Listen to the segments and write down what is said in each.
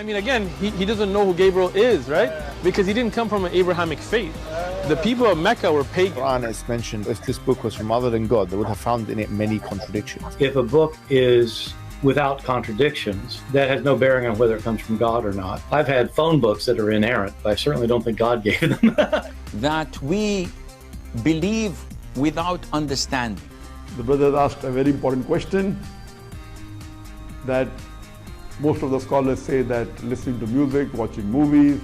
I mean, again, he doesn't know who Gabriel is, right? Because he didn't come from an Abrahamic faith. The people of Mecca were pagan. Quran is mentioned, if this book was from other than God, they would have found in it many contradictions. If a book is without contradictions, that has no bearing on whether it comes from God or not. I've had phone books that are inerrant, but I certainly don't think God gave them. That we believe without understanding. The brother asked a very important question, that most of the scholars say that listening to music, watching movies,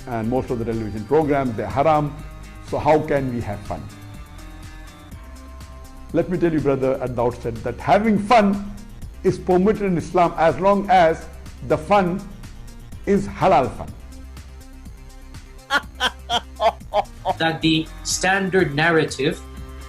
and most of the television programs, they're haram. So how can we have fun? Let me tell you, brother, at the outset, that having fun is permitted in Islam as long as the fun is halal fun. That the standard narrative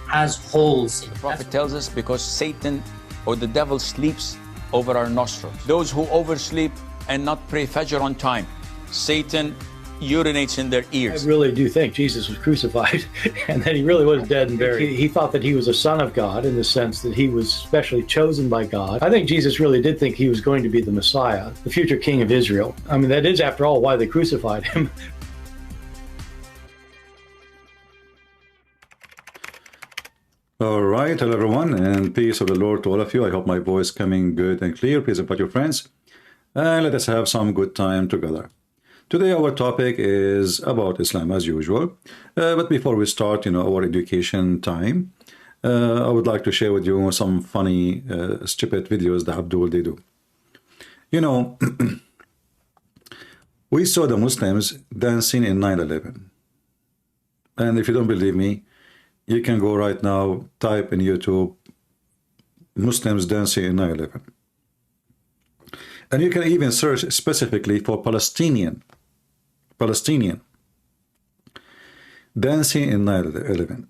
has holes in it. The Prophet tells us because Satan or the devil sleeps over our nostrils. Those who oversleep and not pray Fajr on time, Satan urinates in their ears. I really do think Jesus was crucified and that he really was dead and buried. He thought that he was a son of God in the sense that he was specially chosen by God. I think Jesus really did think he was going to be the Messiah, the future king of Israel. I mean, that is, after all, why they crucified him. All right, hello everyone, and peace of the Lord to all of you. I hope my voice coming good and clear. Please invite your friends and let us have some good time together. Today our topic is about Islam as usual, but before we start, our education time, I would like to share with you some funny, stupid videos that Abdul they do. We saw the Muslims dancing in 9/11, and if you don't believe me, you can go right now, type in YouTube, Muslims dancing in 9/11. And you can even search specifically for Palestinian dancing in 9/11.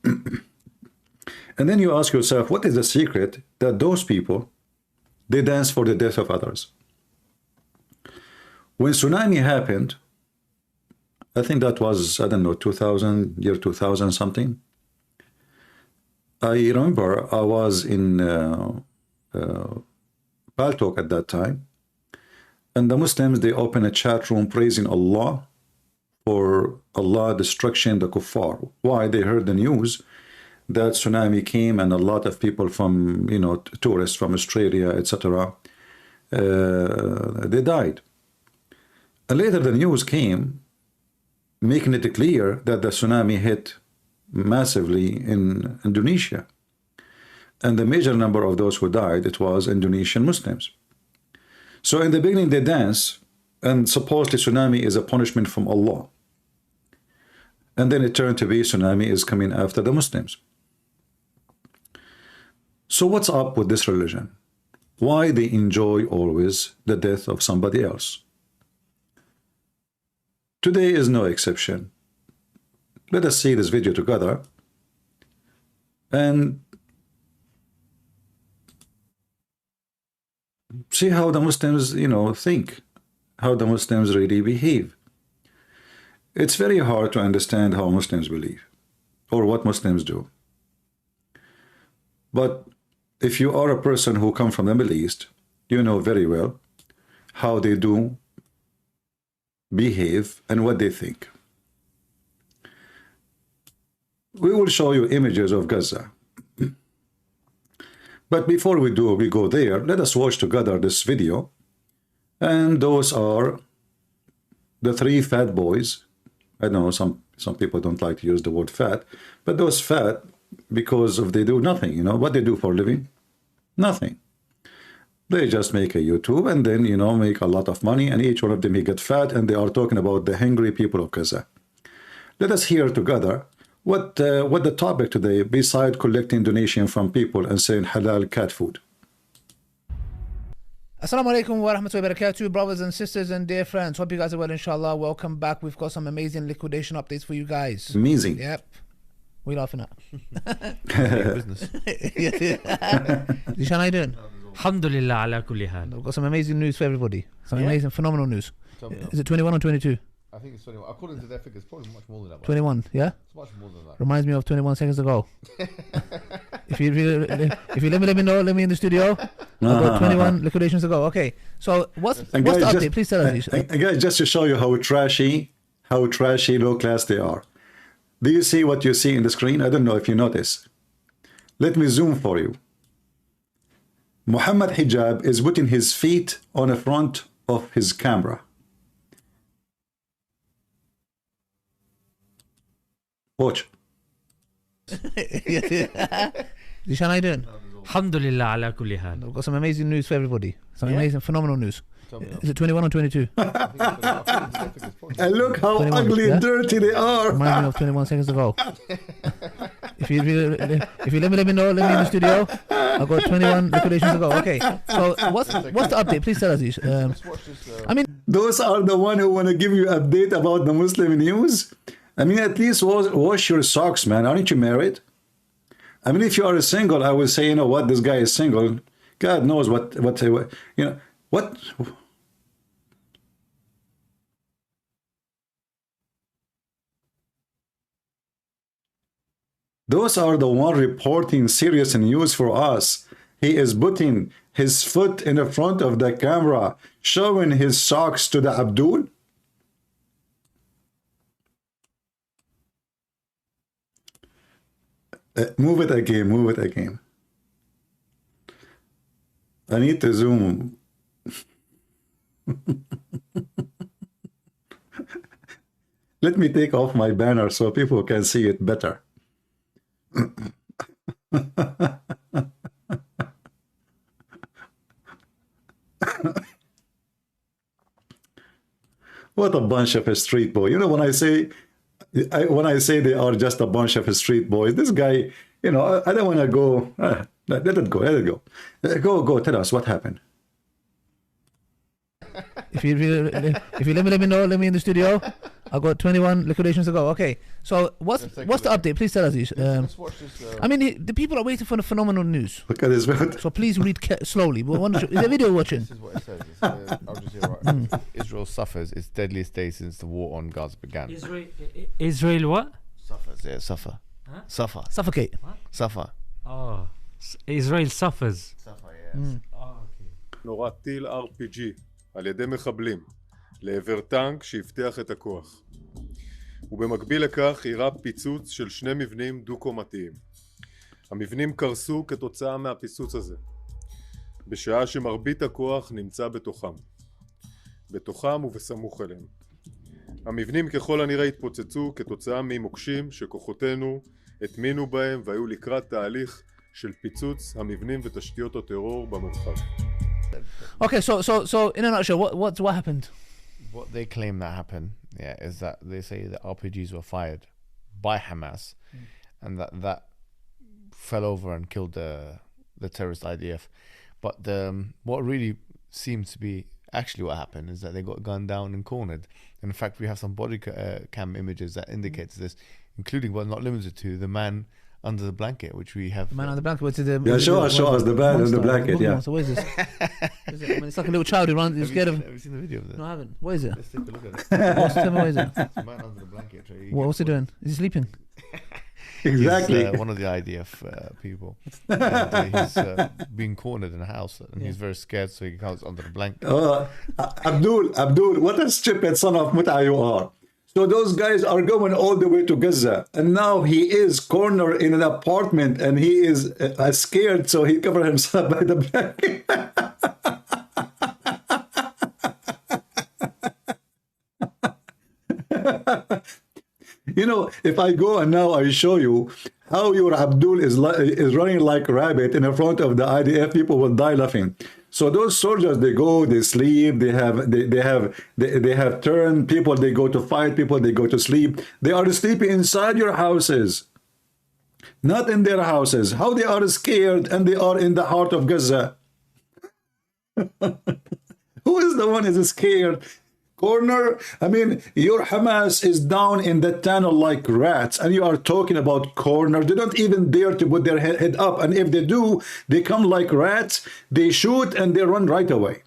And then you ask yourself, what is the secret that those people, they dance for the death of others? When tsunami happened, I think that was, I don't know, 2000 something. I remember I was in Paltalk at that time, and the Muslims, they opened a chat room praising Allah for Allah destruction the kuffar. Why? They heard the news that tsunami came and a lot of people from, tourists from Australia, etc., they died. And later the news came making it clear that the tsunami hit massively in Indonesia, and the major number of those who died, it was Indonesian Muslims. So in the beginning they dance, and supposedly tsunami is a punishment from Allah, and then it turned to be tsunami is coming after the Muslims. So what's up with this religion? Why they enjoy always the death of somebody else? Today is no exception. Let us see this video together and see how the Muslims, think, how the Muslims really behave. It's very hard to understand how Muslims believe or what Muslims do. But if you are a person who comes from the Middle East, you know very well how they do behave and what they think. We will show you images of Gaza. But before we go there, let us watch together this video. And those are the three fat boys. I know some people don't like to use the word fat, but those fat because of they do nothing, what they do for a living? Nothing. They just make a YouTube and then, make a lot of money, and each one of them may get fat, and they are talking about the hungry people of Gaza. Let us hear together what the topic today, beside collecting donation from people and saying halal cat food. Assalamu alaikum wa rahmatullahi wa barakatuh, brothers and sisters and dear friends. Hope you guys are well, inshallah. Welcome back. We've got some amazing liquidation updates for you guys. Amazing. Yep. What are you laughing at? Business. Zishan, how you doing? Alhamdulillah ala kulli hal. We've got some amazing news for everybody. Some amazing, phenomenal news. Is it 21 or 22? I think it's 21. According to their figures, probably much more than that. 21, yeah? It's much more than that. Reminds me of 21 seconds ago. if you let me know, let me in the studio. I've got 21 liquidations to go. Okay, so what's the update? Please tell us. Guys, just to show you how trashy, low class they are. Do you see what you see in the screen? I don't know if you notice. Let me zoom for you. Muhammad Hijab is putting his feet on the front of his camera. Watch. Zishan, how you doing? Alhamdulillah ala kulli hal. I've got some amazing news for everybody. Some amazing, phenomenal news. Is it 21 or 22? And look how ugly and dirty they are. Remind me of 21 seconds ago. If you let me know, let me in the studio. I've got 21 liquidations to go. Okay, so what's the update? Please tell us, Ish. I mean, those are the one who want to give you update about the Muslim news. I mean, at least wash your socks, man. Aren't you married? I mean, if you are single, I would say, you know what, this guy is single. God knows what you know, what. Those are the one reporting serious news for us. He is putting his foot in the front of the camera, showing his socks to the Abdul. Move it again. I need to zoom. Let me take off my banner so people can see it better. What a bunch of a street boy. You know, when I say they are just a bunch of street boys, this guy, you know, I don't want to go. Let it go. Go. Tell us what happened. If you let me know, let me in the studio. I've got 21 liquidations to go. Okay, so what's the update? Please tell us, Ish. I mean, the people are waiting for the phenomenal news. Look at this. So please read slowly. Is there video watching? This is what it says. I'll just hear right. Israel suffers its deadliest day since the war on Gaza began. Israel what? Suffers, yeah, suffer. Huh? Suffer. Suffocate. What? Suffer. Oh, Israel suffers. Suffer, yes. נורה טיל RPG על ידי מחבלים לעבר טנק שיפתח את הכוח. ובמקביל לכך אירע פיצוץ של שני מבנים דו-קומתיים. המבנים קרסו כתוצאה מהפיצוץ הזה, בשעה שמרבית הכוח נמצא בתוכם ובסמוך אליהם. המבנים ככל הנראה התפוצצו כתוצאה ממוקשים שכוחותינו הטמינו בהם והיו לקראת תהליך של פיצוץ המבנים ותשתיות הטרור במרחב. Okay, so in a nutshell, what happened? What they claim that happened, yeah, is that they say that RPGs were fired by Hamas, and that fell over and killed the terrorist IDF. But what really seems to be actually what happened is that they got gunned down and cornered. And in fact, we have some body cam images that indicates this, including but not limited to the man under the blanket, which we have. The man under the blanket. What's it? Show us the man under the blanket. Yeah. So what is this? I mean, it's like a little child who runs. Scared of. Have you seen the video of this? No, I haven't. What is it? Let's take a look at it. What is it? It's a man under the blanket. What's he doing? Is he sleeping? Exactly. He's one of the IDF people. He's being cornered in a house, and he's very scared, so he goes under the blanket. Abdul, what a stupid son of Muta you are. So those guys are going all the way to Gaza, and now he is cornered in an apartment, and he is scared, so he covered himself by the blanket. You know, if I go and now I show you how your Abdul is running like a rabbit in front of the IDF, people will die laughing. So those soldiers, they go, they sleep, they have turn people, they go to fight people, they go to sleep. They are sleeping inside your houses, not in their houses. How they are scared, and they are in the heart of Gaza. Who is the one who is scared? Corner? I mean, your Hamas is down in the tunnel like rats, and you are talking about corner. They don't even dare to put their head up, and if they do, they come like rats, they shoot and they run right away.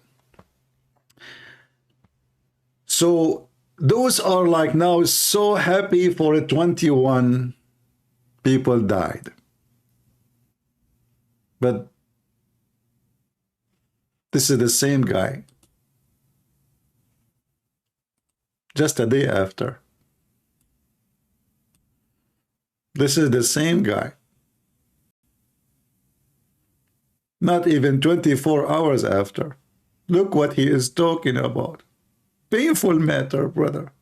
So those are like now so happy for 21 people died. But this is the same guy. Just a day after. This is the same guy. Not even 24 hours after. Look what he is talking about. Painful matter, brother.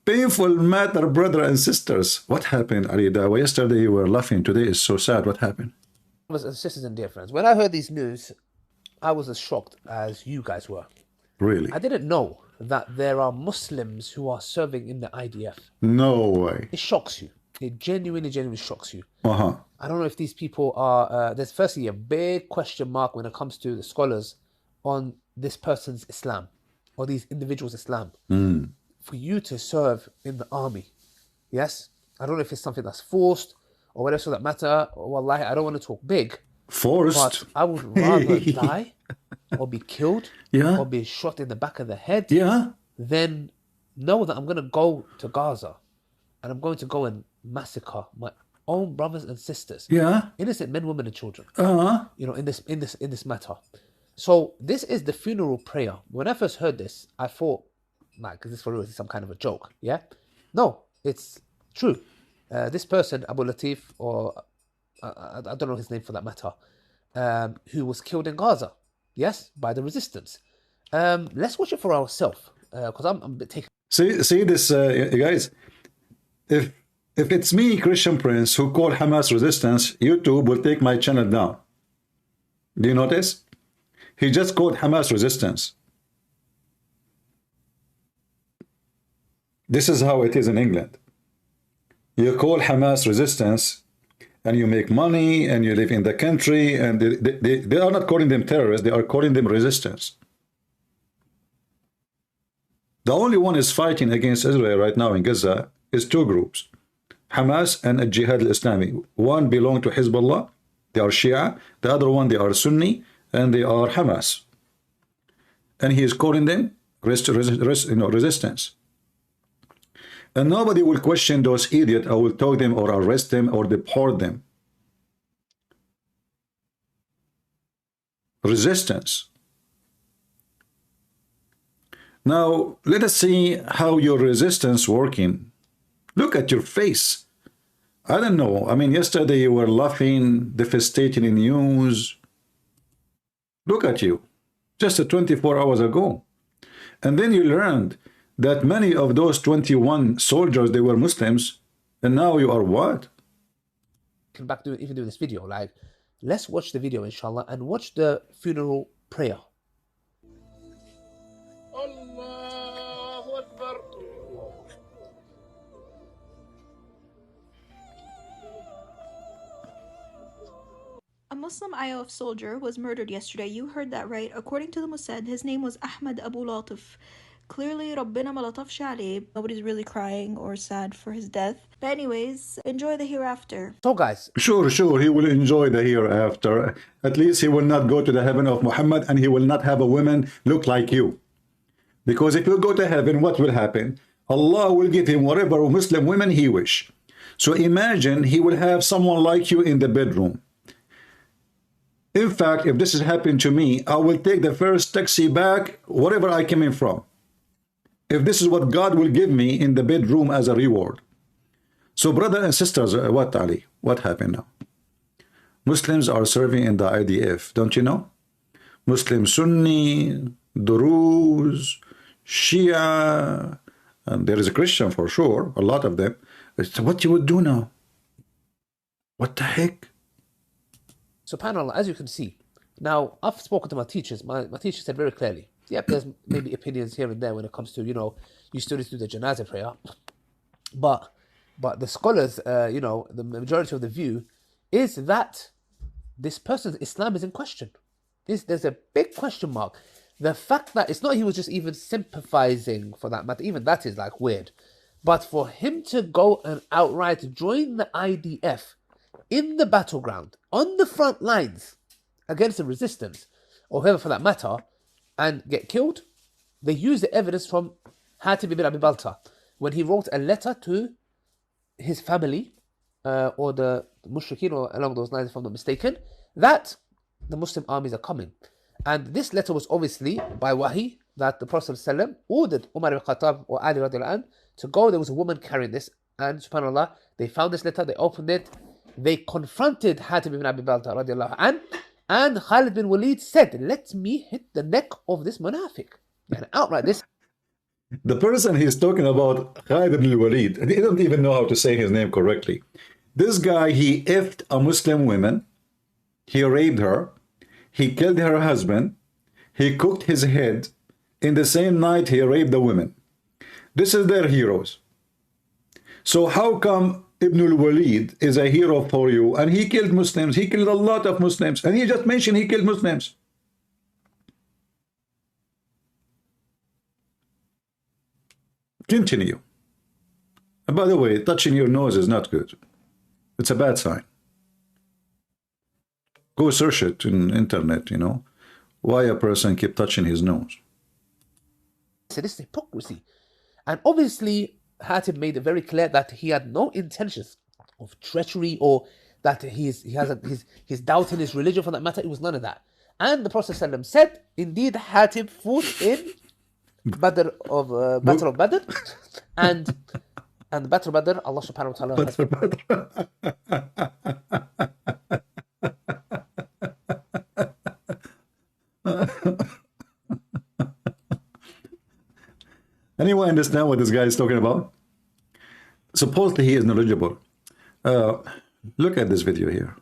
Painful matter, brother and sisters. What happened, Ali Dawah? Yesterday you were laughing. Today is so sad. What happened? Brothers and sisters and dear friends, when I heard these news, I was as shocked as you guys were. Really? I didn't know that there are Muslims who are serving in the IDF. No way. It shocks you. It genuinely shocks you. Uh-huh. I don't know if these people are... there's firstly a big question mark when it comes to the scholars on this person's Islam or these individuals' Islam. For you to serve in the army, yes? I don't know if it's something that's forced or whatever for that matter. Wallahi, I don't want to talk big. Forced? But I would rather die or be killed or be shot in the back of the head than know that I'm going to go to Gaza and I'm going to go and massacre my own brothers and sisters, innocent men, women, and children. You know, in this matter. So this is the funeral prayer. When I first heard this, I thought, like, is this for real? Is this some kind of a joke? Yeah, no, it's true. This person, Abu Latif, or I don't know his name for that matter, who was killed in Gaza, yes, by the resistance. Let's watch it for ourselves, because I'm a bit taken. See this, guys. If it's me, Christian Prince, who call Hamas resistance, YouTube will take my channel down. Do you notice? He just called Hamas resistance. This is how it is in England. You call Hamas resistance and you make money and you live in the country, and they are not calling them terrorists, they are calling them resistance. The only one is fighting against Israel right now in Gaza is two groups, Hamas and Jihad al-Islami. One belong to Hezbollah, they are Shia. The other one, they are Sunni, and they are Hamas. And he is calling them resistance. And nobody will question those idiots. I will talk them or arrest them or deport them. Resistance. Now, let us see how your resistance working. Look at your face. I don't know. I mean, yesterday you were laughing, devastating in news. Look at you. Just 24 hours ago. And then you learned that many of those 21 soldiers, they were Muslims, and now you are what? Come back to even doing this video. Like, let's watch the video, inshallah, and watch the funeral prayer. A Muslim IOF soldier was murdered yesterday. You heard that right. According to the Mossad, his name was Ahmed Abu Latif. Clearly, Rabbina ma latafsh alayh. Nobody's really crying or sad for his death. But anyways, enjoy the hereafter. So guys. Sure, he will enjoy the hereafter. At least he will not go to the heaven of Muhammad, and he will not have a woman look like you. Because if you go to heaven, what will happen? Allah will give him whatever Muslim women he wish. So imagine he will have someone like you in the bedroom. In fact, if this has happened to me, I will take the first taxi back, wherever I came in from. If this is what God will give me in the bedroom as a reward. So brothers and sisters, what Ali? What happened now? Muslims are serving in the IDF, don't you know? Muslim Sunni, Druze, Shia, and there is a Christian for sure, a lot of them. So what you would do now? What the heck? SubhanAllah, as you can see. Now, I've spoken to my teachers. My teacher said very clearly, yep, there's maybe opinions here and there when it comes to, you know, you still need to do the janazah prayer. But the scholars, you know, the majority of the view is that this person's Islam is in question. There's a big question mark. The fact that it's not he was just even sympathizing for that matter, even that is like weird. But for him to go and outright join the IDF in the battleground, on the front lines, against the resistance, or whoever for that matter, and get killed, they use the evidence from Hatib ibn Abi Balta when he wrote a letter to his family or the Mushrikeen, or along those lines, if I'm not mistaken, that the Muslim armies are coming. And this letter was obviously by Wahi, that the Prophet ﷺ ordered Umar ibn Khattab or Ali radiallahu anh to go. There was a woman carrying this, and subhanAllah, they found this letter, they opened it, they confronted Hatib ibn Abi Balta radiallahu anh, and Khalid bin Walid said, let me hit the neck of this munafiq. And outright this. The person he's talking about, Khalid ibn Walid, he doesn't even know how to say his name correctly. This guy, he effed a Muslim woman, he raped her, he killed her husband, he cooked his head, in the same night he raped the women. This is their heroes. So how come Ibn al-Walid is a hero for you, and he killed Muslims, he killed a lot of Muslims, and he just mentioned he killed Muslims? Continue. And by the way, touching your nose is not good. It's a bad sign. Go search it in internet, you know, why a person keep touching his nose. So this is hypocrisy. And obviously, Hatib made it very clear that he had no intentions of treachery, or that he's doubting his religion for that matter. It was none of that. And the Prophet ﷺ said, indeed, Hatib fought in Battle of Badr, and the Battle of Badr, Allah subhanahu wa ta'ala. Anyone understand what this guy is talking about? Supposedly he is knowledgeable. Look at this video here.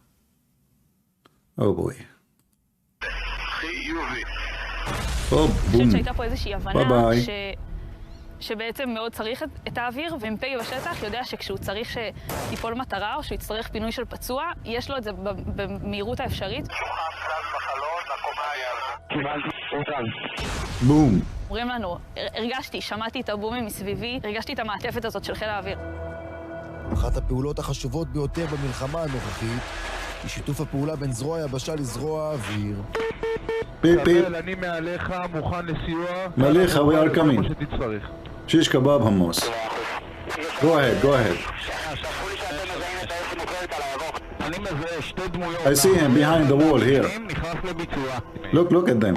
Oh boy. Oh, boom. Bye bye. שבעצם מאוד צריך את האוויר, ומ"פ בשטח יודע שכשהוא צריך שתיפול מטרה או שהוא יצטרך פינוי של פצוע, יש לו את זה במהירות האפשרית. בום. אומרים לנו, הרגשתי, שמעתי את הבומים מסביבי, הרגשתי את המעטפת הזאת של חיל האוויר. אחת הפעולות החשובות ביותר במלחמה הנוכחית היא שיתוף הפעולה בין זרוע היבשה לזרוע האוויר. קבל, אני מעליך, מוכן לסיוע. מעליך, we are coming. שיש קבב המוס. Go ahead, go ahead. אני מזהה שתי דמויות. I see him behind the wall here. נכנס לביצוע. Look at them.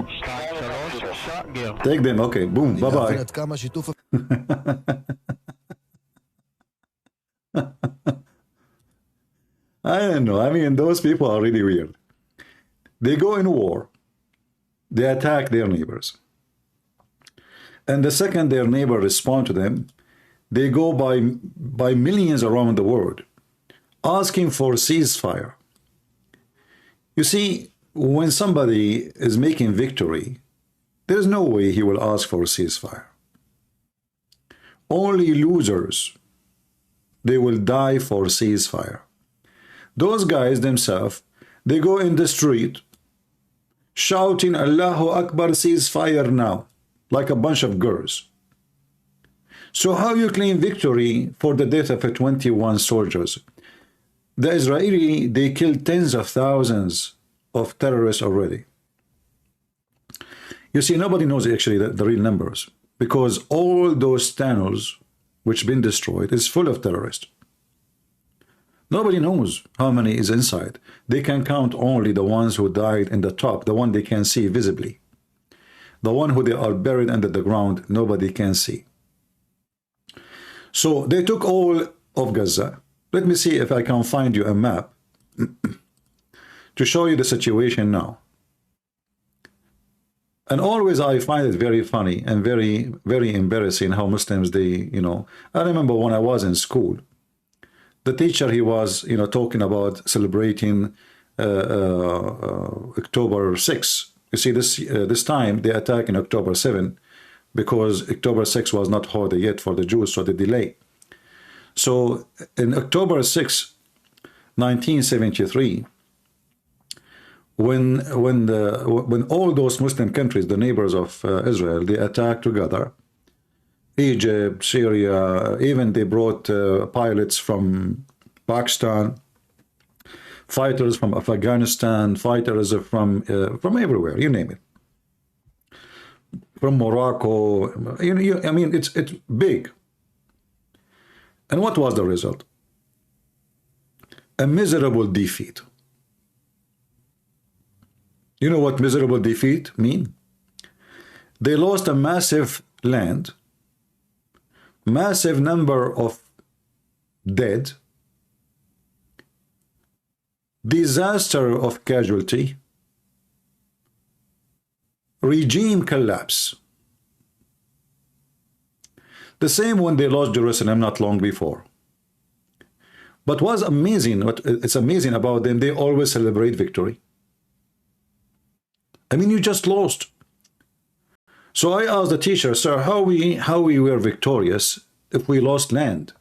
Take them, okay, boom, bye bye. I don't know, I mean, those people are really weird. They go in war, they attack their neighbors. And the second their neighbor respond to them, they go by millions around the world, asking for ceasefire. You see, when somebody is making victory, there is no way he will ask for a ceasefire. Only losers, they will die for ceasefire. Those guys themselves, they go in the street shouting, Allahu Akbar, ceasefire now, like a bunch of girls. So how you claim victory for the death of 21 soldiers? The Israeli, they killed tens of thousands of terrorists already. You see, nobody knows actually the real numbers, because all those tunnels which been destroyed is full of terrorists. Nobody knows how many is inside. They can count only the ones who died in the top, the one they can see visibly. The one who they are buried under the ground, nobody can see. So they took all of Gaza. Let me see if I can find you a map to show you the situation now. And always I find it very funny and very, very embarrassing how Muslims, they, you know, I remember when I was in school, the teacher, he was, you know, talking about celebrating October 6. You see, this time they attack in October 7 because October 6 was not holiday yet for the Jews, so they delay. So in October 6, 1973, when all those Muslim countries, the neighbors of Israel, they attacked together, Egypt, Syria, even they brought pilots from Pakistan, fighters from Afghanistan, fighters from everywhere, you name it, from Morocco. I mean, it's big. And what was the result? a miserable defeat. You know what miserable defeat mean? They lost a massive land, massive number of dead, disaster of casualty, regime collapse. The same when they lost Jerusalem not long before. But what's amazing, what it's amazing about them, they always celebrate victory. I mean, you just lost. So I asked the teacher, sir, how we were victorious if we lost land?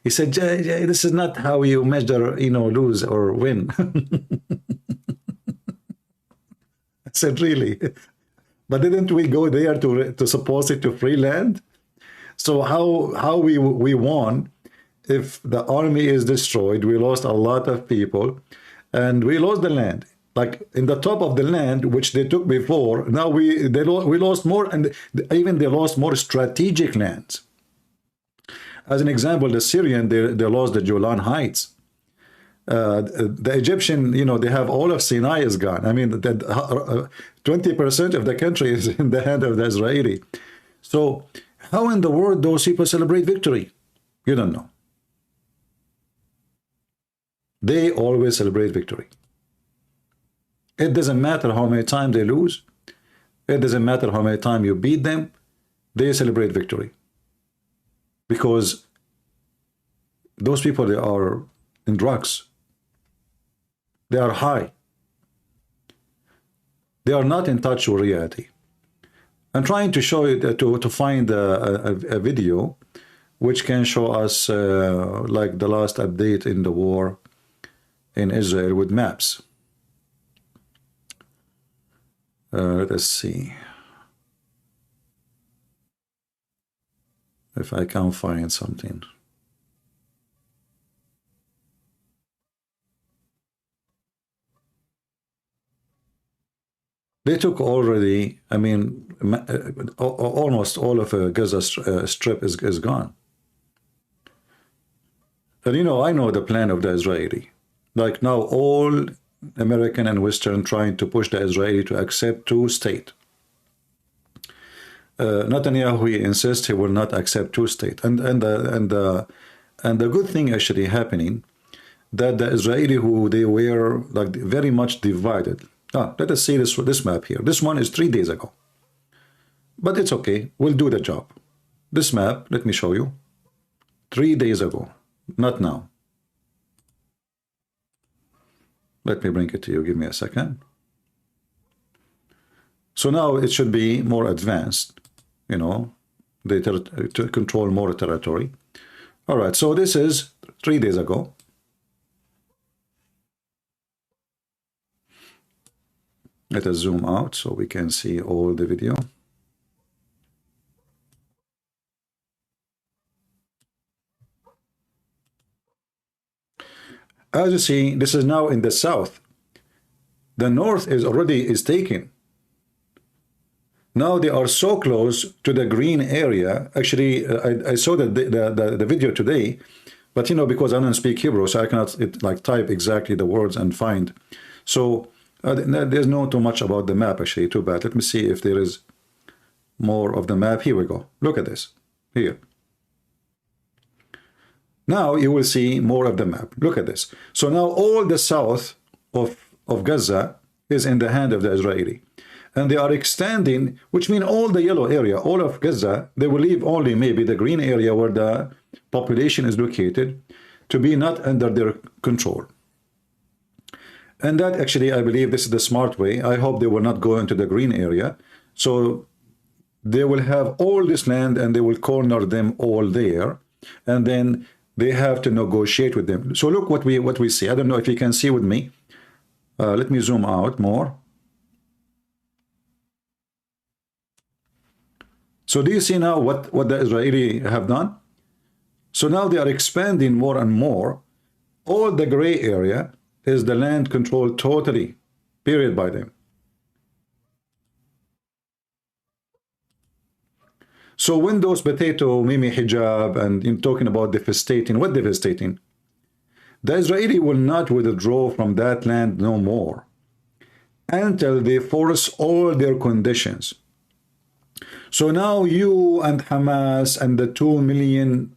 He said, this is not how you measure, lose or win. I said, really? But didn't we go there to suppose it to free land? So how we won if the army is destroyed? We lost a lot of people and we lost the land. Like in the top of the land, which they took before, now we lost more, and even they lost more strategic lands. As an example, the Syrian, they lost the Golan Heights. The Egyptian, they have all of Sinai is gone. I mean, 20% of the country is in the hand of the Israeli. So how in the world those people celebrate victory? You don't know. They always celebrate victory. It doesn't matter how many times they lose. It doesn't matter how many times you beat them. They celebrate victory. Because those people, they are in drugs. They are high. They are not in touch with reality. I'm trying to show you, to find a video which can show us like the last update in the war in Israel with maps. Let us see if I can find something. They took already, I mean, almost all of Gaza Strip is gone. And I know the plan of the Israeli. Like now all American and Western trying to push the Israeli to accept two-state. Netanyahu, he insists he will not accept two-state. And the good thing actually happening, that the Israeli who they were like very much divided. Let us see this map here. This one is 3 days ago. But it's okay. We'll do the job. This map, let me show you. 3 days ago. Not now. Let me bring it to you. Give me a second. So now it should be more advanced. They to control more territory. All right. So this is 3 days ago. Let us zoom out so we can see all the video. As you see, this is now in the south. The north is already taken. Now they are so close to the green area. Actually, I saw the video today, but because I don't speak Hebrew, so I cannot type exactly the words and find. So there's not too much about the map, actually. Too bad. Let me see if there is more of the map. Here we go. Look at this. Here. Now you will see more of the map. Look at this. So now all the south of Gaza is in the hand of the Israeli. And they are extending, which means all the yellow area, all of Gaza, they will leave only maybe the green area where the population is located to be not under their control. And that actually, I believe this is the smart way. I hope they will not go into the green area. So they will have all this land and they will corner them all there. And then they have to negotiate with them. So look what we see. I don't know if you can see with me. Let me zoom out more. So do you see now what the Israeli have done? So now they are expanding more and more. All the gray area is the land controlled totally, period, by them. So when those potato, Mimi Hijab, and in talking about devastating, what devastating? The Israeli will not withdraw from that land no more until they force all their conditions. So now you and Hamas and the 2 million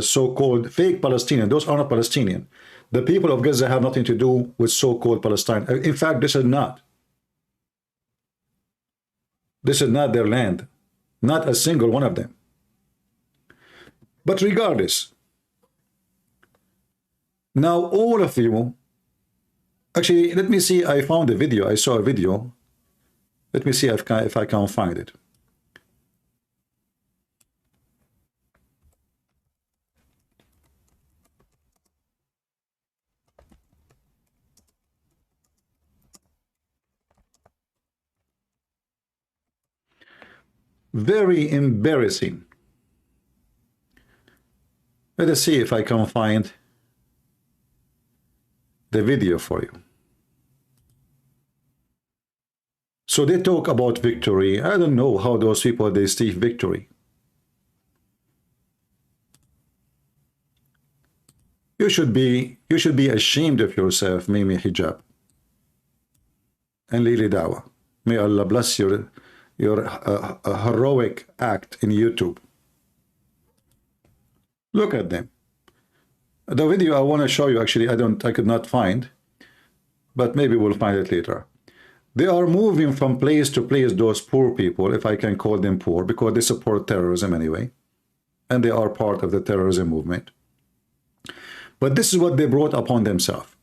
so-called fake Palestinians, those are not Palestinian. The people of Gaza have nothing to do with so-called Palestine. In fact, this is not their land, not a single one of them. But regardless, now all of you, actually, let me see, I found a video, I saw a video. Let me see if I can find it. Very embarrassing. Let us see if I can find the video for you. So they talk about victory. I don't know how those people, they see victory. You should be ashamed of yourself, Mimi Hijab and Lily Dawah. May Allah bless your heroic act in YouTube. Look at them. The video I want to show you, actually, I could not find, but maybe we'll find it later. They are moving from place to place, those poor people, if I can call them poor, because they support terrorism anyway, and they are part of the terrorism movement. But this is what they brought upon themselves.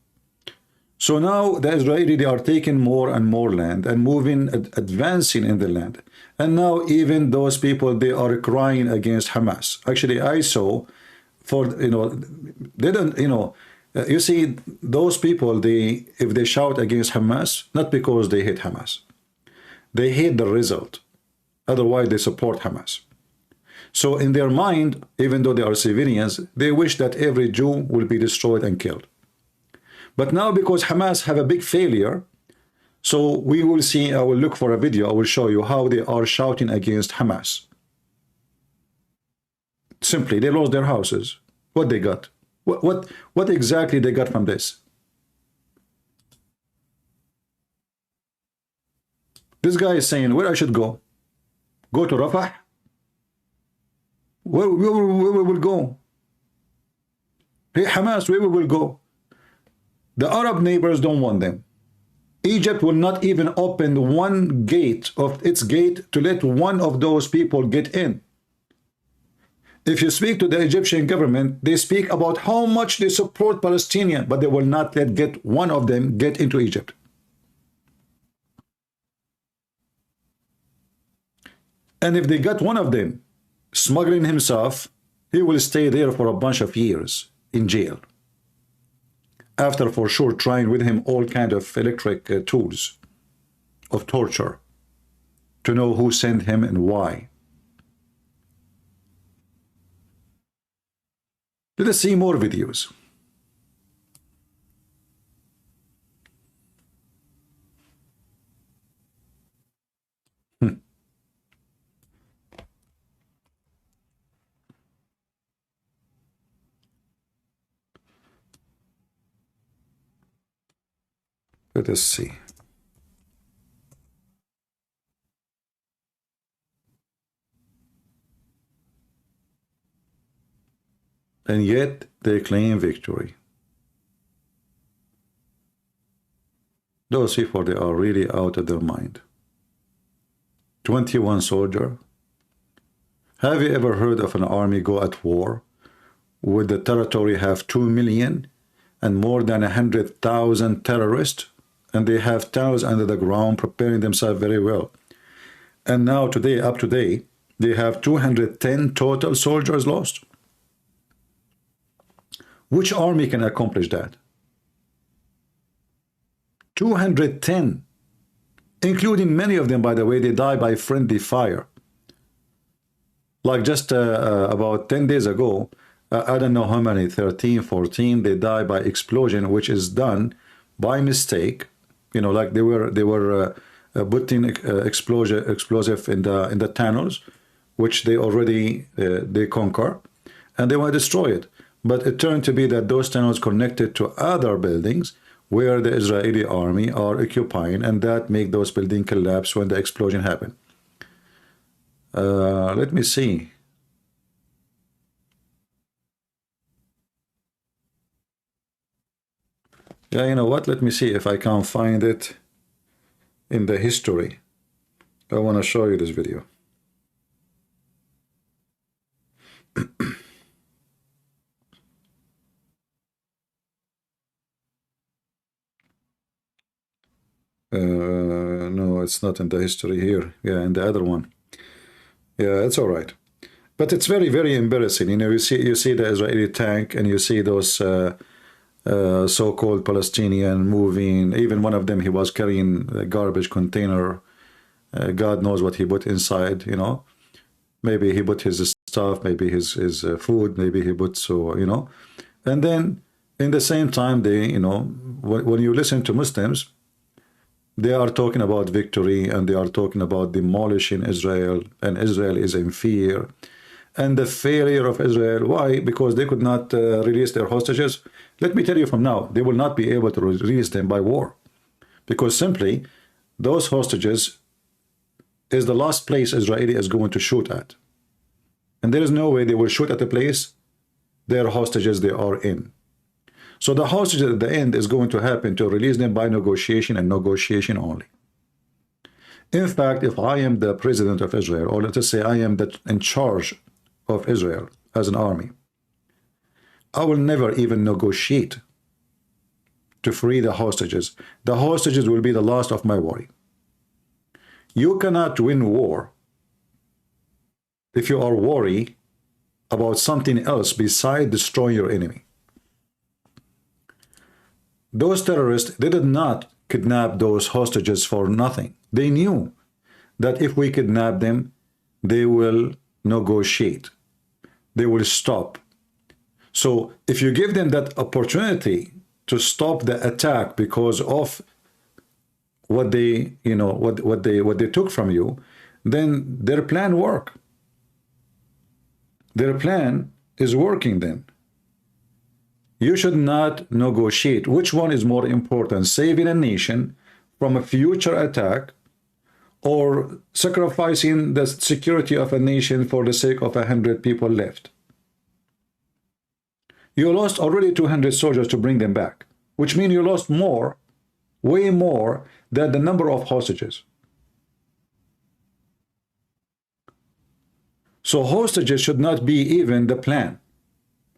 So now the Israeli, they are taking more and more land and moving, advancing in the land. And now even those people, they are crying against Hamas. Actually, I saw, they don't, you see, those people, if they shout against Hamas, not because they hate Hamas, they hate the result. Otherwise, they support Hamas. So in their mind, even though they are civilians, they wish that every Jew will be destroyed and killed. But now, because Hamas have a big failure, so we will see, I will look for a video, I will show you how they are shouting against Hamas. Simply, they lost their houses. What they got? What exactly they got from this? This guy is saying, where I should go? Go to Rafah? Where we will go? Hey, Hamas, where we will go? The Arab neighbors don't want them. Egypt will not even open one gate of its gate to let one of those people get in. If you speak to the Egyptian government, they speak about how much they support Palestinians, but they will not let one of them get into Egypt. And if they got one of them smuggling himself, he will stay there for a bunch of years in jail. After, for sure, trying with him all kind of electric tools of torture to know who sent him and why. Let us see more videos. Let us see. And yet they claim victory. Those people, they are really out of their mind. 21 soldiers. Have you ever heard of an army go at war with the territory have 2 million and more than 100,000 terrorists? And they have tunnels under the ground preparing themselves very well. And now today, up to date, they have 210 total soldiers lost. Which army can accomplish that? 210, including many of them, by the way, they die by friendly fire. Like just about 10 days ago, I don't know how many, 13, 14, they die by explosion, which is done by mistake. Like they were putting explosive in the tunnels, which they already they conquer, and they want to destroy it. but it turned to be that those tunnels connected to other buildings where the Israeli army are occupying, and that make those buildings collapse when the explosion happened. Let me see. Yeah, you know what? Let me see if I can find it in the history. I want to show you this video. No, it's not in the history here. Yeah, in the other one. Yeah, it's all right. But it's very, very embarrassing. You know, you see the Israeli tank, and you see those so-called Palestinian moving. Even one of them, he was carrying a garbage container. God knows what he put inside, you know. Maybe he put his stuff, maybe his food, maybe he put, so, you know. And then, in the same time, they, you know, when you listen to Muslims, they are talking about victory, and they are talking about demolishing Israel, and Israel is in fear. And the failure of Israel, why? Because they could not release their hostages. Let me tell you from now, they will not be able to release them by war. Because simply, those hostages is the last place Israeli is going to shoot at. And there is no way they will shoot at the place their hostages they are in. So the hostages at the end is going to happen to release them by negotiation, and negotiation only. In fact, if I am the president of Israel, or let us say I am in charge of Israel as an army, I will never even negotiate to free the hostages. The hostages will be the last of my worry. You cannot win war if you are worried about something else besides destroying your enemy. Those terrorists, they did not kidnap those hostages for nothing. They knew that if we kidnap them, they will negotiate. They will stop. So if you give them that opportunity to stop the attack because of what they, you know, what they took from you, then their plan work. Their plan is working then. You should not negotiate. Which one is more important, saving a nation from a future attack, or sacrificing the security of a nation for the sake of 100 people left? You lost already 200 soldiers to bring them back, which means you lost more, way more than the number of hostages. So hostages should not be even the plan.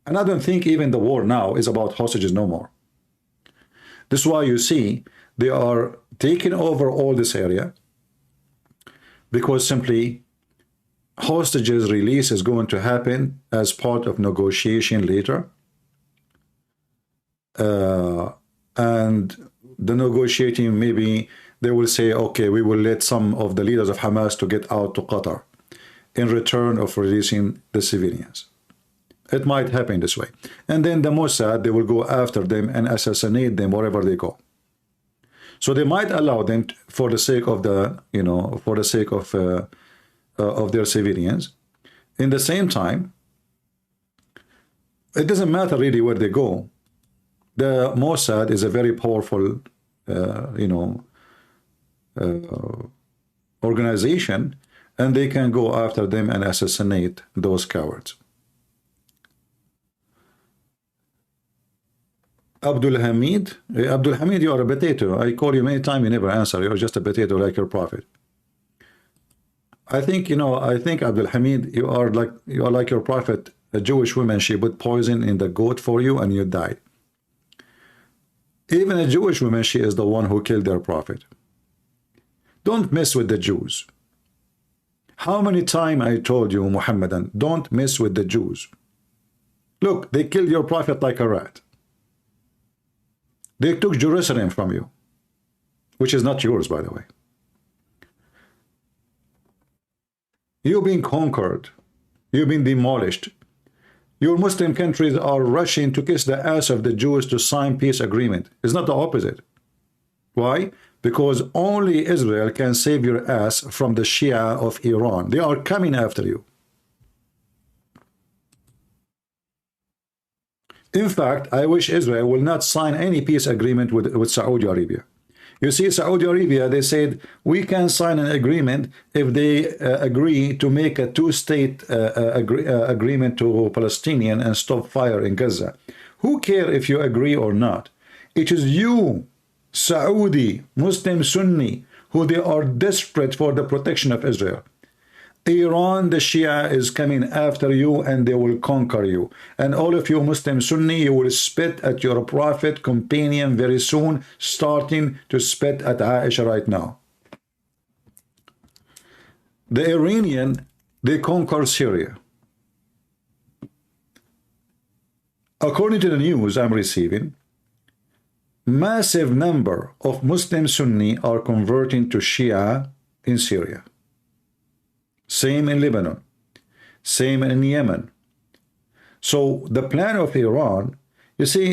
And I don't think even the war now is about hostages no more. This is why you see they are taking over all this area, because simply hostages release is going to happen as part of negotiation later. And the negotiating, maybe they will say, okay, we will let some of the leaders of Hamas to get out to Qatar in return of releasing the civilians. It might happen this way. And then the Mossad, they will go after them and assassinate them wherever they go. So they might allow them for the sake of the, you know, for the sake of their civilians. In the same time, it doesn't matter really where they go. The Mossad is a very powerful, you know, organization, and they can go after them and assassinate those cowards. Abdul Hamid, you are a potato. I call you many times, you never answer. You're just a potato like your prophet. I think, you know, I think Abdul Hamid, you are like your prophet. A Jewish woman, she put poison in the goat for you and you died. Even a Jewish woman, she is the one who killed their prophet. Don't mess with the Jews. How many times I told you, Muhammadan, don't mess with the Jews. Look, they killed your prophet like a rat. They took Jerusalem from you, which is not yours, by the way. You've been conquered. You've been demolished. Your Muslim countries are rushing to kiss the ass of the Jews to sign peace agreement. It's not the opposite. Why? Because only Israel can save your ass from the Shia of Iran. They are coming after you. In fact, I wish Israel will not sign any peace agreement with Saudi Arabia. You see, Saudi Arabia, they said, we can sign an agreement if they agree to make a two-state agreement to Palestinian and stop fire in Gaza. Who cares if you agree or not? It is you, Saudi, Muslim Sunni, who they are desperate for the protection of Israel. Iran, the Shia, is coming after you and they will conquer you. And all of you Muslim Sunni, you will spit at your prophet companion very soon, starting to spit at Aisha right now. The Iranian, they conquer Syria. According to the news I'm receiving, massive number of Muslim Sunni are converting to Shia in Syria. Same in Lebanon, same in Yemen. So the plan of Iran, you see,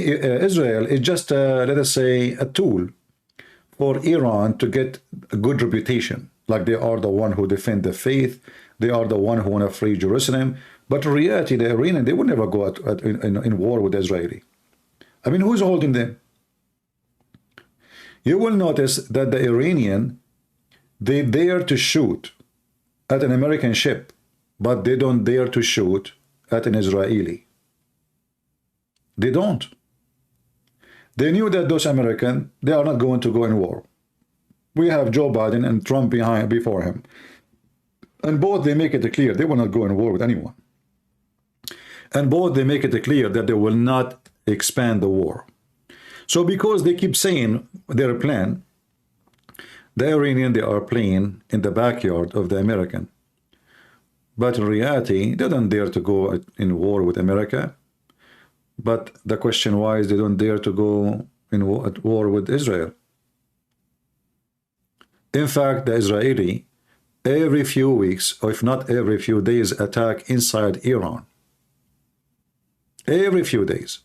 Israel is just, let us say, a tool for Iran to get a good reputation. Like they are the one who defend the faith, they are the one who want to free Jerusalem. But in reality, the Iranian, they would never go in war with Israeli. I mean, who's holding them? You will notice that the Iranian, they dare to shoot at an American ship, but they don't dare to shoot at an Israeli. They don't. They knew that those Americans, they are not going to go in war. We have Joe Biden and Trump before him. And both they make it clear they will not go in war with anyone. And both they make it clear that they will not expand the war. So because they keep saying their plan, the Iranian, they are playing in the backyard of the American. But in reality, they don't dare to go in war with America. But the question why is they don't dare to go at war with Israel. In fact, the Israeli, every few weeks, or if not every few days, attack inside Iran. Every few days.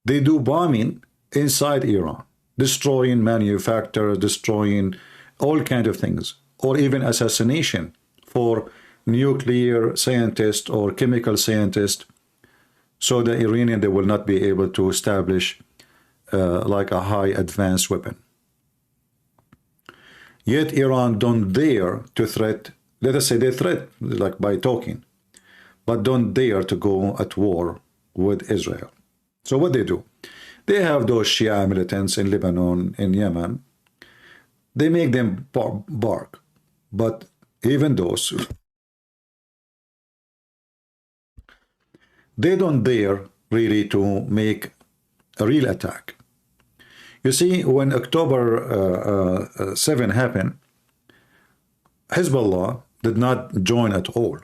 They do bombing inside Iran, destroying manufacturers, destroying all kinds of things, or even assassination for nuclear scientists or chemical scientists. So the Iranian, they will not be able to establish like a high advanced weapon. Yet Iran don't dare to threat, let us say they threat like by talking, but don't dare to go at war with Israel. So what they do? They have those Shia militants in Lebanon, in Yemen. They make them bark. But even those, they don't dare really to make a real attack. You see, when October 7 happened, Hezbollah did not join at all.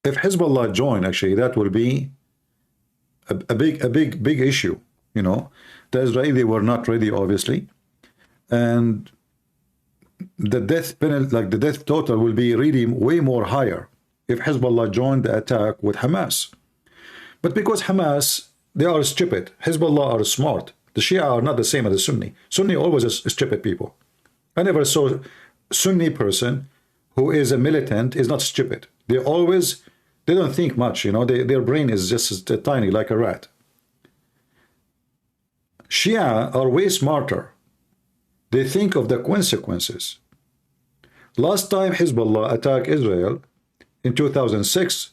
If Hezbollah joined, actually, that will be a big issue. You know, the Israelis were not ready, obviously, and the death penalty, like the death total, will be really way more higher if Hezbollah joined the attack with Hamas. But because Hamas, they are stupid, Hezbollah are smart. The Shia are not the same as the Sunni. Sunni always is stupid people. I never saw a Sunni person who is a militant is not stupid. They always, they don't think much, you know, their brain is just tiny, like a rat. Shia are way smarter. They think of the consequences. Last time Hezbollah attacked Israel in 2006,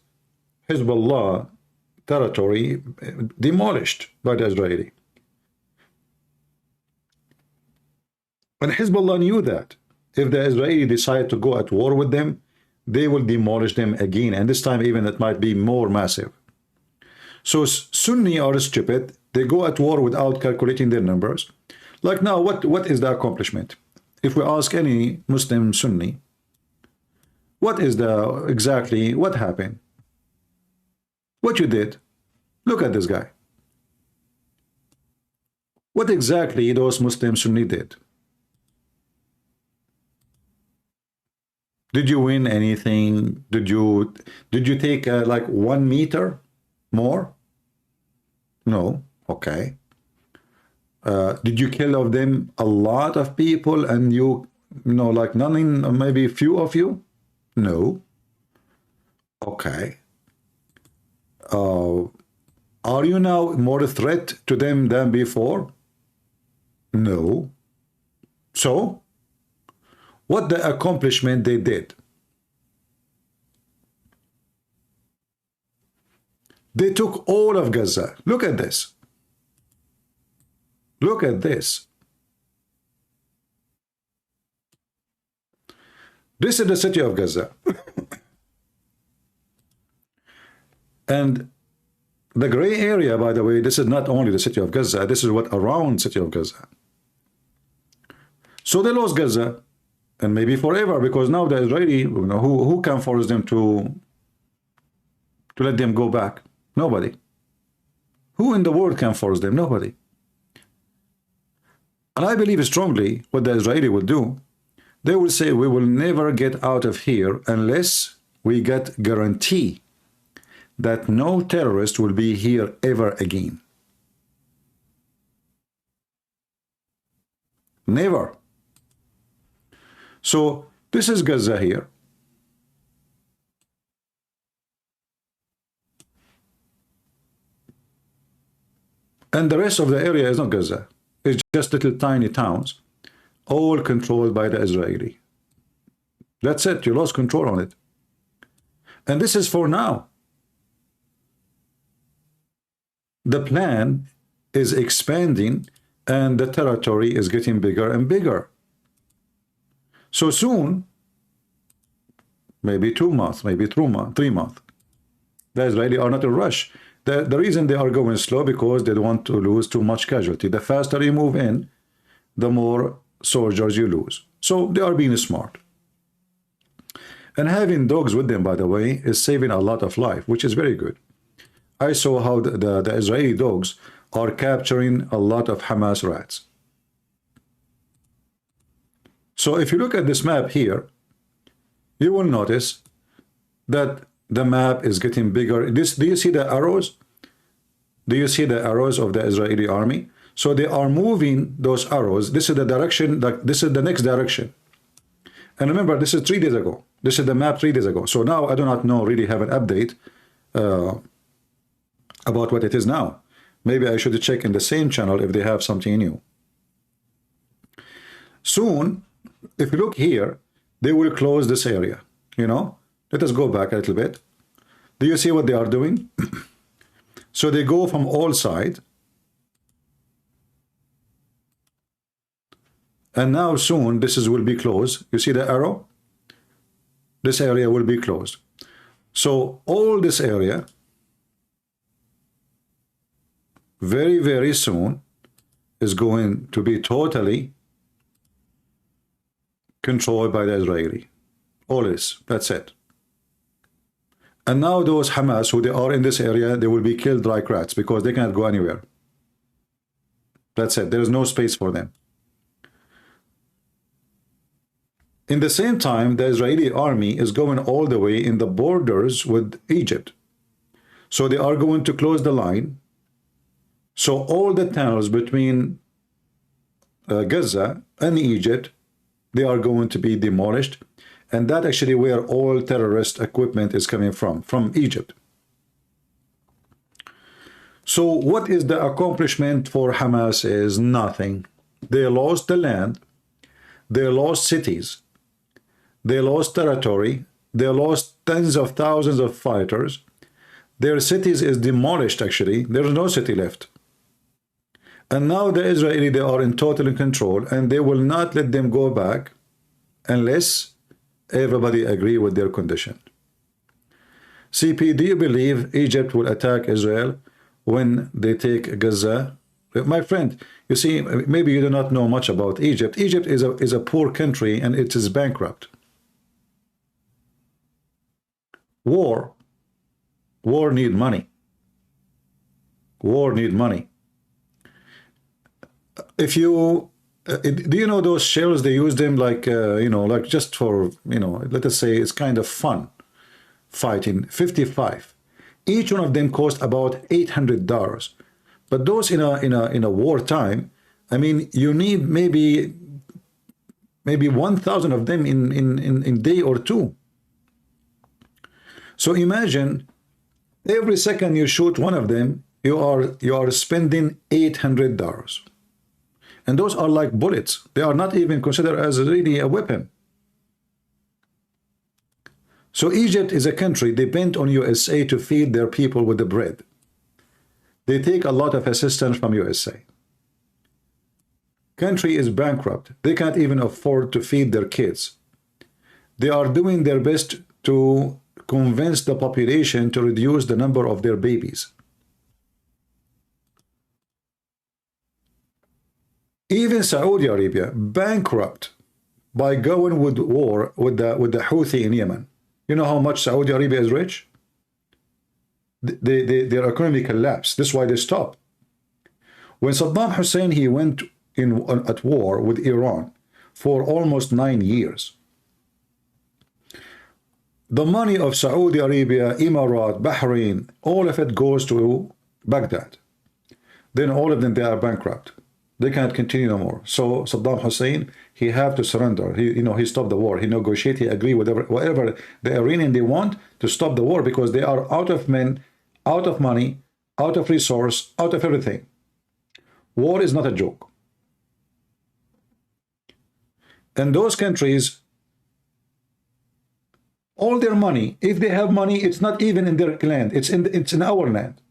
Hezbollah territory demolished by the Israeli. And Hezbollah knew that if the Israeli decide to go at war with them, they will demolish them again, and this time even it might be more massive. So Sunni are stupid. They go at war without calculating their numbers. Like now, what is the accomplishment? If we ask any Muslim Sunni, what is the exactly what happened? What you did? Look at this guy. What exactly those Muslim Sunni did? Did you win anything? Did you take like 1 meter more? No. Okay. Did you kill of them a lot of people and you know like none, maybe few of you? No. Okay. Are you now more a threat to them than before? No. So, what the accomplishment they did? They took all of Gaza. Look at this. Look at this. This is the city of Gaza. And the gray area, by the way, this is not only the city of Gaza, this is what around city of Gaza. So they lost Gaza, and maybe forever, because now the Israeli, who can force them to let them go back? Nobody. Who in the world can force them? Nobody. And I believe strongly what the Israeli will do, they will say, we will never get out of here unless we get guarantee that no terrorist will be here ever again. Never. So this is Gaza here. And the rest of the area is not Gaza. It's just little tiny towns, all controlled by the Israeli. That's it. You lost control on it. And this is for now. The plan is expanding and the territory is getting bigger and bigger. So soon, maybe 2 months, maybe 3 months, the Israeli are not in a rush. The reason they are going slow, because they don't want to lose too much casualty. The faster you move in, the more soldiers you lose. So they are being smart. And having dogs with them, by the way, is saving a lot of life, which is very good. I saw how the Israeli dogs are capturing a lot of Hamas rats. So if you look at this map here, you will notice that the map is getting bigger. Do you see the arrows? Do you see the arrows of the Israeli army? So they are moving those arrows. This is the direction, this is the next direction. And remember, this is 3 days ago. This is the map 3 days ago. So now I do not know, really have an update about what it is now. Maybe I should check in the same channel if they have something new. Soon, if you look here, they will close this area, Let us go back a little bit. Do you see what they are doing? So they go from all sides. And now soon this will be closed. You see the arrow? This area will be closed. So all this area, very, very soon, is going to be totally controlled by the Israeli. All this, that's it. And now those Hamas, who they are in this area, they will be killed like rats because they cannot go anywhere. That's it. There is no space for them. In the same time, the Israeli army is going all the way in the borders with Egypt. So they are going to close the line. So all the tunnels between Gaza and Egypt, they are going to be demolished. And that actually where all terrorist equipment is coming from Egypt. So what is the accomplishment for Hamas is nothing. They lost the land, they lost cities, they lost territory, they lost tens of thousands of fighters. Their cities is demolished actually, there is no city left. And now the Israeli, they are in total control and they will not let them go back unless everybody agree with their condition. CP, do you believe Egypt will attack Israel when they take Gaza? My friend, you see, maybe you do not know much about Egypt. Egypt is a poor country and it is bankrupt. War need money. War need money. If you do you know those shells, they use them like like just for let us say it's kind of fun fighting. 55 each one of them cost about $800, but those in a wartime, I mean, you need maybe 1,000 of them in day or two. So imagine every second you shoot one of them, you are spending $800. And those are like bullets. They are not even considered as really a weapon. So Egypt is a country depend on USA to feed their people with the bread. They take a lot of assistance from USA. Country is bankrupt. They can't even afford to feed their kids. They are doing their best to convince the population to reduce the number of their babies. Even Saudi Arabia, bankrupt by going with war with the Houthi in Yemen. You know how much Saudi Arabia is rich? Their economy collapsed. That's why they stopped. When Saddam Hussein, he went at war with Iran for almost 9 years. The money of Saudi Arabia, Emirat, Bahrain, all of it goes to Baghdad. Then all of them, they are bankrupt. They can't continue no more. So Saddam Hussein, he have to surrender. He stopped the war. He negotiate. He agree with whatever the Iranian they want to stop the war, because they are out of men, out of money, out of resource, out of everything. War is not a joke. And those countries, all their money, if they have money, it's not even in their land. It's in our land.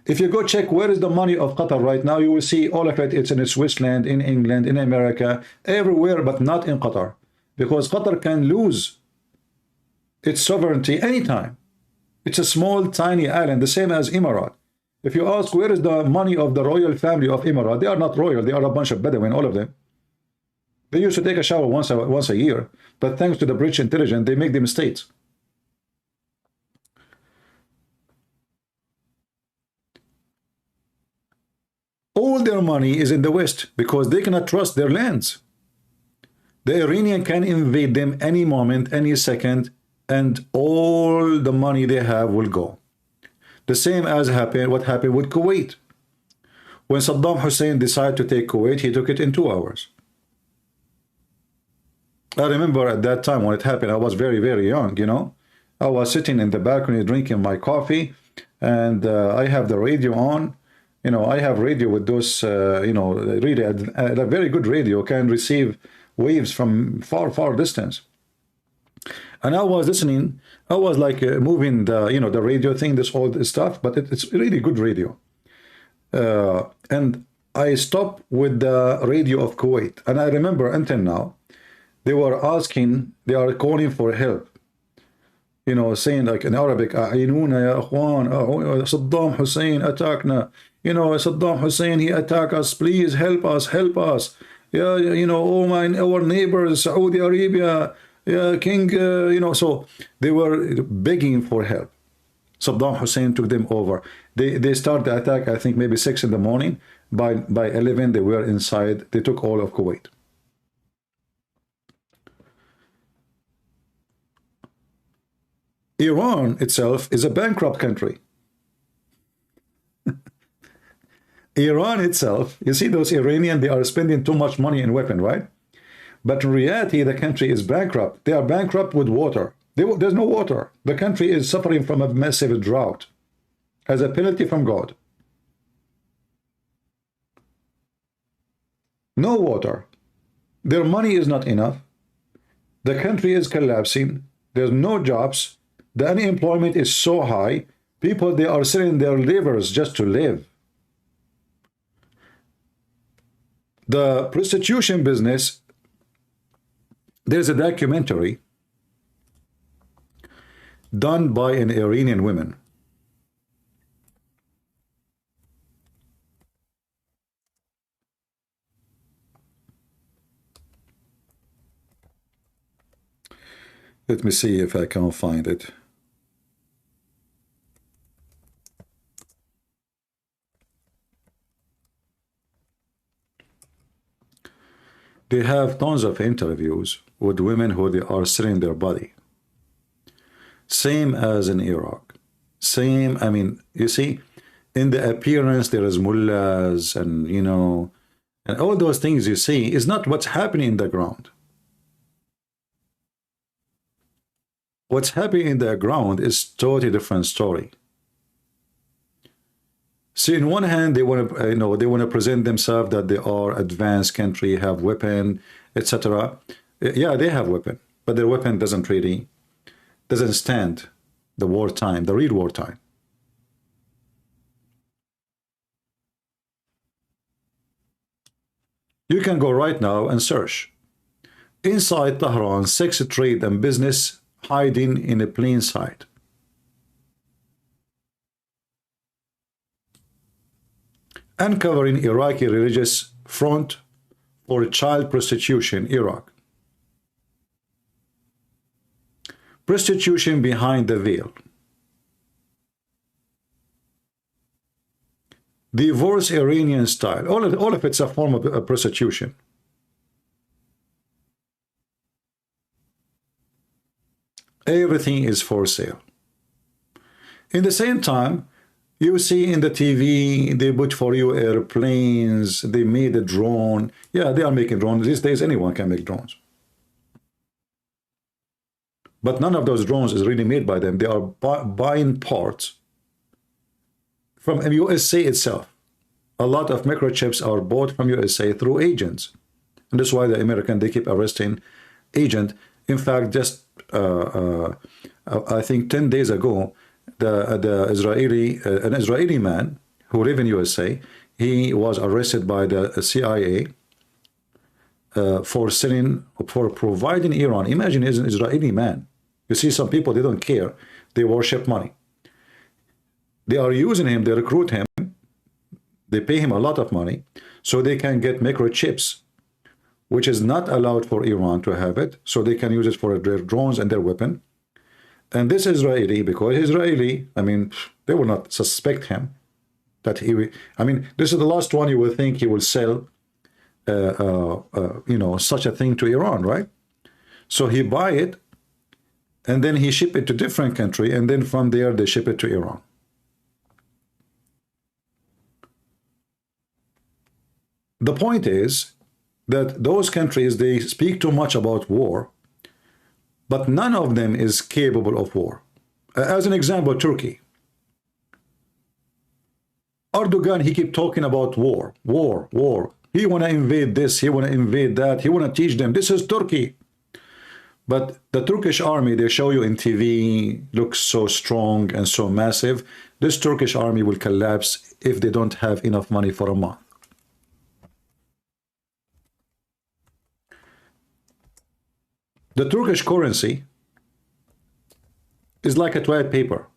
If you go check where is the money of Qatar right now, you will see all of it. It's in Switzerland, in England, in America, everywhere, but not in Qatar. Because Qatar can lose its sovereignty anytime. It's a small, tiny island, the same as Emirat. If you ask where is the money of the royal family of Emirat, they are not royal. They are a bunch of Bedouin, all of them. They used to take a shower once a year, but thanks to the British intelligence, they make them states. All their money is in the West because they cannot trust their lands. The Iranian can invade them any moment, any second, and all the money they have will go. The same as what happened with Kuwait. When Saddam Hussein decided to take Kuwait, he took it in 2 hours. I remember at that time when it happened, I was very, very young, I was sitting in the balcony drinking my coffee, and I have the radio on. I have radio with those, really a very good radio, can receive waves from far, far distance. And I was listening, I was like moving the radio thing, all this stuff, but it's really good radio. And I stopped with the radio of Kuwait. And I remember until now, they are calling for help. Saying like in Arabic, "A'inuna ya akhwan, Saddam Hussein attackna. Saddam Hussein, he attacked us. Please help us, help us. Yeah, our neighbors, Saudi Arabia, yeah, king, So they were begging for help. Saddam Hussein took them over. They started the attack, I think maybe 6 in the morning. By 11, they were inside. They took all of Kuwait. Iran itself is a bankrupt country. Iran itself, you see those Iranians, they are spending too much money in weapon, right? But in reality, the country is bankrupt. They are bankrupt with water. There's no water. The country is suffering from a massive drought as a penalty from God. No water. Their money is not enough. The country is collapsing. There's no jobs. The unemployment is so high. People, they are selling their livers just to live. The prostitution business, there's a documentary done by an Iranian woman. Let me see if I can find it. They have tons of interviews with women who they are selling their body. Same as in Iraq. Same, I mean, you see, in the appearance there is mullahs and, and all those things you see is not what's happening in the ground. what's happening in the ground is totally different story. See, in one hand, they want to, they want to present themselves that they are advanced country, have weapon, etc. Yeah, they have weapon, but their weapon doesn't stand the wartime, the real wartime. You can go right now and search. Inside Tehran, sex trade and business hiding in a plain sight. Uncovering Iraqi religious front for child prostitution, Iraq. Prostitution behind the veil. Divorce Iranian style. All of it's a form of prostitution. Everything is for sale. In the same time, you see in the TV, they put for you airplanes, they made a drone. Yeah, they are making drones. These days, anyone can make drones. But none of those drones is really made by them. They are buying parts from USA itself. A lot of microchips are bought from USA through agents. And that's why the American, they keep arresting agent. In fact, just I think 10 days ago, an Israeli man who live in USA, he was arrested by the CIA for providing Iran. Imagine, he's an Israeli man. You see, some people, they don't care. They worship money. They are using him, they recruit him, they pay him a lot of money so they can get microchips, which is not allowed for Iran to have it, so they can use it for their drones and their weapon. And this Israeli, because Israeli, I mean, they will not suspect him that he will, I mean, this is the last one you will think he will sell, such a thing to Iran, right? So he buy it, and then he ship it to different country, and then from there they ship it to Iran. The point is that those countries, they speak too much about war, but none of them is capable of war. As an example, Turkey. Erdogan, he keep talking about war. He want to invade this, he want to invade that, he want to teach them. This is Turkey. But the Turkish army, they show you in TV, looks so strong and so massive. This Turkish army will collapse if they don't have enough money for a month. The Turkish currency is like a toilet paper.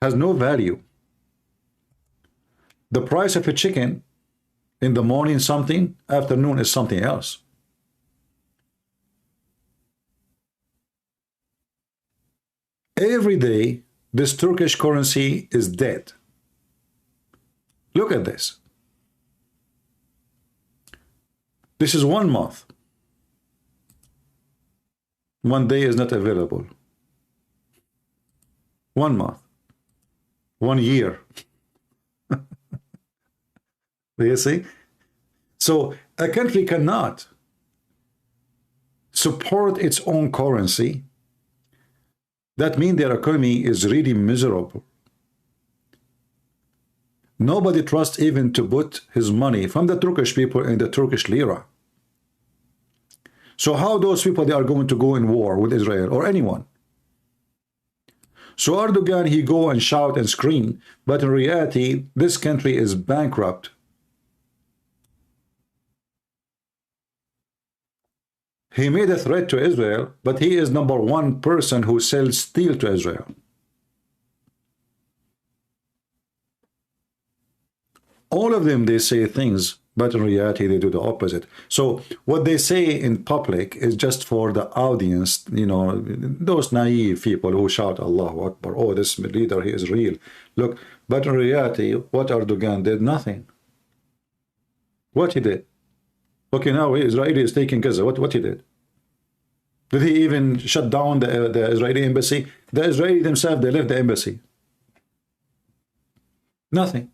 Has no value. The price of a chicken in the morning something, afternoon is something else. Every day, this Turkish currency is dead. Look at this. This is 1 month. 1 day is not available. 1 month. 1 year. Do you see? So a country cannot support its own currency. That means their economy is really miserable. Nobody trusts even to put his money from the Turkish people in the Turkish lira. So how those people, they are going to go in war with Israel or anyone? So Erdogan, he go and shout and scream, but in reality, this country is bankrupt. He made a threat to Israel, but he is #1 person who sells steel to Israel. All of them, they say things, but in reality, they do the opposite. So what they say in public is just for the audience, those naive people who shout, Allahu Akbar, oh, this leader, he is real. Look, but in reality, what Erdogan did? Nothing. What he did? Okay, now Israel is taking Gaza. What he did? Did he even shut down the Israeli embassy? The Israelis themselves, they left the embassy. Nothing.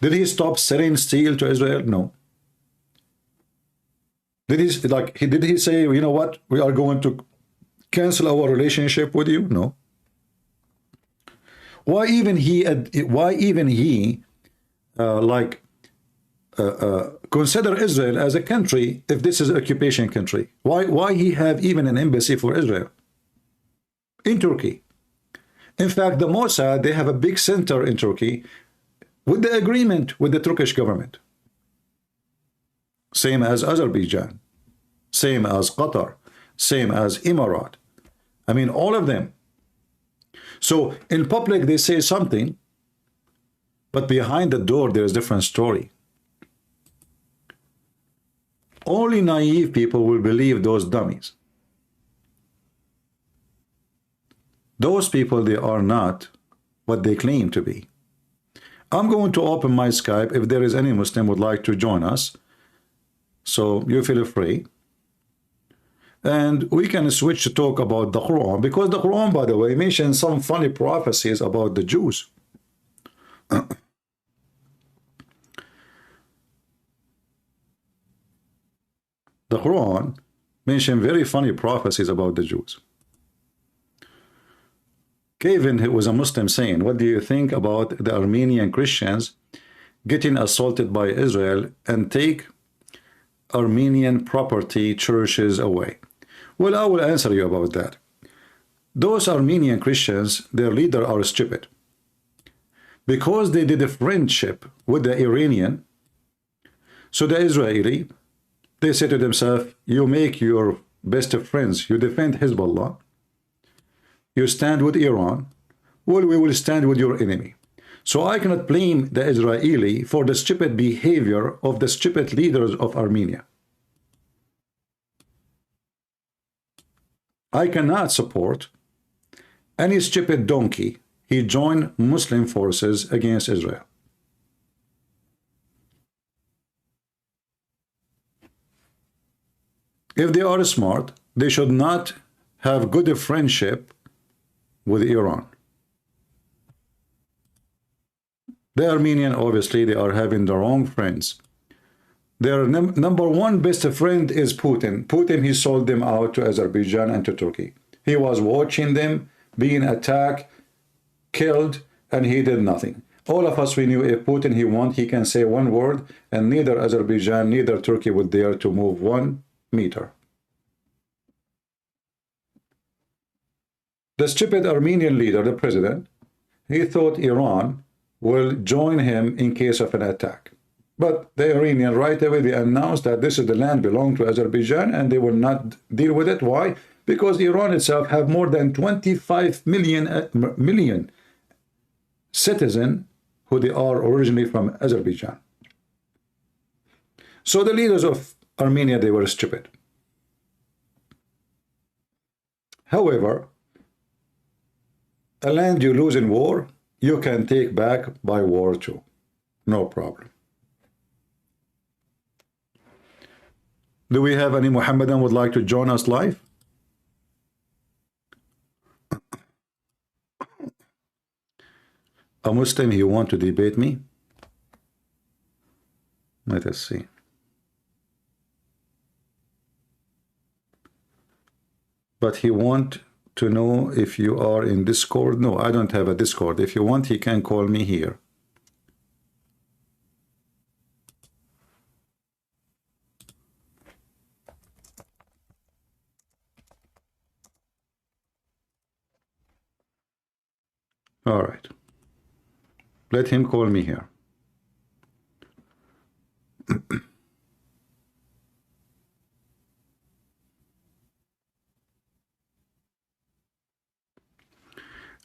Did he stop selling steel to Israel? No. Did he say, you know what, we are going to cancel our relationship with you? No. Why even he consider Israel as a country if this is an occupation country? Why he have even an embassy for Israel in Turkey? In fact, the Mossad, they have a big center in Turkey with the agreement with the Turkish government. Same as Azerbaijan, same as Qatar, same as Emirat. I mean, all of them. So in public they say something, but behind the door there is a different story. Only naive people will believe those dummies. Those people, they are not what they claim to be. I'm going to open my Skype if there is any Muslim would like to join us. So you feel free. And we can switch to talk about the Quran, because the Quran, by the way, mentions some funny prophecies about the Jews. The Quran mentions very funny prophecies about the Jews. Kevin, who was a Muslim, saying, what do you think about the Armenian Christians getting assaulted by Israel and take Armenian property churches away? Well, I will answer you about that. Those Armenian Christians, their leader are stupid. Because they did a friendship with the Iranian, so the Israeli, they say to themselves, you make your best friends, you defend Hezbollah, you stand with Iran, well, we will stand with your enemy. So I cannot blame the Israeli for the stupid behavior of the stupid leaders of Armenia. I cannot support any stupid donkey. He joined Muslim forces against Israel. If they are smart, they should not have good friendship with Iran. The Armenian, obviously, they are having the wrong friends. Their number one best friend is Putin. Putin, he sold them out to Azerbaijan and to Turkey. He was watching them being attacked, killed, and he did nothing. All of us, we knew if Putin, he wants, he can say one word, and neither Azerbaijan, neither Turkey would dare to move 1 meter. The stupid Armenian leader, the president, he thought Iran will join him in case of an attack. But the Iranian right away, they announced that this is the land belong to Azerbaijan and they will not deal with it. Why? Because Iran itself have more than 25 million citizens who they are originally from Azerbaijan. So the leaders of Armenia, they were stupid. However, a land you lose in war, you can take back by war too. No problem. Do we have any Muhammadan would like to join us live? A Muslim, you want to debate me? Let us see. But he want to know if you are in Discord. No, I don't have a Discord. If you want, he can call me here. All right. Let him call me here.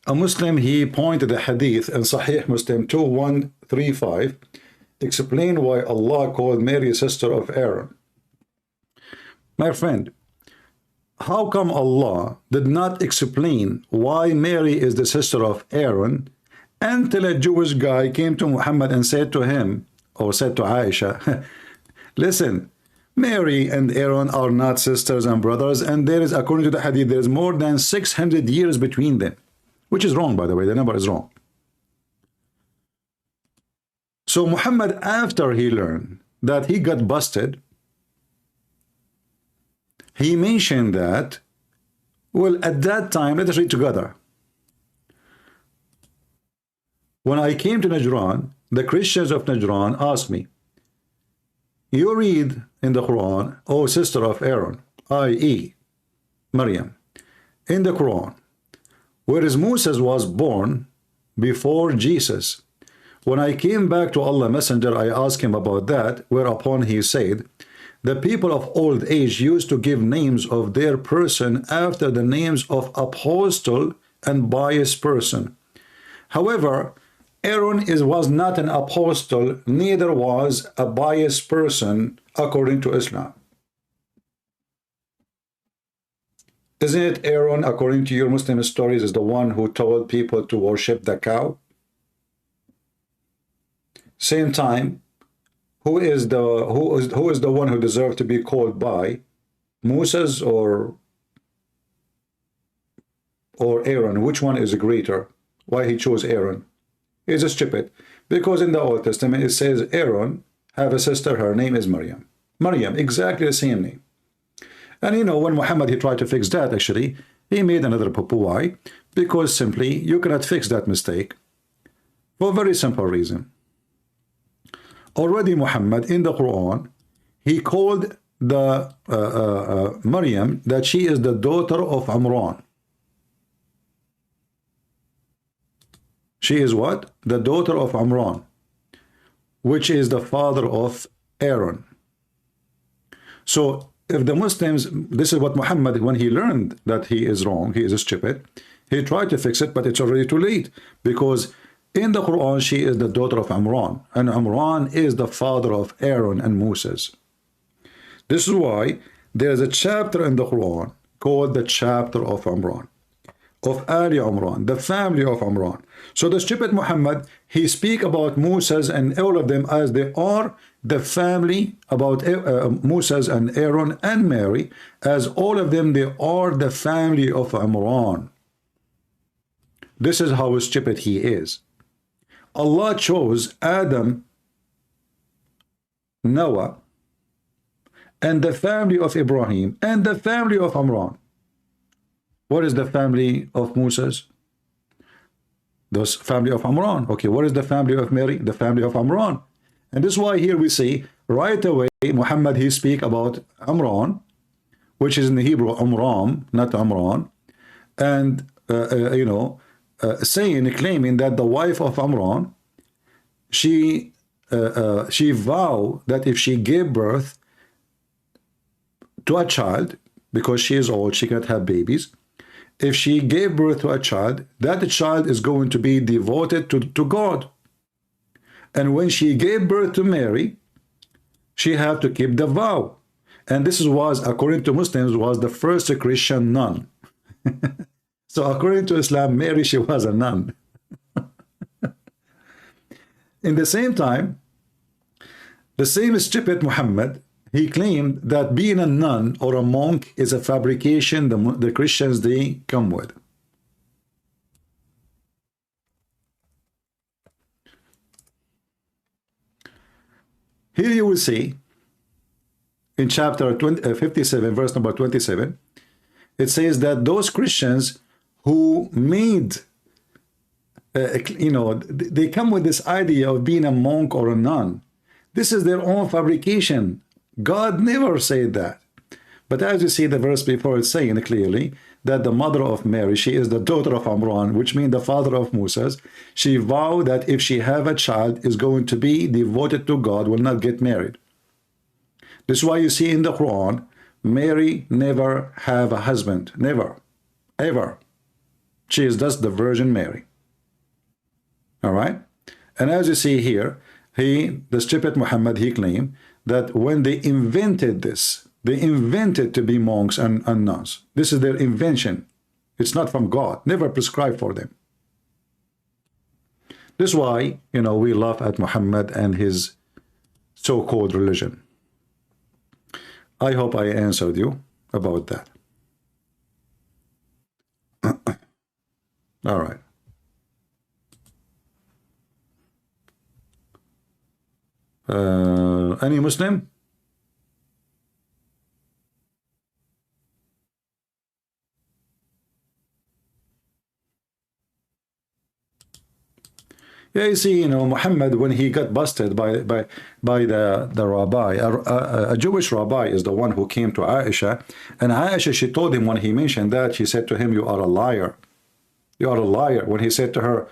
A Muslim, he pointed a hadith in Sahih Muslim 2135, explain why Allah called Mary sister of Aaron. My friend, how come Allah did not explain why Mary is the sister of Aaron until a Jewish guy came to Muhammad and said to him, or said to Aisha, listen, Mary and Aaron are not sisters and brothers, and there is, according to the hadith, there is more than 600 years between them, which is wrong, by the way. The number is wrong. So Muhammad, after he learned that he got busted, he mentioned that, well, at that time, let us read together. When I came to Najran, the Christians of Najran asked me, you read in the Quran, O sister of Aaron, i.e. Maryam, in the Quran, whereas Moses was born before Jesus. When I came back to Allah Messenger, I asked him about that, whereupon he said, the people of old age used to give names of their person after the names of apostle and pious person. However, Aaron was not an apostle, neither was a pious person according to Islam. Isn't it Aaron, according to your Muslim stories, is the one who told people to worship the cow? Same time, who is the one who deserved to be called by? Moses or Aaron? Which one is greater? Why he chose Aaron? He's a stupid. Because in the Old Testament it says Aaron have a sister, her name is Maryam. Maryam, exactly the same name. And you know, when Muhammad, he tried to fix that, actually, he made another poo-poo. Why? Because simply, you cannot fix that mistake for a very simple reason. Already Muhammad, in the Quran, he called the Maryam that she is the daughter of Imran. She is what? The daughter of Imran, which is the father of Aaron. So, if the Muslims, this is what Muhammad, when he learned that he is wrong, he is stupid, he tried to fix it, but it's already too late. Because in the Quran, she is the daughter of Imran, and Imran is the father of Aaron and Moses. This is why there is a chapter in the Quran called the chapter of Imran, of Ali Imran, the family of Imran. So the stupid Muhammad, he speak about Moses and all of them as they are the family, about Moses and Aaron and Mary, as all of them, they are the family of Imran. This is how stupid he is. Allah chose Adam, Noah, and the family of Ibrahim, and the family of Imran. What is the family of Moses? The family of Imran. Okay, what is the family of Mary? The family of Imran. And this is why here we see right away Muhammad, he speak about Imran, which is in the Hebrew Amram, not Imran, and you know, saying, claiming that the wife of Imran, she vowed that if she gave birth to a child, because she is old, she cannot have babies. If she gave birth to a child, that child is going to be devoted to God. And when she gave birth to Mary, she had to keep the vow. And this was, according to Muslims, was the first Christian nun. So according to Islam, Mary, she was a nun. In the same time, the same stupid Muhammad, he claimed that being a nun or a monk is a fabrication the Christians, they come with. Here you will see, in chapter 57, verse number 27, it says that those Christians who made, you know, they come with this idea of being a monk or a nun. This is their own fabrication. God never said that. But as you see the verse before, it's saying clearly that the mother of Mary, she is the daughter of Imran, which means the father of Moses. She vowed that if she have a child, is going to be devoted to God, will not get married. This is why you see in the Quran, Mary never have a husband. Never. Ever. She is just the Virgin Mary. All right? And as you see here, the stupid Muhammad, he claimed that when they invented this, they invented to be monks and nuns. This is their invention. It's not from God. Never prescribed for them. This is why, you know, we laugh at Muhammad and his so-called religion. I hope I answered you about that. All right. Any Muslim? Yeah, you see, Muhammad, when he got busted by the rabbi, a Jewish rabbi is the one who came to Aisha, and Aisha, she told him when he mentioned that, she said to him, you are a liar. You are a liar. When he said to her,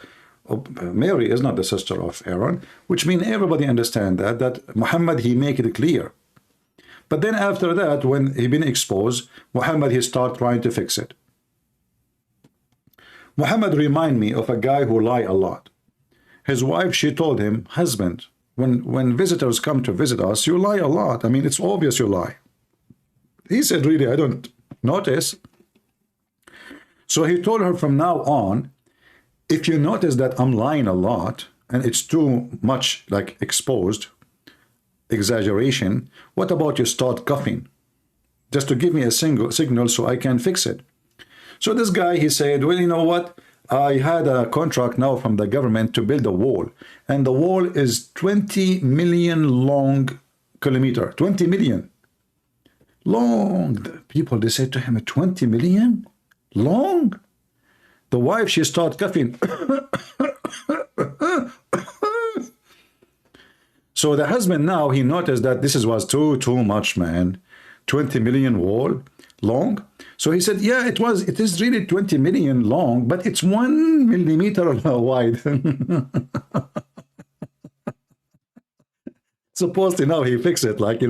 oh, Mary is not the sister of Aaron, which means everybody understand that Muhammad, he make it clear. But then after that, when he been exposed, Muhammad, he start trying to fix it. Muhammad remind me of a guy who lie a lot. His wife, she told him, husband, when visitors come to visit us, you lie a lot. I mean, it's obvious you lie. He said, really, I don't notice. So he told her from now on, if you notice that I'm lying a lot and it's too much like exposed, exaggeration, what about you start coughing? Just to give me a signal so I can fix it. So this guy, he said, well, you know what? I had a contract now from the government to build a wall. And the wall is 20 million long kilometer. 20 million. Long. The people, they said to him, 20 million? Long? The wife, she started coughing. So the husband now, he noticed that this was too much, man. 20 million wall long. So he said, yeah, it is really 20 million long, but it's 1 millimeter wide. Supposedly now he fixed it, like, he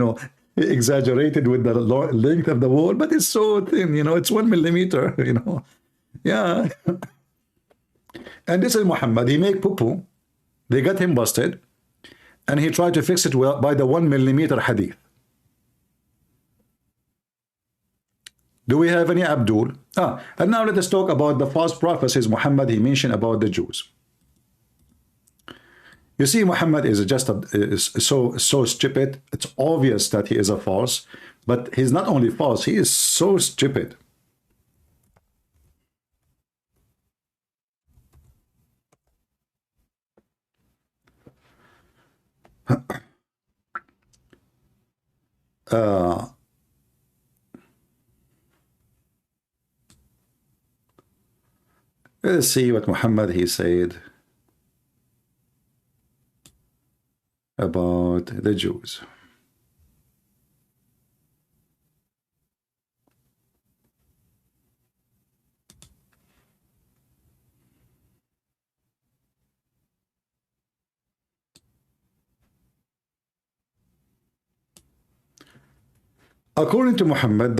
exaggerated with the length of the wall, but it's so thin, it's 1 millimeter, Yeah. And this is Muhammad. He make poo-poo. They got him busted. And he tried to fix it by the 1 millimeter hadith. Do we have any Abdul? And now let us talk about the false prophecies Muhammad, he mentioned about the Jews. You see, Muhammad is just so stupid. It's obvious that he is a false, but he's not only false, he is so stupid. Let's see what Muhammad, he said about the Jews. According to Muhammad,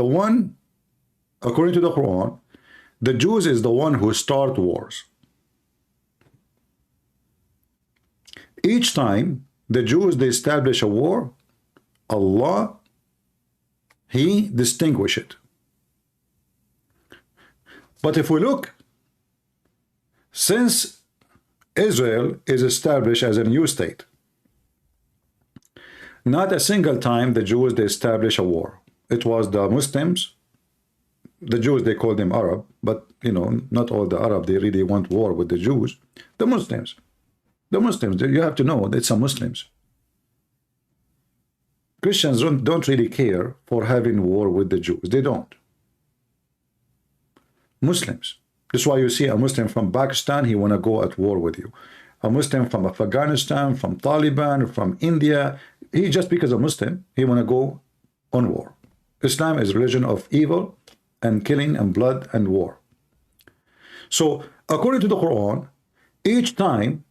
according to the Quran, the Jews is the one who start wars. Each time the Jews, they establish a war, Allah, he distinguish it. But if we look, since Israel is established as a new state, not a single time the Jews, they establish a war. It was the Muslims, the Jews, they call them Arab, but not all the Arab, they really want war with the Jews. The Muslims, you have to know it's a Muslims. Christians don't really care for having war with the Jews. They don't. Muslims. That's why you see a Muslim from Pakistan, he want to go at war with you. A Muslim from Afghanistan, from Taliban, from India, he just because a Muslim, he want to go on war. Islam is religion of evil and killing and blood and war. So according to the Quran, each time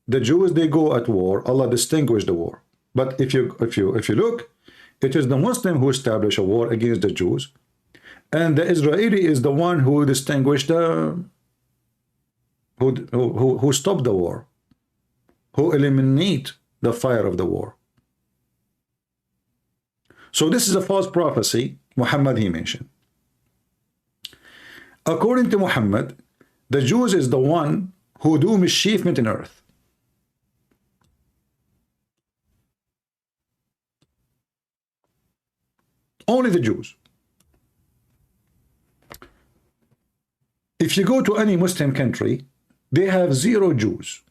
the Jews, they go at war, Allah distinguished the war. But if you look, it is the Muslim who established a war against the Jews, and the Israeli is the one who distinguished who stopped the war, who eliminate the fire of the war. So this is a false prophecy Muhammad, he mentioned. According to Muhammad, the Jews is the one who do mischievement in earth. Only the Jews. If you go to any Muslim country, they have 0 Jews.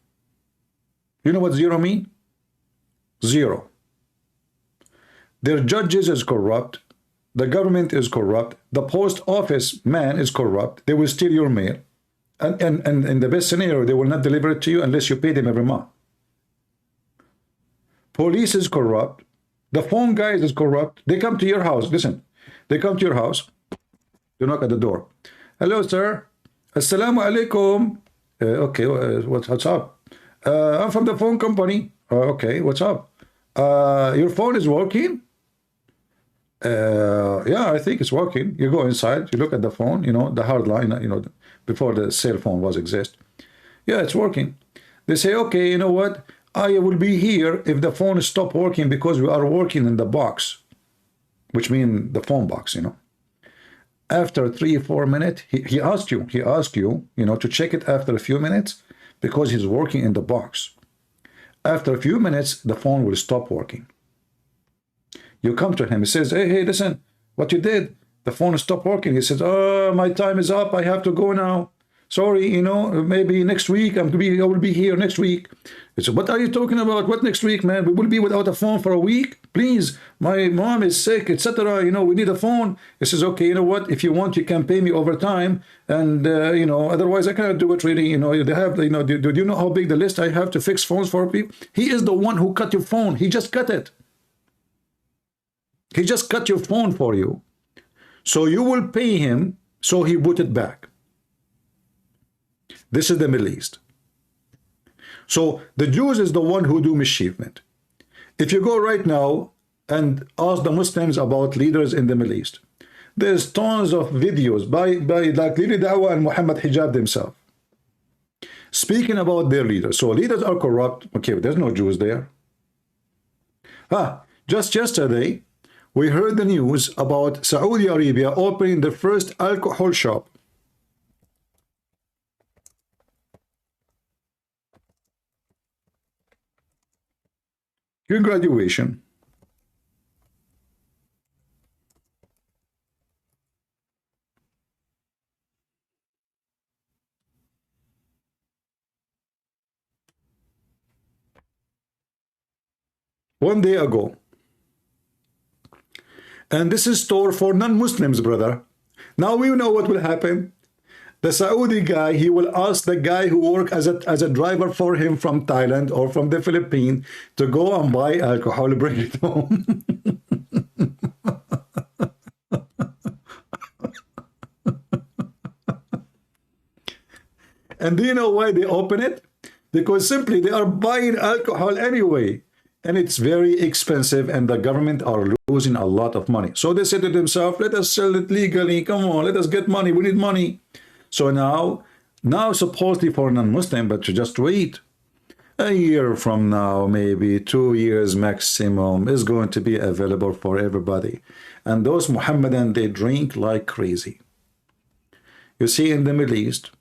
You know what 0 mean? 0. Their judges is corrupt. The government is corrupt. The post office man is corrupt. They will steal your mail. and in the best scenario, they will not deliver it to you unless you pay them every month. Police is corrupt. The phone guys is corrupt. They come to your house. Listen, they come to your house. They knock at the door. Hello, sir. Assalamu alaikum. Okay, what's up? I'm from the phone company. Okay, what's up? Your phone is working? Yeah, I think it's working. You go inside, you look at the phone, you know, the hard line, you know, before the cell phone was exist. Yeah, it's working. They say, okay, you know what? I will be here if the phone stop working because we are working in the box, which means the phone box, you know. After 3-4 minutes, he asked you, you know, to check it after a few minutes because he's working in the box. After a few minutes, the phone will stop working. You come to him, he says, hey, listen, what you did, the phone stopped working. He says, oh, my time is up, I have to go now. Sorry, you know, maybe next week, I will be here next week. He said, what are you talking about? What next week, man? We will be without a phone for a week? Please, my mom is sick, etc. You know, we need a phone. He says, okay, you know what? If you want, you can pay me over time. And, you know, otherwise I cannot do it really. You know, they have, you know, do you know how big the list I have to fix phones for people? He is the one who cut your phone. He just cut it. He just cut your phone for you. So you will pay him, so he put it back. This is the Middle East. So the Jews is the one who do mischievement. If you go right now and ask the Muslims about leaders in the Middle East, there's tons of videos by like Dawah and Muhammad Hijab themselves speaking about their leaders. So leaders are corrupt. Okay, but there's no Jews there. Just yesterday, we heard the news about Saudi Arabia opening the first alcohol shop. Your graduation. One day ago. And this is store for non-Muslims, brother. Now we know what will happen. The Saudi guy, he will ask the guy who work as a driver for him from Thailand or from the Philippines to go and buy alcohol, bring it home. And do you know why they open it? Because simply they are buying alcohol anyway. And it's very expensive and the government are losing a lot of money. So they said to themselves, let us sell it legally. Come on, let us get money. We need money. So now supposedly for non-Muslim, but to just wait. A year from now, maybe 2 years maximum, is going to be available for everybody. And those Muhammadan, they drink like crazy. You see, in the Middle East,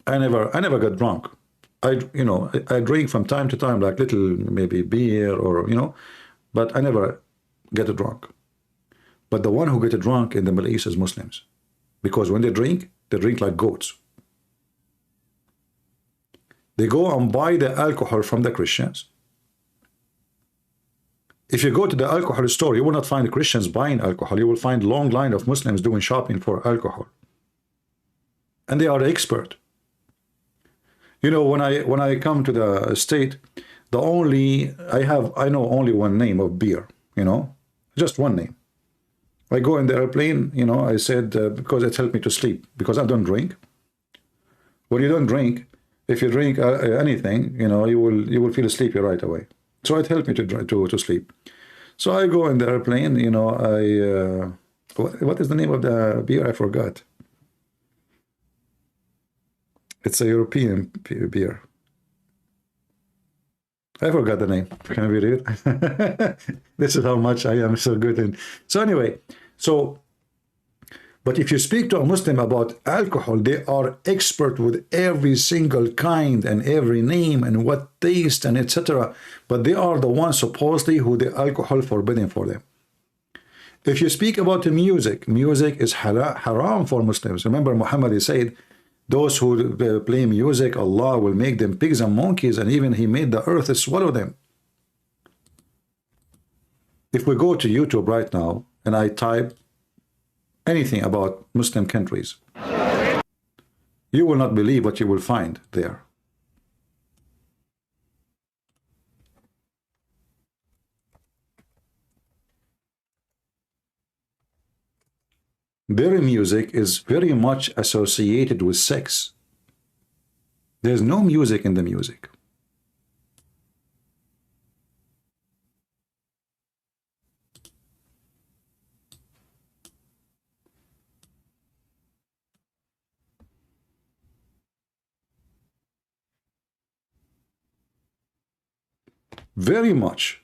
I never got drunk. I drink from time to time, like little maybe beer or, you know, but I never get drunk. But the one who get drunk in the Middle East is Muslims. Because when they drink like goats. They go and buy the alcohol from the Christians. If you go to the alcohol store, you will not find Christians buying alcohol. You will find long line of Muslims doing shopping for alcohol. And they are expert. You know, when I come to the state, I know only one name of beer, you know, just one name. I go in the airplane, you know, I said, because it helped me to sleep, because I don't drink. When you don't drink, if you drink anything, you know, you will feel sleepy right away. So it helped me to sleep. So I go in the airplane, you know, what is the name of the beer? I forgot. It's a European beer. I forgot the name. Can we read it? This is how much I am so good in. So anyway, but if you speak to a Muslim about alcohol, they are expert with every single kind and every name and what taste and etc. But they are the ones supposedly who the alcohol forbidden for them. If you speak about the music is haram for Muslims. Remember Muhammad said, those who play music, Allah will make them pigs and monkeys, and even He made the earth swallow them. If we go to YouTube right now, and I type anything about Muslim countries, You will not believe what you will find there. Their music is very much associated with sex. There's no music in the music. Very much.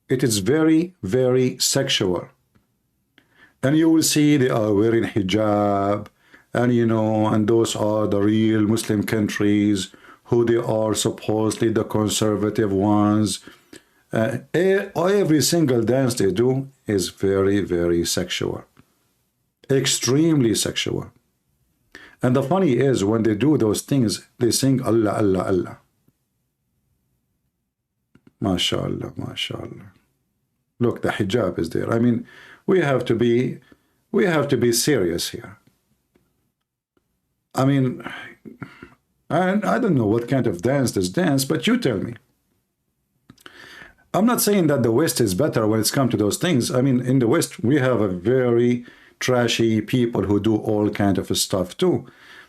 It is very, very sexual. And you will see they are wearing hijab, and you know, and those are the real Muslim countries who they are supposedly the conservative ones. Every single dance they do is very, very sexual. Extremely sexual. And the funny is, when they do those things, they sing Allah, Allah, Allah. MashaAllah, MashaAllah. Look, the hijab is there. I mean, we have to be serious here. I mean, I don't know what kind of dance this dance, but you tell me. I'm not saying that the West is better when it's come to those things. I mean, in the West, we have a very trashy people who do all kind of stuff too.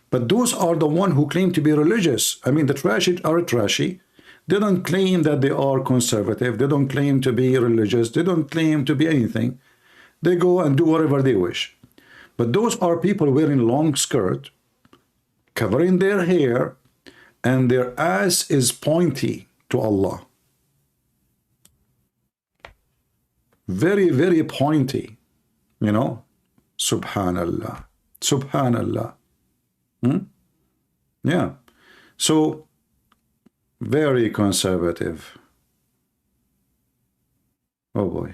But those are the one who claim to be religious. I mean, the trashy are trashy. They don't claim that they are conservative. They don't claim to be religious. They don't claim to be anything. They go and do whatever they wish. But those are people wearing long skirt, covering their hair, and their ass is pointy to Allah. Very, very pointy. You know? Subhanallah. Subhanallah. Yeah. So, very conservative. Oh boy.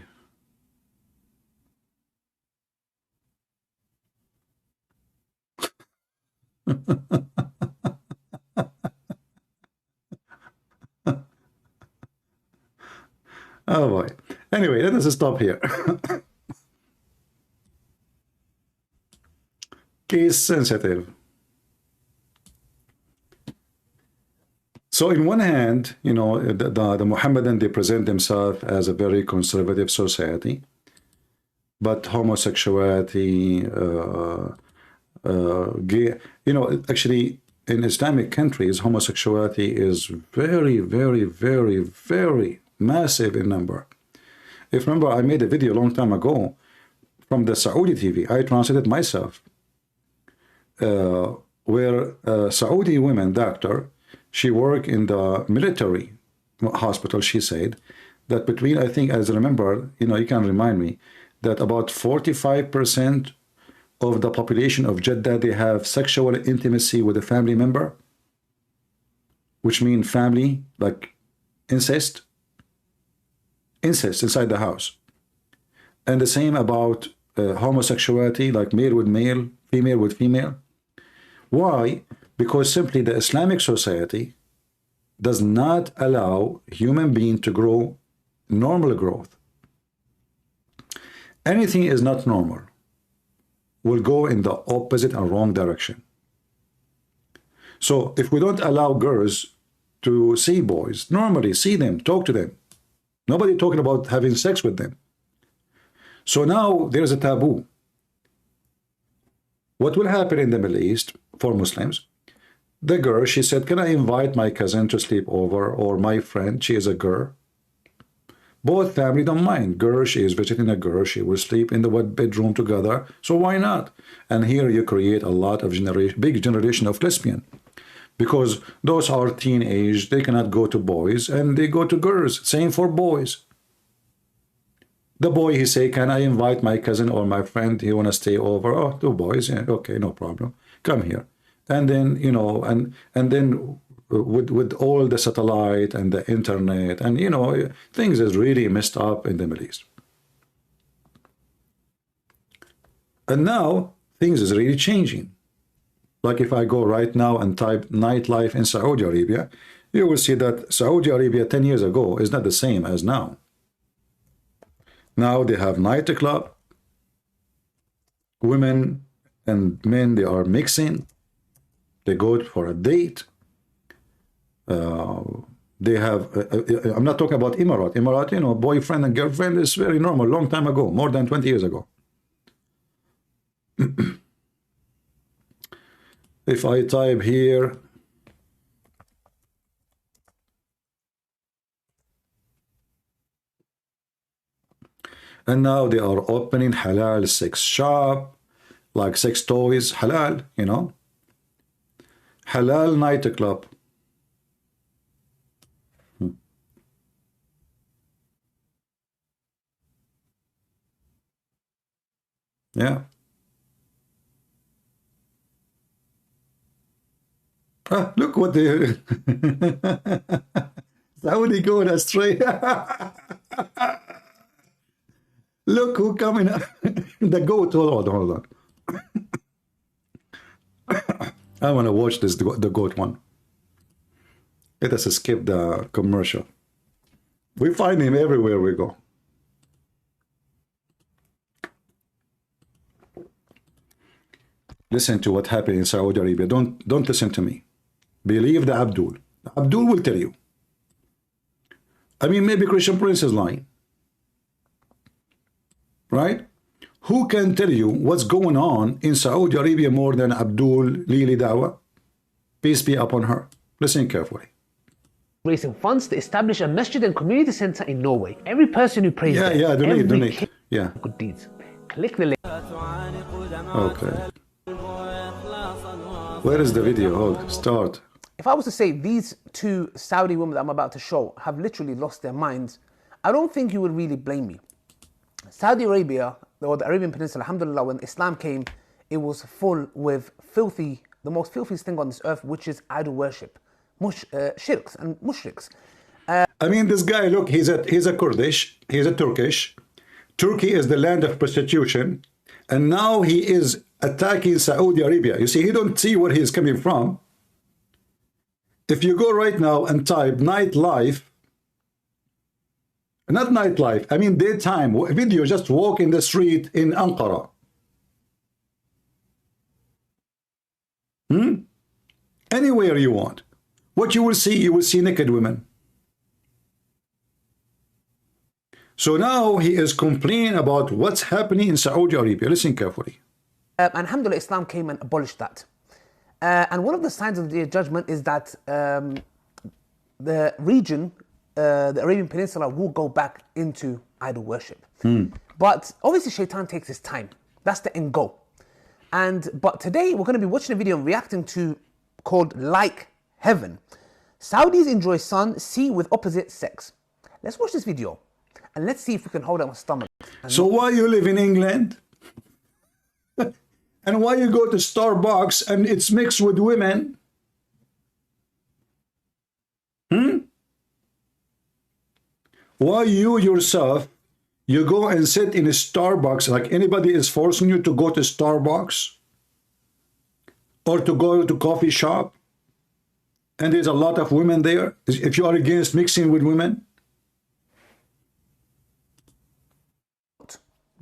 Oh boy. Anyway, let us stop here. Case sensitive. So in one hand, you know, the Mohammedan, they present themselves as a very conservative society, but homosexuality, gay, you know, actually in Islamic countries, homosexuality is very, very, very, very massive in number. If remember, I made a video a long time ago from the Saudi TV. I translated myself, where a Saudi woman doctor, she worked in the military hospital. She said that between, I think, as I remember, you know, you can remind me, that about 45% of the population of Jeddah, they have sexual intimacy with a family member, which means family, like incest inside the house. And the same about homosexuality, like male with male, female with female. Why? Because simply the Islamic society does not allow human being to grow normal growth. Anything is not normal will go in the opposite and wrong direction. So if we don't allow girls to see boys, normally see them, talk to them, nobody talking about having sex with them. So now there's a taboo. What will happen in the Middle East for Muslims? The girl, she said, can I invite my cousin to sleep over, or my friend, she is a girl. Both family don't mind. Girl, she is visiting a girl, she will sleep in the one bedroom together, so why not? And here you create a lot of big generation of lesbian. Because those are teenage, they cannot go to boys, and they go to girls. Same for boys. The boy, he say, can I invite my cousin or my friend, he want to stay over? Oh, two boys, yeah, okay, no problem. Come here. And then, you know, and then with all the satellite and the internet, and, you know, things is really messed up in the Middle East. And now, things is really changing. Like if I go right now and type nightlife in Saudi Arabia, you will see that Saudi Arabia 10 years ago is not the same as now. Now they have nightclub, women and men, they are mixing. They go for a date. They have, I'm not talking about Emirat. Emirat, you know, boyfriend and girlfriend is very normal, long time ago, more than 20 years ago. If I type here, and now they are opening halal sex shop, like sex toys, halal, you know, halal nightclub. Yeah. Ah, look what they Saudi going astray. Look who coming up. The goat. Hold on. I want to watch this, the goat one. Let us skip the commercial. We find him everywhere we go. Listen to what happened in Saudi Arabia. Don't listen to me. Believe the Abdul. Abdul will tell you. I mean, maybe Christian Prince is lying. Right? Who can tell you what's going on in Saudi Arabia more than Abdul Lili Dawah? Peace be upon her. Listen carefully. Raising funds to establish a masjid and community center in Norway. Every person who prays there, donate. Yeah. Good deeds. Click the link. Okay. Where is the video? Hold, start. If I was to say these two Saudi women that I'm about to show have literally lost their minds, I don't think you would really blame me. Saudi Arabia, or the Arabian Peninsula, alhamdulillah, when Islam came, it was full with filthy, the most filthiest thing on this earth, which is idol worship, shirks and mushriks. I mean, this guy, look, he's a Kurdish, he's a Turkish. Turkey is the land of prostitution, and now he is attacking Saudi Arabia. You see, he don't see where he's coming from. If you go right now and type nightlife, not nightlife, I mean daytime video, just walk in the street in Ankara. Anywhere you want. What you will see naked women. So now he is complaining about what's happening in Saudi Arabia. Listen carefully. Alhamdulillah, Islam came and abolished that. And one of the signs of the Day of Judgment is that the region, the Arabian Peninsula, will go back into idol worship. But obviously Shaitan takes his time. That's the end goal. But today we're going to be watching a video and reacting to called Like Heaven. Saudis enjoy sun, sea with opposite sex. Let's watch this video and let's see if we can hold our stomach. So why you live in England? And why you go to Starbucks and it's mixed with women? Why you yourself, you go and sit in a Starbucks, like anybody is forcing you to go to Starbucks or to go to coffee shop, and there's a lot of women there, if you are against mixing with women?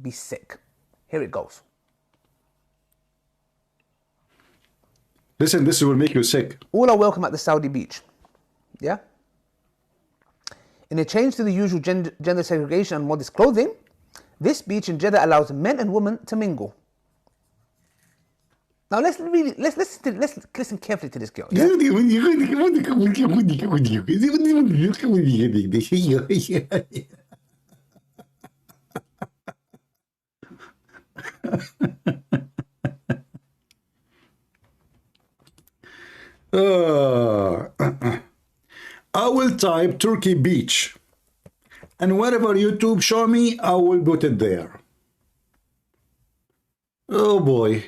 Be sick. Here it goes. Listen, this will make you sick. All are welcome at the Saudi beach. Yeah? In a change to the usual gender segregation and modest clothing, this beach in Jeddah allows men and women to mingle. Now let's listen carefully to this girl. Yeah? I will type Turkey beach, and wherever YouTube show me, I will put it there. Oh boy.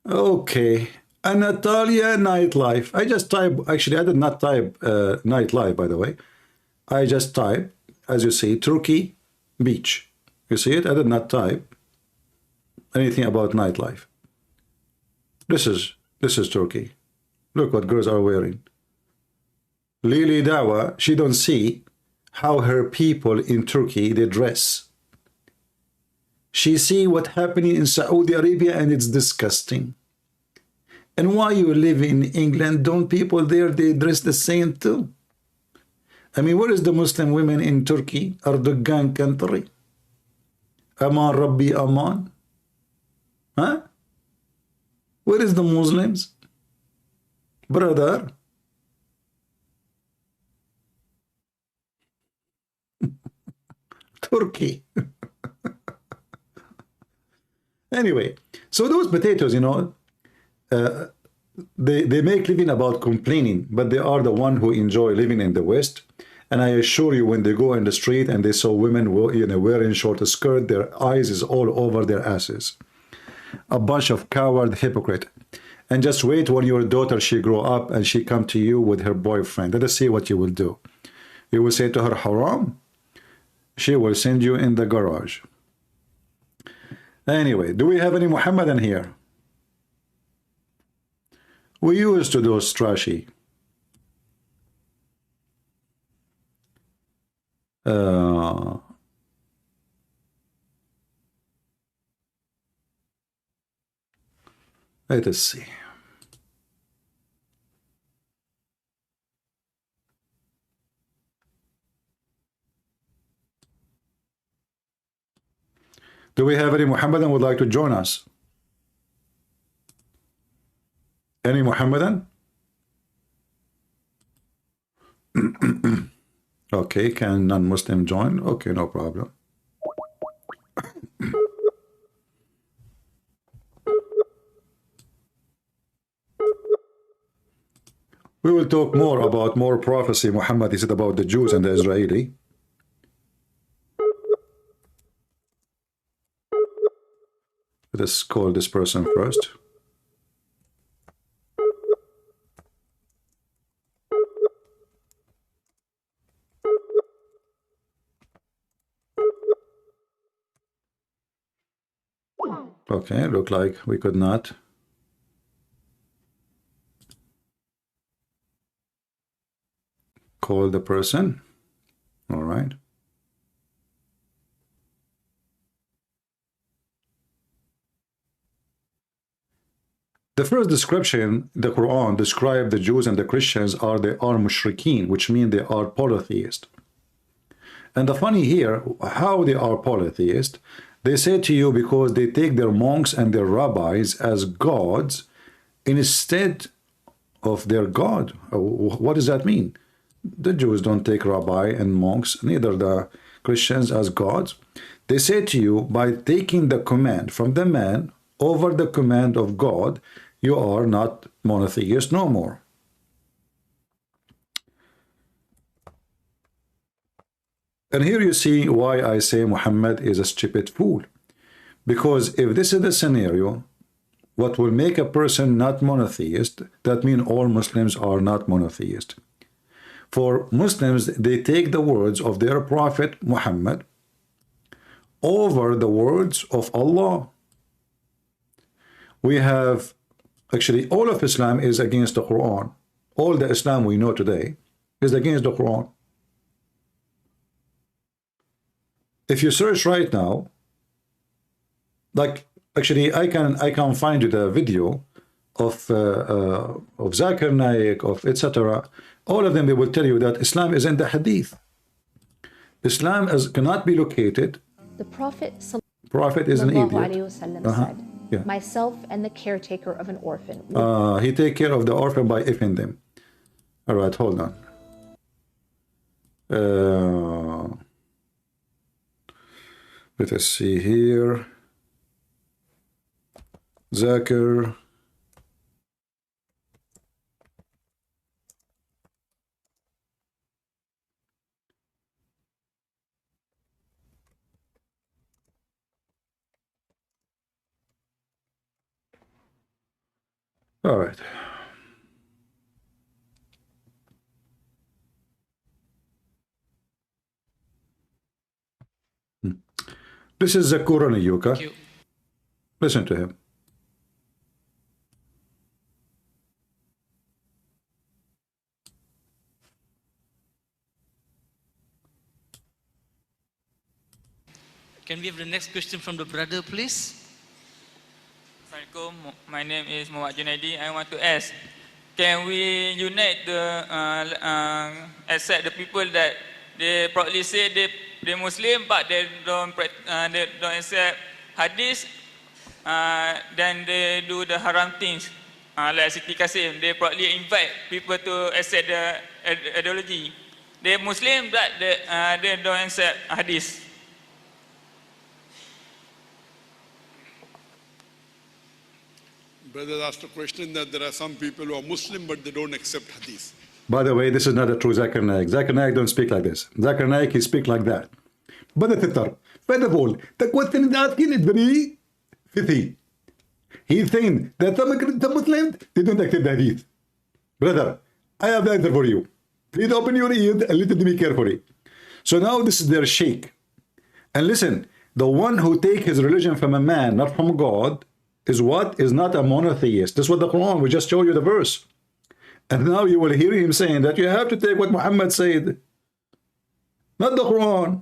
Okay. Anatolia nightlife. I just type, actually I did not type nightlife, by the way. I just type, as you see, Turkey beach. You see it? I did not type anything about nightlife. This is Turkey. Look what girls are wearing. Lili Dawah, she don't see how her people in Turkey, they dress. She see what happening in Saudi Arabia and it's disgusting. And why you live in England, don't people there, they dress the same too? I mean, where is the Muslim women in Turkey, Erdogan country? Aman Rabbi Aman? Huh? Where is the Muslims? Brother? Turkey. Anyway, so those potatoes, you know, they make living about complaining, but they are the one who enjoy living in the West. And I assure you, when they go in the street and they saw women, you know, wearing short skirt, their eyes is all over their asses. A bunch of coward hypocrite. And just wait when your daughter, she grow up and she come to you with her boyfriend. Let us see what you will do. You will say to her, haram. She will send you in the garage. Anyway, do we have any Muhammadan here? We used to those trashy. Let us see. Do we have any Muhammadan would like to join us? Any Muhammadan? Okay, can non-Muslim join? Okay, no problem. We will talk more about more prophecy Muhammad said about the Jews and the Israeli. Let us call this person first. Okay, look like we could not. Call the person. All right. The first description, the Quran described the Jews and the Christians are they are mushrikeen, which means they are polytheist. And the funny here, how they are polytheist, they say to you because they take their monks and their rabbis as gods instead of their God. What does that mean? The Jews don't take rabbi and monks, neither the Christians as gods. They say to you, by taking the command from the man over the command of God, you are not monotheist no more. And here you see why I say Muhammad is a stupid fool. Because if this is the scenario, what will make a person not monotheist, that means all Muslims are not monotheist. For Muslims, they take the words of their prophet Muhammad over the words of Allah. We have, actually, all of Islam is against the Quran. All the Islam we know today is against the Quran. If you search right now, like, actually, I can find you the video of Zakir, Naik, of etc. All of them, they will tell you that Islam is in the Hadith. Islam cannot be located. The Prophet is an idiot. Said, yeah. Myself and the caretaker of an orphan. He take care of the orphan by ifing them. All right, hold on. Let us see here. Zakir. All right. This is Zakir on Yuka. Listen to him. Can we have the next question from the brother, please? Sorry. Assalamualaikum. My name is Muhammad Junaidi. I want to ask, can we unite accept the people that they probably say they Muslim but they don't accept hadith, then they do the haram things, like Siti Kasim. They probably invite people to accept the ideology. They're Muslim but they don't accept hadith. Brother asked a question that there are some people who are Muslim but they don't accept hadith. By the way, this is not a true Zakir Naik. Zakir Naik don't speak like this. Zakir Naik, he speak like that. But the first of all, the question is asking is very pithy. He's saying that the Muslims, they don't accept the hadith. Brother, I have the answer for you. Please open your ears and listen to me carefully. So now this is their sheikh. And listen, the one who take his religion from a man, not from God, is what? Is not a monotheist. This is what the Quran, we just showed you the verse. And now you will hear him saying that you have to take what Muhammad said, not the Quran.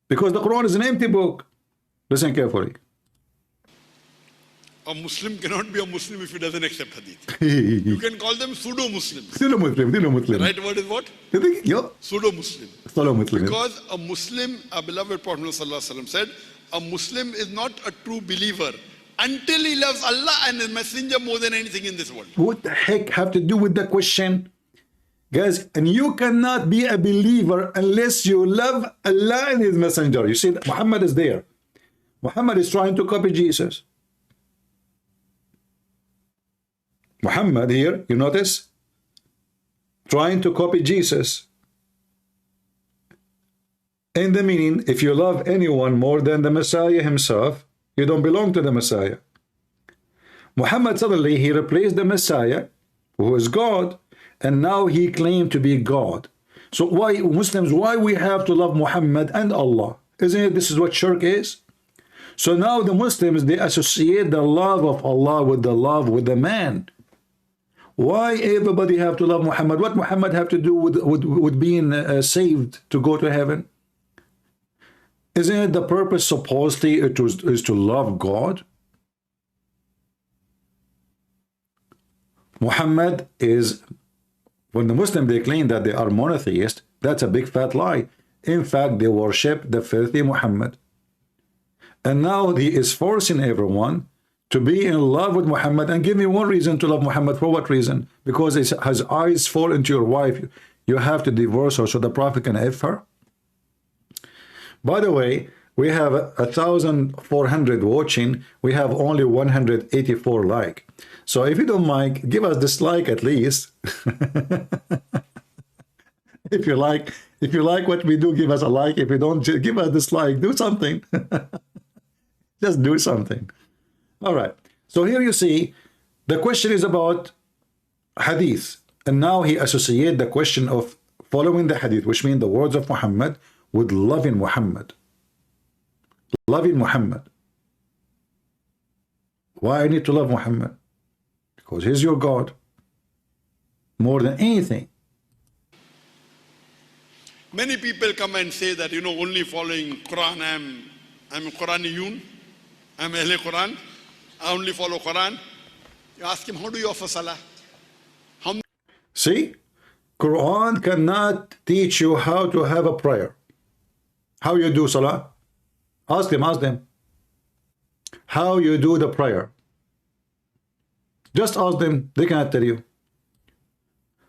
Because the Quran is an empty book. Listen carefully. A Muslim cannot be a Muslim if he doesn't accept hadith. You can call them pseudo-Muslims. Pseudo-Muslim. The right word is what? Yeah. Pseudo-Muslim. Pseudo-Muslim. Because a Muslim, our beloved Prophet ﷺ said, a Muslim is not a true believer until he loves Allah and His Messenger more than anything in this world. What the heck have to do with the question? Guys, and you cannot be a believer unless you love Allah and His Messenger. You see, Muhammad is there. Muhammad is trying to copy Jesus. Muhammad here, you notice? Trying to copy Jesus. In the meaning, if you love anyone more than the Messiah himself, you don't belong to the Messiah. Muhammad suddenly, he replaced the Messiah, who is God, and now he claimed to be God. So why, Muslims, why we have to love Muhammad and Allah? Isn't it this is what shirk is? So now the Muslims, they associate the love of Allah with the love with the man. Why everybody have to love Muhammad? What Muhammad have to do with being saved to go to heaven? Isn't it the purpose supposedly is to love God? Muhammad is, when the Muslims they claim that they are monotheist, that's a big fat lie. In fact, they worship the filthy Muhammad. And now he is forcing everyone to be in love with Muhammad. And give me one reason to love Muhammad. For what reason? Because his eyes fall into your wife. You have to divorce her so the Prophet can F her. By the way, we have 1,400 watching. We have only 184 like. So if you don't mind, give us dislike at least. If you like what we do, give us a like. If you don't, give us dislike. Do something. Just do something. All right. So here you see, the question is about hadith. And now he associates the question of following the hadith, which means the words of Muhammad, with loving Muhammad. Loving Muhammad. Why I need to love Muhammad? Because he's your God. More than anything. Many people come and say that, only following Quran, I'm a Quraniyun, I'm Ahle Quran, I only follow Quran. You ask him, how do you offer Salah? See? Quran cannot teach you how to have a prayer. How you do Salah? Ask them. How you do the prayer. Just ask them, they cannot tell you.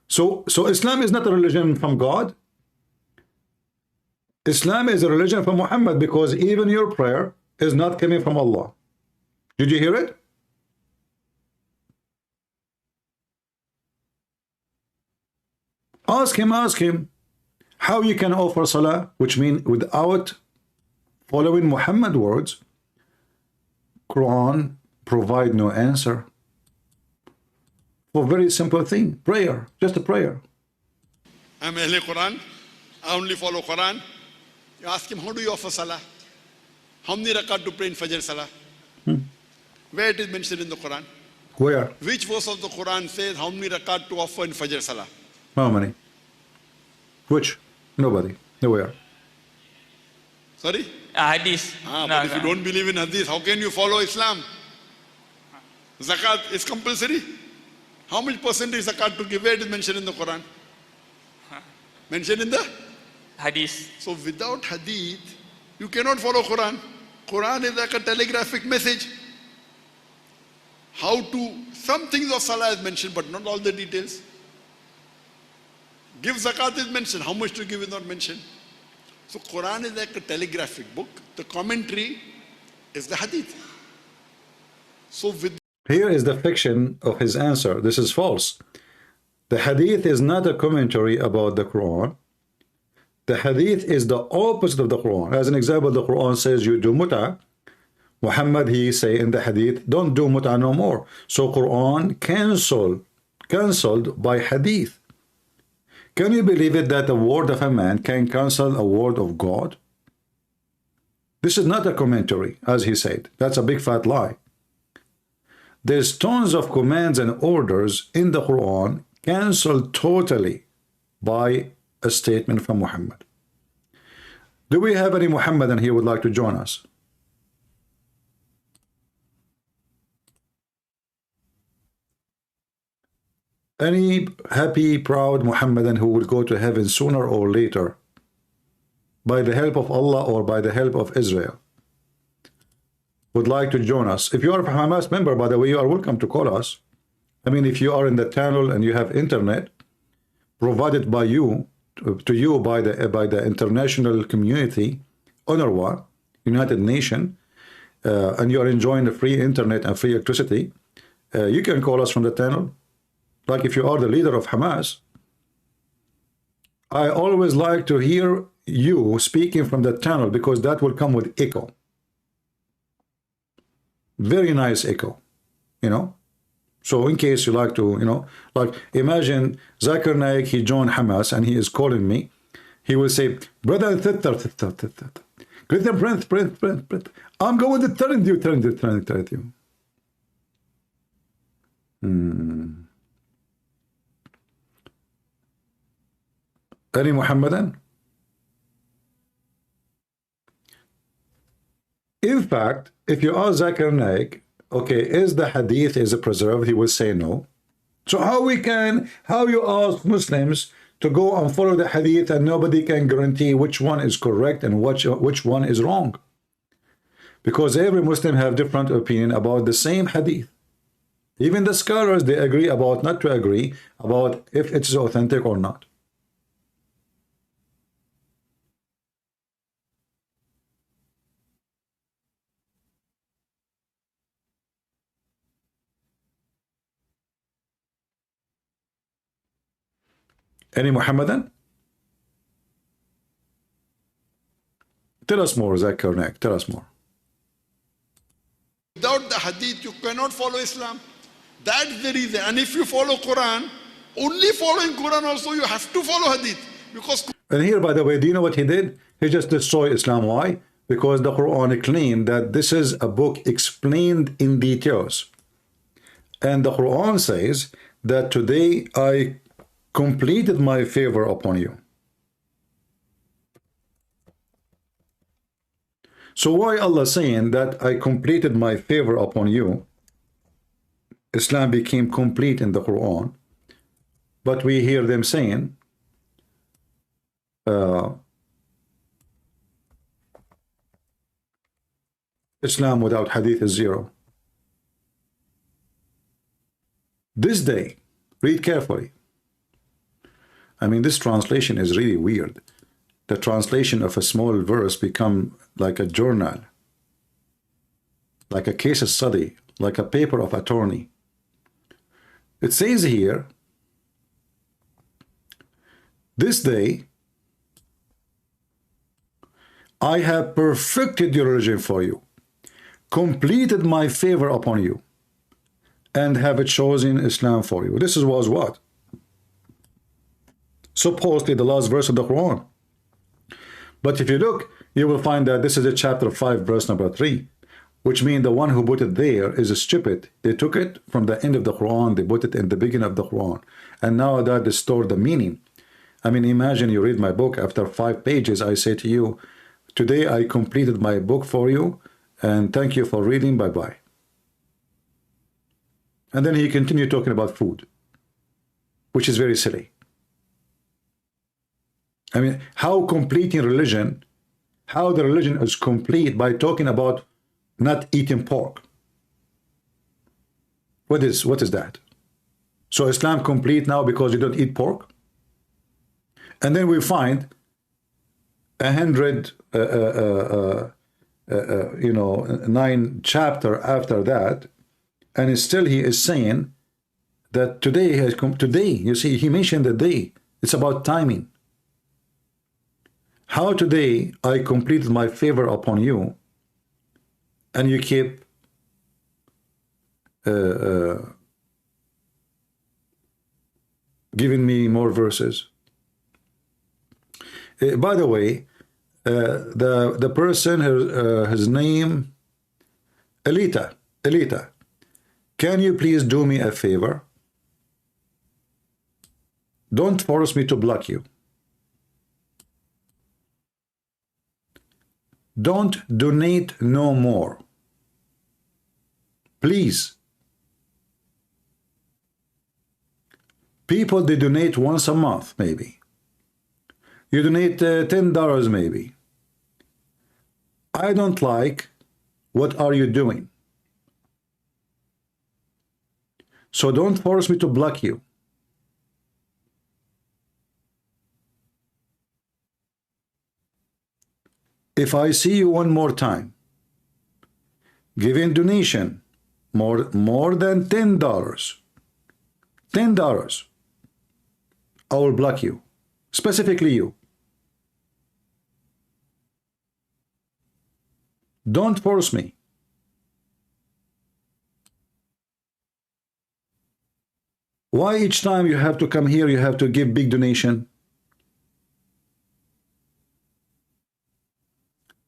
So Islam is not a religion from God. Islam is a religion from Muhammad, because even your prayer is not coming from Allah. Did you hear it? Ask him how you can offer Salah, which means without following Muhammad words. Quran provide no answer. For very simple thing, prayer, just a prayer. I'm Ahle Quran, I only follow Quran. You ask him, how do you offer Salah? How many rakat to pray in Fajr Salah? Where it is mentioned in the Quran? Where? Which verse of the Quran says how many rakat to offer in Fajr Salah? How many? Which? Nobody. Nowhere. Sorry? Hadith. But if you don't believe in Hadith, how can you follow Islam? Zakat is compulsory. How much percentage zakat to give? Where it is mentioned in the Quran? Mentioned in the Hadith. So without hadith, you cannot follow Quran. Quran is like a telegraphic message. How to, some things of salah is mentioned, but not all the details. Give zakat is mentioned, how much to give is not mentioned. So Quran is like a telegraphic book. The commentary is the hadith. So with Here is the fiction of his answer. This is false. The hadith is not a commentary about the Quran. The hadith is the opposite of the Quran. As an example, the Quran says you do mut'ah. Muhammad, he say in the hadith, don't do mut'ah no more. So Quran cancelled by hadith. Can you believe it that a word of a man can cancel a word of God? This is not a commentary, as he said. That's a big fat lie. There's tons of commands and orders in the Quran cancelled totally by a statement from Muhammad. Do we have any Muhammadan here who would like to join us? Any happy, proud Muhammadan who will go to heaven sooner or later by the help of Allah or by the help of Israel would like to join us? If you are a Hamas member, by the way, you are welcome to call us. I mean, if you are in the tunnel and you have internet provided by you, to you by the international community, UNRWA, United Nations, and you are enjoying the free internet and free electricity, you can call us from the tunnel. Like if you are the leader of Hamas, I always like to hear you speaking from the tunnel because that will come with echo. Very nice echo, you know. So in case you like to, you know, like imagine Zakir Naik, he joined Hamas and he is calling me. He will say, brother, I'm going to tell you. Any Muhammadan? In fact, if you ask Zakir Naik, okay, is the hadith is preserved? He will say no. So how you ask Muslims to go and follow the hadith and nobody can guarantee which one is correct and which one is wrong? Because every Muslim have different opinion about the same hadith. Even the scholars, they agree about not to agree about if it's authentic or not. Any Muhammadan? Tell us more, Zakir Naik. Tell us more. Without the hadith, you cannot follow Islam. That's the reason. And if you follow Quran, only following Quran also, you have to follow hadith. Because and here, by the way, do you know what he did? He just destroyed Islam. Why? Because the Quran claimed that this is a book explained in details. And the Quran says that today I completed my favor upon you. So why Allah saying that I completed my favor upon you? Islam became complete in the Quran, but we hear them saying Islam without hadith is zero. This day, read carefully. I mean, this translation is really weird. The translation of a small verse become like a journal, like a case study, like a paper of attorney. It says here, this day, I have perfected your religion for you, completed my favor upon you, and have chosen Islam for you. This was what? Supposedly the last verse of the Quran. But if you look, you will find that this is a chapter 5, verse number 3, which means the one who put it there is stupid. They took it from the end of the Quran, they put it in the beginning of the Quran, and now that distorted the meaning. I mean, imagine you read my book, after 5 pages, I say to you, today I completed my book for you, and thank you for reading, bye-bye. And then he continued talking about food, which is very silly. I mean, how complete in religion, how the religion is complete by talking about not eating pork. What is that? So Islam complete now because you don't eat pork? And then we find 9 chapter after that, and still he is saying that today has come. Today, you see, he mentioned the day. It's about timing. How today I completed my favor upon you, and you keep giving me more verses. By the way, the person, his name, Elita, can you please do me a favor? Don't force me to block you. Don't donate no more. Please. People, they donate once a month, maybe. You donate $10 maybe. I don't like what are you doing. So don't force me to block you. If I see you one more time giving donation more than $10, I will block you, specifically you. Don't force me. Why each time you have to come here, you have to give big donation?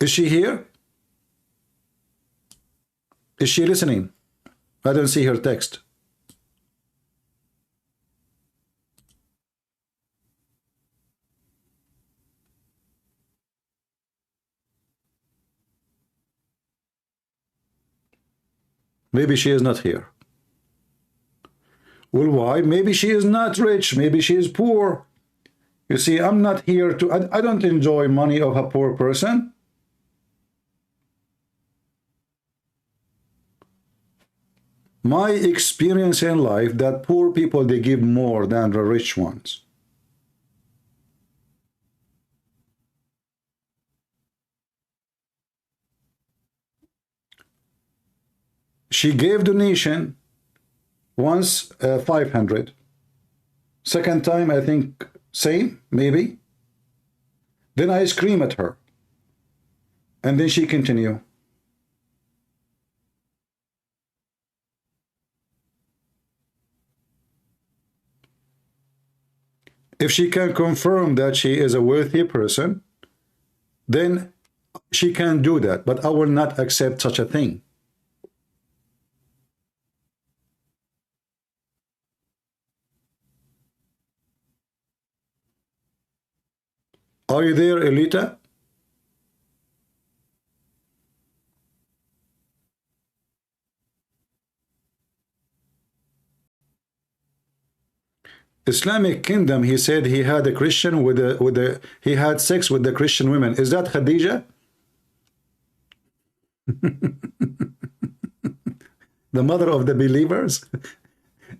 Is she here? Is she listening? I don't see her text. Maybe she is not here. Well, why? Maybe she is not rich. Maybe she is poor. You see, I'm not here to... I don't enjoy money of a poor person. My experience in life that poor people, they give more than the rich ones. She gave donation once 500. Second time, I think same, maybe. Then I scream at her. And then she continue. If she can confirm that she is a wealthy person, then she can do that. But I will not accept such a thing. Are you there, Elita? Islamic kingdom, he said he had a Christian he had sex with the Christian women. Is that Khadija? The mother of the believers?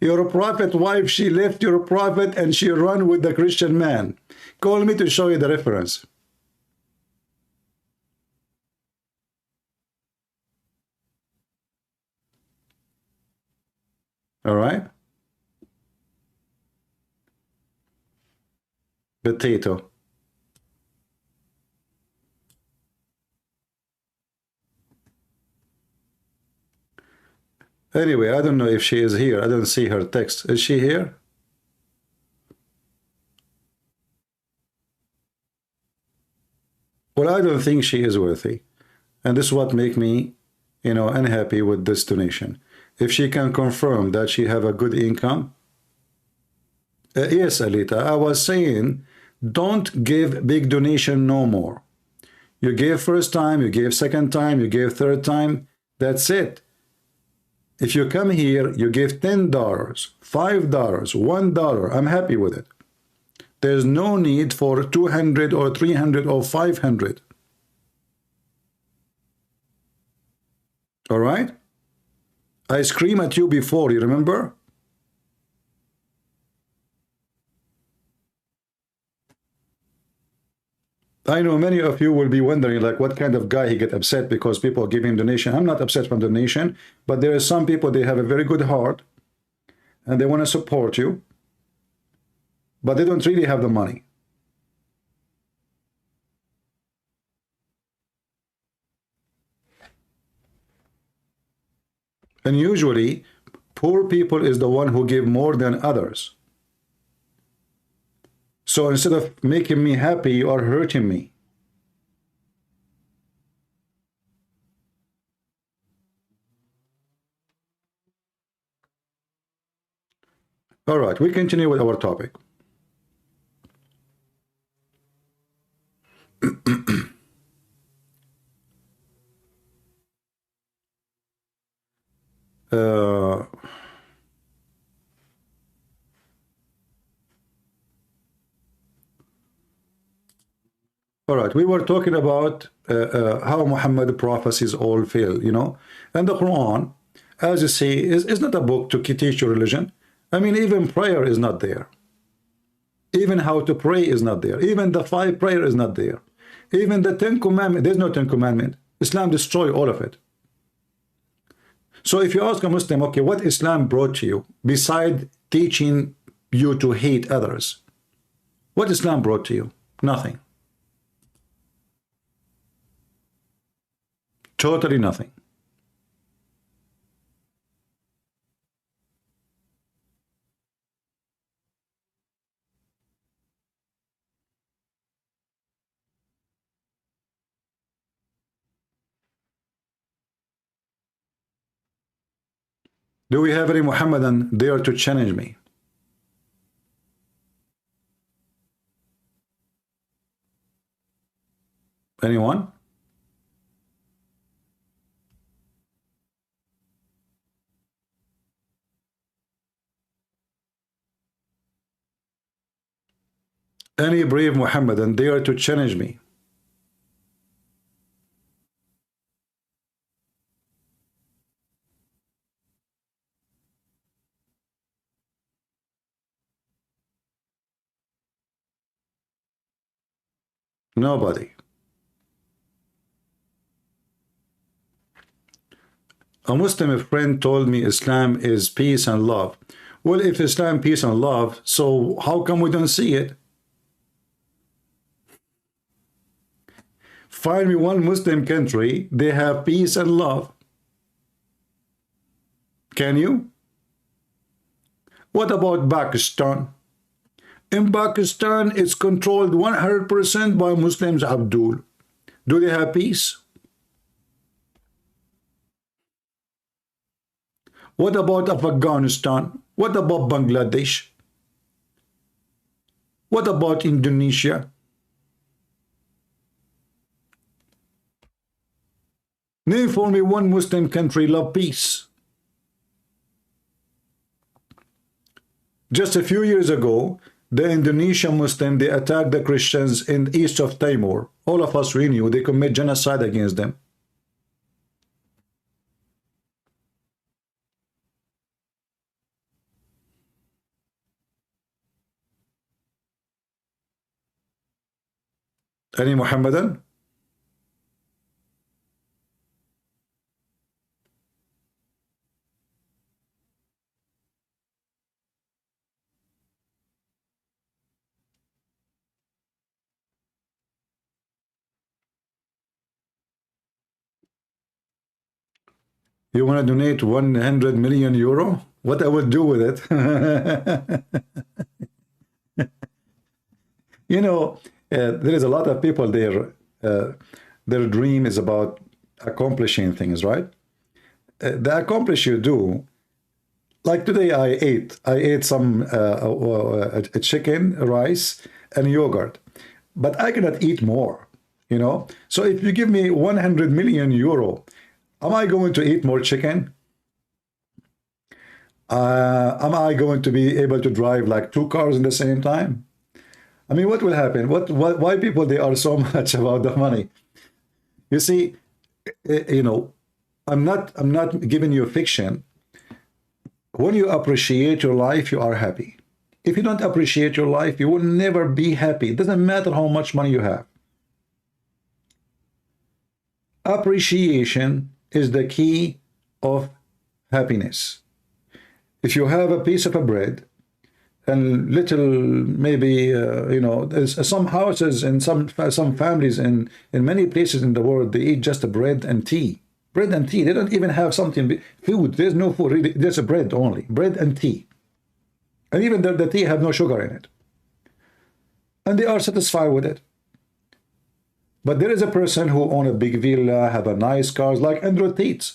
Your prophet wife, she left your prophet and she ran with the Christian man. Call me to show you the reference. All right? Potato. Anyway, I don't know if she is here. I don't see her text. Is she here? Well, I don't think she is worthy. And this is what makes me, unhappy with this donation. If she can confirm that she have a good income. Yes, Alita, I was saying, don't give big donation no more. You gave first time, you gave second time, you gave third time. That's it. If you come here, you give $10, $5, $1, I'm happy with it. There's no need for 200 or 300 or 500. All right? I screamed at you before, you remember? I know many of you will be wondering, like, what kind of guy he get upset because people give him donation. I'm not upset from donation, but there are some people, they have a very good heart and they want to support you, but they don't really have the money. And usually, poor people is the one who give more than others. So instead of making me happy, you are hurting me. All right, we continue with our topic. All right, we were talking about how Muhammad prophecies all fail, you know. And the Quran, as you see, is not a book to teach you religion. I mean, even prayer is not there. Even how to pray is not there. Even the 5 prayer is not there. Even the 10 commandments, there's no 10 commandment. Islam destroy all of it. So if you ask a Muslim, okay, what Islam brought to you, beside teaching you to hate others, what Islam brought to you? Nothing. Totally nothing. Do we have any Muhammadan there to challenge me? Anyone? Any brave Muhammadan there to challenge me? Nobody. A Muslim friend told me Islam is peace and love. Well, if Islam peace and love, so how come we don't see it? Find me one Muslim country, they have peace and love. Can you? What about Pakistan? In Pakistan, it's controlled 100% by Muslims, Abdul. Do they have peace? What about Afghanistan? What about Bangladesh? What about Indonesia? Name for me one Muslim country love peace. Just a few years ago, the Indonesian Muslim, they attacked the Christians in the east of Timor. All of us we knew they commit genocide against them. Any Muhammadan? You want to donate 100 million euro? What I would do with it? You know, there is a lot of people there, their dream is about accomplishing things, right? The accomplish you do, like today I ate some a chicken, rice, and yogurt, but I cannot eat more, you know? So if you give me 100 million euro, am I going to eat more chicken? Am I going to be able to drive like 2 cars in the same time? I mean, what will happen? Why people, they are so much about the money? You see, you know, I'm not giving you fiction. When you appreciate your life, you are happy. If you don't appreciate your life, you will never be happy. It doesn't matter how much money you have. Appreciation is the key of happiness. If you have a piece of a bread and little, maybe, you know, there's some houses and some families in many places in the world, they eat just bread and tea. Bread and tea. They don't even have something, food. There's no food, really. There's a bread only. Bread and tea. And even the tea have no sugar in it. And they are satisfied with it. But there is a person who own a big villa, have a nice cars, like Andrew Tate.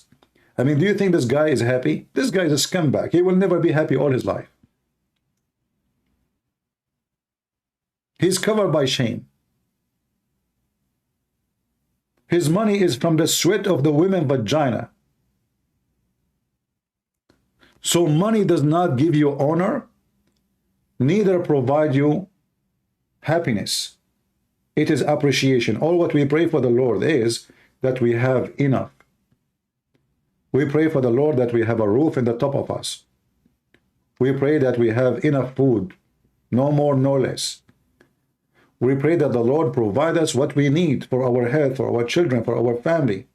I mean, do you think this guy is happy? This guy is a scumbag. He will never be happy all his life. He's covered by shame. His money is from the sweat of the women's vagina. So money does not give you honor, neither provide you happiness. It is appreciation. All what we pray for the Lord is that we have enough. We pray for the Lord that we have a roof in the top of us. We pray that we have enough food, no more, no less. We pray that the Lord provide us what we need for our health, for our children, for our family.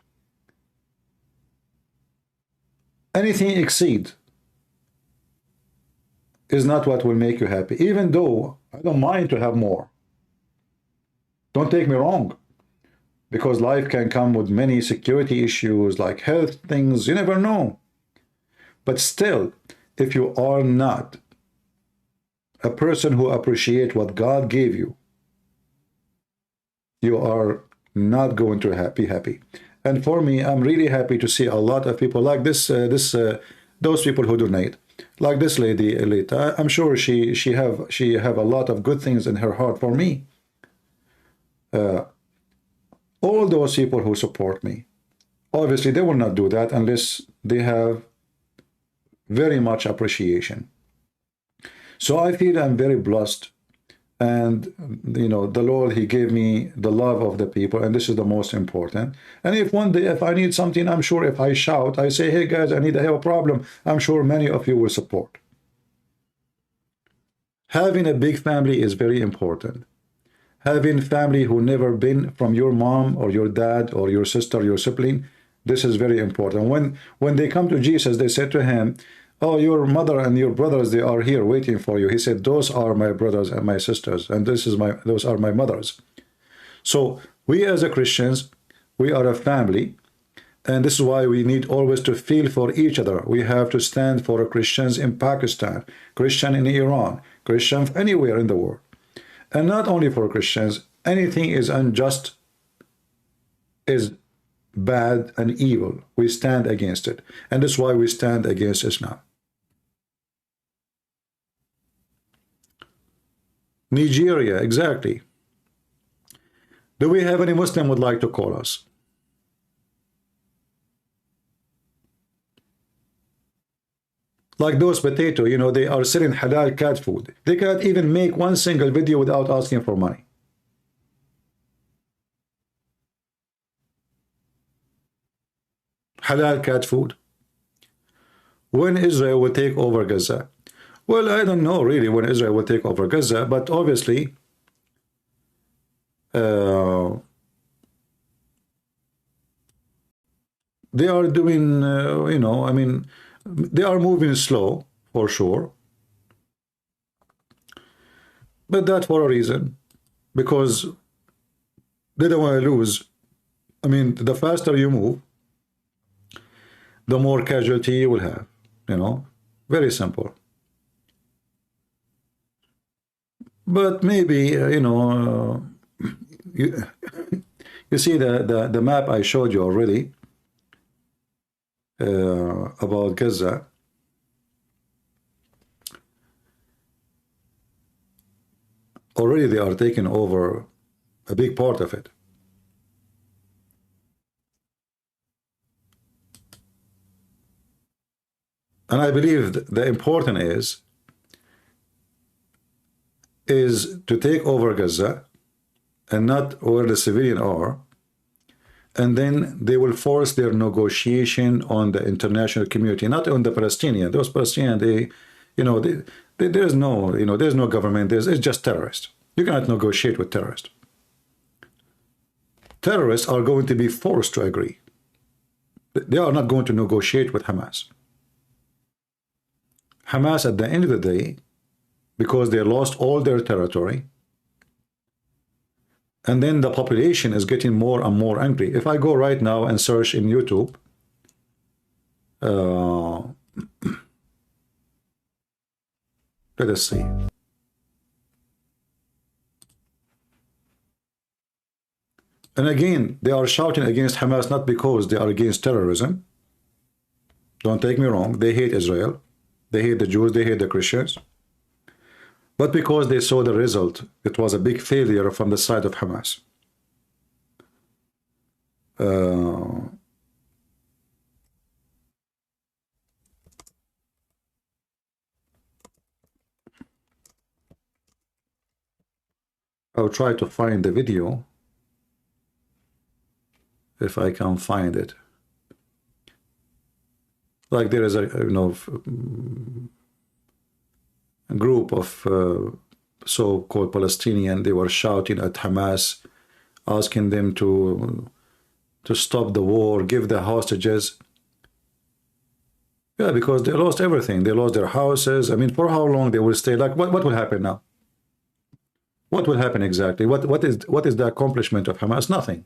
Anything exceed is not what will make you happy, even though I don't mind to have more. Don't take me wrong, because life can come with many security issues like health things, you never know. But still, if you are not a person who appreciates what God gave you, you are not going to be happy. And for me, I'm really happy to see a lot of people like this, those people who donate, like this lady, Elita. I'm sure she have a lot of good things in her heart for me. All those people who support me, obviously they will not do that unless they have very much appreciation. So I feel I'm very blessed. And, you know, the Lord, he gave me the love of the people, and this is the most important. And if one day, if I need something, I'm sure if I shout, I say, hey guys, I have a problem, I'm sure many of you will support. Having a big family is very important. Having family who never been from your mom or your dad or your sister, your sibling, this is very important. When they come to Jesus, they said to him, oh, your mother and your brothers, they are here waiting for you. He said, those are my brothers and my sisters, and those are my mothers. So we as a Christians, we are a family, and this is why we need always to feel for each other. We have to stand for Christians in Pakistan, Christian in Iran, Christian anywhere in the world. And not only for Christians, anything is unjust, is bad and evil. We stand against it. And that's why we stand against Islam. Nigeria, exactly. Do we have any Muslim would like to call us? Like those potato, you know, they are selling halal cat food. They cannot even make one single video without asking for money. Halal cat food. When Israel will take over Gaza? Well, I don't know really when Israel will take over Gaza, but obviously they are doing, you know, I mean, they are moving slow for sure, but that for a reason, because they don't want to lose. I mean, the faster you move, the more casualty you will have, you know, very simple. But maybe, you know, you see the map I showed you already about Gaza. Already they are taking over a big part of it. And I believe the important is to take over Gaza and not where the civilians are, and then they will force their negotiation on the international community, not on the Palestinians. Those Palestinians, there's no government. It's just terrorists. You cannot negotiate with terrorists. Terrorists are going to be forced to agree. They are not going to negotiate with Hamas. Hamas, at the end of the day, because they lost all their territory, and then the population is getting more and more angry. If I go right now and search in YouTube, let us see. And again, they are shouting against Hamas not because they are against terrorism. Don't take me wrong. They hate Israel. They hate the Jews. They hate the Christians. But because they saw the result, it was a big failure from the side of Hamas. I'll try to find the video if I can find it. Like there is a group of so-called Palestinian, they were shouting at Hamas, asking them to stop the war, give the hostages. Yeah, because they lost everything. They lost their houses. I mean, for how long they will stay? Like, what will happen now? What will happen exactly? What is the accomplishment of Hamas? Nothing.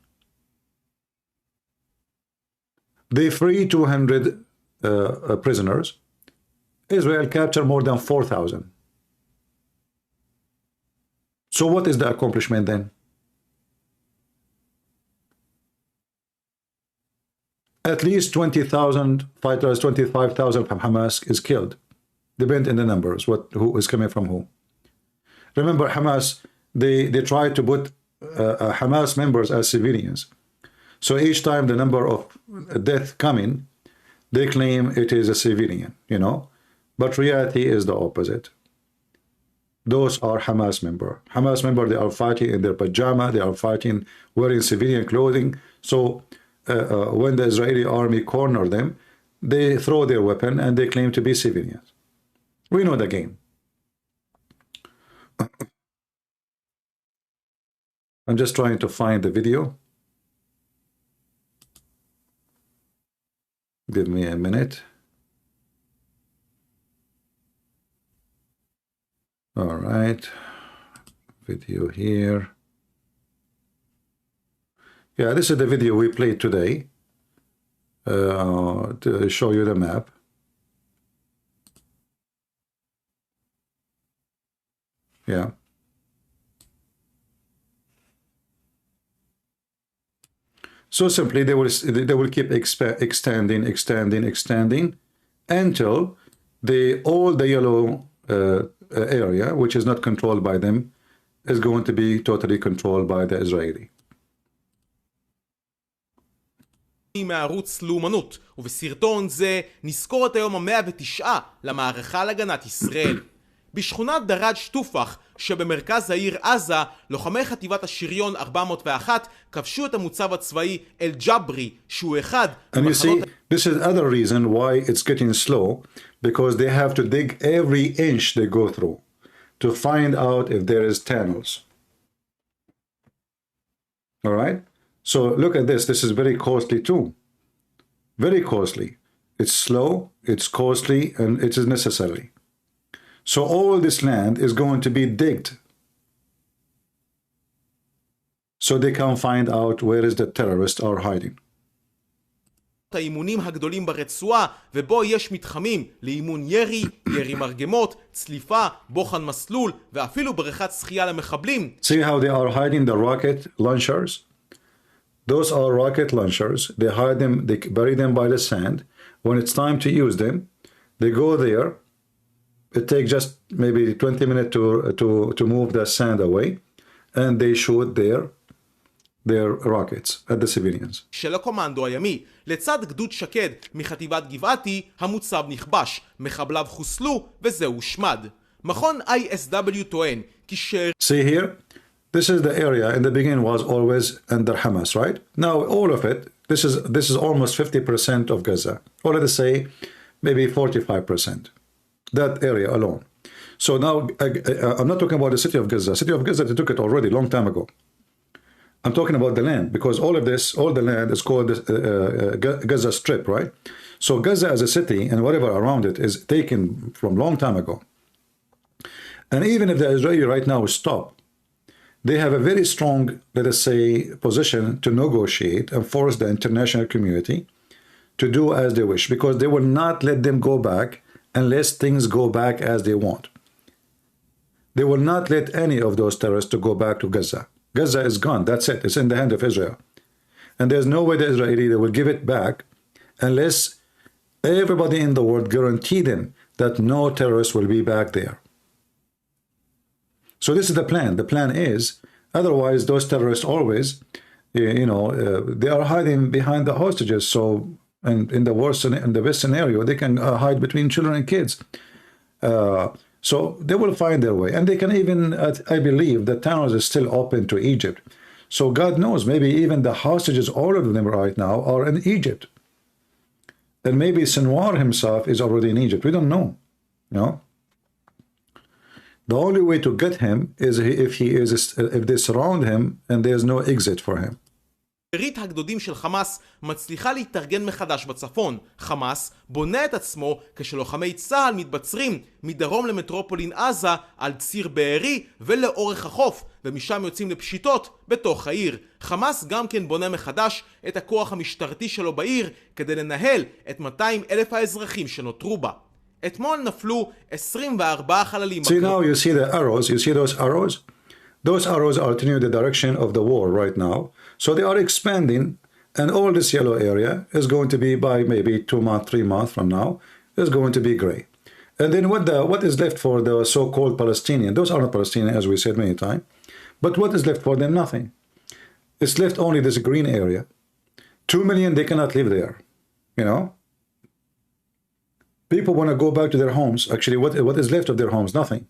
They free 200 prisoners. Israel captured more than 4,000. So what is the accomplishment then? At least 20,000 fighters, 25,000 from Hamas is killed. Depend on the numbers, who is coming from who. Remember, Hamas, they tried to put Hamas members as civilians. So each time the number of death coming, they claim it is a civilian, But reality is the opposite. Those are Hamas members. Hamas members, they are fighting in their pajama, they are fighting wearing civilian clothing. So when the Israeli army corner them, they throw their weapon and they claim to be civilians. We know the game. I'm just trying to find the video. Give me a minute. All right, video here. Yeah, this is the video we played today to show you the map. Yeah. So simply they will keep extending until all the yellow area, which is not controlled by them, is going to be totally controlled by the Israeli. מערוץ לאומנות, ובסרטון זה נזכור את היום ה-109 למערכה על הגנת ישראל. בשכונת דראג' טופח שבמרכז העיר עזה, לוחמי חטיבת השריון 401 כבשו את המוצב הצבאי אל ג'ברי, שהוא אחד And you see, this is other reason why it's getting slow, because they have to dig every inch they go through to find out if there is tunnels. All right? So look at this. This is very costly too. Very costly. It's slow, it's costly, and it is necessary. So all this land is going to be digged so they can find out where is the terrorists are hiding. האימונים הגדולים ברצועה, ובו יש מתחמים לאימון ירי, ירי מרגמות, צליפה, בוחן מסלול, ואפילו בריכת שחייה למחבלים. See how they are hiding the rocket launchers? Those are rocket launchers. They hide them, they bury them by the sand. When it's time to use them, they go there. It takes just maybe 20 minutes to move the sand away, and they shoot there their rockets at the civilians. של הקומנדו הימי, לצד גדוד שקד מחטיבת גבעתי, המוצב נכבש, מחבליו חוסלו וזהו הושמד. מכון ISW טוען כי See here, this is the area in the beginning was always under Hamas, right? Now all of it, this is almost 50% of Gaza, or let us say maybe 45%. That area alone. So now I'm not talking about the city of Gaza. City of Gaza, they took it already long time ago. I'm talking about the land, because all the land is called Gaza Strip, right? So Gaza as a city and whatever around it is taken from long time ago. And even if the Israeli right now stop, they have a very strong, let us say, position to negotiate and force the international community to do as they wish, because they will not let them go back unless things go back as they want. They will not let any of those terrorists to go back to Gaza. Gaza is gone. That's it. It's in the hand of Israel. And there's no way the Israeli will give it back unless everybody in the world guarantee them that no terrorists will be back there. So this is the plan. The plan is, otherwise those terrorists always, they are hiding behind the hostages. So in the best scenario, they can hide between children and kids. So they will find their way. And they can even, I believe, the tunnels is still open to Egypt. So God knows, maybe even the hostages, all of them right now, are in Egypt. And maybe Sinwar himself is already in Egypt. We don't know. The only way to get him is if they surround him and there's no exit for him. שארית הגדודים של חמאס מצליחה להתארגן מחדש בצפון. חמאס בונה את עצמו כשלוחמי צה"ל מתבצרים מדרום למטרופולין עזה על ציר בארי ולאורך החוף, ומשם יוצאים לפשיטות בתוך העיר. חמאס גם כן בונה מחדש את הכוח המשטרתי שלו בעיר כדי לנהל את 200,000 האזרחים שנותרו בה. אתמול נפלו 24 חללים. See now you see the arrows, you see those arrows? Those arrows are telling you the direction of the war right now. So they are expanding, and all this yellow area is going to be by maybe 2 months, 3 months from now, is going to be gray. And then what is left for the so-called Palestinian? Those are not Palestinian, as we said many times. But what is left for them? Nothing. It's left only this green area. 2 million, they cannot live there. People want to go back to their homes. Actually, what is left of their homes? Nothing.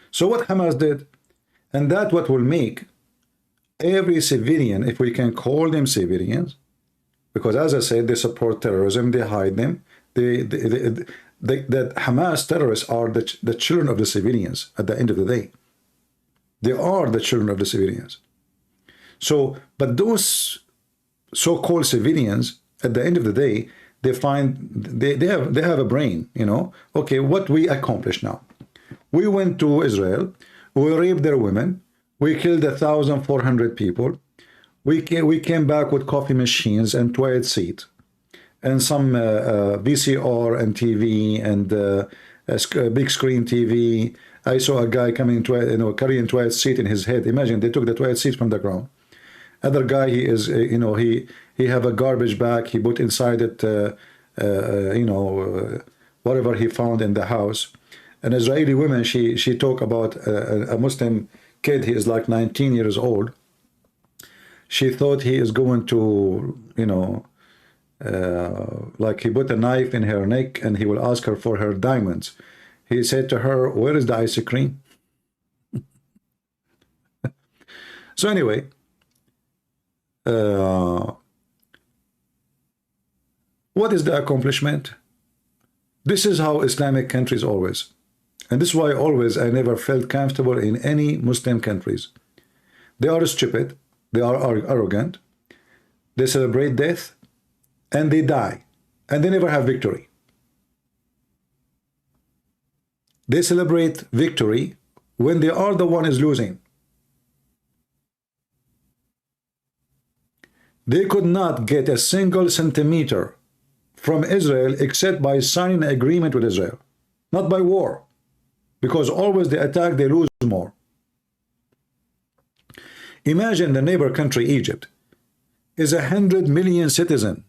So what Hamas did, and that's what will make every civilian, if we can call them civilians, because as I said, they support terrorism, they hide them. That Hamas terrorists are the children of the civilians at the end of the day. They are the children of the civilians. So, but those so-called civilians, at the end of the day, they have a brain, Okay, what we accomplished now. We went to Israel, we raped their women, we killed 1,400 people, we came back with coffee machines and toilet seat, and some VCR and TV and a big screen TV. I saw a guy coming to carrying toilet seat in his head. Imagine, they took the toilet seat from the ground. Other guy, he is, he have a garbage bag. He put inside it, whatever he found in the house. An Israeli woman, she talked about a Muslim kid. He is like 19 years old. She thought he is going to, like he put a knife in her neck and he will ask her for her diamonds. He said to her, "Where is the ice cream?" So anyway, what is the accomplishment? This is how Islamic countries always, and this is why always I never felt comfortable in any Muslim countries. They are stupid, they are arrogant, they celebrate death, and they die, and they never have victory. They celebrate victory when they are the one is losing. They could not get a single centimeter from Israel except by signing an agreement with Israel, not by war, because always they attack, they lose more. Imagine the neighbor country, Egypt, is 100 million citizens.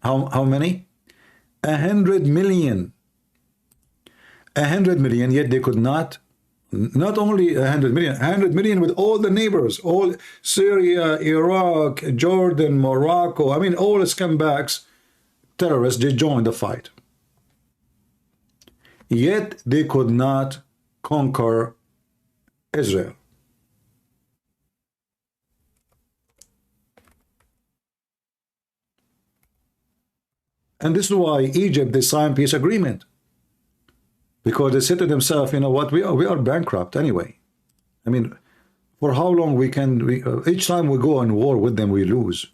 How many? 100 million. 100 million, yet they could not Not only 100 million, 100 million with all the neighbors, all Syria, Iraq, Jordan, Morocco. I mean, all the scumbags, terrorists, they joined the fight. Yet they could not conquer Israel. And this is why Egypt, they signed peace agreement. Because they said to themselves, you know what, we are bankrupt anyway. I mean, for how long we can, each time we go on war with them, we lose.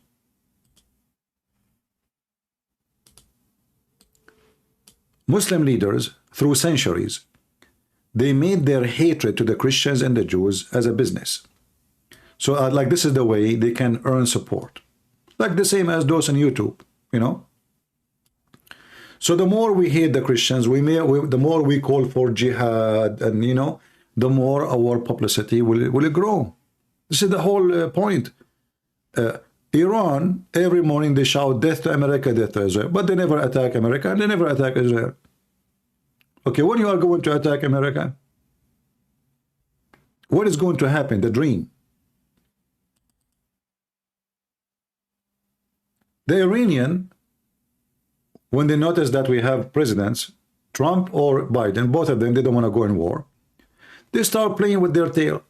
Muslim leaders, through centuries, they made their hatred to the Christians and the Jews as a business. So like this is the way they can earn support. Like the same as those on YouTube, you know. So the more we hate the Christians, the more we call for jihad, and you know, the more our publicity will grow. This is the whole point. Iran, every morning they shout death to America, death to Israel, but they never attack America and they never attack Israel. Okay, when you are going to attack America, what is going to happen? The dream. The Iranian, when they notice that we have presidents, Trump or Biden, both of them, they don't want to go in war, they start playing with their tail.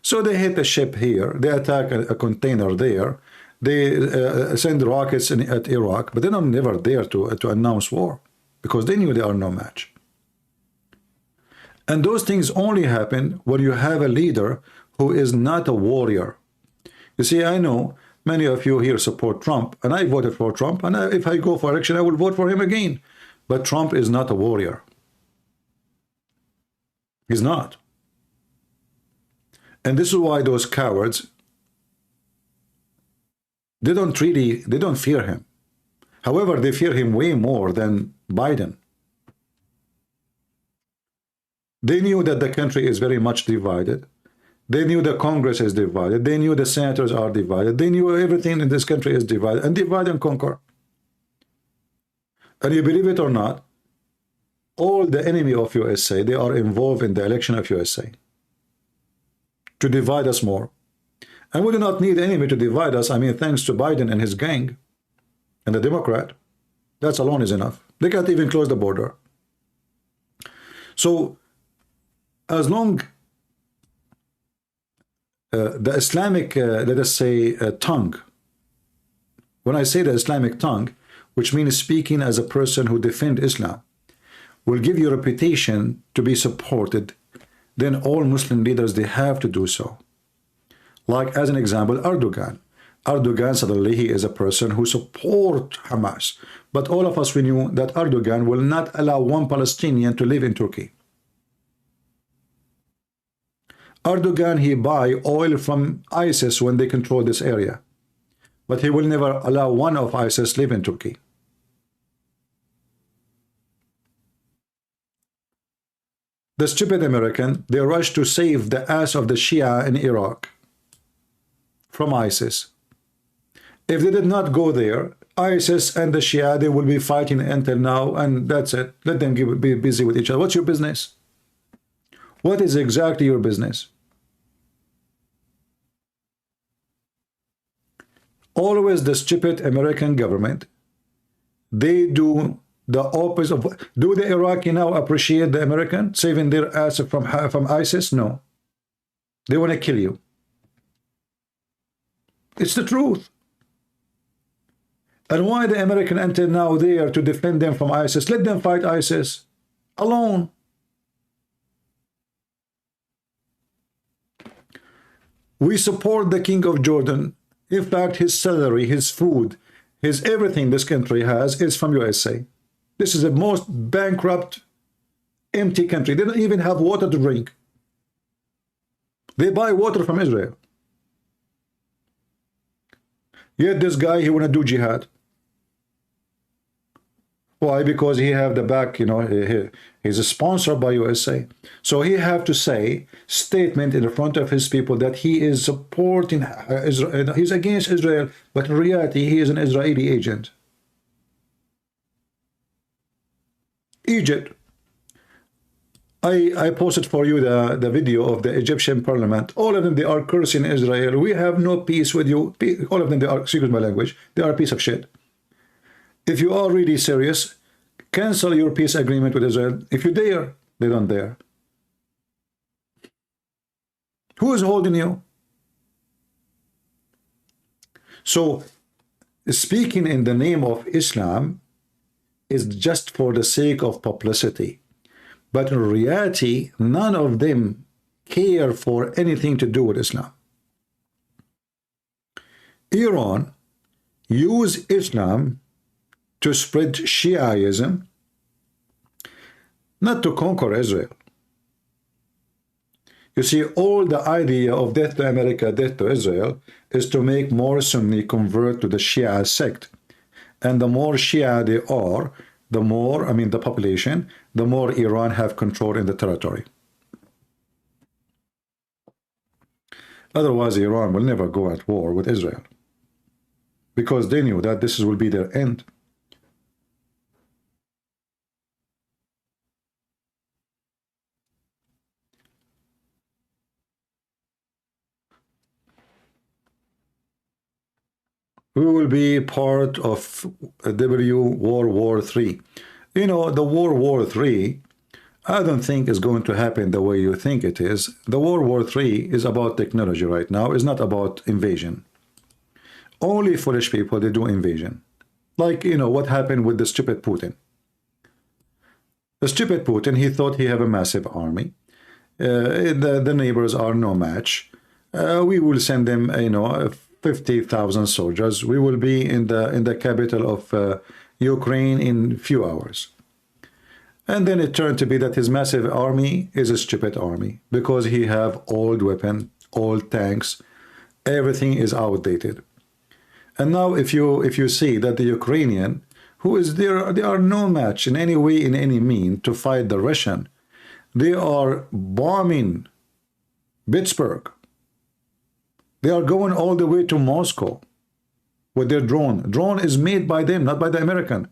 So they hit a ship here, they attack a container there, they send rockets at Iraq, but they're not never there to announce war, because they knew they are no match. And those things only happen when you have a leader who is not a warrior. You see, I know many of you here support Trump, and I voted for Trump, and if I go for election, I will vote for him again. But Trump is not a warrior. He's not. And this is why those cowards, they don't fear him. However, they fear him way more than Biden. They knew that the country is very much divided. They knew the Congress is divided. They knew the senators are divided. They knew everything in this country is divided. And divide and conquer. And you believe it or not, all the enemy of USA, they are involved in the election of USA. To divide us more. And we do not need enemy to divide us. I mean, thanks to Biden and his gang and the Democrat. That alone is enough. They can't even close the border. So, as long the Islamic, let us say, tongue, when I say the Islamic tongue, which means speaking as a person who defends Islam, will give you a reputation to be supported, then all Muslim leaders, they have to do so. Like, as an example, Erdogan. Erdogan, suddenly, he is a person who supports Hamas. But all of us, we knew that Erdogan will not allow one Palestinian to live in Turkey. Erdogan, he buy oil from ISIS when they control this area. But he will never allow one of ISIS live in Turkey. The stupid American, they rushed to save the ass of the Shia in Iraq from ISIS. If they did not go there, ISIS and the Shia, they will be fighting until now, and that's it. Let them be busy with each other. What's your business? What is exactly your business? Always the stupid American government, they do the opposite of, do the Iraqi now appreciate the American saving their ass from ISIS? No. They want to kill you. It's the truth. And why the American until now there to defend them from ISIS? Let them fight ISIS alone. We support the King of Jordan. In fact, his salary, his food, his everything this country has is from USA. This is the most bankrupt, empty country. They don't even have water to drink. They buy water from Israel. Yet this guy, he want to do jihad. Why? Because he have the back, you know, he's a sponsor by USA. So he have to say statement in the front of his people that he is supporting Israel, he's against Israel, but in reality he is an Israeli agent. Egypt, I posted for you the video of the Egyptian parliament. All of them, they are cursing Israel. We have no peace with you. All of them, they are, excuse my language, they are a piece of shit. If you are really serious, cancel your peace agreement with Israel. If you dare, they don't dare. Who is holding you? So, speaking in the name of Islam is just for the sake of publicity. But in reality, none of them care for anything to do with Islam. Iran use Islam to spread Shiaism, not to conquer Israel. You see, all the idea of death to America, death to Israel, is to make more Sunni convert to the Shia sect. And the more Shia they are, the more, I mean the population, the more Iran have control in the territory. Otherwise, Iran will never go at war with Israel, because they knew that this will be their end. We will be part of World War III. You know, the World War III, I don't think is going to happen the way you think it is. The World War III is about technology right now. It's not about invasion. Only foolish people, they do invasion. Like, you know, what happened with the stupid Putin. The stupid Putin, he thought he have a massive army. The neighbors are no match. We will send them, you know, 50,000 soldiers. We will be in the capital of Ukraine in few hours. And then it turned to be that his massive army is a stupid army, because he have old weapon, old tanks, everything is outdated. And now if you see that the Ukrainian, who is there, they are no match in any way, in any mean to fight the Russian. They are bombing Pittsburgh. They are going all the way to Moscow with their drone. Drone is made by them, not by the American.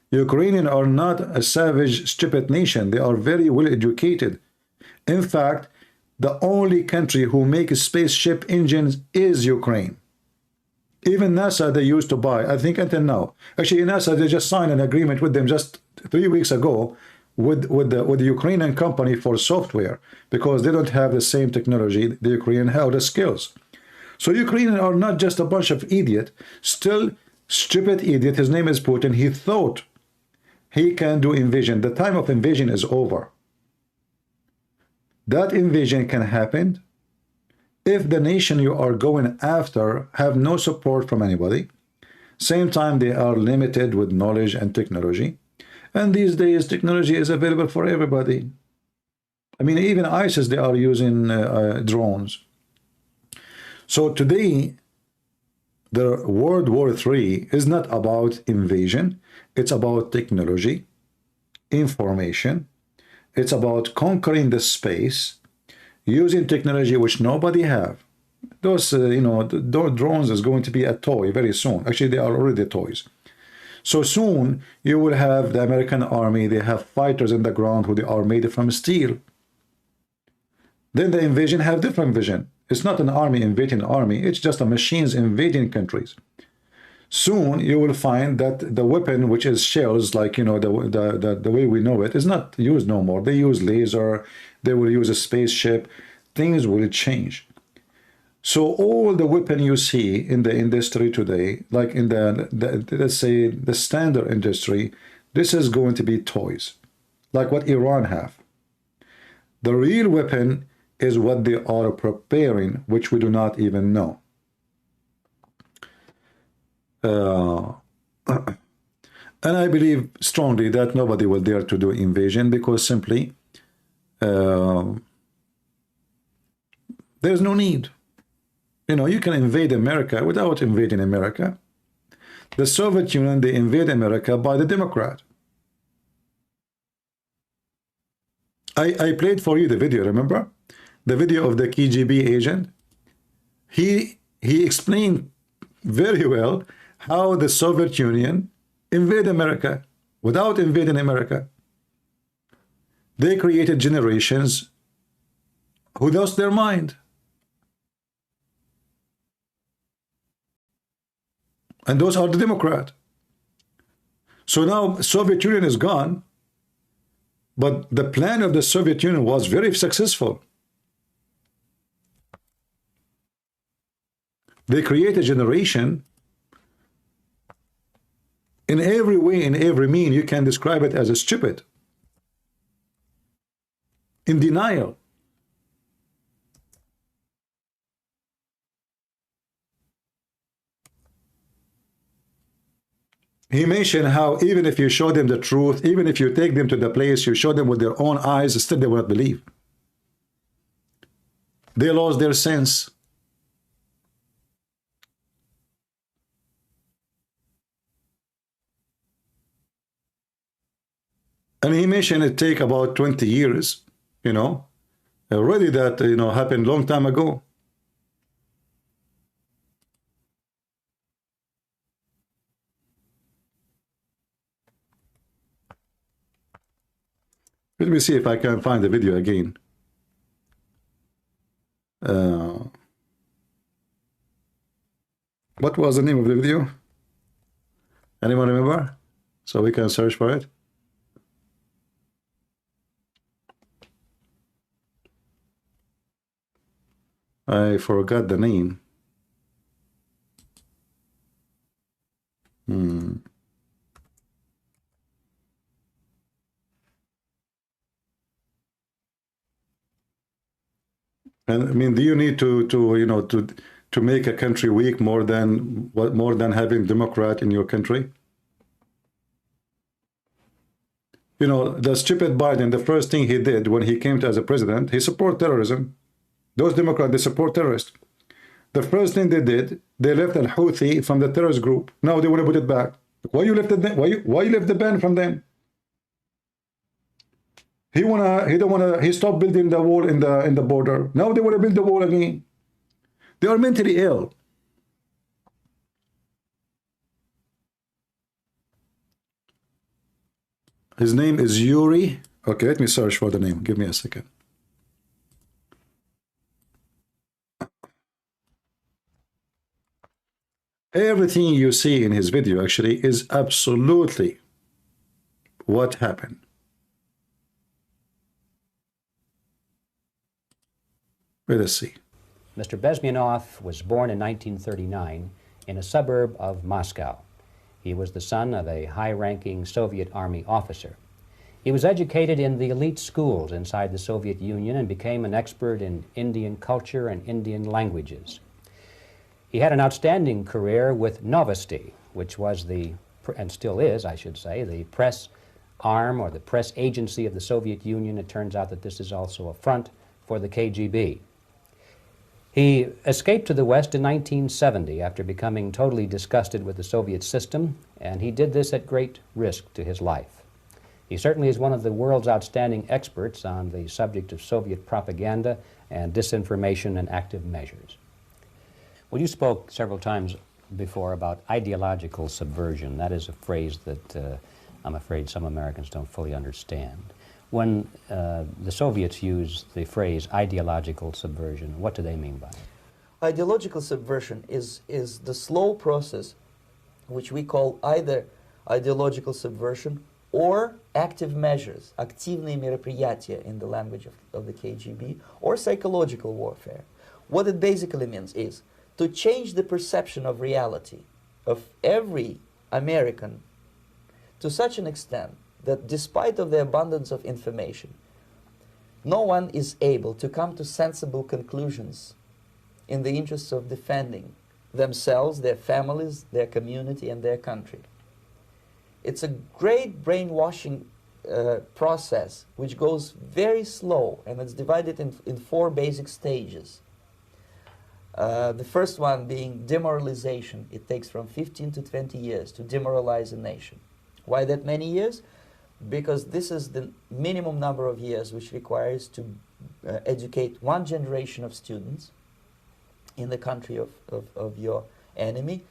Ukrainians are not a savage, stupid nation. They are very well educated. In fact, the only country who makes spaceship engines is Ukraine. Even NASA, they used to buy, I think until now. Actually, NASA, they just signed an agreement with them just 3 weeks ago with the Ukrainian company for software, because they don't have the same technology the Ukrainian have, the skills. So Ukrainians are not just a bunch of idiot, still stupid idiot. His name is Putin. He thought he can do invasion. The time of invasion is over. That invasion can happen if the nation you are going after have no support from anybody. Same time, they are limited with knowledge and technology. And these days, technology is available for everybody. I mean, even ISIS, they are using drones. So today, the World War III is not about invasion. It's about technology, information. It's about conquering the space, using technology which nobody have. Those, you know, those drones is going to be a toy very soon. Actually, they are already toys. So soon, you will have the American army, they have fighters in the ground who they are made from steel. Then the invasion have different vision. It's not an army invading army, it's just a machines invading countries. Soon, you will find that the weapon, which is shells, like, you know, the way we know it, is not used no more. They use laser, they will use a spaceship, things will change. So all the weapon you see in the industry today, like in the let's say the standard industry, this is going to be toys, like what Iran have. The real weapon is what they are preparing, which we do not even know. And I believe strongly that nobody will dare to do invasion, because simply there's no need. You know, you can invade America without invading America. The Soviet Union, they invade America by the Democrat. I played for you the video, remember? The video of the KGB agent. He explained very well how the Soviet Union invade America without invading America. They created generations who lost their mind. And those are the Democrats. So now Soviet Union is gone, but the plan of the Soviet Union was very successful. They create a generation in every way, in every mean. You can describe it as a stupid, in denial. He mentioned how even if you show them the truth, even if you take them to the place, you show them with their own eyes, still they will not believe. They lost their sense. And he mentioned it take about 20 years, you know, already that, you know, happened long time ago. Let me see if I can find the video again. What was the name of the video? Anyone remember? So we can search for it. I forgot the name. And I mean, do you need to you know to make a country weak more than having Democrat in your country? You know, the stupid Biden, the first thing he did when he came to as a president, he support terrorism. Those Democrats, they support terrorists. The first thing they did, they left al-Houthi from the terrorist group. Now they want to put it back. Why you left it? Why you left the ban from them? He stopped building the wall in the border. Now they want to build the wall again. They are mentally ill. His name is Yuri. Okay, let me search for the name. Give me a second. Everything you see in his video actually is absolutely what happened. Let us see. Mr. Bezmenov was born in 1939 in a suburb of Moscow. He was the son of a high-ranking Soviet Army officer. He was educated in the elite schools inside the Soviet Union and became an expert in Indian culture and Indian languages. He had an outstanding career with Novosti, which was the, and still is, I should say, the press arm or the press agency of the Soviet Union. It turns out that this is also a front for the KGB. He escaped to the West in 1970 after becoming totally disgusted with the Soviet system, and he did this at great risk to his life. He certainly is one of the world's outstanding experts on the subject of Soviet propaganda and disinformation and active measures. Well, you spoke several times before about ideological subversion. That is a phrase that I'm afraid some Americans don't fully understand. When the Soviets use the phrase ideological subversion, what do they mean by it? Ideological subversion is the slow process which we call either ideological subversion or active measures, активные мероприятия in the language of the KGB, or psychological warfare. What it basically means is to change the perception of reality of every American to such an extent that despite of the abundance of information, no one is able to come to sensible conclusions in the interests of defending themselves, their families, their community, and their country. It's a great brainwashing process which goes very slow, and it's divided in four basic stages. The first one being demoralization. It takes from 15 to 20 years to demoralize a nation. Why that many years? Because this is the minimum number of years which requires to educate one generation of students in the country of your enemy,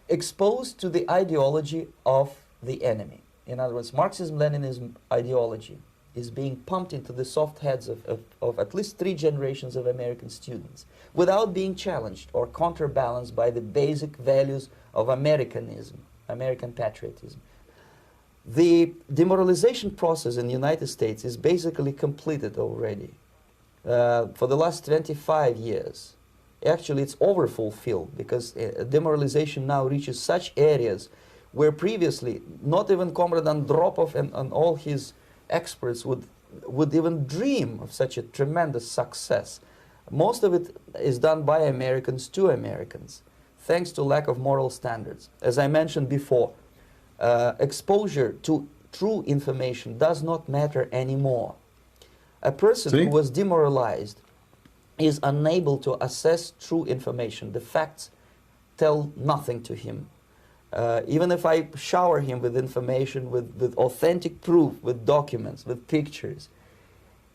exposed to the ideology of the enemy. In other words, Marxism-Leninism ideology is being pumped into the soft heads of at least 3 generations of American students without being challenged or counterbalanced by the basic values of Americanism, American patriotism. The demoralization process in the United States is basically completed already. For the last 25 years. Actually, it's overfulfilled because demoralization now reaches such areas where previously not even Comrade Andropov and all his experts would even dream of such a tremendous success. Most of it is done by Americans to Americans, thanks to lack of moral standards. As I mentioned before, exposure to true information does not matter anymore. A person who was demoralized is unable to assess true information. The facts tell nothing to him. Even if I shower him with information, with authentic proof, with documents, with pictures,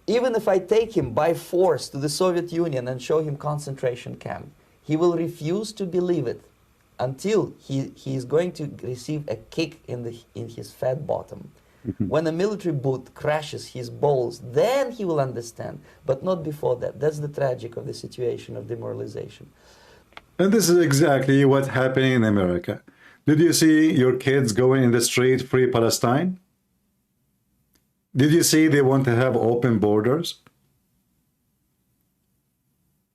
even if I take him by force to the Soviet Union and show him concentration camp, he will refuse to believe it until he is going to receive a kick in his fat bottom. When a military boot crashes his balls, then he will understand, but not before that. That's the tragic of the situation of demoralization. And this is exactly what's happening in America. Did you see your kids going in the street, free Palestine? Did you see they want to have open borders?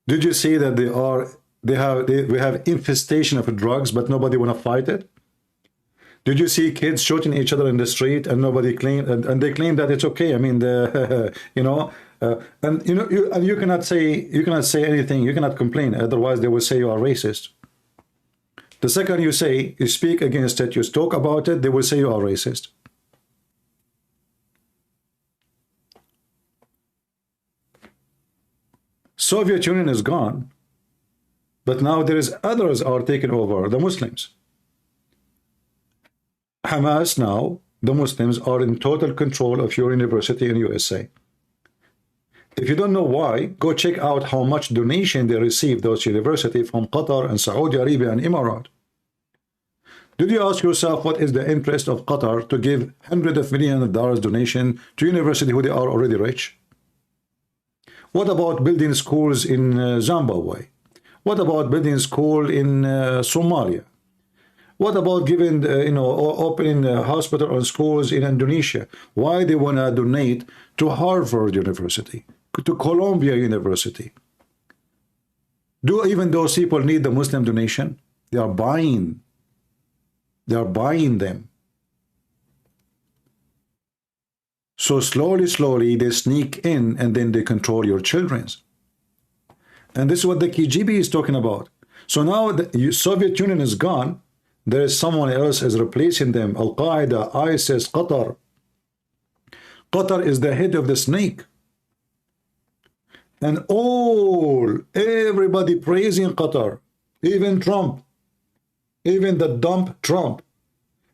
Did you see that we have infestation of drugs, but nobody want to fight it? Did you see kids shooting each other in the street and nobody claimed, and they claim that it's okay? I mean, you cannot say anything. You cannot complain. Otherwise, they will say you are racist. The second you speak against it, you talk about it, they will say you are racist. Soviet Union is gone, but now there is others are taking over, the Muslims. Hamas now, the Muslims are in total control of your university in USA. If you don't know why, go check out how much donation they receive, those universities from Qatar and Saudi Arabia and Emirat. Did you ask yourself what is the interest of Qatar to give hundreds of millions of dollars donation to university who they are already rich? What about building schools in Zimbabwe? What about building a school in Somalia? What about giving, opening a hospital or schools in Indonesia? Why they want to donate to Harvard University, to Columbia University? Do even those people need the Muslim donation? They are buying. They are buying them. So slowly, they sneak in and then they control your children. And this is what the KGB is talking about. So now the Soviet Union is gone. There is someone else is replacing them. Al-Qaeda, ISIS, Qatar. Qatar is the head of the snake. And everybody praising Qatar. Even Trump. Even the dumb Trump.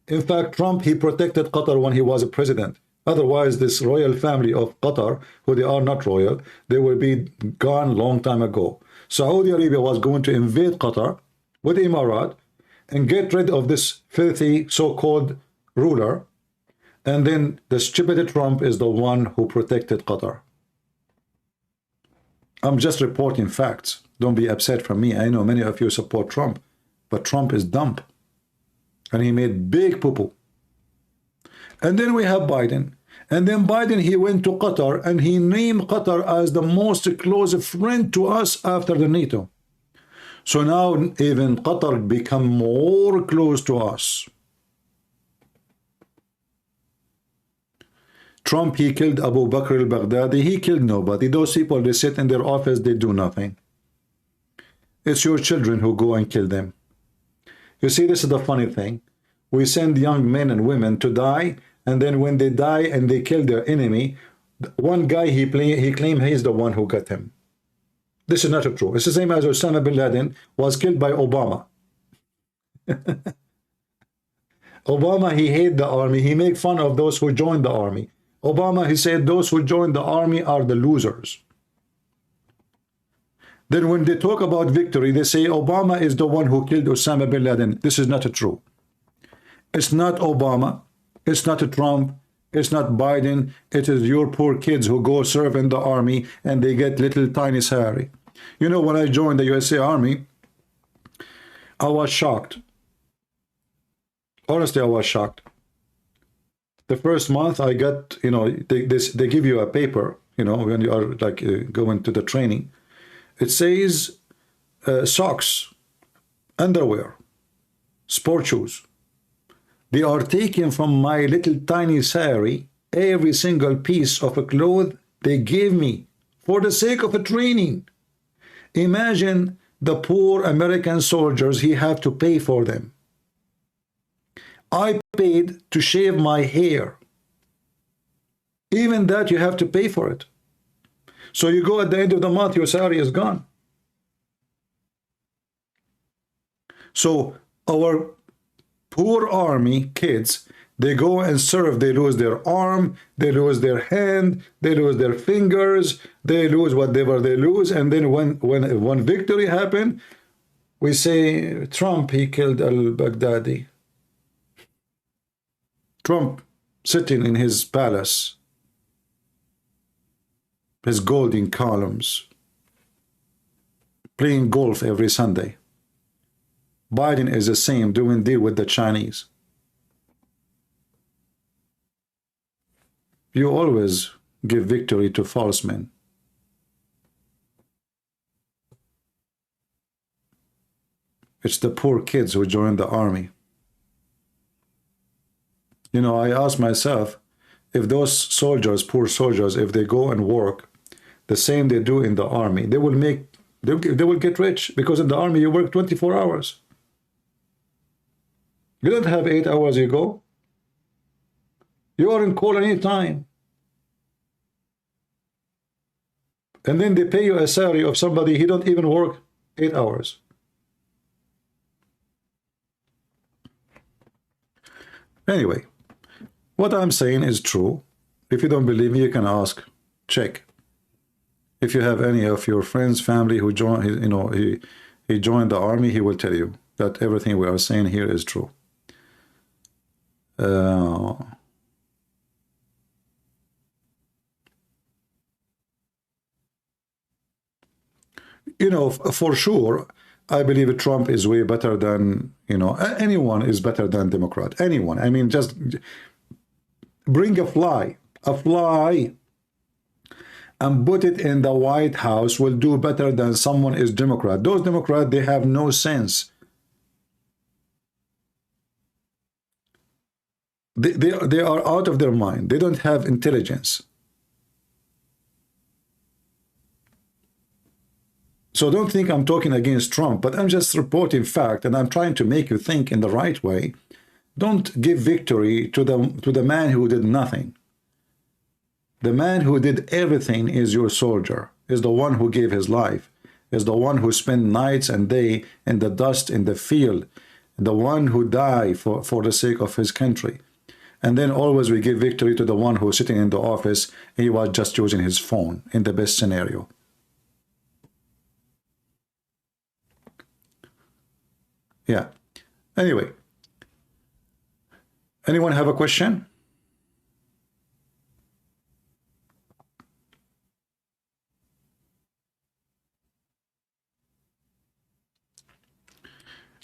In fact, Trump, he protected Qatar when he was a president. Otherwise, this royal family of Qatar, who they are not royal, they will be gone long time ago. Saudi Arabia was going to invade Qatar with Emirat and get rid of this filthy so-called ruler. And then the stupid Trump is the one who protected Qatar. I'm just reporting facts. Don't be upset from me. I know many of you support Trump, but Trump is dumb. And he made big poo-poo. And then we have Biden. And then Biden, he went to Qatar and he named Qatar as the most close friend to us after the NATO. So now even Qatar become more close to us. Trump, he killed Abu Bakr al-Baghdadi. He killed nobody. Those people, they sit in their office, they do nothing. It's your children who go and kill them. You see, this is the funny thing. We send young men and women to die, and then when they die and they kill their enemy, one guy, he claimed he's the one who got him. This is not true. It's the same as Osama bin Laden was killed by Obama. Obama, he hated the army. He made fun of those who joined the army. Obama, he said those who joined the army are the losers. Then when they talk about victory, they say Obama is the one who killed Osama bin Laden. This is not true. It's not Obama. It's not Trump. It's not Biden. It is your poor kids who go serve in the army and they get little tiny salary. You know, when I joined the USA Army, I was shocked. Honestly, I was shocked. The first month I got, you know, they give you a paper, you know, when you are like going to the training. It says socks, underwear, sport shoes. They are taken from my little tiny salary, every single piece of a cloth they gave me for the sake of a training. Imagine the poor American soldiers he have to pay for them. I paid to shave my hair. Even that you have to pay for it. So you go at the end of the month, your salary is gone. So our poor army kids, they go and serve, they lose their arm, they lose their hand, they lose their fingers, they lose whatever they lose, and then when victory happened, we say, Trump, he killed al-Baghdadi. Trump sitting in his palace, his golden columns, playing golf every Sunday. Biden is the same, doing deal with the Chinese. You always give victory to false men. It's the poor kids who join the army. You know, I ask myself, if those soldiers, poor soldiers, if they go and work the same they do in the army, they will get rich, because in the army you work 24 hours. You don't have 8 hours you go. You are in call any time. And then they pay you a salary of somebody, he don't even work 8 hours. Anyway, what I'm saying is true. If you don't believe me, you can ask, check. If you have any of your friends, family who joined, you know, he joined the army, he will tell you that everything we are saying here is true. You know, for sure, I believe Trump is way better than, you know, anyone is better than Democrat. Anyone. I mean, just bring a fly, and put it in the White House will do better than someone is Democrat. Those Democrats, they have no sense. They are out of their mind. They don't have intelligence. So don't think I'm talking against Trump, but I'm just reporting fact, and I'm trying to make you think in the right way. Don't give victory to the man who did nothing. The man who did everything is your soldier, is the one who gave his life, is the one who spent nights and day in the dust in the field, the one who died for the sake of his country. And then always we give victory to the one who's sitting in the office, and he was just using his phone in the best scenario. Yeah. Anyway, anyone have a question?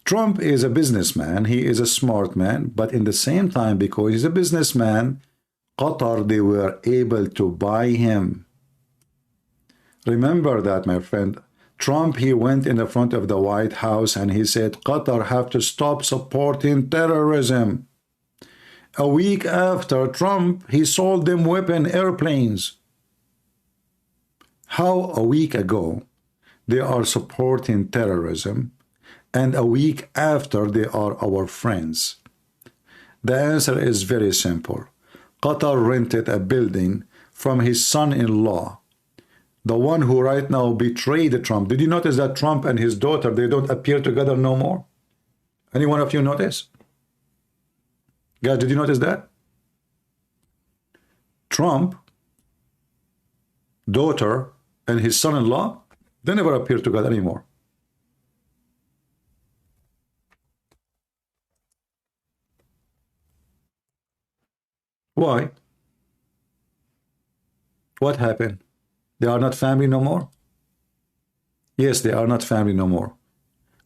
Trump is a businessman. He is a smart man, but in the same time, because he's a businessman, Qatar, they were able to buy him. Remember that, my friend. Trump, he went in the front of the White House and he said, Qatar have to stop supporting terrorism. A week after Trump, he sold them weapon airplanes. How a week ago they are supporting terrorism, and a week after they are our friends? The answer is very simple. Qatar rented a building from his son-in-law, the one who right now betrayed Trump. Did you notice that Trump and his daughter, they don't appear together no more? Any one of you notice? Guys, did you notice that? Trump, daughter, and his son-in-law, they never appear together anymore. Why? What happened? They are not family no more? Yes, they are not family no more.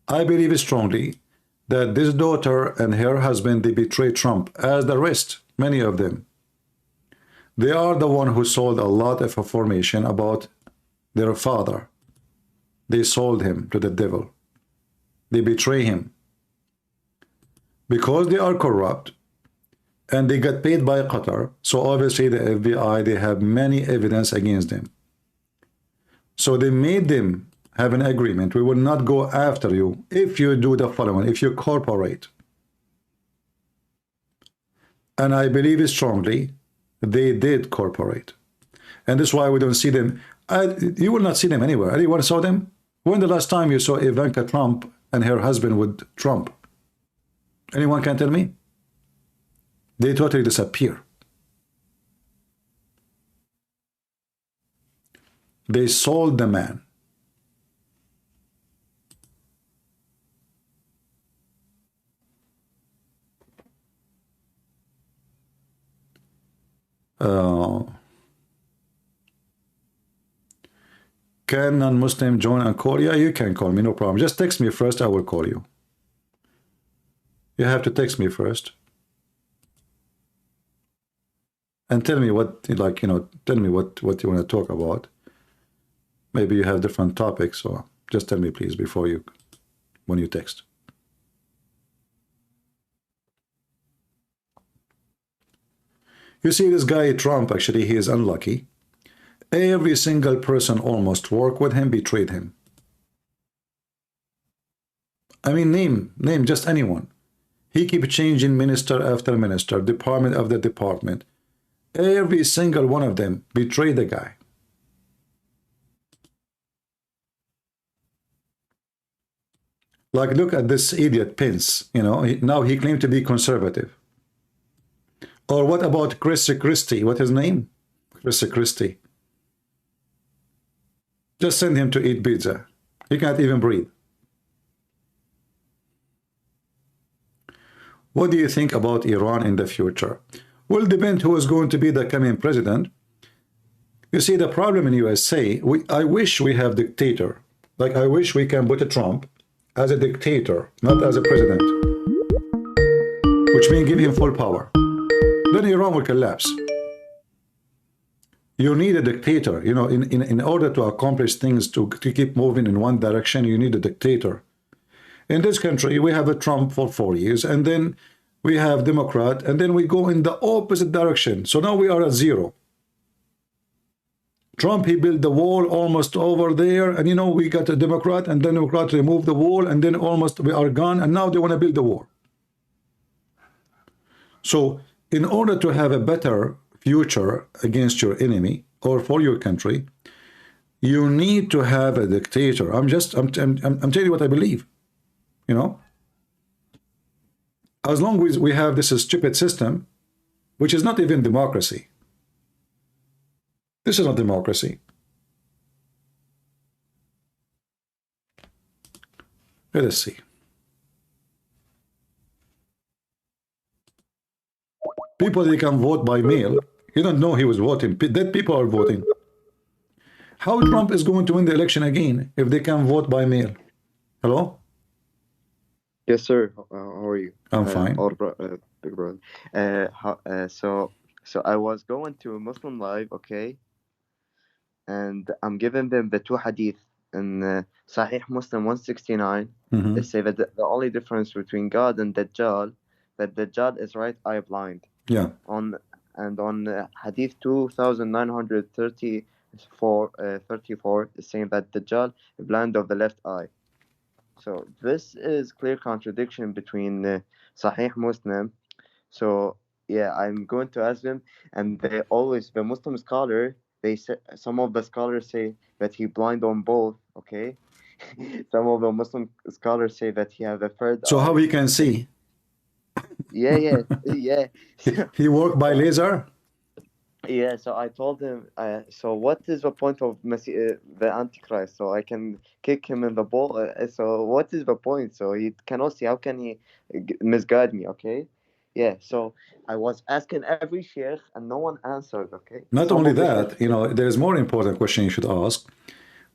I believe strongly that this daughter and her husband, they betrayed Trump, as the rest, many of them. They are the one who sold a lot of information about their father. They sold him to the devil. They betray him. Because they are corrupt, and they got paid by Qatar, so obviously the FBI, they have many evidence against them. So they made them have an agreement. We will not go after you if you do the following, if you cooperate. And I believe strongly they did cooperate. And that's why we don't see them. You will not see them anywhere. Anyone saw them? When the last time you saw Ivanka Trump and her husband with Trump? Anyone can tell me? They totally disappear. They sold the man. Can non-Muslim join and call? Yeah, you can call me, no problem. Just text me first, I will call you. You have to text me first. And tell me what, like, you know, tell me what you want to talk about. Maybe you have different topics, so just tell me, please, before you, when you text. You see, this guy, Trump, actually, he is unlucky. Every single person almost worked with him, betrayed him. I mean, name just anyone. He keeps changing minister after minister, department after department. Every single one of them betrayed the guy. Like, look at this idiot Pence, you know, now he claimed to be conservative. Or what about Chris Christie? What his name? Chris Christie. Just send him to eat pizza. He can't even breathe. What do you think about Iran in the future? Will depend who is going to be the coming president. You see, the problem in USA, I wish we have dictator. Like, I wish we can put a Trump as a dictator, not as a president. Which means give him full power. Then Iran will collapse. You need a dictator. You know, in order to accomplish things, to keep moving in one direction, you need a dictator. In this country, we have a Trump for 4 years, and then we have Democrat, and then we go in the opposite direction. So now we are at zero. Trump, he built the wall almost over there, and you know, we got a Democrat, and then Democrat removed the wall, and then almost we are gone, and now they want to build the wall. So in order to have a better future against your enemy or for your country, you need to have a dictator. I'm telling you what I believe. You know, as long as we have this stupid system, which is not even democracy. This is not democracy. Let us see. People, they can vote by mail. You don't know he was voting. Dead people are voting. How Trump is going to win the election again if they can vote by mail? Hello? Yes, sir. How are you? I'm fine. Big brother. So I was going to Muslim Live, okay, and I'm giving them the two hadith in Sahih Muslim 169. They say that the only difference between God and Dajjal, that Dajjal is right eye blind. Yeah. On Hadith 2934, is saying that Dajjal is blind of the left eye. So this is clear contradiction between Sahih Muslim. So yeah, I'm going to ask them, and they always, the Muslim scholar, they say, some of the scholars say that he blind on both. Okay, some of the Muslim scholars say that he have a third. So how he can see? Yeah. He worked by laser. Yeah, so I told him, so what is the point of the Antichrist? So I can kick him in the ball. So what is the point? So he cannot see. How can he misguide me? Okay. Yeah, so I was asking every sheikh and no one answered, okay? Not Some only of the that, sheikhs- you know, there's more important question you should ask.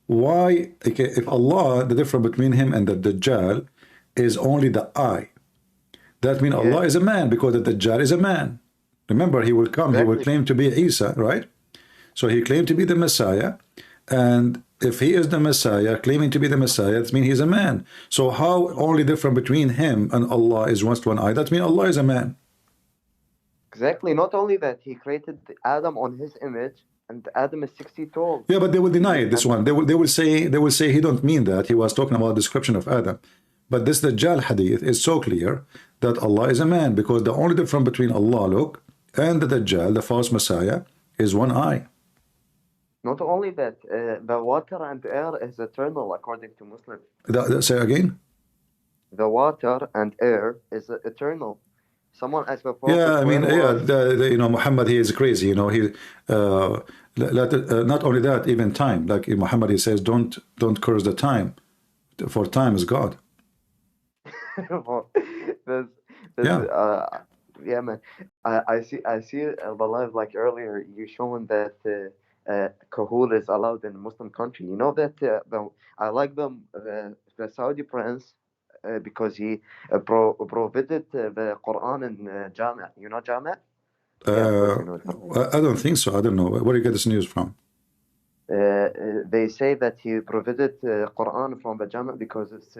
Why, okay, if Allah, the difference between him and the Dajjal is only the eye, that means Allah is a man because the Dajjal is a man. Remember, he will come, he will claim to be Isa, right? So he claimed to be the Messiah, and if he is the Messiah, claiming to be the Messiah, that means he's a man. So how only difference between him and Allah is just one eye? That means Allah is a man. Exactly. Not only that, he created Adam on his image, and Adam is 60 tall. Yeah, but they will deny this one. They will say he don't mean that. He was talking about description of Adam. But this Dajjal hadith is so clear that Allah is a man, because the only difference between Allah, look, and the Dajjal, the false Messiah, is one eye. Not only that, the water and air is eternal according to Muslims. Say again? The water and air is eternal. Someone asked the Prophet. Yeah, I mean, you know, Muhammad, he is crazy. You know, he not only that, even time. Like in Muhammad, he says, don't curse the time, for time is God. Yeah, man. I see the live like earlier. You showing that Kahul is allowed in Muslim country. You know that I like the Saudi prince because he prohibited the Quran in Jami'. You know Jami'? I don't think so. I don't know. Where do you get this news from? They say that he prohibited Quran from the Jami' because it's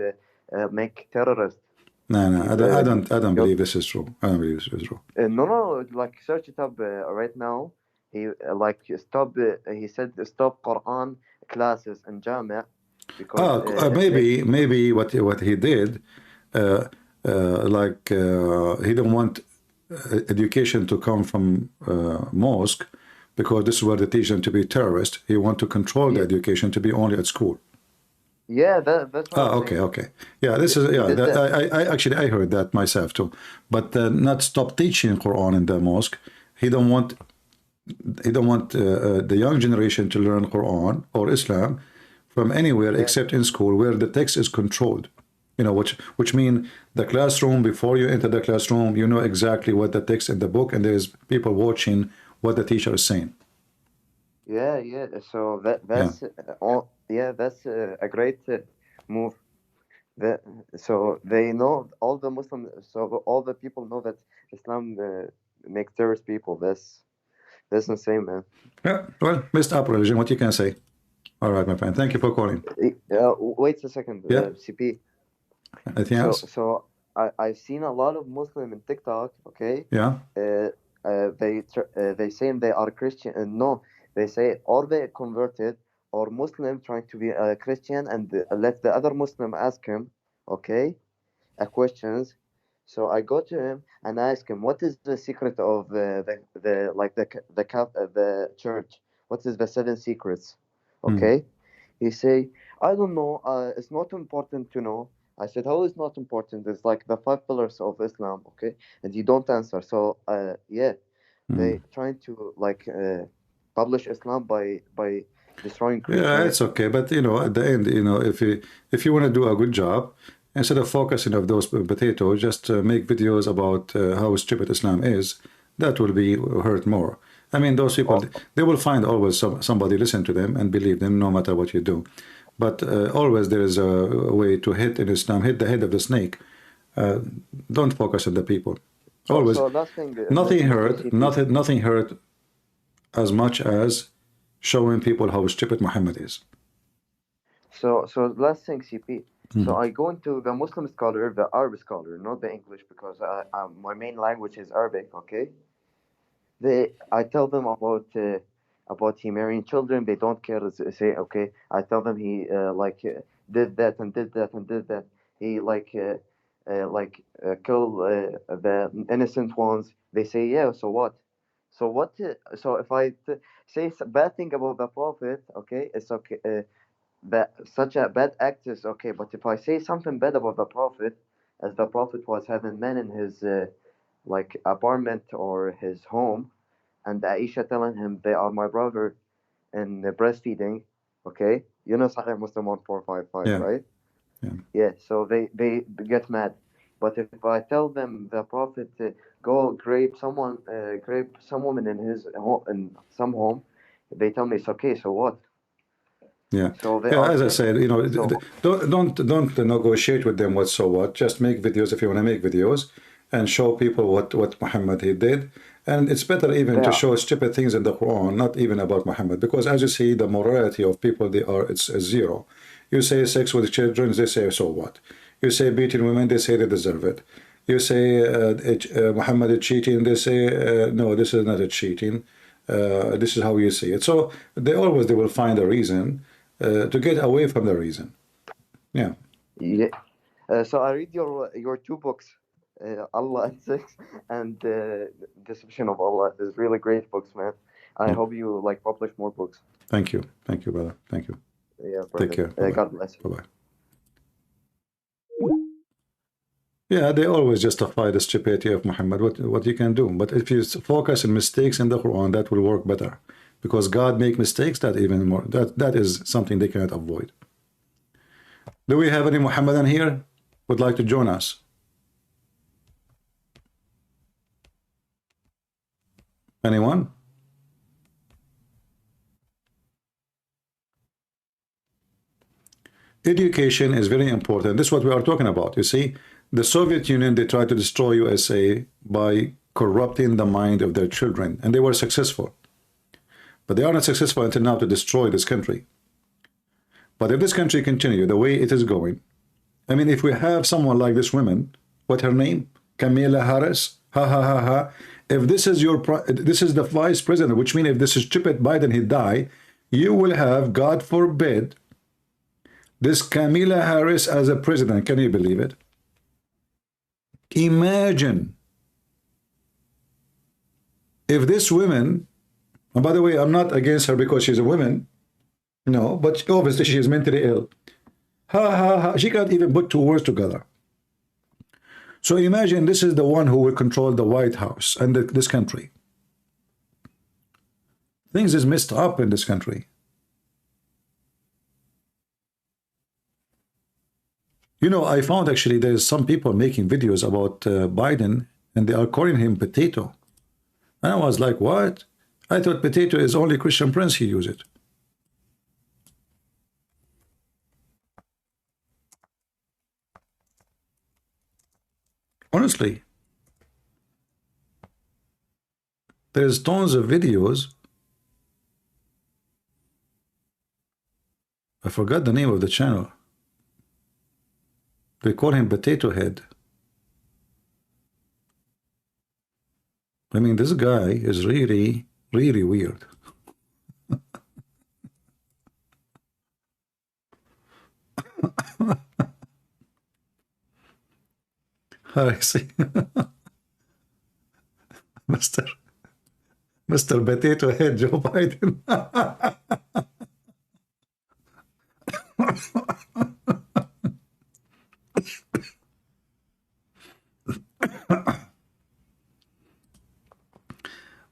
make terrorists. No, I don't believe this is true. I don't believe this is true. No, like search it up right now. He stop. He said stop Quran classes in Jami'. Because maybe what he did, he don't want education to come from mosque, because this is where they teach them to be terrorists. He want to control the education to be only at school. Yeah, that's what okay. Yeah, this is I heard that myself too. But not stop teaching Quran in the mosque. He don't want the young generation to learn Quran or Islam from anywhere except in school, where the text is controlled. You know, which mean the classroom, before you enter the classroom, you know exactly what the text in the book, and there's people watching what the teacher is saying. Yeah. So that's that's a great move. So they know, all the Muslims, so all the people know that Islam makes terrorist people. That's insane, man. Yeah, well, messed up religion. What you can say? All right, my friend. Thank you for calling. Wait a second, yeah. CP. Anything else? So I've seen a lot of Muslims in TikTok. Okay. Yeah. They say they are Christian. No, they say or they converted or Muslim trying to be a Christian, and let the other Muslim ask him, okay, questions. So I go to him and ask him, what is the secret of the church? What is the 7 secrets? Okay. He say, I don't know. It's not important to know. I said, how is not important? It's like the 5 pillars of Islam. Okay. And you don't answer. So they trying to publish Islam by destroying Christians. Yeah, it's okay. But you know, at the end, you know, if you want to do a good job, instead of focusing on those potatoes, just make videos about how stupid Islam is. That will be hurt more. I mean, those people, they will find always somebody listen to them and believe them, no matter what you do. But always there is a way to hit in Islam, hit the head of the snake. Don't focus on the people. Always, nothing hurt as much as showing people how stupid Muhammad is. So last thing, CP. So I go into the Muslim scholar, the Arab scholar, not the English, because my main language is Arabic. Okay. I tell them about him marrying children. They don't care. Say okay. I tell them he did that and did that and did that. He kill the innocent ones. They say yeah. So what? So what? So if I say bad thing about the Prophet, okay, it's okay. That such a bad act is okay. But if I say something bad about the Prophet, as the Prophet was having men in his apartment or his home, and Aisha telling him they are my brother and breastfeeding, okay, you know Sahih Muslim 1455, right? Yeah. So they get mad. But if I tell them the Prophet go grape some woman in his in some home, they tell me it's okay. So what? Yeah. So they Yeah, are as I saying- said, you know, don't negotiate with them what so what. Just make videos if you want to make videos and show people what Muhammad he did. And it's better even to Yeah. show stupid things in the Quran, not even about Muhammad, because as you see, the morality of people, it's a zero. You say sex with children, they say so what? You say beating women, they say they deserve it. You say Muhammad is cheating, they say no, this is not a cheating. This is how you see it. So they will find a reason to get away from the reason. Yeah. Yeah. So I read your two books, Allah and Sex and Deception of Allah. These really great books, man. I hope you like publish more books. Thank you, brother. Thank you. Yeah, brother. Take care. God bless. Bye-bye. Yeah, they always justify the stupidity of Muhammad, what you can do. But if you focus on mistakes in the Quran, that will work better. Because God make mistakes, that even more. That is something they cannot avoid. Do we have any Muhammadan here would like to join us? Anyone? Education is very important. This is what we are talking about. You see, the Soviet Union, they tried to destroy USA by corrupting the mind of their children, and they were successful. But they are not successful until now to destroy this country. But if this country continue the way it is going, I mean, if we have someone like this woman, what her name? Kamala Harris, ha ha ha ha. If this is this is the vice president, which means if this is stupid Biden, he die, you will have, God forbid, this Kamala Harris as a president. Can you believe it? Imagine if this woman, and by the way, I'm not against her because she's a woman, no, but obviously she is mentally ill. Ha ha ha, she can't even put two words together. So imagine this is the one who will control the White House and this country. Things is messed up in this country. You know, I found actually there's some people making videos about Biden, and they are calling him potato. And I was like, what? I thought potato is only Christian Prince he use it. Honestly, there's tons of videos. I forgot the name of the channel. They call him Potato Head. I mean, this guy is really, really weird. I see. Mr. Potato Head Joe Biden.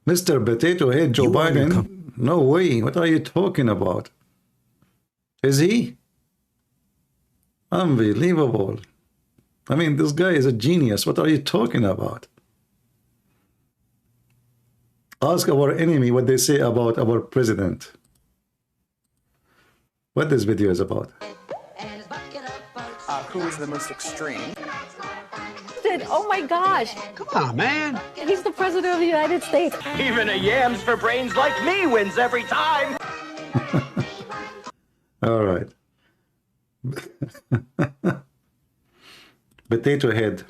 Mr. Potato Head Joe Biden? No way. What are you talking about? Is he? Unbelievable. I mean, this guy is a genius. What are you talking about? Ask our enemy what they say about our president. What this video is about. Who is the most extreme? Oh my gosh. Come on, man. He's the president of the United States. Even a yams for brains like me wins every time. All right. Potato Head.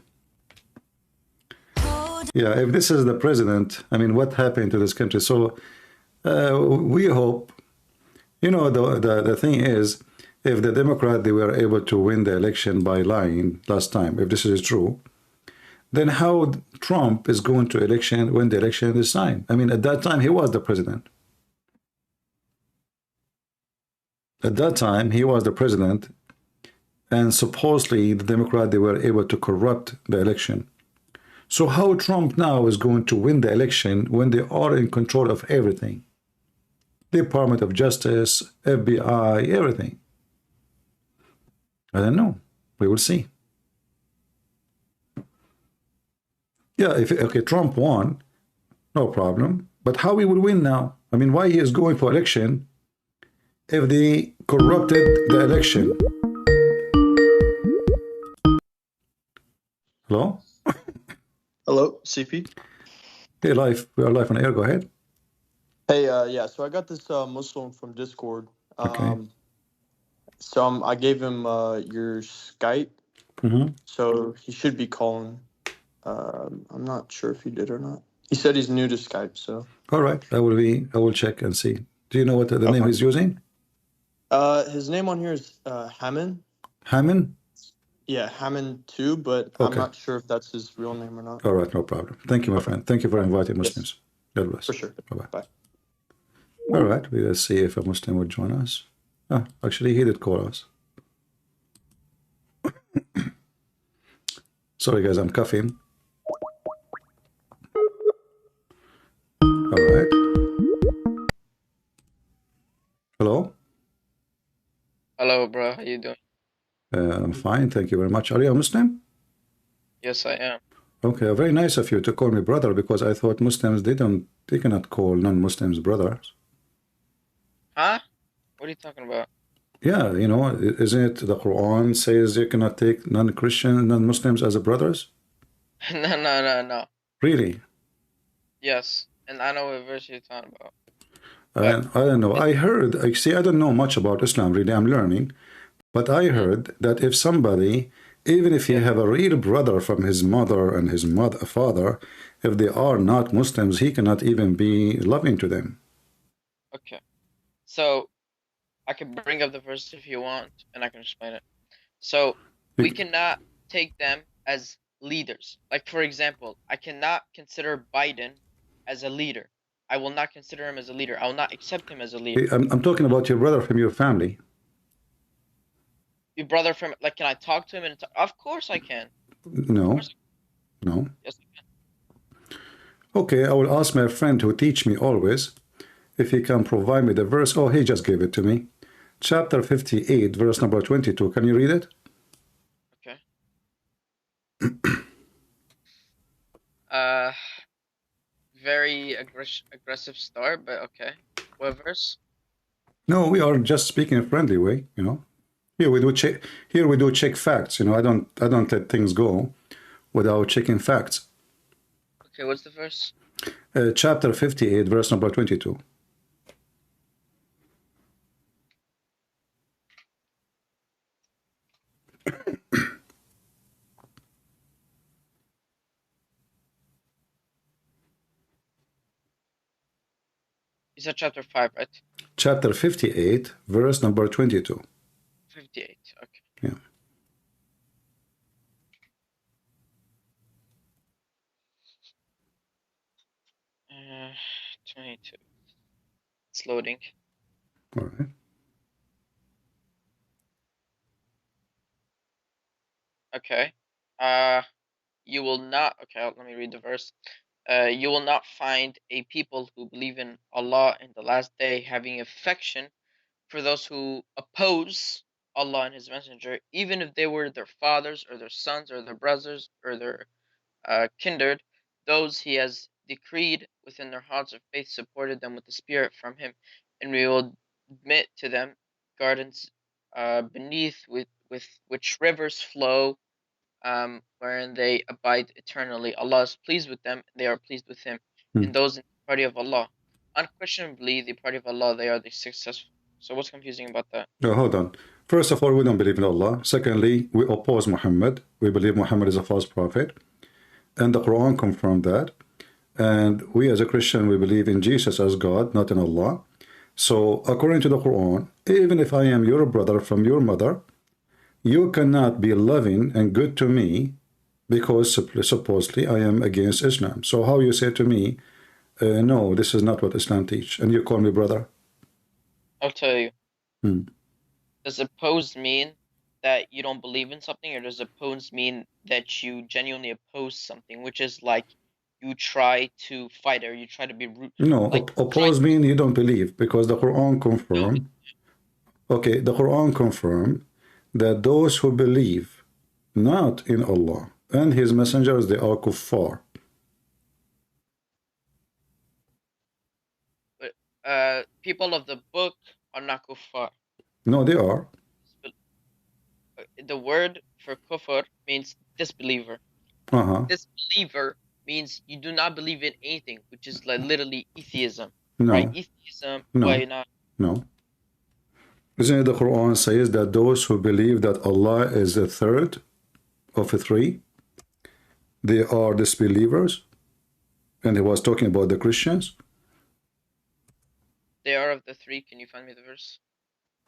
Yeah, if this is the president, I mean, what happened to this country? So we hope, you know, the thing is, if the Democrat, they were able to win the election by lying last time, if this is true, then how Trump is going to win the election this time? I mean, at that time, he was the president. At that time, he was the president, and supposedly the Democrat, they were able to corrupt the election. So how Trump now is going to win the election when they are in control of everything? Department of Justice, FBI, everything. I don't know. We will see. Yeah, okay, Trump won, no problem. But how he will win now? I mean, why he is going for election if they corrupted the election? Hello? Hello, CP. Hey, we are live on air. Go ahead. Hey, yeah. So I got this Muslim from Discord. Okay. So I gave him your Skype. So he should be calling. I'm not sure if he did or not. He said he's new to Skype. So. All right. I will check and see. Do you know what the name he's using? His name on here is Hammond. Hammond? Yeah, Hammond too, but I'm not sure if that's his real name or not. All right, no problem. Thank you, my friend. Thank you for inviting Muslims. God bless. For sure. Bye-bye. Bye. All right, let's see if a Muslim would join us. Oh, actually, he did call us. Sorry, guys, I'm coughing. All right. Hello? Hello, bro. How you doing? I'm fine, thank you very much. Are you a Muslim? Yes, I am. Okay, very nice of you to call me brother, because I thought Muslims, they cannot call non-Muslims brothers. Huh? What are you talking about? Yeah, you know, isn't it the Quran says you cannot take non-Christian, non-Muslims as brothers? No. Really? Yes, and I know what verse you're talking about. I don't know. I heard, I don't know much about Islam, really. I'm learning. But I heard that if somebody, even if you have a real brother from his mother and his father, if they are not Muslims, he cannot even be loving to them. Okay. So, I can bring up the verse if you want, and I can explain it. So, we cannot take them as leaders. Like, for example, I cannot consider Biden as a leader. I will not consider him as a leader. I will not accept him as a leader. I'm talking about your brother from your family. Your brother from, like, can I talk to him? And of course I can. No. No. Yes, I can. Okay, I will ask my friend who teach me always if he can provide me the verse. Oh, he just gave it to me. Chapter 58, verse number 22. Can you read it? Okay. Very aggressive start, but okay. What verse? No, we are just speaking a friendly way, you know. Here we do check facts, you know. I don't let things go without checking facts. Okay, what's the verse? Chapter 58, verse number 22. You said chapter 5, right? Chapter 58, verse number 22. 58, okay. Yeah. Uh, 22. It's loading. All right. Okay. You will not. Okay, let me read the verse. You will not find a people who believe in Allah in the last day having affection for those who oppose Allah and His Messenger, even if they were their fathers or their sons or their brothers or their kindred. Those He has decreed within their hearts of faith supported them with the Spirit from Him, and we will admit to them gardens beneath with which rivers flow, wherein they abide eternally. Allah is pleased with them, they are pleased with Him. And those in the party of Allah, unquestionably the party of Allah, they are the successful. So what's confusing about that? No, hold on. First of all, we don't believe in Allah. Secondly, we oppose Muhammad. We believe Muhammad is a false prophet. And the Quran confirmed that. And we as a Christian, we believe in Jesus as God, not in Allah. So according to the Quran, even if I am your brother from your mother, you cannot be loving and good to me because supposedly I am against Islam. So how you say to me, no, this is not what Islam teach, and you call me brother? I'll tell you. Does opposed mean that you don't believe in something, or does opposed mean that you genuinely oppose something, which is like you try to fight or you try to be rude? No, like, oppose mean you don't believe, because the Quran confirmed. Okay, the Quran confirmed that those who believe not in Allah and His messengers, they are kuffar. people of the book are not kuffar. No, they are. The word for kufr means disbeliever. Disbeliever means you do not believe in anything, which is like literally atheism. No. Right? Atheism. No. Why not? No. Isn't it the Quran says that those who believe that Allah is a third of a three, they are disbelievers? And he was talking about the Christians. They are of the three. Can you find me the verse?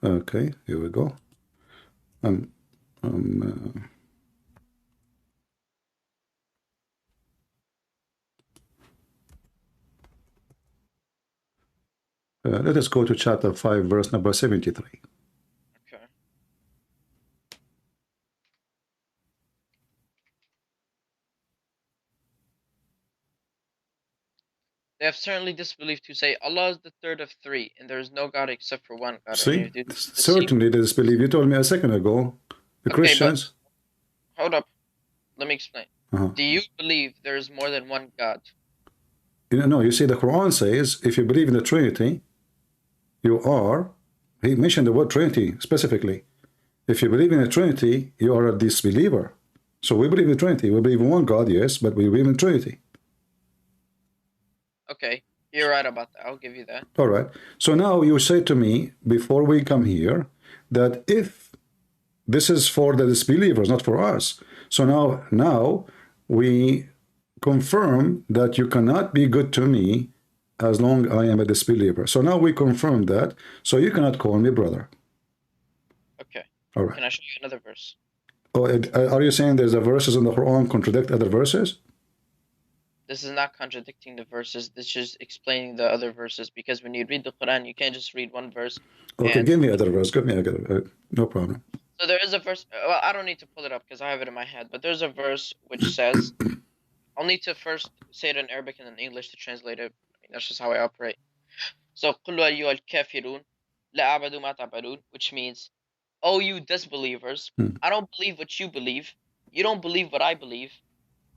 Okay, here we go. Let us go to chapter 5, verse number 73. Okay. They have certainly disbelieved who say Allah is the third of three, and there is no God except for one God. See, certainly they disbelieve. You told me a second ago, the Christians. Hold up, let me explain. Do you believe there is more than one God? No, you see, the Quran says if you believe in the Trinity, you are. He mentioned the word Trinity specifically. If you believe in the Trinity, you are a disbeliever. So we believe in the Trinity. We believe in one God, yes, but we believe in Trinity. Okay, you're right about that. I'll give you that. All right. So now you say to me, before we come here, that if this is for the disbelievers, not for us. So now we confirm that you cannot be good to me as long as I am a disbeliever. So now we confirm that. So you cannot call me brother. Okay. All right. Can I show you another verse? Oh, are you saying there's a verses in the Quran contradict other verses? This is not contradicting the verses. This is explaining the other verses, because when you read the Quran, you can't just read one verse. Okay, give me other verse. Give me other. No problem. So there is a verse. Well, I don't need to pull it up because I have it in my head. But there's a verse which says, I'll need to first say it in Arabic and then English to translate it. I mean, that's just how I operate. So, قُلْ أَيُّهَا الْكَافِرُونَ لَا أَعْبُدُ مَا تَعْبُدُونَ, which means, oh, you disbelievers, I don't believe what you believe. You don't believe what I believe.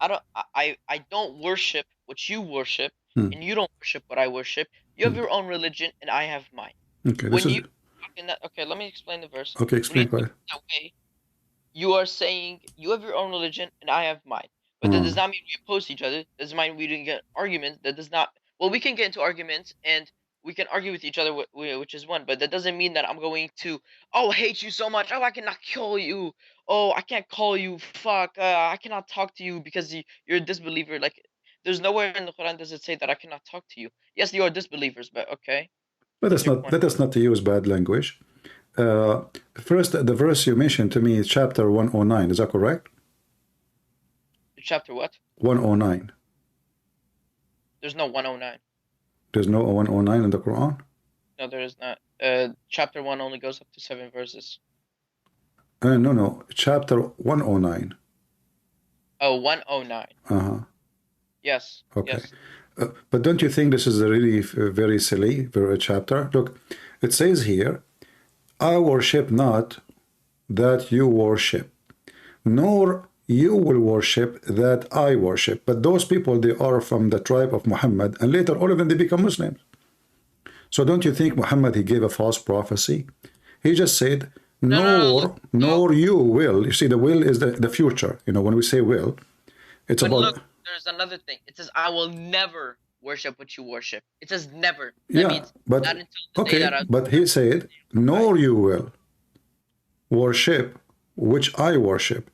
I don't worship what you worship, and you don't worship what I worship. You have your own religion, and I have mine. Okay, okay, let me explain the verse. Okay, explain that way. You are saying you have your own religion, and I have mine. But that does not mean we oppose each other. That does not mean we didn't get arguments. That does not. Well, we can get into arguments, and we can argue with each other, which is one. But that doesn't mean that I'm going to, hate you so much. I cannot kill you. I can't call you. Fuck. I cannot talk to you because you're a disbeliever. Like, there's nowhere in the Quran does it say that I cannot talk to you. Yes, you are disbelievers, but okay. Let us not use bad language. First, the verse you mentioned to me is chapter 109. Is that correct? Chapter what? 109. There's no 109. There's no 109 in the Quran? No, there is not. Chapter 1 only goes up to 7 verses. No. Chapter 109. Oh, 109. Yes. Okay. Yes. But don't you think this is a really very silly chapter? Look, it says here, I worship not that you worship, nor you will worship that I worship. But those people, they are from the tribe of Muhammad, and later all of them, they become Muslims. So don't you think Muhammad, he gave a false prophecy? He just said, nor you will. You see, the will is the future. You know, when we say will, it's but about... Look, there's another thing. It says, I will never worship what you worship. It says never. That means but not until the day that but he said, nor you will worship which I worship.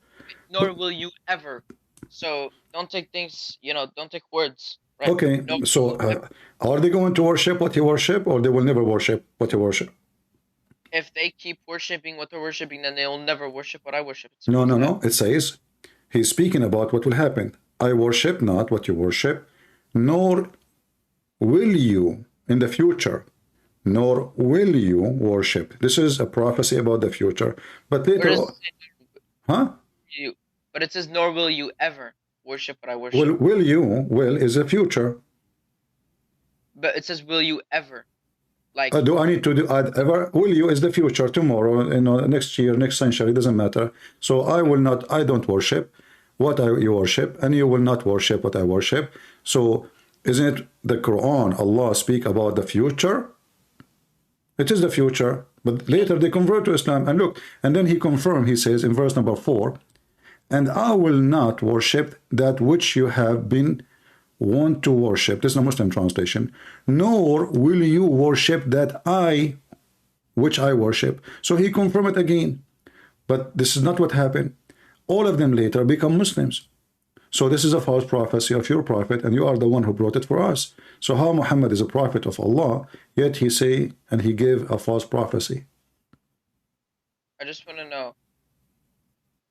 Nor will you ever. So don't take things, don't take words. Right? Okay, so are they going to worship what you worship, or they will never worship what you worship? If they keep worshiping what they're worshiping, then they will never worship what I worship. No. It says, he's speaking about what will happen. I worship not what you worship, nor will you in the future, nor will you worship. This is a prophecy about the future. But later, But it says, nor will you ever worship what I worship. Will is a future. But it says, will you ever? Like, do I need to add ever? Will you is the future, tomorrow, next year, next century, doesn't matter. So I don't worship what you worship, and you will not worship what I worship. So isn't it the Quran, Allah speak about the future, It is the future, but later they convert to Islam. And look, and then he confirmed, he says in verse number 4, and I will not worship that which you have been wont to worship. This is a Muslim translation. Nor will you worship that which I worship. So he confirmed it again. But this is not what happened. All of them later become Muslims. So this is a false prophecy of your prophet, and you are the one who brought it for us. So how Muhammad is a prophet of Allah, yet he say, and he gave a false prophecy? I just want to know,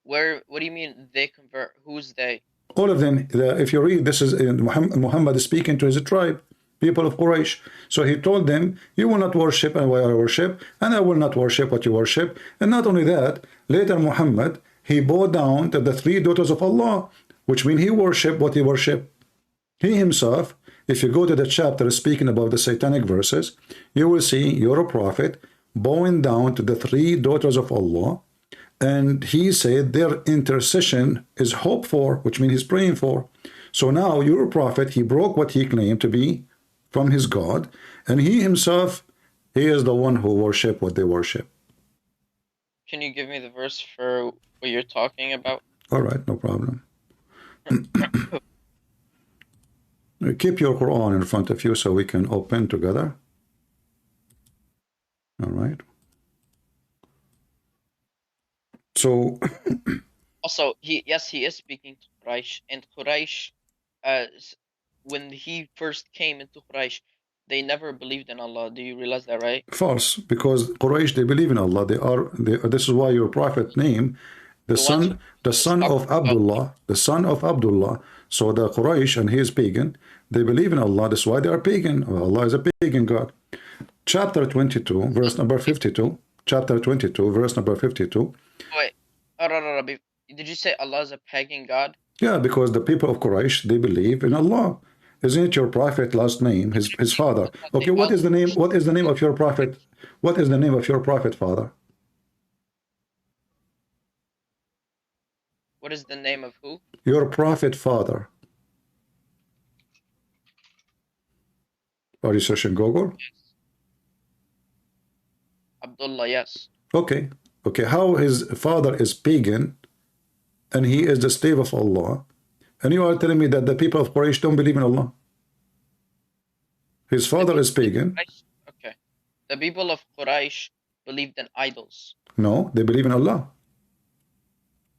what do you mean they convert? Who's they? All of them. If you read, this is Muhammad is speaking to his tribe, people of Quraysh. So he told them, you will not worship what I worship, and I will not worship what you worship. And not only that, later Muhammad, he bowed down to the 3 daughters of Allah, which means he worshiped what he worshiped. He himself, if you go to the chapter speaking about the satanic verses, you will see your prophet bowing down to the 3 daughters of Allah, and he said their intercession is hoped for, which means he's praying for. So now your prophet, he broke what he claimed to be from his God, and he himself, he is the one who worship what they worship. Can you give me the verse for what you're talking about? All right, no problem. Keep your Quran in front of you so we can open together. All right. So also, he is speaking to Quraysh, and Quraysh, when he first came into Quraysh, they never believed in Allah. Do you realize that, right? false, because Quraysh, they believe in Allah. This is why your prophet name the son of Abdullah, the son of Abdullah. So the Quraysh, and he is pagan, they believe in Allah. That's why they are pagan. Allah is a pagan God. Chapter 22, verse number 52. Chapter 22, verse number 52. Wait, did you say Allah is a pagan God? Yeah, because the people of Quraysh, they believe in Allah. Isn't it your prophet last name, his father? Okay, what is the name? What is the name of your prophet? What is the name of your prophet father? What is the name of who? Your prophet father. Are you searching Google? Yes. Abdullah, yes. Okay. Okay, how his father is pagan and he is the slave of Allah, and you are telling me that the people of Quraysh don't believe in Allah? His father is pagan. Okay. The people of Quraysh believed in idols. No, they believe in Allah.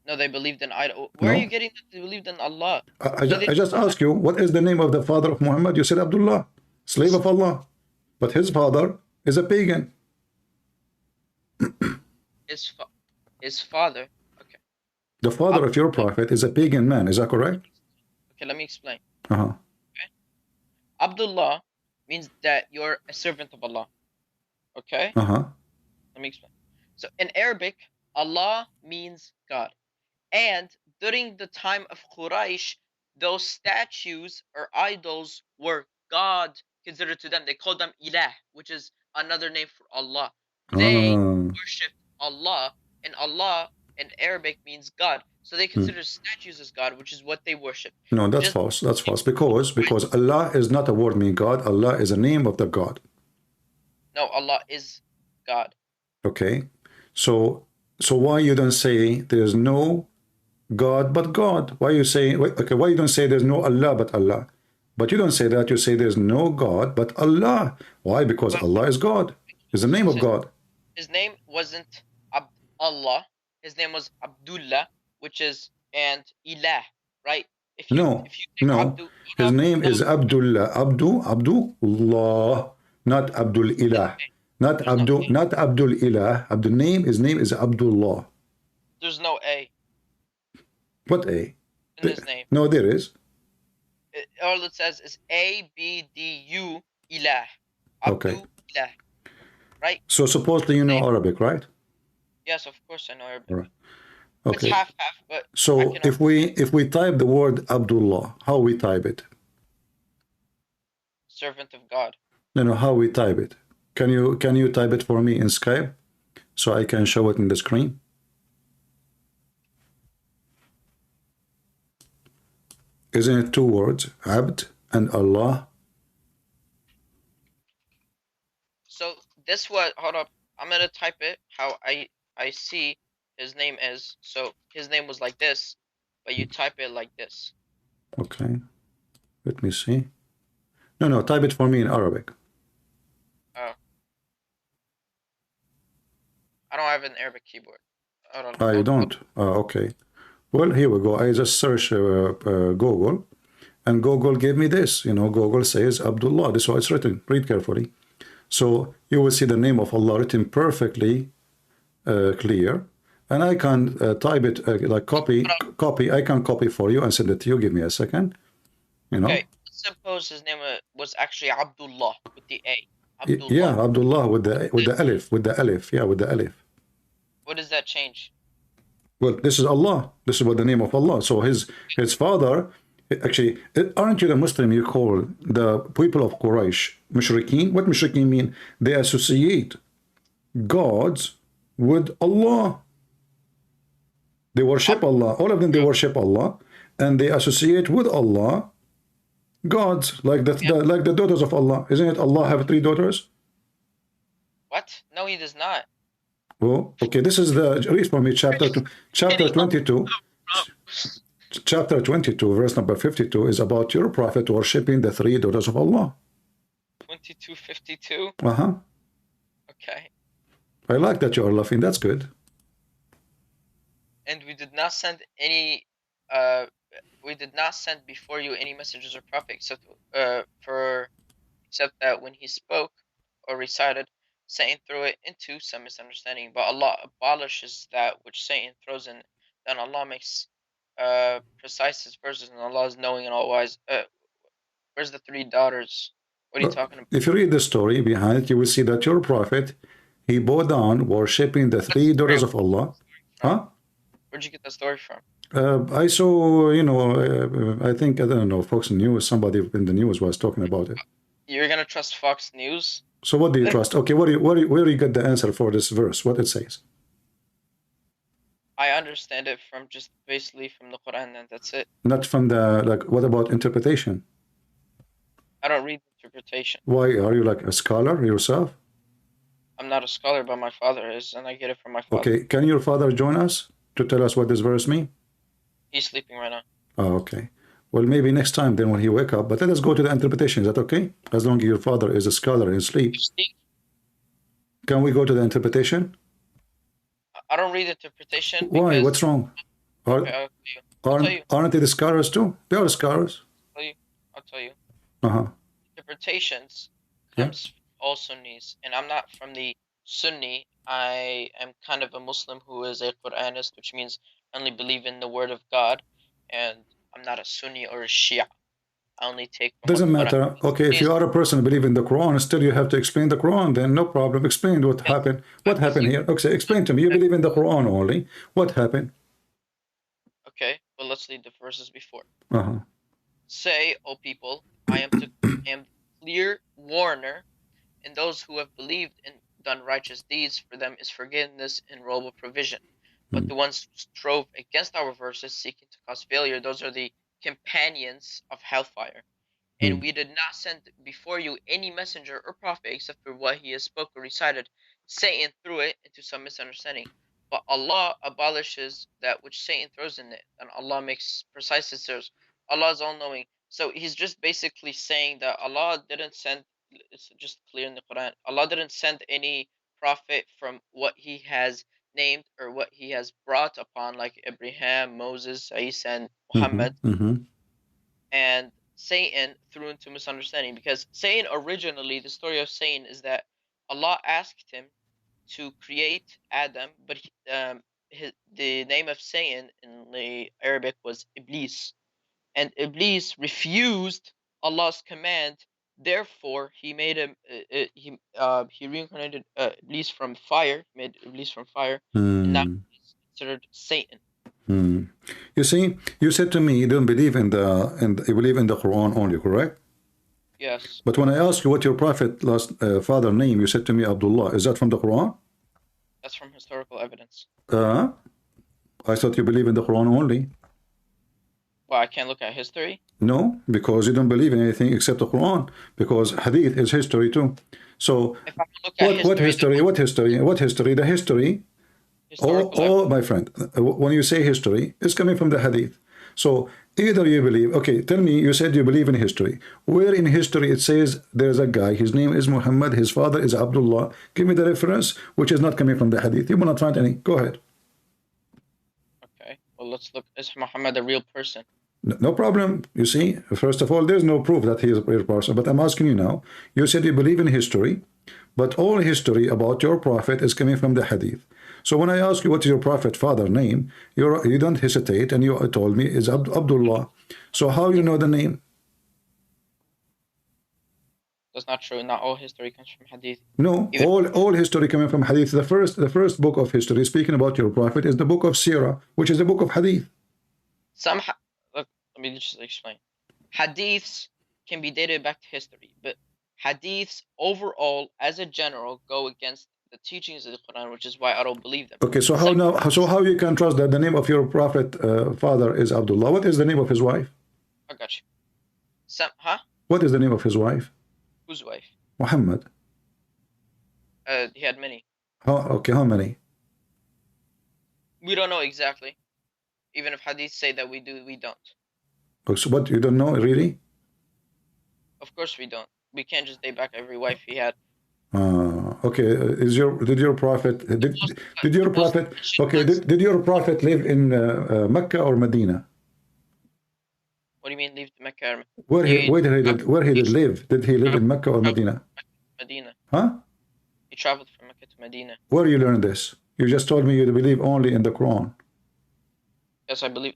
No, they believed in idols. Where No. are you getting that they believed in Allah? I just asked you, what is the name of the father of Muhammad? You said Abdullah, slave of Allah. But his father is a pagan. His father. Okay. The father of your prophet is a pagan man. Is that correct? Okay, let me explain. Uh-huh. Okay. Abdullah means that you're a servant of Allah. Okay? Uh-huh. Let me explain. So in Arabic, Allah means God. And during the time of Quraysh, those statues or idols were God considered to them. They called them Ilah, which is another name for Allah. They worshipped Allah, and Allah in Arabic means God. So they consider statues as God, which is what they worship. No, that's false. That's false. Because Allah is not a word meaning God. Allah is a name of the God. No, Allah is God. Okay. So why you don't say there's no God but God? Why you say, okay, why you don't say there's no Allah but Allah? But you don't say that. You say there's no God but Allah. Why? Because Allah is God. It's the name of God. His name wasn't Allah. His name was Abdullah, which is, and Ilah, right? No. His name is Abdullah. Abdullah, not Abdul Ilah. Not Abdul Ilah. Abdul name, his name is Abdullah. There's no A What A? in his name. No, there is. All it says is ABDU Ilah. Okay. Ilah. Right? So supposedly you know Arabic, right? Yes, of course I know Arabic. Right. Okay. It's half, but so if we type the word Abdullah, how we type it? Servant of God. No, how we type it? Can you type it for me in Skype so I can show it in the screen? Isn't it 2 words, Abd and Allah? So this was, hold up, I'm gonna type it how I see his name is. So his name was like this, but you type it like this. Okay. Let me see. No, type it for me in Arabic. Oh. I don't have an Arabic keyboard. You don't? Okay. Well, here we go. I just search Google, and Google gave me this. You know, Google says Abdullah. This is how it's written. Read carefully. So you will see the name of Allah written perfectly clear. And I can type it like copy. I can copy for you and send it to you. Give me a second. You know. Okay. Suppose his name was actually Abdullah with the A. Abdullah. Yeah, Abdullah with the alif. Yeah, with the alif. What does that change? Well, this is Allah. This is what the name of Allah. So his father, actually, aren't you the Muslim you call the people of Quraysh mushrikeen? What mushrikeen mean? They associate gods with Allah. They worship Allah. All of them, they worship Allah, and they associate with Allah gods like the daughters of Allah. Isn't it Allah have 3 daughters? What? No, he does not. Well, okay, this is the read for me chapter 22. Chapter 22, verse number 52 is about your prophet worshipping the 3 daughters of Allah. 22:52. Okay. I like that you are laughing. That's good. And we did not send any. We did not send before you any messengers or prophets except that when he spoke or recited, Satan threw it into some misunderstanding. But Allah abolishes that which Satan throws in. Then Allah makes precise his verses, and Allah is knowing and all wise. Where's the 3 daughters? What are you talking about? If you read the story behind it, you will see that your prophet, he bowed down worshipping the 3 daughters of Allah. Huh? Where'd you get the story from? I saw, you know, I think, I don't know, Fox News, somebody in the news was talking about it. You're going to trust Fox News? So what do you trust? Okay, where do you get the answer for this verse? What it says? I understand it from just basically from the Quran, and that's it. Not from the, like, what about interpretation? I don't read interpretation. Why? Are you like a scholar yourself? I'm not a scholar, but my father is, and I get it from my father. Okay, can your father join us to tell us what this verse means? He's sleeping right now. Oh, okay. Well, maybe next time then when he wake up. But let us go to the interpretation. Is that okay? As long as your father is a scholar in sleep. Can we go to the interpretation? I don't read interpretation. Why? What's wrong? Aren't they the scholars too? They are scholars. I'll tell you. Uh-huh. Interpretations comes from all Sunnis, and I'm not from the Sunni. I am kind of a Muslim who is a Quranist, which means I only believe in the word of God, and I'm not a Sunni or a Shia. I only take. Doesn't matter. Okay, if you are a person who believes in the Quran, still you have to explain the Quran. Then no problem. Explain what happened. What happened here? Okay, explain to me. You believe in the Quran only. What happened? Okay, well let's read the verses before. Uh-huh. Say, O people, I am clear warner, and those who have believed and done righteous deeds, for them is forgiveness and royal provision. But the ones who strove against our verses, seeking to cause failure, those are the companions of hellfire. And we did not send before you any messenger or prophet except for what he has spoken or recited. Satan threw it into some misunderstanding. But Allah abolishes that which Satan throws in it, and Allah makes precise his verses. Allah is all-knowing. So he's just basically saying that Allah didn't send, it's just clear in the Quran, Allah didn't send any prophet from what he has named or what he has brought upon, like Abraham, Moses, Isa, and Muhammad. And Satan threw into misunderstanding, because Satan originally, the story of Satan is that Allah asked him to create Adam, but the name of Satan in the Arabic was Iblis, and Iblis refused Allah's command. Therefore, he made him. He reincarnated Iblis from fire. Made Iblis from fire, and now he's considered Satan. You see, you said to me you don't believe in you believe in the Quran only, correct? Yes. But when I asked you what your prophet last father name, you said to me Abdullah. Is that from the Quran? That's from historical evidence. I thought you believe in the Quran only. Well, I can't look at history. No, because you don't believe in anything except the Quran, because Hadith is history too. So if I look at what history? The history. Oh, my friend, when you say history, it's coming from the hadith. So either you believe, okay, tell me, you said you believe in history. Where in history it says there's a guy, his name is Muhammad, his father is Abdullah. Give me the reference, which is not coming from the hadith. You will not find any. Go ahead. Okay, well, let's look. Is Muhammad a real person? No problem. You see, first of all, there's no proof that he is a real person. But I'm asking you now, you said you believe in history, but all history about your prophet is coming from the hadith. So when I ask you what is your prophet father name, you don't hesitate, and you told me is Abdullah. So how you know the name? That's not true. Not all history comes from hadith. No, all history coming from hadith. The first book of history speaking about your prophet is the book of Sirah, which is the book of hadith. Look, let me just explain. Hadiths can be dated back to history, but hadiths overall, as a general, go against the teachings of the Quran, which is why I don't believe them. Okay, so how you can trust that the name of your prophet father is Abdullah? What is the name of his wife? I got you. What is the name of his wife? Whose wife? Muhammad. He had many. How many? We don't know exactly. Even if hadiths say that we do, we don't. Oh, so what, you don't know, really? Of course we don't. We can't just date back every wife he had. Okay, did your prophet live in Mecca or Medina? What do you mean leave Mecca? Where he did live? Did he live in Mecca or Medina? Medina. Huh? He traveled from Mecca to Medina. Where you learned this? You just told me you believe only in the Quran. Yes, I believe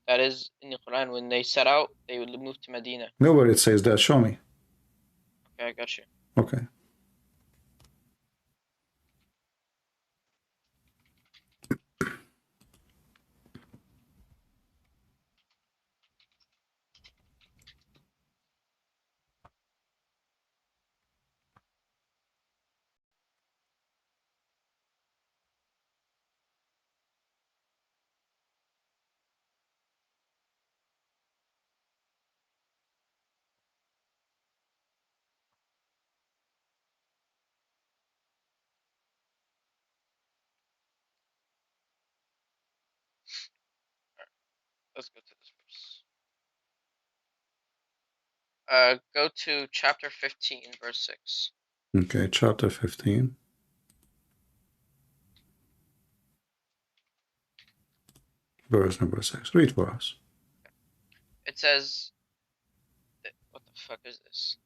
that is in the Quran. When they set out, they would move to Medina. Nowhere it says that. Show me. Okay, I got you. Okay. Let's go to this verse. Go to chapter 15, verse 6. Okay, chapter 15. Verse number 6. Read for us. It says, what the fuck is this?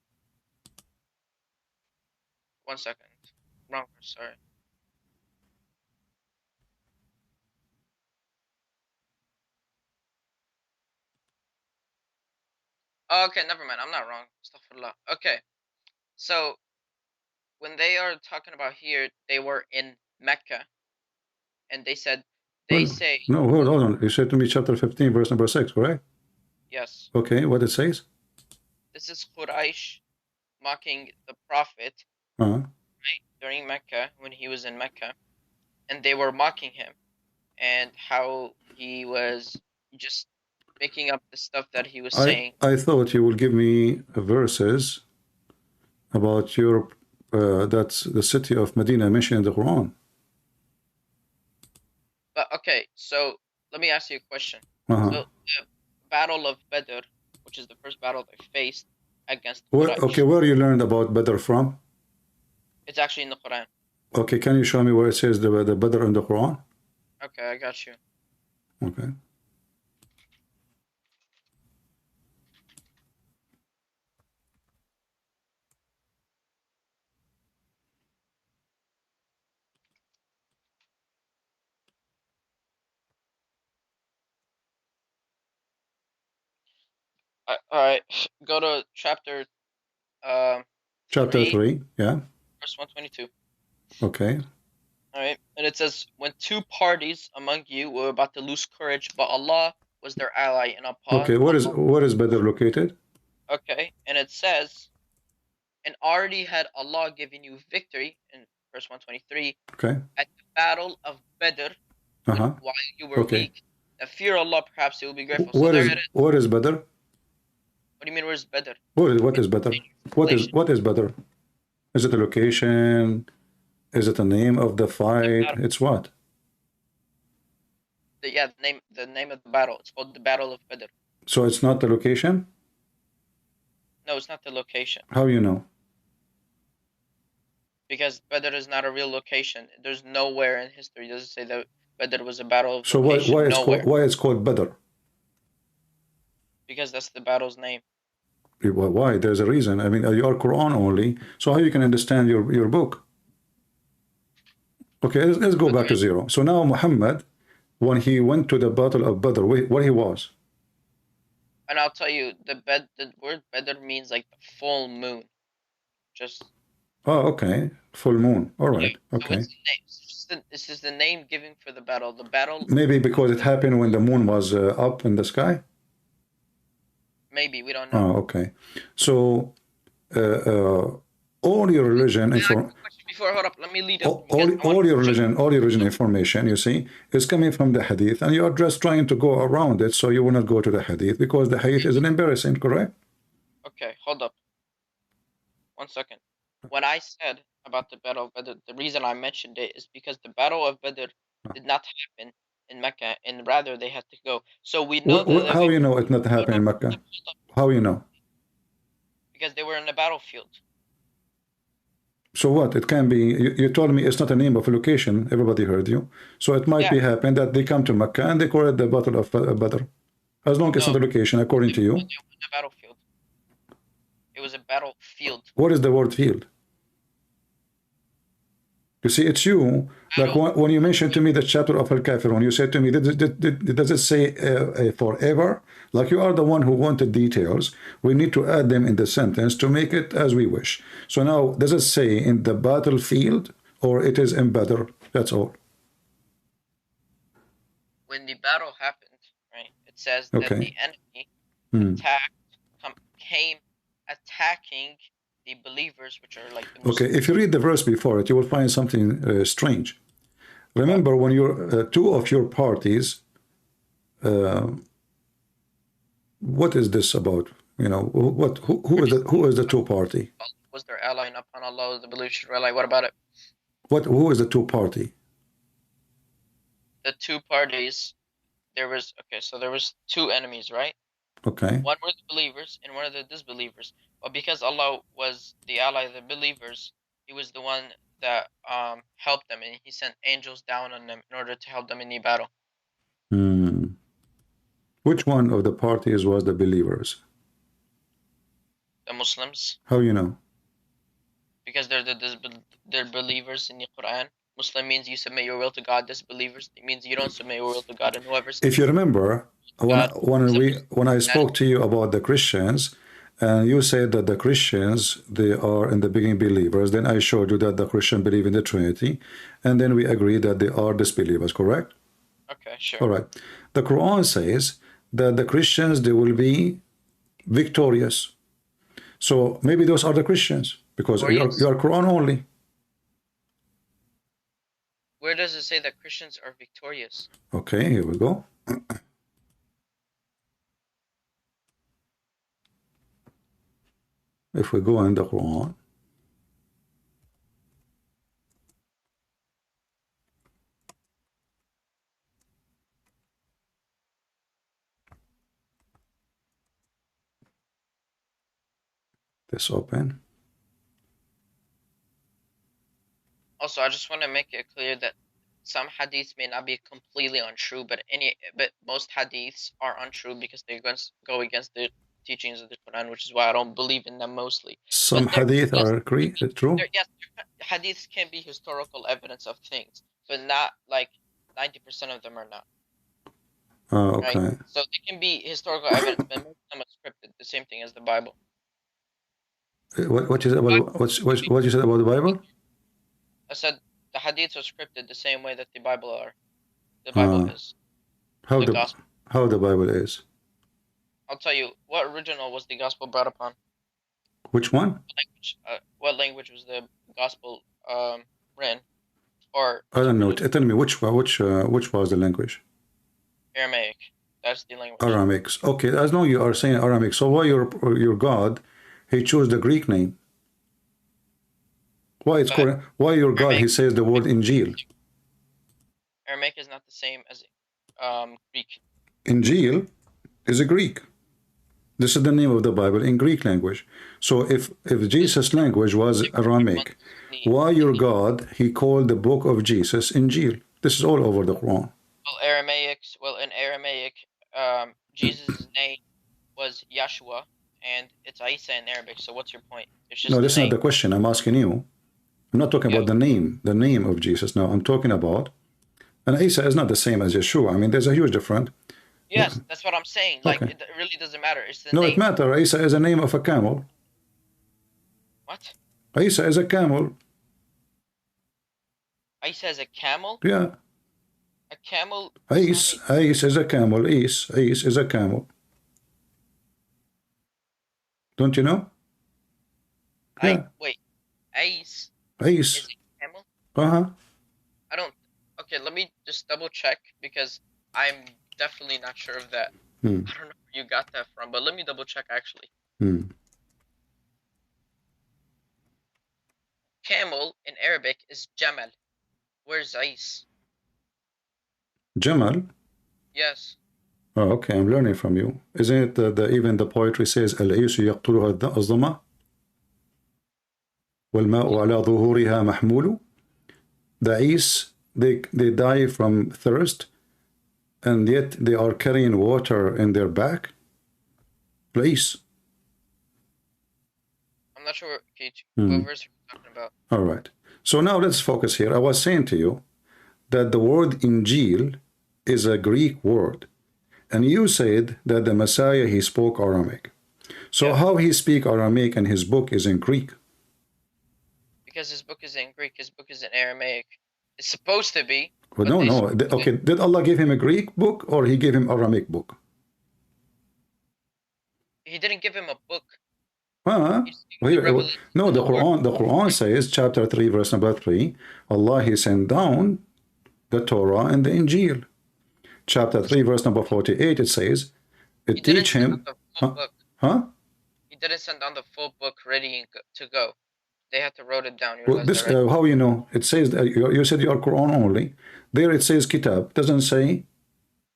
1 second. Wrong verse, sorry. Okay, never mind. I'm not wrong. Astaghfirullah. Okay. So, when they are talking about here, they were in Mecca. And they said, say... No, hold on. You said to me chapter 15, verse number 6, correct? Yes. Okay, what it says? This is Quraysh mocking the Prophet right, during Mecca, when he was in Mecca. And they were mocking him. And how he was just making up the stuff that he was saying. I thought you will give me verses about your that's the city of Medina mentioned in the Quran. But okay, so let me ask you a question. So the Battle of Badr, which is the first battle they faced against okay, where you learned about Badr from? It's actually in the Quran. Okay, can you show me where it says the Badr in the Quran? Okay, I got you. Okay. Alright, go to chapter Chapter 3, yeah. Verse 122. Okay. Alright, and it says, when two parties among you were about to lose courage, but Allah was their ally and upon... Okay, where is Badr located? Okay, and it says, and already had Allah given you victory, in verse 123, okay, at the battle of Badr, while you were weak. Now fear Allah, perhaps you will be grateful. Where is Badr? What do you mean, where's Badr? What is Badr? What is Badr? Is it a location? Is it the name of the fight? It's what? The name of the battle. It's called the Battle of Badr. So it's not the location? No, it's not the location. How you know? Because Badr is not a real location. There's nowhere in history does it say that Badr was a battle of So location. why it's called Badr? Because that's the battle's name. Why? There's a reason. I mean, you are Quran only, so how you can understand your book? Okay, let's go back to zero. So now Muhammad, when he went to the Battle of Badr, where he was? And I'll tell you, the word Badr means like the full moon. Just. Oh, okay. Full moon. All right. Okay. So it's just the name given for the battle. The battle. Maybe because it happened when the moon was up in the sky? Maybe, we don't know. Oh, okay. So, all your religion Before, hold up, let me lead up. all your religion information, you see, is coming from the hadith, and you are just trying to go around it, so you will not go to the hadith, because the hadith is an embarrassing, correct? Okay, hold up. 1 second. When I said about the Battle of Badr, the reason I mentioned it is because the Battle of Badr did not happen in Mecca, and rather they had to go. So we know that. How you know it not happened in Mecca? How you know? Because they were in the battlefield. So what? It can be. You told me it's not a name of a location. Everybody heard you. So it might be happen that they come to Mecca and they call it the Battle of Badr. As long as it's not a location, according to you. It was a battlefield. It was a battlefield. What is the word field? You see, it's you. Like when you mentioned to me the chapter of Al-Kafirun, you said to me, does it say forever? Like you are the one who wanted details. We need to add them in the sentence to make it as we wish. So now, does it say in the battlefield or it is in Badr? That's all. When the battle happened, right, it says that the enemy came attacking the believers, which are like the Muslims. Okay, if you read the verse before it, you will find something strange. Remember, when you're two of your parties, what is this about? You know, who is the two party? Was their ally, and upon Allah the believers should rely. What about it? Who is the two party? The two parties, there was two enemies, right? Okay. One were the believers and one of the disbelievers. But because Allah was the ally of the believers, He was the one that helped them, and He sent angels down on them in order to help them in the battle. Which one of the parties was the believers? The Muslims. How you know? Because they're believers in the Quran. Muslim means you submit your will to God. Disbelievers, it means you don't submit your will to God. And whoever. If you remember, when I spoke to you about the Christians, and you said that the Christians, they are in the beginning believers, then I showed you that the Christians believe in the Trinity, and then we agreed that they are disbelievers, correct? Okay, sure. All right. The Quran says that the Christians, they will be victorious. So maybe those are the Christians, because you are Quran only. Where does it say that Christians are victorious? Okay, here we go. If we go in the Quran, this open. Also, I just want to make it clear that some hadiths may not be completely untrue, but most hadiths are untrue because they go against the teachings of the Quran, which is why I don't believe in them mostly. Some hadith are true? Yes, hadiths can be historical evidence of things, but not like 90% of them are not. Oh, okay. Right? So they can be historical evidence, but most of them are scripted, the same thing as the Bible. What you said about the Bible? I said the hadiths are scripted the same way that the Bible are. The Bible is. How the Bible is? I'll tell you, what original was the gospel brought upon? Which one? What language was the gospel written? Or I don't know. Tell me which was the language? Aramaic. That's the language. Aramaic. Okay, as long as you are saying Aramaic, so why your God, he chose the Greek name? Why it's Quran? Why your God, he says the word Injil? Aramaic is not the same as Greek. Injil is a Greek. This is the name of the Bible in Greek language. So if Jesus' language was Aramaic, why your God, he called the book of Jesus Injil? This is all over the Quran. Well, in Aramaic, Jesus' name was Yeshua, and it's Isa in Arabic. So what's your point? It's just No, the this is not name. the question. I'm asking you. I'm not talking about the name of Jesus. No, I'm talking about, and Isa is not the same as Yeshua. I mean, there's a huge difference. Yes, that's what I'm saying. Like, Okay. it really doesn't matter. It's the No, name. it matters. Isa is a name of a camel. What? Isa is a camel. Isa is a camel? Yeah. A camel? Is is a camel. Is is a camel. Don't you know? Yeah. Wait. Is Is. a camel? Uh-huh. I don't. Okay, let me just double check because I'm definitely not sure of that. I don't know where you got that from, but let me double check actually. Camel in Arabic is Jamal. Where's Is? Jamal. Yes. Oh, okay, I'm learning from you. Isn't it even the poetry says العيش يقتلها الظما والماء على ظهورها محمول. The Is, they die from thirst, and yet they are carrying water in their back. Place. I'm not sure what verse you're talking about. All right. So now let's focus here. I was saying to you that the word Injil is a Greek word. And you said that the Messiah, he spoke Aramaic. So how he speak Aramaic and his book is in Greek? Because his book is in Greek, his book is in Aramaic. It's supposed to be. Well, no. Okay, did Allah give him a Greek book or he gave him Aramaic book? He didn't give him a book. No, the Quran says, chapter 3, verse number 3, Allah, he sent down the Torah and the Injil. Chapter 3, verse number 48, it says, it teach him... He didn't send down the full book ready to go. They had to wrote it down. Well, this, how you know? It says, you said you are Quran only. There it says Kitab. Doesn't say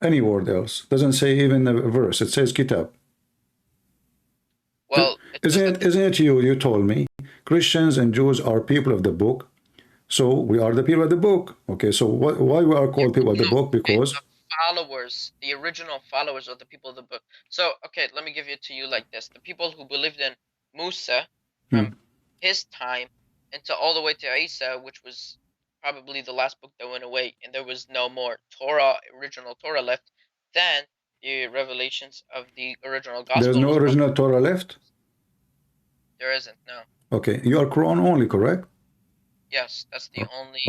any word else. Doesn't say even a verse. It says Kitab. Well, isn't it you told me Christians and Jews are people of the book, so we are the people of the book. Okay, so why we are called people of the book? Because followers, the original followers of the people of the book. So, okay, let me give it to you like this. The people who believed in Musa from his time into all the way to Isa, which was probably the last book that went away, and there was no more original Torah left, then the revelations of the original gospel. There's no original Torah left? There isn't, no. Okay, you are Quran only, correct? Yes, that's the only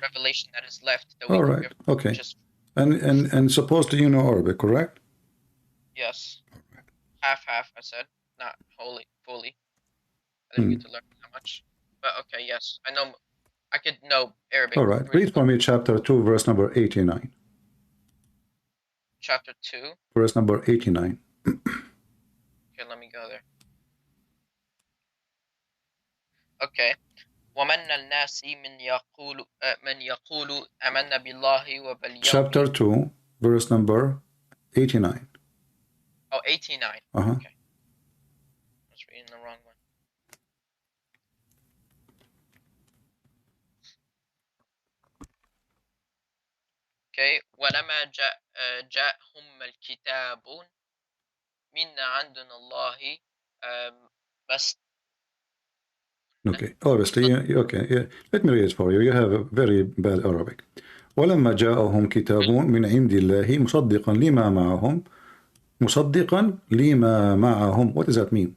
revelation that is left. That we all can right, okay. And supposed to you know Arabic, correct? Yes. Half, I said. Not fully. I didn't get to learn that much. But okay, yes. I could know Arabic. All right, read for me chapter 2, verse number 89. Chapter 2? Verse number 89. Okay, let me go there. Okay. وَمَنَّ النَّاسِ مَنْ يَقُولُ آمَنَّا بِاللَّهِ وَبَالْيَوْمِ. Chapter 2, verse number 89. Oh, 89. Uh-huh. Okay. I was reading the wrong one. Okay. وَلَمَا جَاءَهُمَّ الْكِتَابُ مِنَّ عِنْدِ اللَّهِ بَسْ. Okay, obviously, okay. Yeah. Let me read it for you. You have a very bad Arabic. ولما جاءهم كتاب من عند الله مصدقا لما معهم. What does that mean?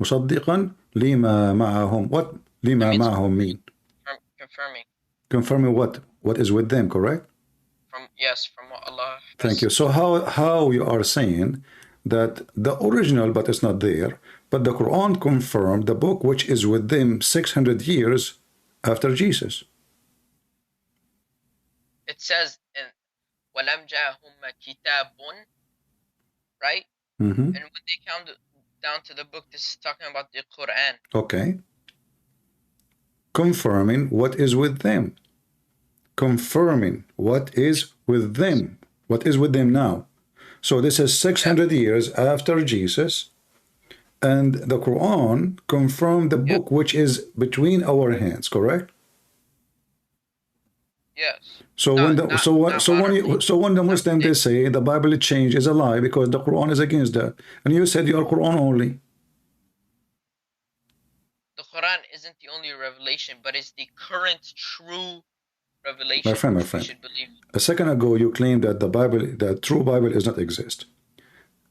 مصدقا لما معهم. What لما معهم mean? Confirming what? What is with them, correct? From what Allah. Thank you. So how you are saying that the original, but it's not there, but the Quran confirmed the book which is with them 600 years after Jesus. It says in وَلَمْ جَاءَهُمَّ كِتَابٌ, right? And when they count down to the book, this is talking about the Quran. Okay. confirming what is with them. Confirming what is with them. What is with them now. So this is 600 years after Jesus, and the Quran confirmed the book which is between our hands, correct? Yes. So when the Muslim they say the Bible changed is a lie because the Quran is against that, and you said you are Quran only. The Quran isn't the only revelation, but it's the current true revelation. My friend, we should believe. a second ago you claimed that the Bible, the true Bible, does not exist.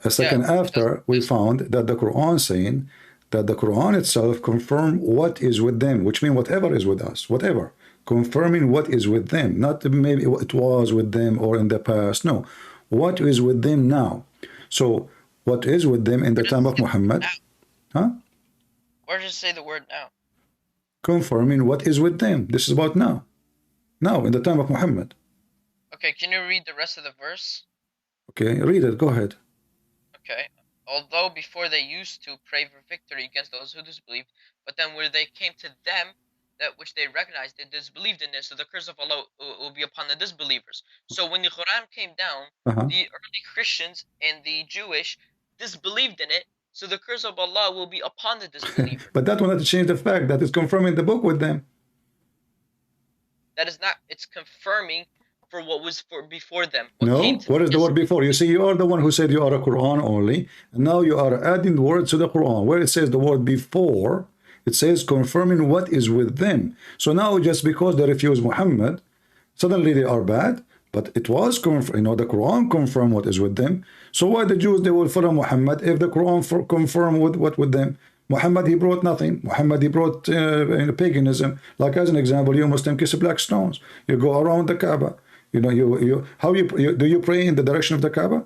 A second after, we found that the Quran saying that the Quran itself confirm what is with them, which means whatever is with us, whatever. Confirming what is with them, not maybe it was with them or in the past. No, what is with them now. So what is with them in the time of Muhammad? Huh? Where does it say the word now? Confirming what is with them. This is about now. Now, in the time of Muhammad. Okay, can you read the rest of the verse? Okay, read it. Go ahead. Okay. Although before they used to pray for victory against those who disbelieved, but then when they came to them, that which they recognized, they disbelieved in this, so the curse of Allah will be upon the disbelievers. So when the Quran came down, the early Christians and the Jewish disbelieved in it, so the curse of Allah will be upon the disbelievers. But that will not change the fact that it's confirming the book with them. That is not, it's confirming for what was for before them. What is the word before? You see, you are the one who said you are a Quran only, and now you are adding the words to the Quran. Where it says the word before, it says confirming what is with them. So now just because they refuse Muhammad, suddenly they are bad, but it was confirmed, the Quran confirmed what is with them. So why the Jews, they will follow Muhammad if the Quran confirm what with them? Muhammad, he brought nothing. Muhammad, he brought paganism. Like as an example, you Muslim kiss black stones. You go around the Kaaba. Do you pray in the direction of the Kaaba?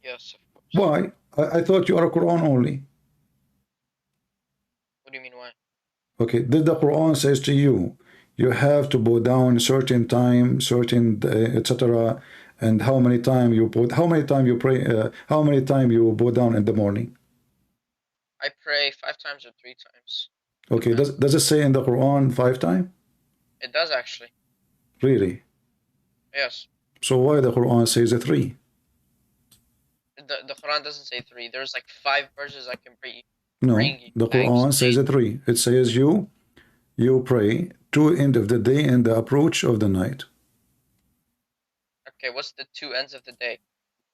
Yes, of course. Why? I thought you are a Quran only. What do you mean why? Okay, did the Quran says to you, you have to bow down certain time, certain etc. And how many time you pray, how many time you bow down in the morning? I pray 5 times or 3 times. Okay, does it say in the Quran 5 times? It does actually. Really? Yes. So why the Quran says 3? The Quran doesn't say 3. There's like 5 verses I can bring you. No, the Quran says 3. It says you pray to end of the day and the approach of the night. Okay, what's the 2 ends of the day?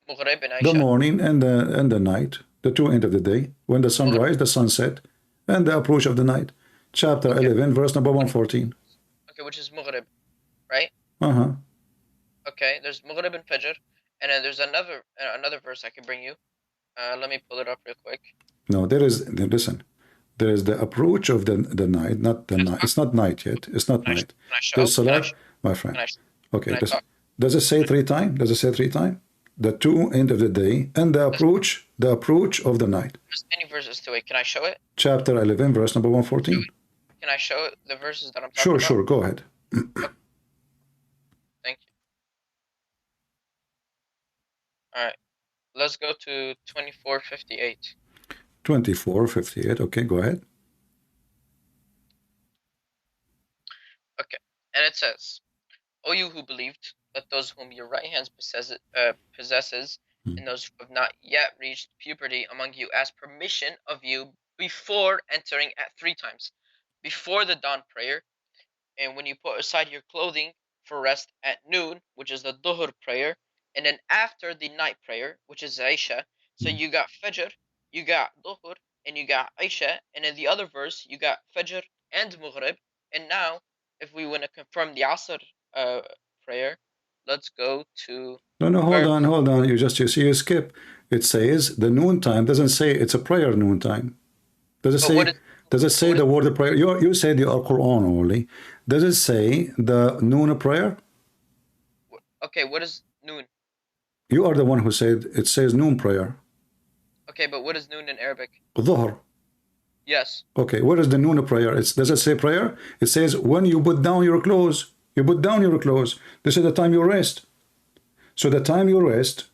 Maghrib and Isha. The morning and the night. The 2 end of the day. When the sun rise, the sunset, and the approach of the night. Chapter 11, verse number 114. Okay, which is Maghrib, right? Uh-huh. Okay, there's Maghrib and Fajr, and then there's another verse I can bring you. Let me pull it up real quick. No, there is the approach of the night, not the night. It's not night yet. It's not night. There's Salah, my friend. Okay, does it say 3 times? Does it say 3 times? The 2 end of the day and the approach of the night. There's many verses to it. Can I show it? Chapter 11, verse number 114. Can I show the verses that I'm talking about? Sure, go ahead. Thank you. All right, let's go to 2458. 2458. Okay, go ahead. Okay, and it says, "O you who believed, let those whom your right hand possesses, and those who have not yet reached puberty among you ask permission of you before entering at 3 times, before the dawn prayer, and when you put aside your clothing for rest at noon, which is the Dhuhr prayer, and then after the night prayer, which is Isha." So you got Fajr, you got Dhuhr, and you got Isha, and in the other verse you got Fajr and Maghrib. And now, if we want to confirm the Asr prayer, let's go to... No, hold on. You skip. It says the noon time. Doesn't say it's a prayer noon time. Does it say the word of prayer? You said you are Quran only. Does it say the noon prayer? Okay, what is noon? You are the one who said it says noon prayer. Okay, but what is noon in Arabic? Dhuhr. Yes. Okay, what is the noon prayer? Does it say prayer? It says when you put down your clothes. You put down your clothes. This is the time you rest. So the time you rest,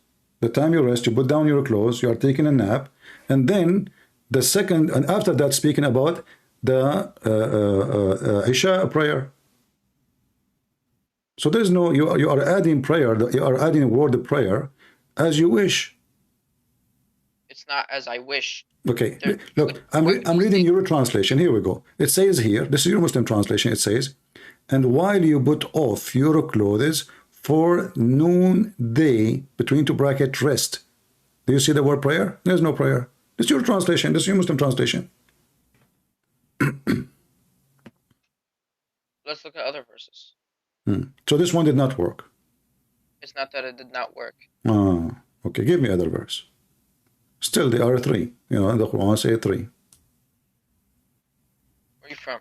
you put down your clothes, you are taking a nap, and then the second, and after that, speaking about the Isha prayer. So there's no, you are adding prayer, you are adding word prayer as you wish. It's not as I wish. Okay, look, I'm reading your translation. Here we go. It says here, this is your Muslim translation. It says, and while you put off your clothes for noonday, between two bracket rest. Do you see the word prayer? There's no prayer. This is your translation. This is your Muslim translation. Let's look at other verses. So this one did not work. It's not that it did not work. Ah, okay. Give me other verse. Still, there are three. You know, the Quran say three. Where are you from?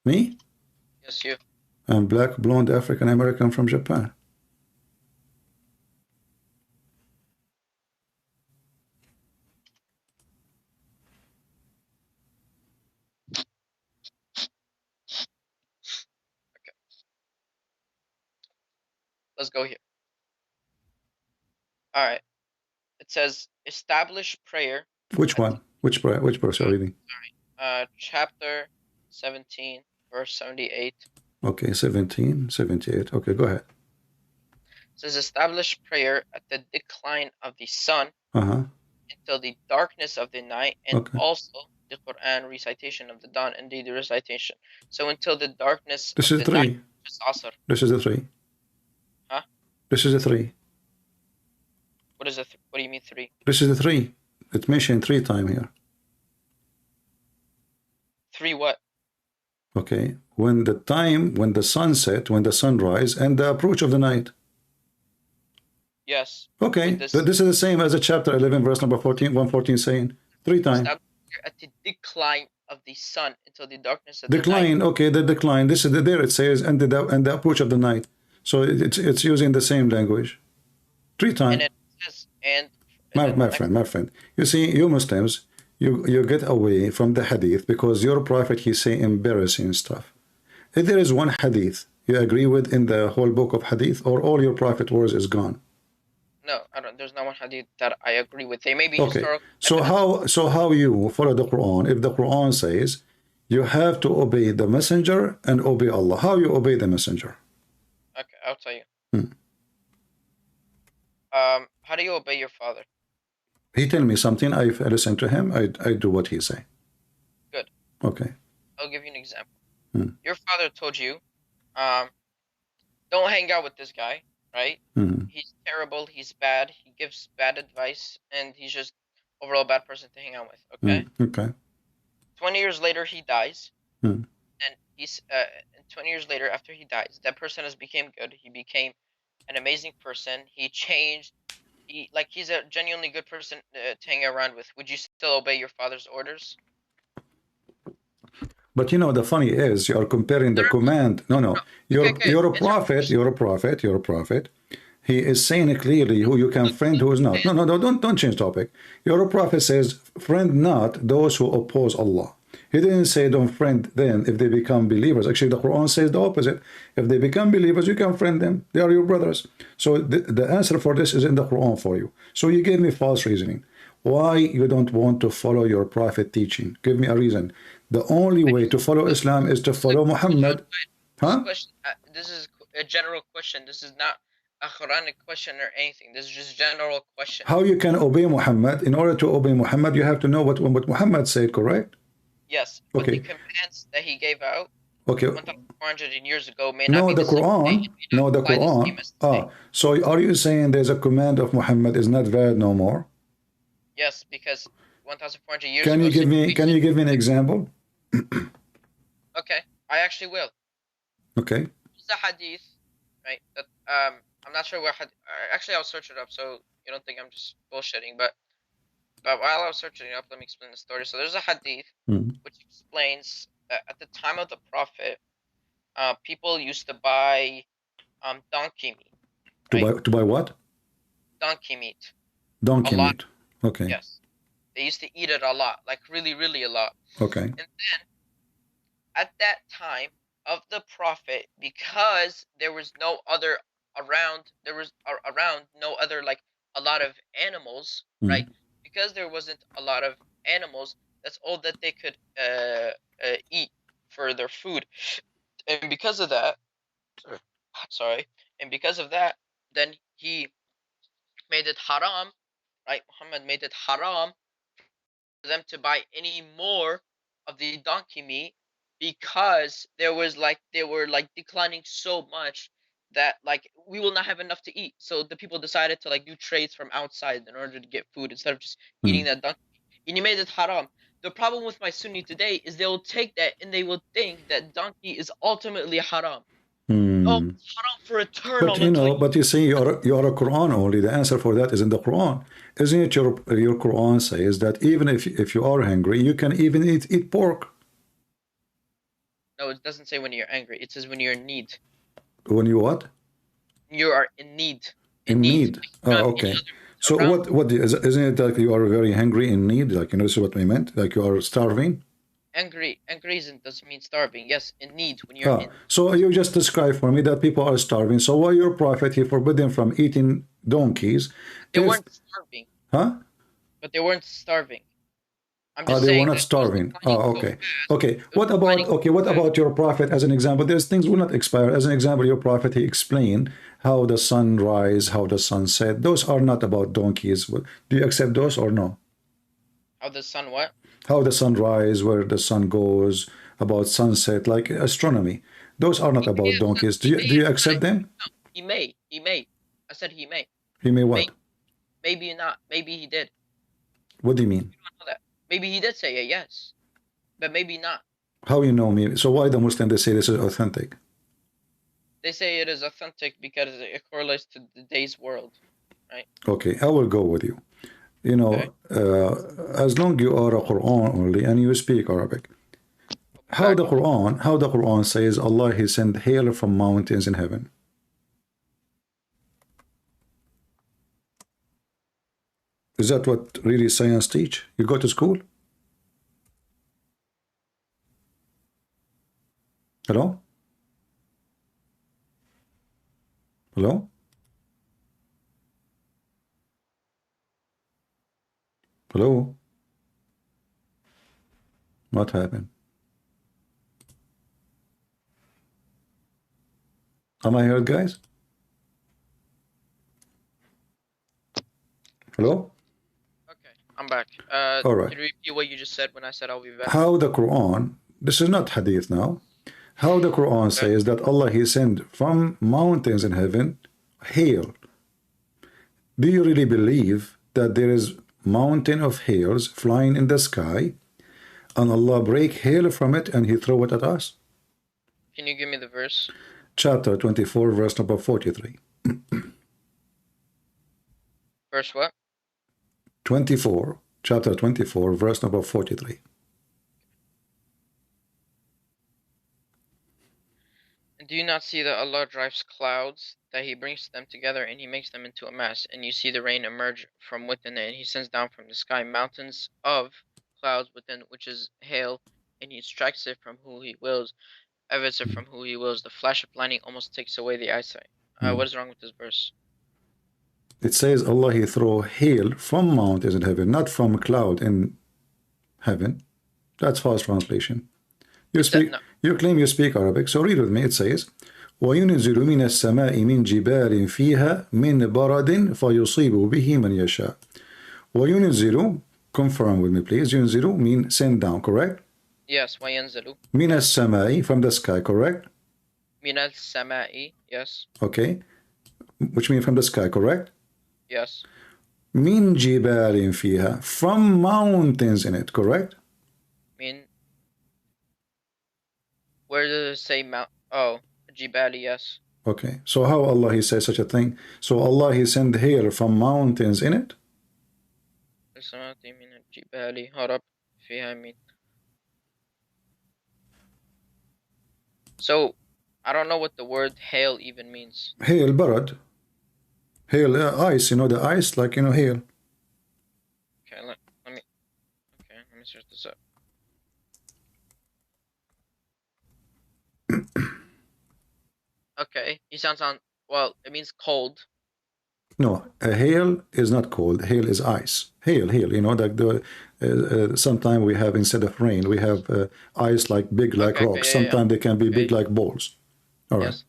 Me? Yes, you. I'm black, blonde, African American from Japan. Let's go here. All right. It says establish prayer. Which one? Which prayer? Which verse are you reading? Chapter 17, verse 78. Okay, 17, 78. Okay, go ahead. It says establish prayer at the decline of the sun until the darkness of the night, and also the Quran recitation of the dawn and the recitation. So until the darkness this of is the three. night, which is Azhar. This is the three. Huh? This is the three. What is it? What do you mean three? This is the three. It's mentioned 3 times here. Three what? Okay. When the sunset, when the sunrise, and the approach of the night. Yes. Okay. This is the same as the chapter 11, verse number 14, 114 saying 3 times. At the decline of the sun until the darkness of the Decline. night. Okay, the decline. This is there. It says and the approach of the night. So it's using the same language. 3 times. And it says My friend. You see, you Muslims, you get away from the hadith because your prophet, he say embarrassing stuff. If there is one hadith you agree with in the whole book of hadith, or all your prophet words is gone? No, I don't. There's not one hadith that I agree with. They may be Okay. historical. So how you follow the Quran if the Quran says you have to obey the messenger and obey Allah? How you obey the messenger? Okay, I'll tell you. How do you obey your father? He tell me something, I listen to him, I do what he say. Good. Okay. I'll give you an example. Your father told you, don't hang out with this guy, right? He's terrible, he's bad, he gives bad advice, and he's just overall bad person to hang out with, okay? Okay. 20 years later, he dies, and he's 20 years later, after he dies, that person has became good, he became an amazing person, he changed, he's a genuinely good person to hang around with. Would you still obey your father's orders? But you know, the funny is, you are comparing the command. No. You're a prophet. He is saying clearly who you can friend, who is not. No, don't change topic. Your prophet says, friend not those who oppose Allah. He didn't say don't friend them if they become believers. Actually, the Quran says the opposite. If they become believers, you can friend them. They are your brothers. So the answer for this is in the Quran for you. So you gave me false reasoning. Why you don't want to follow your prophet teaching? Give me a reason. The only way to follow Islam is to follow Muhammad. Huh? This is a general question. This is not a Quranic question or anything. This is just a general question. How you can obey Muhammad? In order to obey Muhammad, you have to know what Muhammad said, correct? Yes. Okay. But the commands that he gave out 1,400 years ago may not be the Quran. No, the Quran. So are you saying there's a command of Muhammad is not valid no more? Yes, because 1,400 years ago. Can you give me an example? Okay, I actually will. Okay. It's a hadith, right? That I'm not sure what hadith. Actually, I'll search it up so you don't think I'm just bullshitting. But while I was searching it up, let me explain the story. So there's a hadith which explains that at the time of the Prophet, people used to buy donkey meat. Right? To buy what? Donkey meat. Donkey meat. Okay. Yes. They used to eat it a lot, like really, really a lot. Okay. And then, at that time of the Prophet, because there was no other around, no other, like, a lot of animals, right? Because there wasn't a lot of animals, That's all that they could eat for their food. And because of that, then he made it haram, right? Muhammad made it haram for them to buy any more of the donkey meat, because they were declining so much that like we will not have enough to eat. So the people decided to like do trades from outside in order to get food instead of just eating that donkey. And he made it haram. The problem with my Sunni today is they will take that and they will think that donkey is ultimately haram. Oh, it's haram for eternal. But you say you are a Quran only. The answer for that is in the Quran. Isn't it your Quran says that even if you are hungry, you can even eat pork? No, it doesn't say when you're angry. It says when you're in need. When you what? You are in need. In need. Oh, okay. So isn't it like you are very hungry in need? Like, this is what we meant? Like you are starving? Angry doesn't mean starving. Yes, in need. When you're in. So you just described for me that people are starving. So why your prophet, he forbid them from eating donkeys? They weren't starving. Huh? But they weren't starving. I'm just they saying were not starving. Okay. Okay. What about your prophet as an example? There's things will not expire. As an example, your prophet, he explained how the sun rise, how the sun set. Those are not about donkeys. Do you accept those or no? How the sun what? How the sun rise, where the sun goes, about sunset, like astronomy. Those are not about donkeys. Do you accept them? No, he may. I said he may. He may what? Maybe not. Maybe he did. What do you mean? I don't know that. Maybe he did say yes, but maybe not. How you know me? So why the Muslim they say this is authentic? They say it is authentic because it correlates to today's world, right? Okay, I will go with you. As long you are a Quran only and you speak Arabic, how the Quran says Allah he sent hail from mountains in heaven. Is that what really science teach? You go to school? Hello? Hello? Hello? What happened? Am I heard, guys? Hello? I'm back. All right. Can you repeat what you just said when I said I'll be back? How the Quran, this is not hadith now, how the Quran says that Allah he sent from mountains in heaven hail. Do you really believe that there is mountain of hails flying in the sky and Allah break hail from it and he throw it at us? Can you give me the verse? Chapter 24, verse number 43. Verse what? 24, chapter 24, verse number 43. And do you not see that Allah drives clouds, that he brings them together and he makes them into a mass, and you see the rain emerge from within it, and he sends down from the sky mountains of clouds within, which is hail, and he strikes it from who he wills, evits it from who he wills. The flash of lightning almost takes away the eyesight. What is wrong with this verse? It says Allah he throw hail from mountains in heaven, not from cloud in heaven. That's false translation. You claim you speak Arabic, so read with me. It says, وَيُنزِلُ مِنَ السَّمَاءِ مِنْ جِبَالٍ فِيهَا مِنْ بَرَدٍ فَيُصِيبُ بِهِ مَنْ يَشَاءُ. وَيُنزِلُ, confirm with me please. يُنزِلُ mean send down, correct? Yes, وَيَنزِلُ. مِنَ السَّمَاءِ, from the sky, correct? مِنَ السَّمَاءِ, yes. Okay, which means from the sky, correct? Yes. Min jibalin fiha, from mountains in it, correct? Where does it say mount? Oh, jibali, yes. Okay, so how Allah he says such a thing? So Allah he send hail from mountains in it? So I don't know what the word hail even means. Hail, barad. Hail, ice, the ice, like, hail. Okay, let me search this up. Okay, he sounds on, well, it means cold. No, hail is not cold. Hail is ice. Hail. You know, like the sometimes we have, instead of rain, we have ice like big like rocks. Sometimes they can be big like balls. All right. Yes.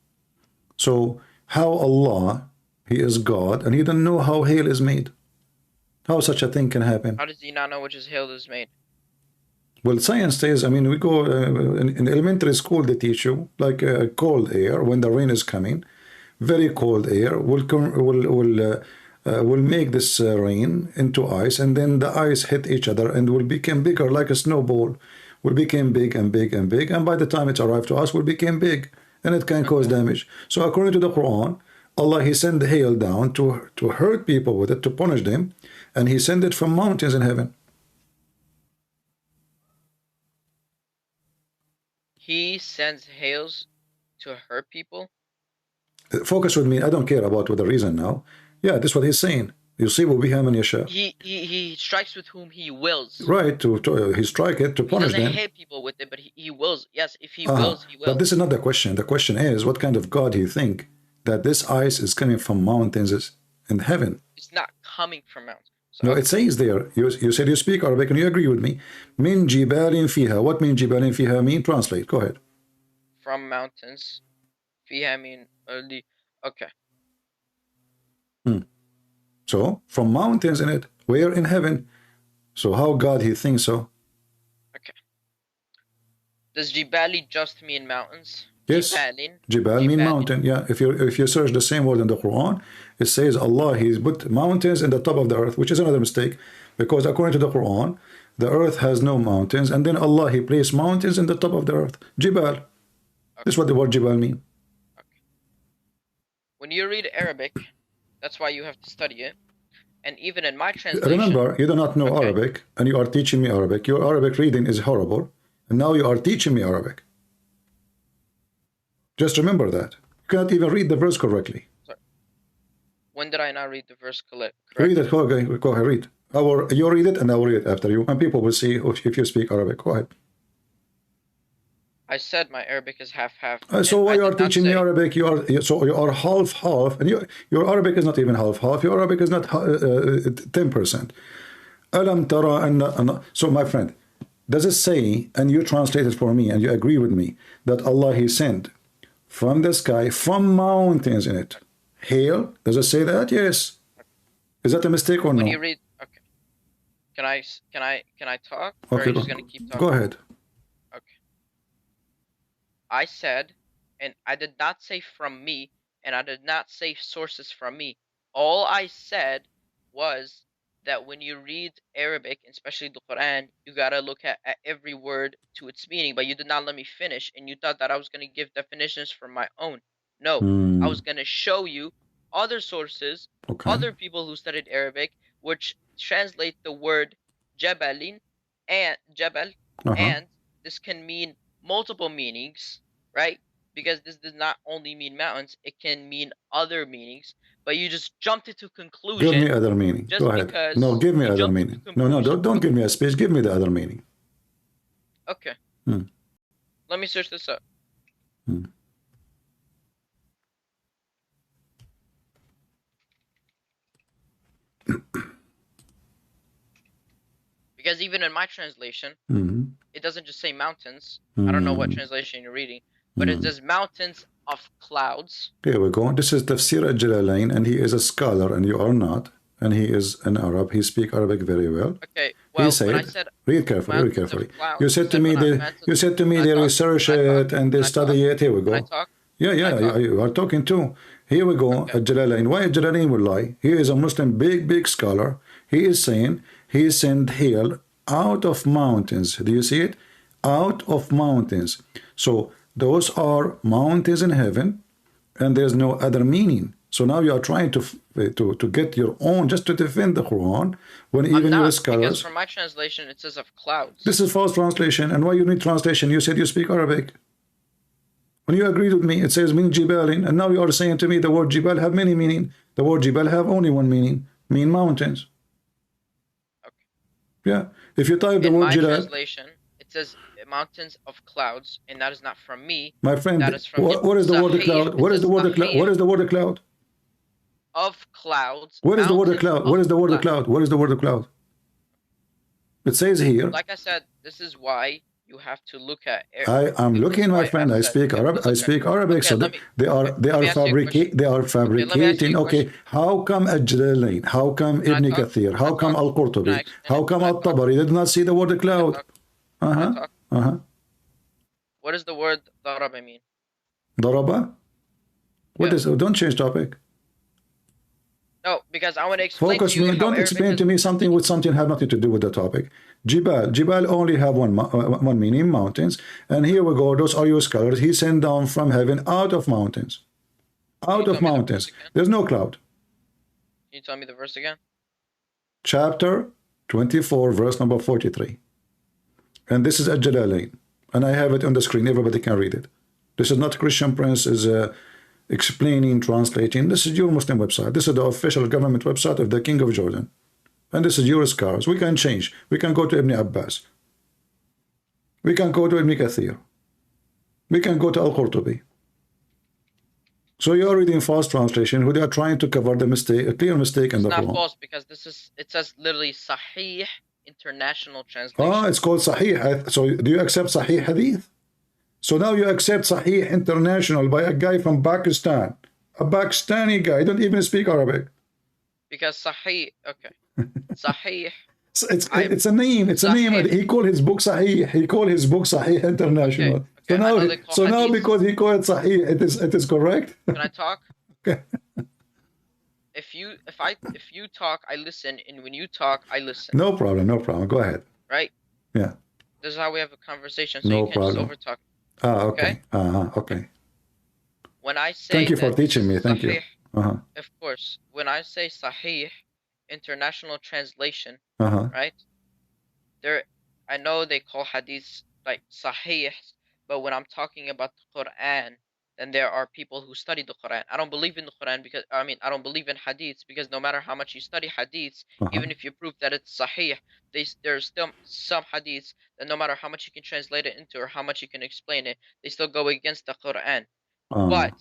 So how Allah, He is God, and He doesn't know how hail is made? How such a thing can happen? How does he not know which is hail is made? Well, science says, I mean, we go in elementary school, they teach you like cold air when the rain is coming. Very cold air will make this rain into ice, and then the ice hit each other and will become bigger like a snowball. Will become big and big and big, and by the time it arrived to us, will become big, and it can cause damage. So according to the Quran, Allah, He sent the hail down to hurt people with it, to punish them, and He sent it from mountains in heaven. He sends hails to hurt people? Focus with me. I don't care about what the reason now. Yeah, that's what He's saying. You see, what we have in Yasha. He strikes with whom He wills. Right, He strike it to punish them. He doesn't hit people with it, but he wills. Yes, if He wills, He wills. But this is not the question. The question is, what kind of God He think that this ice is coming from mountains in heaven? It's not coming from mountains. So No, it says there. You said you speak Arabic, and you agree with me. Min jibalin fiha. What min jibalin fiha mean? Translate. Go ahead. From mountains. Fiha mean early. Okay. So, from mountains in it, where in heaven? So how God He thinks so? Does Jibali just mean mountains? Yes. Jibalin. Jibal mean mountain. Yeah. If you search the same word in the Quran, it says Allah, He's put mountains in the top of the earth, which is another mistake, because according to the Quran, the earth has no mountains, and then Allah, He placed mountains in the top of the earth. Jibal. This is what the word Jibal mean. When you read Arabic, that's why you have to study it. And even in my translation... Remember, you do not know Arabic, and you are teaching me Arabic. Your Arabic reading is horrible, and now you are teaching me Arabic. Just remember that. You cannot even read the verse correctly. Sorry. When did I not read the verse correctly? Read it. Go ahead, read. You read it, and I will read it after you, and people will see if you speak Arabic. Go ahead. I said my Arabic is half-half. So why you are teaching me Arabic? You are half-half, and your Arabic is not even half-half. Your Arabic is not 10%. Alam tara. So my friend, does it say, and you translate it for me, and you agree with me, that Allah, He sent from the sky, from mountains in it, hail? Does it say that? Yes. Is that a mistake or no? When you read, okay. Can I talk? Or Okay, are you just gonna keep talking? go ahead. I said, and I did not say from me, and I did not say sources from me. All I said was that when you read Arabic, especially the Quran, you gotta look at every word to its meaning, but you did not let me finish, and you thought that I was gonna give definitions from my own. No, I was gonna show you other sources, other people who studied Arabic, which translate the word Jabalin and Jabal, and this can mean multiple meanings, right? Because this does not only mean mountains, it can mean other meanings. But you just jumped into conclusion. Give me other meaning. Go ahead. No, give me other meaning. No, don't give me a speech. Give me the other meaning. Okay. Let me search this up. Because even in my translation, it doesn't just say mountains. I don't know what translation you're reading, but it says mountains of clouds. Here we go. This is Tafsir al-Jalalain, and he is a scholar, and you are not. And he is an Arab. He speaks Arabic very well. Okay. Well, he said, when I said read carefully, read carefully. You said to me they research it and they study it. Here we go. Yeah, you are talking too. Here we go. Al-Jalalain. Why Al-Jalalain will lie? He is a Muslim, big scholar. He is saying He sent hail out of mountains. Do you see it? Out of mountains. So those are mountains in heaven, and there's no other meaning. So now you are trying to get your own, just to defend the Quran, when even your scholars. Because from my translation it says of clouds. This is false translation. And why you need translation? You said you speak Arabic. When you agreed with me, it says min jibalin, and now you are saying to me the word jibal have many meaning. The word jibal have only one meaning, mean mountains. Yeah, if you type the word Jilal. In my Jilal, translation, it says mountains of clouds, and that is not from me. my friend, That is from what is the word cloud? What is the word cloud? What is the word cloud? of clouds. What is the word of mountains cloud? What is the word of clouds. cloud? What is the word of cloud? It says here. Like I said, this is why you have to look at. I am looking, my friend. I speak Arabic. I speak Arabic. So they are fabricating. Okay, how come Al-Jalalain? How come Ibn Kathir? How come Al-Qurtubi? How come Al-Tabari? They did not see the word cloud. What does the word daraba mean? Daraba? What is? Don't change topic. No, because I want to explain Focus to you me. how Don't Arabic explain is. to me something with something have nothing to do with the topic. Jibal only have one meaning, mountains. And here we go. Those are your scholars. He sent down from heaven out of mountains. Out of mountains. There's no cloud. Can you tell me the verse again? Chapter 24, verse number 43. And this is Al-Jalalain. And I have it on the screen. Everybody can read it. This is not Christian Prince is explaining, translating. This is your Muslim website. This is the official government website of the King of Jordan. And this is your scholars. We can change. We can go to Ibn Abbas. We can go to Ibn Kathir. We can go to Al-Qurtubi. So you are reading false translation who they are trying to cover the mistake, a clear mistake in the Quran. It's not false because this is, it says literally Sahih International Translation. Ah, it's called Sahih. So do you accept Sahih Hadith? So now you accept Sahih International by a guy from Pakistan. A Pakistani guy. He don't even speak Arabic. Because Sahih, okay. Sahih. It's a name. It's a name. He called his book Sahih. He called his book Sahih International. Okay. So now because he called it Sahih, it is correct. Can I talk? Okay. If you talk, I listen, and when you talk, I listen. No problem. No problem. Go ahead. Right? Yeah. This is how we have a conversation. So No you can't problem. just overtalk. Okay. Okay. When I say Thank you for that teaching me. Thank you. Sahih, Of course. When I say Sahih International Translation, right? I know they call hadiths like Sahih, but when I'm talking about the Quran, then there are people who study the Quran. I don't believe in the Quran because I don't believe in hadiths because no matter how much you study hadiths, even if you prove that it's Sahih, there's still some hadiths that no matter how much you can translate it into or how much you can explain it, they still go against the Quran. But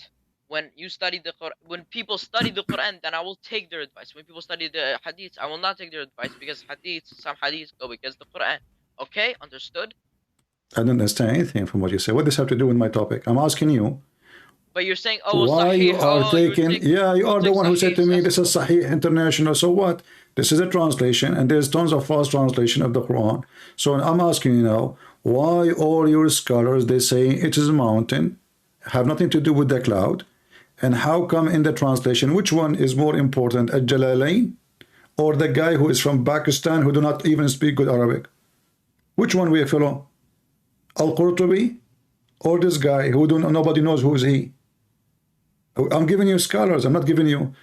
when you study the Quran, when people study the Quran, then I will take their advice. When people study the hadiths, I will not take their advice because some hadiths go against the Quran. Okay, understood? I don't understand anything from what you say. What does this have to do with my topic? I'm asking you. But you're saying, oh, why Sahih, you are taking? Yeah, you are the one who said to me, Sahih. "This is Sahih International." So what? This is a translation, and there's tons of false translation of the Quran. So I'm asking you now, why all your scholars they say it is a mountain, have nothing to do with the cloud, and how come in the translation, which one is more important, Al-Jalalain, or the guy who is from Pakistan who do not even speak good Arabic? Which one we follow? Al-Qurtubi, or this guy who nobody knows who is he? I'm giving you scholars. I'm not giving you.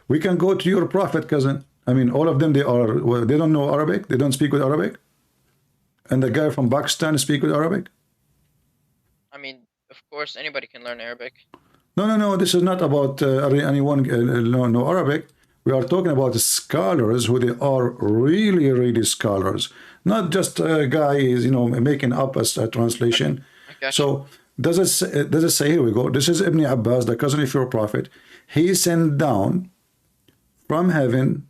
We can go to your prophet, cousin. I mean, all of them they don't know Arabic. They don't speak with Arabic. And the guy from Pakistan speak with Arabic. I mean, of course, anybody can learn Arabic. No. This is not about anyone know Arabic. We are talking about scholars who they are really scholars, not just guys making up a translation. So does it say, here we go, this is Ibn Abbas, the cousin of your prophet. He sent down from heaven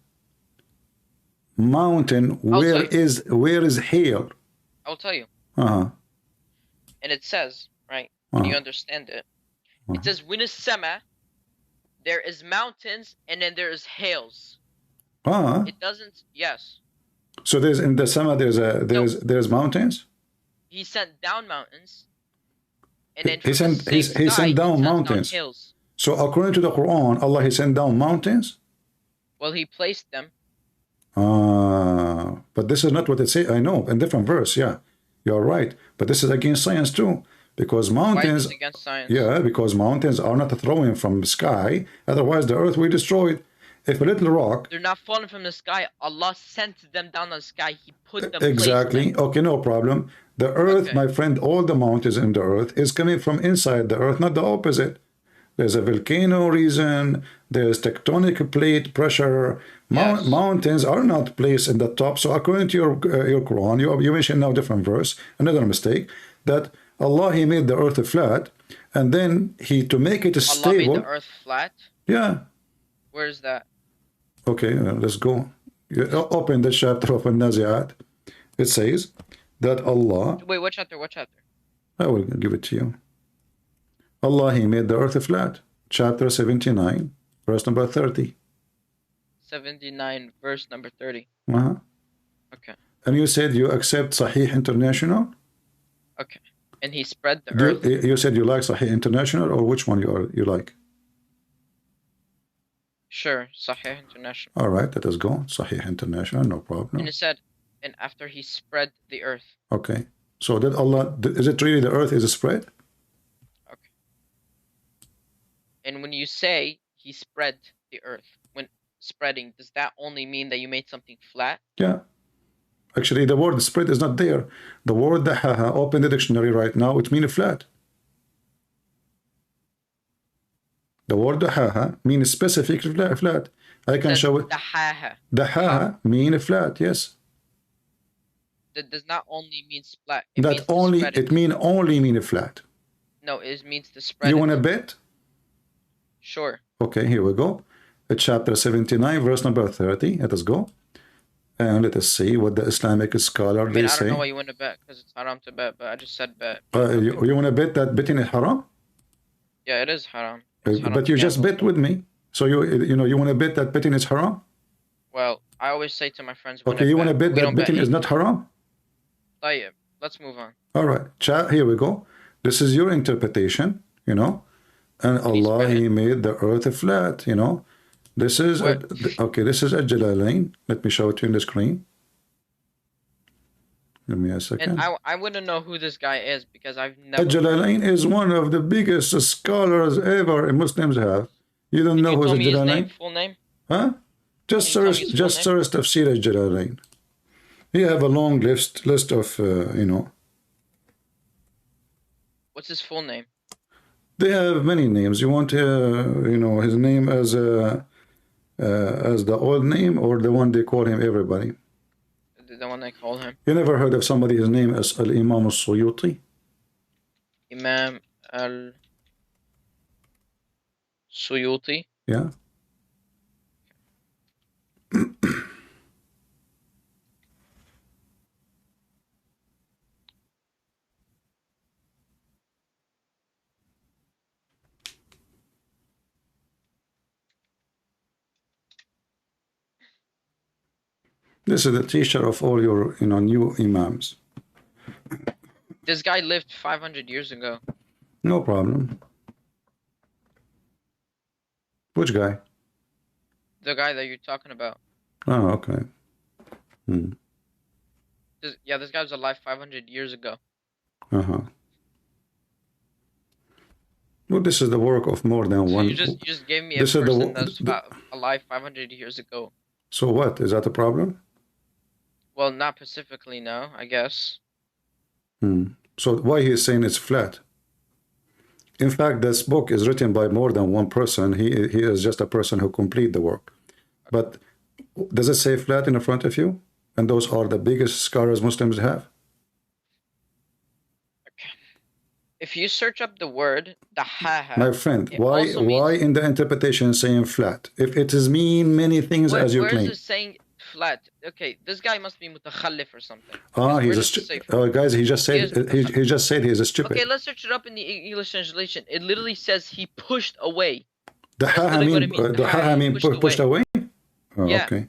mountain where is hail. I'll tell you. And it says, right, when you understand it, it says, when is Sama, there is mountains and then there is hails. It doesn't, yes. So there's in the Sama there's mountains? He sent down mountains. And then he sent down mountains. Hills. So according to the Quran, Allah he sent down mountains? Well, he placed them. But this is not what it says. I know, in different verse, yeah. You're right. But this is against science too. Because mountains... Why is it against science? Yeah, because mountains are not throwing from the sky. Otherwise, the earth will destroy it. If a little rock... They're not falling from the sky. Allah sent them down on the sky. He put them... Exactly. Okay, no problem. The earth, my friend, all the mountains in the earth is coming from inside the earth, not the opposite. There's a volcano reason, there's tectonic plate pressure. Mountains are not placed in the top. So according to your Quran, you mentioned now different verse, another mistake, that Allah, he made the earth flat, and then to make it stable... Allah made the earth flat? Yeah. Where's that? Okay, let's go. You open the chapter of An-Nazi'at. It says that Allah... Wait, what chapter? What chapter? I will give it to you. Allah, He made the earth flat. Chapter 79, verse number 30. 79, verse number 30. Uh-huh. Okay. And you said you accept Sahih International? Okay. And He spread the earth. You said you like Sahih International, or which one you like? Sure, Sahih International. All right, let us go. Sahih International, no problem. And it said, and after He spread the earth. Okay. So that Allah, is it really the earth is spread? Okay. And when you say He spread the earth, when spreading, does that only mean that you made something flat? Yeah. Actually, the word spread is not there. The word dahaha, open the dictionary right now, it means flat. The word dahaha means specific flat. I can show it. Dahaha. Dahaha means flat, yes. That does not only mean flat. It mean only mean flat. No, it means to spread. You want to bet? Sure. Okay, here we go. Chapter 79, verse number 30. Let us go. And let us see what the Islamic scholar they I say. don't know why you want to bet, because it's haram to bet, but I just said bet. You want to bet that betting is haram? Yeah, it is haram. But you just bet with me. So you want to bet that betting is haram? Well, I always say to my friends, okay, you want to bet that betting is not haram? Tayyib. Let's move on. All right, here we go. This is your interpretation, And Allah, He made the earth flat, This is this is Al-Jalalain. Let me show it to you on the screen. Give me a second. And I wouldn't know who this guy is because I've never. Al-Jalalain is one of the biggest scholars ever Muslims have. You don't know who's Al-Jalalain? Full name? Huh? Just search Tafsir Al-Jalalain. He have a long list of What's his full name? They have many names. You want his name as the old name or the one they call him everybody? The one they call him. You never heard of somebody his name as Al-Imam Al-Suyuti? Imam Al-Suyuti? Yeah. This is the teacher of all your, new imams. This guy lived 500 years ago. No problem. Which guy? The guy that you're talking about. Oh, okay. This guy was alive 500 years ago. Uh-huh. Well, this is the work of more than one. You just gave me a person that's alive 500 years ago. So what? Is that a problem? Well, not specifically, no, I guess. So why he is saying it's flat? In fact, this book is written by more than one person. He is just a person who complete the work. But does it say flat in the front of you? And those are the biggest scholars Muslims have? Okay. If you search up the word, dahaha. My friend, why in the interpretation saying flat? If it is mean many things as you claim. Where is it saying flat? Okay, this guy must be mutakhallif or something. Guys, he just said he is a stupid. Okay, let's search it up in the English translation. It literally says he pushed away. Dahaha mean pushed away? Oh, yeah. Okay.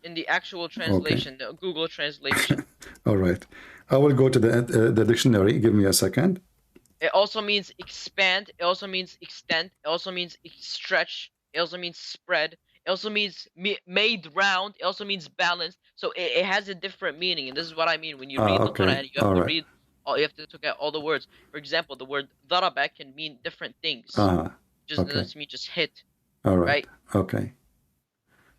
In the actual translation, the Google translation. All right. I will go to the dictionary. Give me a second. It also means expand. It also means extend. It also means stretch. It also means spread. It also means made round. It also means balanced. So it has a different meaning. And this is what I mean when you read the Quran. You have to read. You have to look at all the words. For example, the word daraba can mean different things. Just doesn't mean just hit. All right. Okay.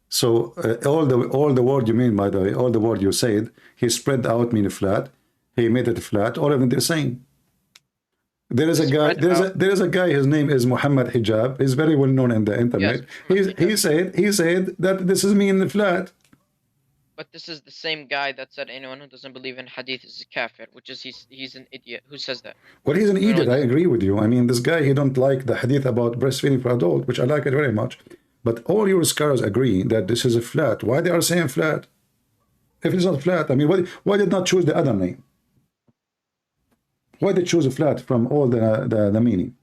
So all the word you mean, by the way, all the word you said, he spread out mean flat. He made it flat. All of them the same. There is a guy. There is a guy. His name is Muhammad Hijab. He's very well known in the internet. Yes, he said that this is mean flat. But this is the same guy that said anyone who doesn't believe in hadith is a kafir, which is he's an idiot. Who says that? Well, he's an idiot. I agree with you. I mean, this guy, he don't like the hadith about breastfeeding for adult, which I like it very much. But all your scholars agree that this is a flat. Why they are saying flat? If it's not flat, I mean, why did not choose the other name? Why they choose a flat from all the meaning?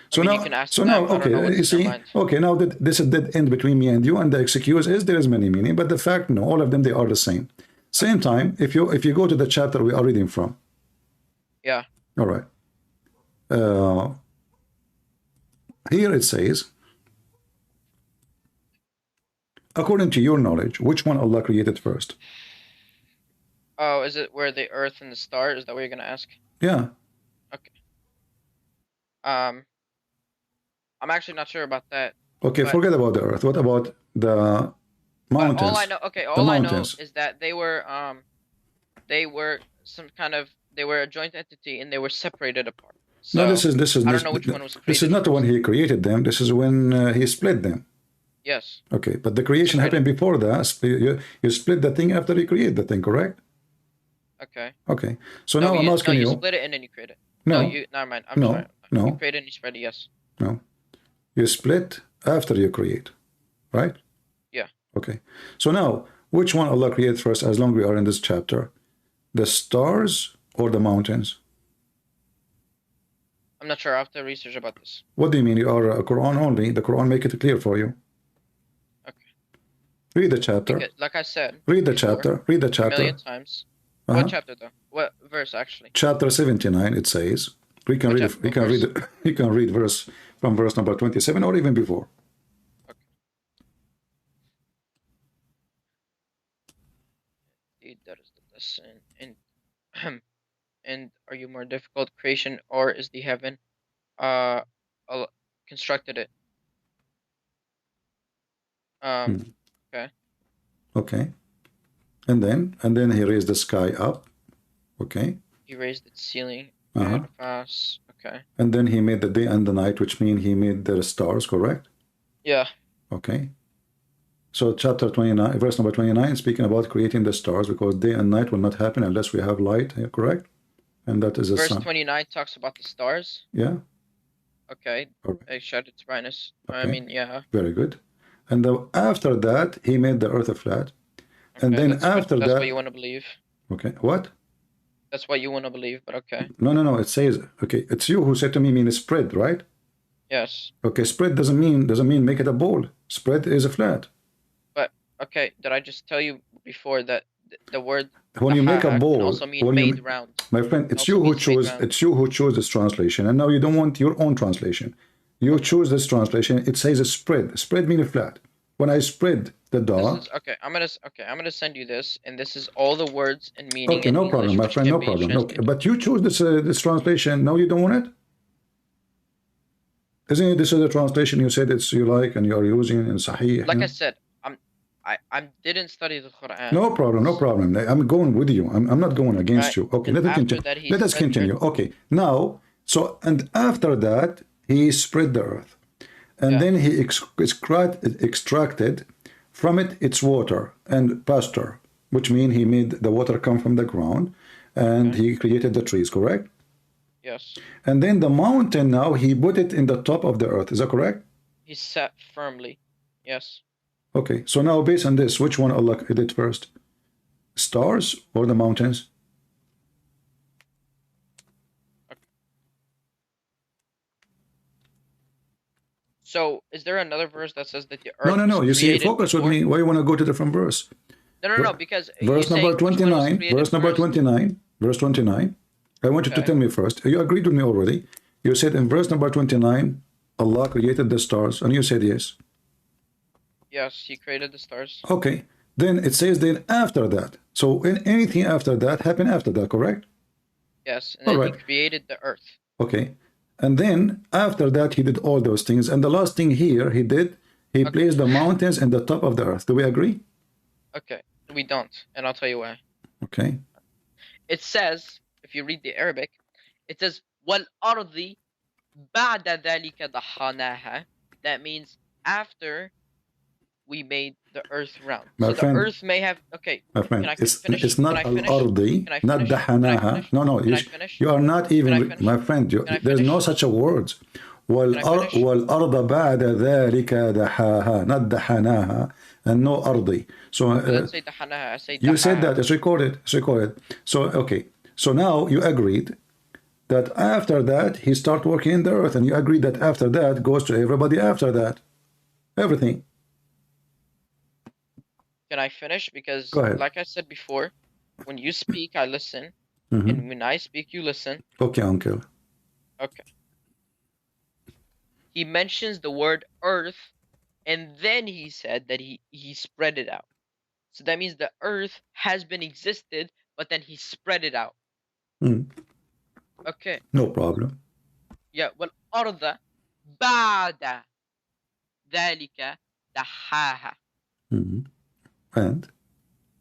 So now, okay, you see, okay, now that this is dead end between me and you, and the excuse is there is many meaning, but the fact, no, all of them, they are the same. Same time, if you go to the chapter we are reading from. Yeah. All right. Here it says, according to your knowledge, which one Allah created first? Oh, is it where the earth and the stars? Is that what you're gonna ask? Yeah. Okay. I'm actually not sure about that. Okay, forget about the earth. What about the mountains? All I know, okay, all I know is that they were some kind of, they were a joint entity and they were separated apart. So, no, this is I don't know which one was created. This is not when he created them. This is when he split them. Yes. Okay, but the creation happened before that. You split the thing after you create the thing, correct? Okay. Okay. So now I'm asking you. You split it and then you create it. No. Never mind. I'm sorry. No. You create it and you spread it. Yes. No. You split after you create, right? Yeah. Okay. So now, which one Allah created first? As long as we are in this chapter, the stars or the mountains? I'm not sure. I have to research about this. What do you mean? You are a Quran only. The Quran make it clear for you. Okay. Read the chapter. Because, like I said. Read the chapter. Read the chapter. A million times. What chapter though? What verse actually? Chapter 79. It says. We can read. We can read. You can read verse from verse number 27 or even before. Okay. That is the lesson. And are you more difficult creation or is the heaven constructed it? Okay. Okay. And then he raised the sky up. Okay. He raised its ceiling. Okay. And then he made the day and the night, which means he made the stars, correct? Yeah. Okay. So chapter 29, verse number 29, speaking about creating the stars, because day and night will not happen unless we have light, correct? And that is a verse sun. 29 talks about the stars. Yeah. Okay. I shut its brightness. Okay. I mean, yeah. Very good. And after that, he made the earth flat. Okay, and then that's what you want to believe. Okay. What? That's what you want to believe, but okay. No. It says, okay, it's you who said to me, mean spread, right? Yes. Okay, spread doesn't mean make it a ball. Spread is a flat. But okay, did I just tell you before that the word when you make a ball can also mean made round? My friend, it's you who chose this translation, and now you don't want your own translation. You choose this translation. It says a spread. Spread means flat. When I spread the Dawah. Okay, I'm gonna send you this, and this is all the words and meaning. Okay, no problem, my friend, no problem. Okay, but you choose this translation. Now you don't want it. Isn't it? This is the translation you said you like and you are using in Sahih. Like I said, I didn't study the Quran. No problem. I'm going with you. I'm not going against you. Okay, let us continue. Okay, now and after that he spread the earth, and then he extracted from it its water and pasture, which means he made the water come from the ground, and he created the trees. Correct? Yes. And then the mountain, now he put it in the top of the earth. Is that correct? He sat firmly. Yes. Okay, so now based on this, which one Allah did first? Stars or the mountains? Okay. So, is there another verse that says that the earth No. You see, focus with me. Why you want to go to different verse? No, because verse number 29. Verse 29. I want you to tell me first. You agreed with me already. You said in verse number 29, Allah created the stars, and you said yes. Yes, he created the stars. Okay. Then it says then after that. So anything after that happened after that, correct? Yes, and then he created the earth. Okay. And then after that he did all those things. And the last thing here he did, he placed the mountains in the top of the earth. Do we agree? Okay. We don't. And I'll tell you why. Okay. It says, if you read the Arabic, it says وَالْأَرْضِ بَعْدَ ذَلِكَ ضَحَّنَاهَا. That means after we made the earth round. My friend, the earth may have my friend, it's not al-ardi, not dahanaha. No, you are not even, my friend, there's no such a word. والأرض بعد ذلك دحاها, not دحناها, and no أرضي. So Let's say دحناها. I say you said دحاها. that. It's recorded. It's recorded. So okay. So now you agreed that after that he start working in the earth, and you agreed that after that goes to everybody after that. Everything. Can I finish? Because Go ahead. like I said before, when you speak, I listen. Mhm. And when I speak, you listen. Okay, uncle. Okay. He mentions the word earth, and then he said that he spread it out. So that means the earth has been existed, but then he spread it out. Mm. Okay. No problem. Yeah. والأرض بعد ذلك دحاها. Mhm. And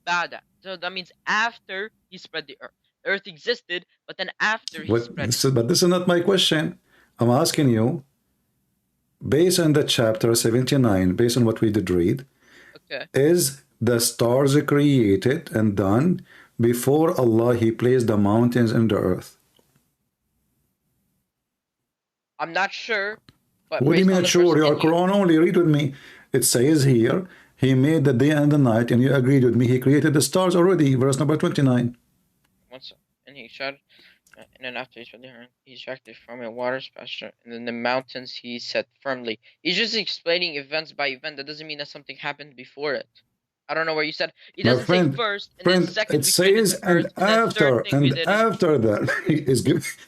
بعد. So that means after he spread the earth. The earth existed, but then after he what, spread this it. is, but this is not my question. I'm asking you, based on the chapter 79, based on what we did read, Okay. is the stars created and done before Allah He placed the mountains in the earth? I'm not sure, but What do you based mean on not the sure? verse You are in you- Quran only. Read with me. It says here, He made the day and the night, and you agreed with me. He created the stars already. Verse number 29. Once and he shot, and then after he spread the earth, he extracted from it waters, pasture, and then the mountains he set firmly. He's just explaining events by event. That doesn't mean that something happened before it. I don't know where you said. It My doesn't friend, say first, and then second it we created says, the earth, and then after, third thing we and did. after that,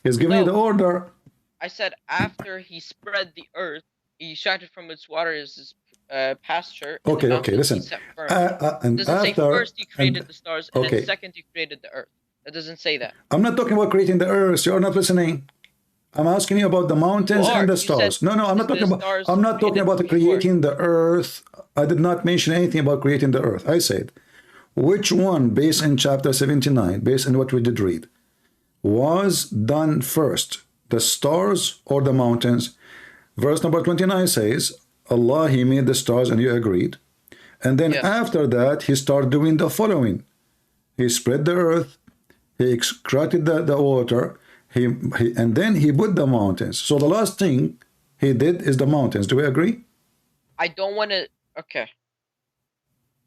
he's giving you the order. I said after he spread the earth, he extracted from its waters pasture. And Okay, the okay, mountains he listen. set firmly. And It doesn't say after, first he created and, the stars, and okay. then second he created the earth. That doesn't say that. I'm not talking about creating the earth. You're not listening. I'm asking you about the mountains and the stars. No, no, I'm not talking about. I'm not talking about creating the earth. I did not mention anything about creating the earth. I said, which one, based in chapter 79, based on what we did read, was done first, the stars or the mountains? Verse number 29 says, Allah He made the stars, and you agreed. And then after that, He started doing the following. He spread the earth. He extracted the water, and then he put the mountains. So the last thing he did is the mountains. Do we agree? I don't want to. Okay.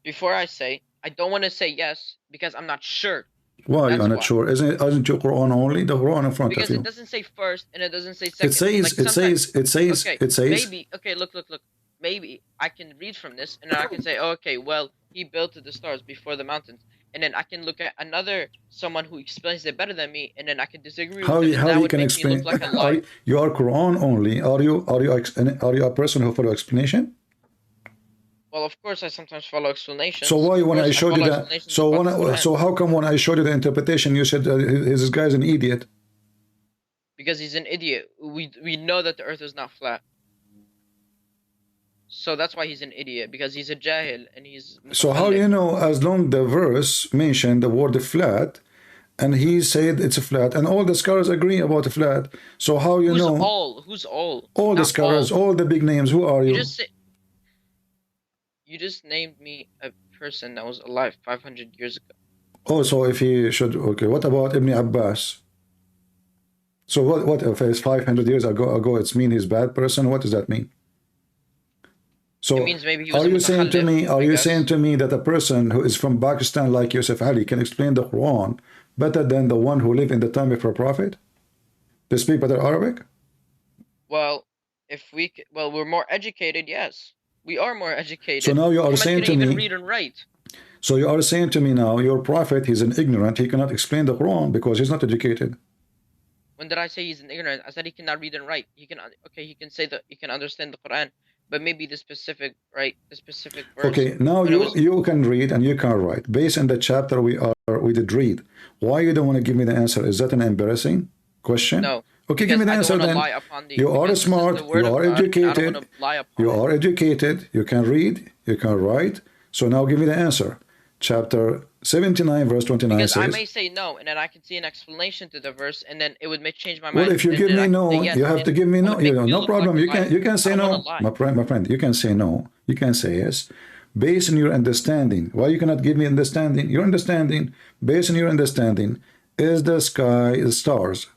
Before I say, I don't want to say yes because I'm not sure. Why That's you're not why. sure? Isn't your Quran only? The Quran in front Because of you. it doesn't say first and it doesn't say second. It says. Like It says. sometimes- It says. Okay, It says. maybe. Okay, look. Maybe I can read from this and I can say, oh, okay, well, he built the stars before the mountains, and then I can look at someone who explains it better than me, and then I can disagree with How them. you and how that you would can make me explain? look like a liar. You are Quran only. Are you a person who follow explanation? Well, of course, I sometimes follow explanations. So why Of when course, I showed you follow that? explanations So about when the Quran. so how come when I showed you the interpretation, you said this guy's an idiot? Because he's an idiot. We know that the earth is not flat. So that's why he's an idiot, because he's a jahil and he's. So how you know, as long the verse mentioned the word flat, and he said it's a flat, and all the scholars agree about a flat. So how you Who's know? all? Who's all? All the Not scholars, all the big names. Who are you? You just named me a person that was alive 500 years ago. Oh, so if he should, okay. What about Ibn Abbas? So what if it's 500 years ago? It's mean he's a bad person? What does that mean? So It means maybe he was are a you saying to mutakhallif, me? Are I you guess. saying to me that a person who is from Pakistan like Yusuf Ali can explain the Quran better than the one who lived in the time of our prophet? They speak better Arabic? Well, we're more educated. Yes, we are more educated. So now you are Muhammad saying couldn't to even me- read and write. So you are saying to me now, your prophet, he's an ignorant. He cannot explain the Quran because he's not educated. When did I say he's an ignorant? I said he cannot read and write. He can say that he can understand the Quran, but maybe the specific verse. Okay, now you can read and you can write based on the chapter we did read. Why you don't want to give me the answer? Is that an embarrassing question? No. Okay, give me the because I answer don't then. wanna lie upon thee, You are because this is smart. the word You of are God, and I don't educated. wanna lie upon You it. are educated. You can read. You can write. So now give me the answer. Chapter 79, verse 29 Because I says. may say no, and then I can see an explanation to the verse, and then it would change my mind. Well, if you and give then me I can no, say yes, you have and to give me it no. would make me No look problem. like a You can liar. say I don't no, wanna lie. my friend. You can say no. You can say yes, based on your understanding. Why you cannot give me understanding? Your understanding, based on your understanding, is the sky, the stars.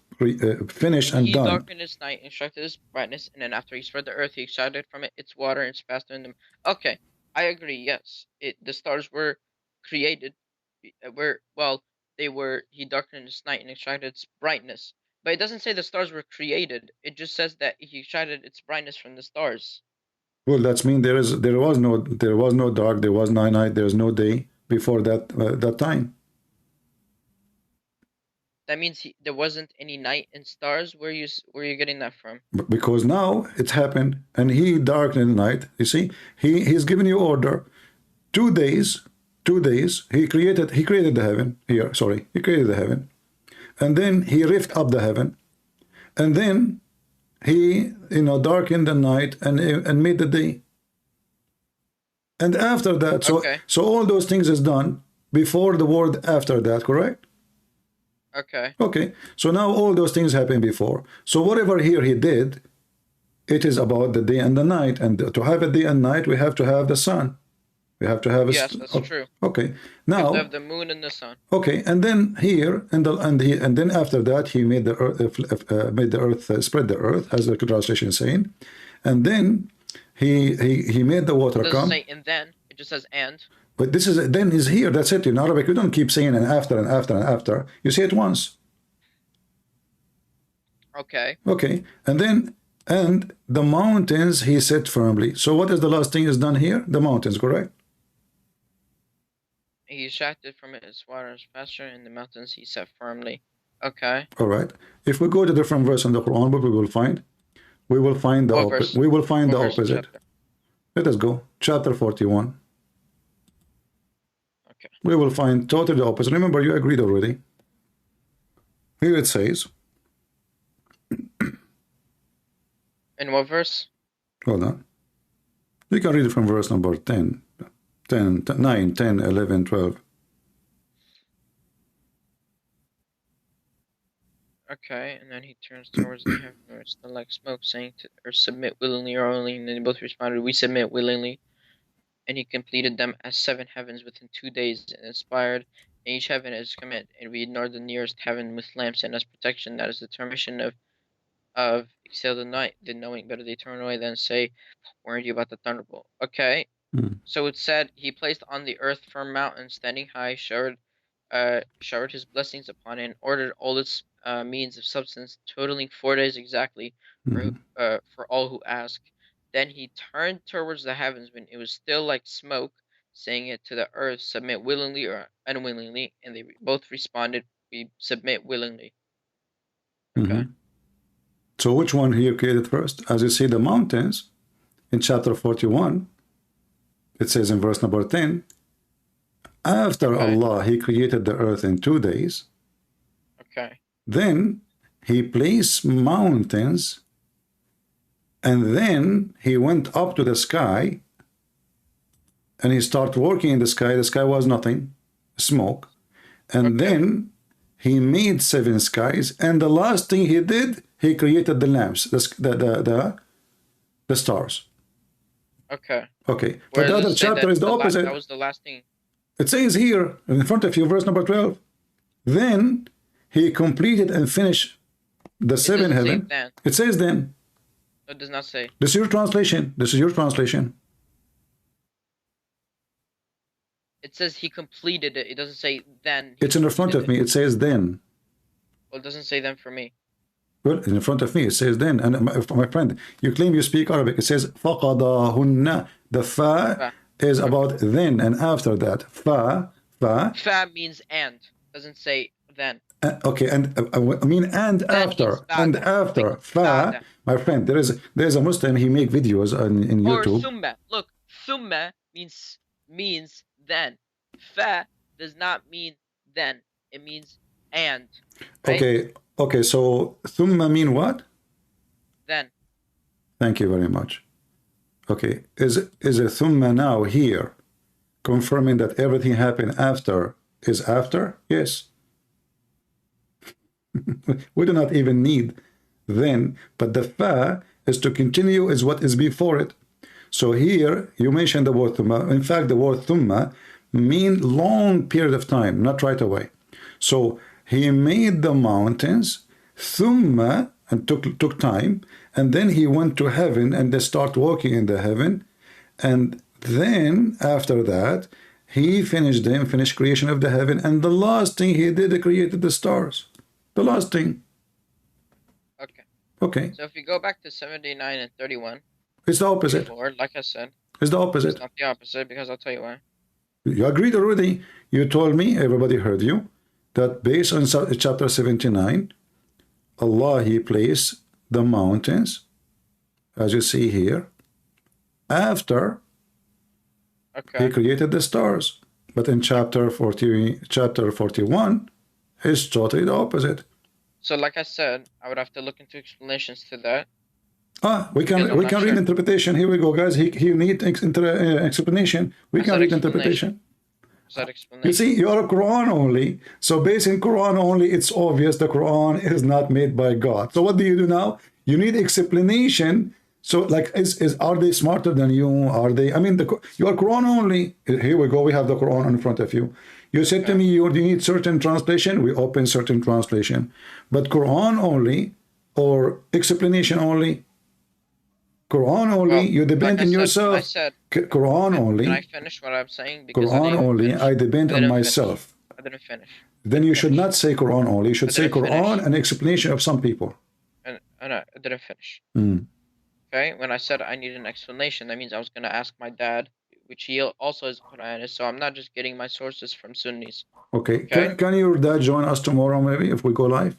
finished and He done. darkened its night, instructed its brightness, and then after he spread the earth, he extracted from it its water and passed in them. Okay, I agree. Yes, the stars were created. He darkened its night and extracted its brightness. But it doesn't say the stars were created. It just says that he extracted its brightness from the stars. Well, that's mean there was no dark, there was no night, there was no day before that time. That means there wasn't any night and stars. Where are you getting that from? Because now it's happened, and he darkened the night. You see, he's given you order. 2 days. He created the heaven. He created the heaven, and then he rifted up the heaven, and then he darkened the night and made the day. And after that, so all those things is done before the word after that, correct? Okay, so now all those things happened before. So whatever here he did, it is about the day and the night. And to have a day and night, we have to have the sun. We have to have a... Yes, that's true. Okay, now... We have to have the moon and the sun. Okay, and then here, and then after that, he made the earth, spread the earth, as the translation is saying. And then he made the water It come. doesn't say and then, it just says and. But this is then is here. That's it. In Arabic, we don't keep saying and after and after and after. You say it once. Okay. Okay, and the mountains he set firmly. So what is the last thing is done here? The mountains, correct? He extracted from it its water and pasture, and the mountains he set firmly. Okay. All right. If we go to different verse in the Quran, what we will find? We will find the opposite. We will find the opposite. Let us go. Chapter 41. Okay. We will find totally the opposite. Remember, you agreed already. Here it says. In what verse? Hold on. You can read it from verse number 10, 9, 10, 11, 12. Okay, and then he turns towards the heaven, where it's not like smoke, saying to or submit willingly or only, and then they both responded, we submit willingly. And he completed them as 7 heavens within 2 days, and inspired each heaven as command, and we ignored the nearest heaven with lamps and as protection. That is the termination of exhale the night, the knowing better they turn away than say, weren't you about the thunderbolt? Okay. So it said he placed on the earth firm mountains standing high, showered his blessings upon it, and ordered all its means of substance, totaling 4 days exactly for all who ask. Then he turned towards the heavens when it was still like smoke, saying it to the earth, submit willingly or unwillingly, and they both responded, we submit willingly. Okay. So which one here created first? As you see, the mountains in chapter 41, it says in verse number 10, after Allah, he created the earth in 2 days. Okay. Then he placed mountains, and then he went up to the sky, and he started working in the sky. The sky was nothing, smoke. And then he made 7 skies, and the last thing he did, he created the lamps, the stars. Okay. Okay. But the other chapter is the opposite. That was the last thing. It says here in front of you, verse number 12. Then he completed and finished the 7 heaven. It says then. It does not say. This is your translation. This is your translation. It says he completed it. It doesn't say then. It's in the front of me. It says then. Well, it doesn't say then for me. Well, in front of me, it says then. And my friend, you claim you speak Arabic. It says فَقَضَاهُنَّ. The fa is about then and after that. Fa. Fa means and. Doesn't say then. Okay, and I mean and after. And after. Fa. My friend, there's a Muslim, he make videos in YouTube. Or thumma. Look, thumma means then. Fa does not mean then. It means and. Right? Okay, so thumma mean what? Then. Thank you very much. Okay, is a thumma now here confirming that everything happened after is after? Yes. We do not even need then, but the fa is to continue is what is before it. So here you mentioned the word thumma. In fact, the word thumma mean long period of time, not right away. So he made the mountains ثم, and took time, and then he went to heaven and they start walking in the heaven, and then after that he finished creation of the heaven, and the last thing he did, he created the stars. The last thing. Okay. Okay. So if you go back to 79 and 31. It's the opposite. Before, like I said. It's the opposite. It's not the opposite, because I'll tell you why. You agreed already. You told me, everybody heard you, that based on chapter 79, Allah, he placed the mountains, as you see here, after he created the stars. But in chapter 41, it's totally the opposite. So like I said, I would have to look into explanations to that. We can read interpretation. Here we go, guys. He needs explanation. We can read interpretation. You see, you are a Quran only. So based in Quran only, it's obvious the Quran is not made by God. So what do you do now? You need explanation. So like, are they smarter than you? Are they? I mean, you are Quran only. Here we go. We have the Quran in front of you. You said to me, you need certain translation. We open certain translation. But Quran only or explanation only? Quran only, you depend on yourself. I said, Quran only. Can I finish what I'm saying? Because Quran only, I depend on myself. I didn't finish. Then you should not say Quran only. You should say Quran and explanation of some people. And I didn't finish. Mm. Okay, when I said I need an explanation, that means I was going to ask my dad, which he also is Quranist, so I'm not just getting my sources from Sunnis. Okay. Can your dad join us tomorrow, maybe, if we go live?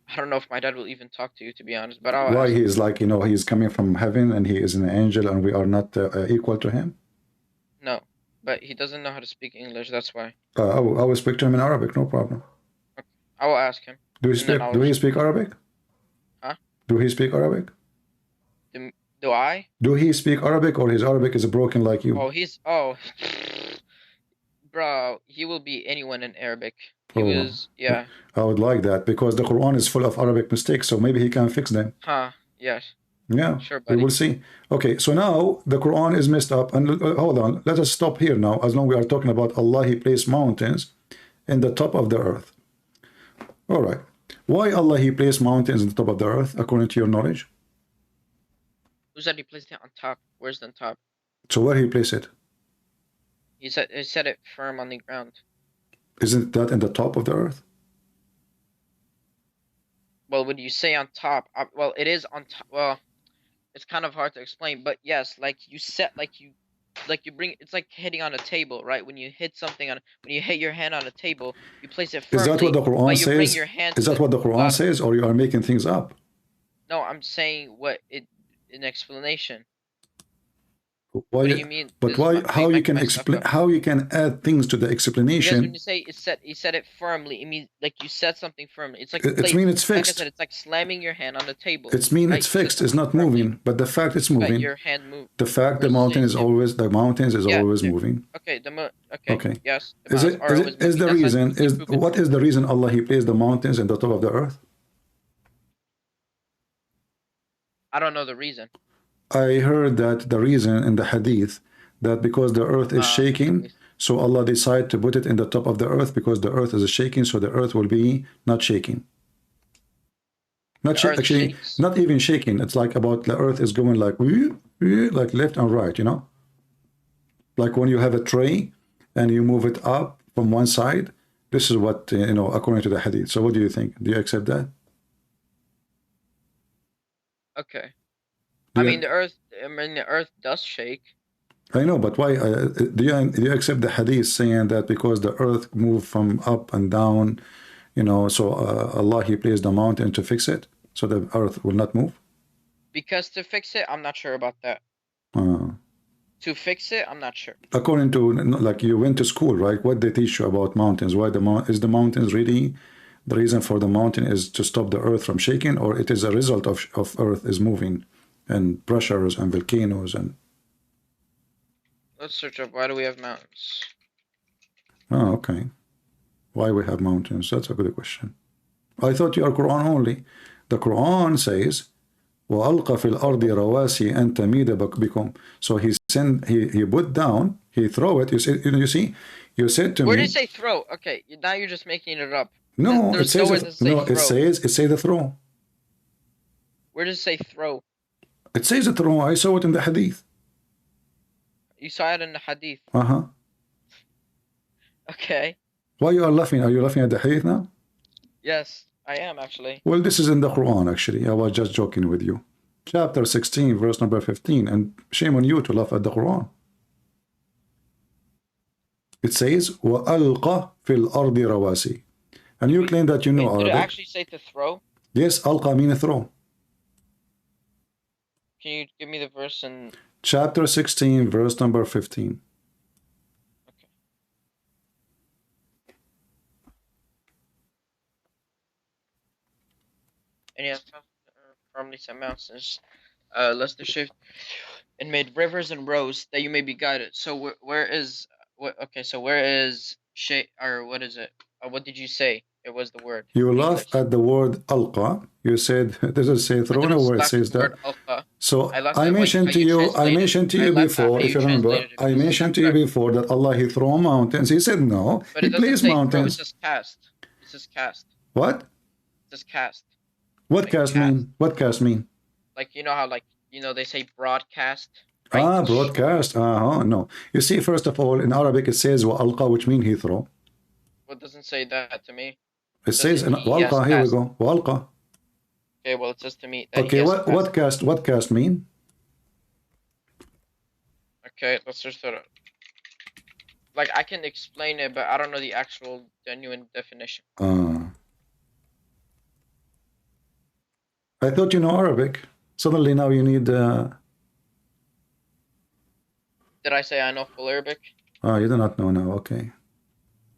I don't know if my dad will even talk to you, to be honest. But why he's like, he's coming from heaven and he is an angel and we are not equal to him? No, but he doesn't know how to speak English. That's why. I will speak to him in Arabic, no problem. Okay. I will ask him. Do he speak Arabic? Huh? Do he speak Arabic? Do I? Do he speak Arabic, or his Arabic is broken like you? Bro, he will be anyone in Arabic. He was, yeah. I would like that, because the Quran is full of Arabic mistakes, so maybe he can fix them. Yes. Yeah, sure, buddy. We will see. Okay, so now the Quran is messed up, and hold on, let us stop here now, as long as we are talking about Allah, he placed mountains in the top of the earth. All right. Why Allah, he placed mountains in the top of the earth, according to your knowledge? Who said he placed it on top? Where's the top? So where he placed it? He set it firm on the ground. Isn't that in the top of the earth? Well, when you say on top, well, it is on top. Well, it's kind of hard to explain, but yes, like you set, like you bring. It's like hitting on a table, right? When you hit something when you hit your hand on a table, you place it firmly. Is that what the Quran says? Is that what the Quran says, or you are making things up? No, I'm saying an explanation. Why, what do you mean? But why? How you can explain? How you can add things to the explanation? Because when you say he set it firmly, it means like you set something firmly. It's like it means it's fixed. Like I said, it's like slamming your hand on the table. It means it's fixed. It's not moving, but the fact it's moving. Your hand moves. The fact the mountain is always moving. Okay. Okay. Yes. What is the reason Allah, he placed the mountains in the top of the earth? I don't know the reason. I heard that the reason in the hadith, that because the earth is shaking, so Allah decided to put it in the top of the earth, because the earth is shaking, so the earth will be not shaking. Actually, not even shaking. It's like about the earth is going like left and right, Like when you have a tray and you move it up from one side, this is what, according to the hadith. So what do you think? Do you accept that? Okay. The earth does shake. I know, but why? Do you accept the hadith saying that because the earth moved from up and down, so Allah, he placed the mountain to fix it, so the earth will not move? Because to fix it, I'm not sure about that. To fix it, I'm not sure. According to, like, you went to school, right? What they teach you about mountains? Why is the mountains really, the reason for the mountain is to stop the earth from shaking, or it is a result of earth is moving? And pressures and volcanoes and... Let's search up, why do we have mountains? Oh, okay. Why we have mountains? That's a good question. I thought you are Quran only. The Quran says, وَأَلْقَ فِي الْأَرْضِ رَوَاسِي أَن تَمِيدَ بِكُمْ. So he put down, he throw it. You see, you said to me... Where did it say throw? Okay, now you're just making it up. No, it There's says nowhere that say no. throw. It says the throw. Where does it say throw? It says the throw. I saw it in the hadith. You saw it in the hadith. Uh-huh. Okay. Why you are laughing? Are you laughing at the hadith now? Yes, I am actually. Well, this is in the Quran, actually. I was just joking with you. Chapter 16, verse number 15. And shame on you to laugh at the Quran. It says, وَأَلْقَ فِي الْأَرْضِ رَوَاسِي. And you claim that you know Did it Arabic. actually say to throw? Yes, alqa means throw. Can you give me the verse in... Chapter 16, verse number 15. And yes, firmly set mountains, lest the shift, and made rivers and roads that you may be guided. So where is what? Okay, so where is or what is it? What did you say? It was the word. You laugh at the word alqa. You said, does it say throw? No, where it says that. So I mentioned to you before, if you remember, I mentioned to you before that Allah, he throw mountains. He said no, but he placed mountains. It says cast. It says cast. What? It says cast. What cast mean? What cast mean? Like, you know how, like, you know, they say broadcast. Right? Ah, broadcast. No. You see, first of all, in Arabic it says wa alqa, which means he throw. Well, it doesn't say that to me. It says walqa. Here we go. Walqa. Okay, well, it says to me. That Okay, what cast mean? Okay, let's just sort of, like, I can explain it, but I don't know the actual genuine definition. I thought you know Arabic. Suddenly now you need. Did I say I know full Arabic? You do not know now. Okay.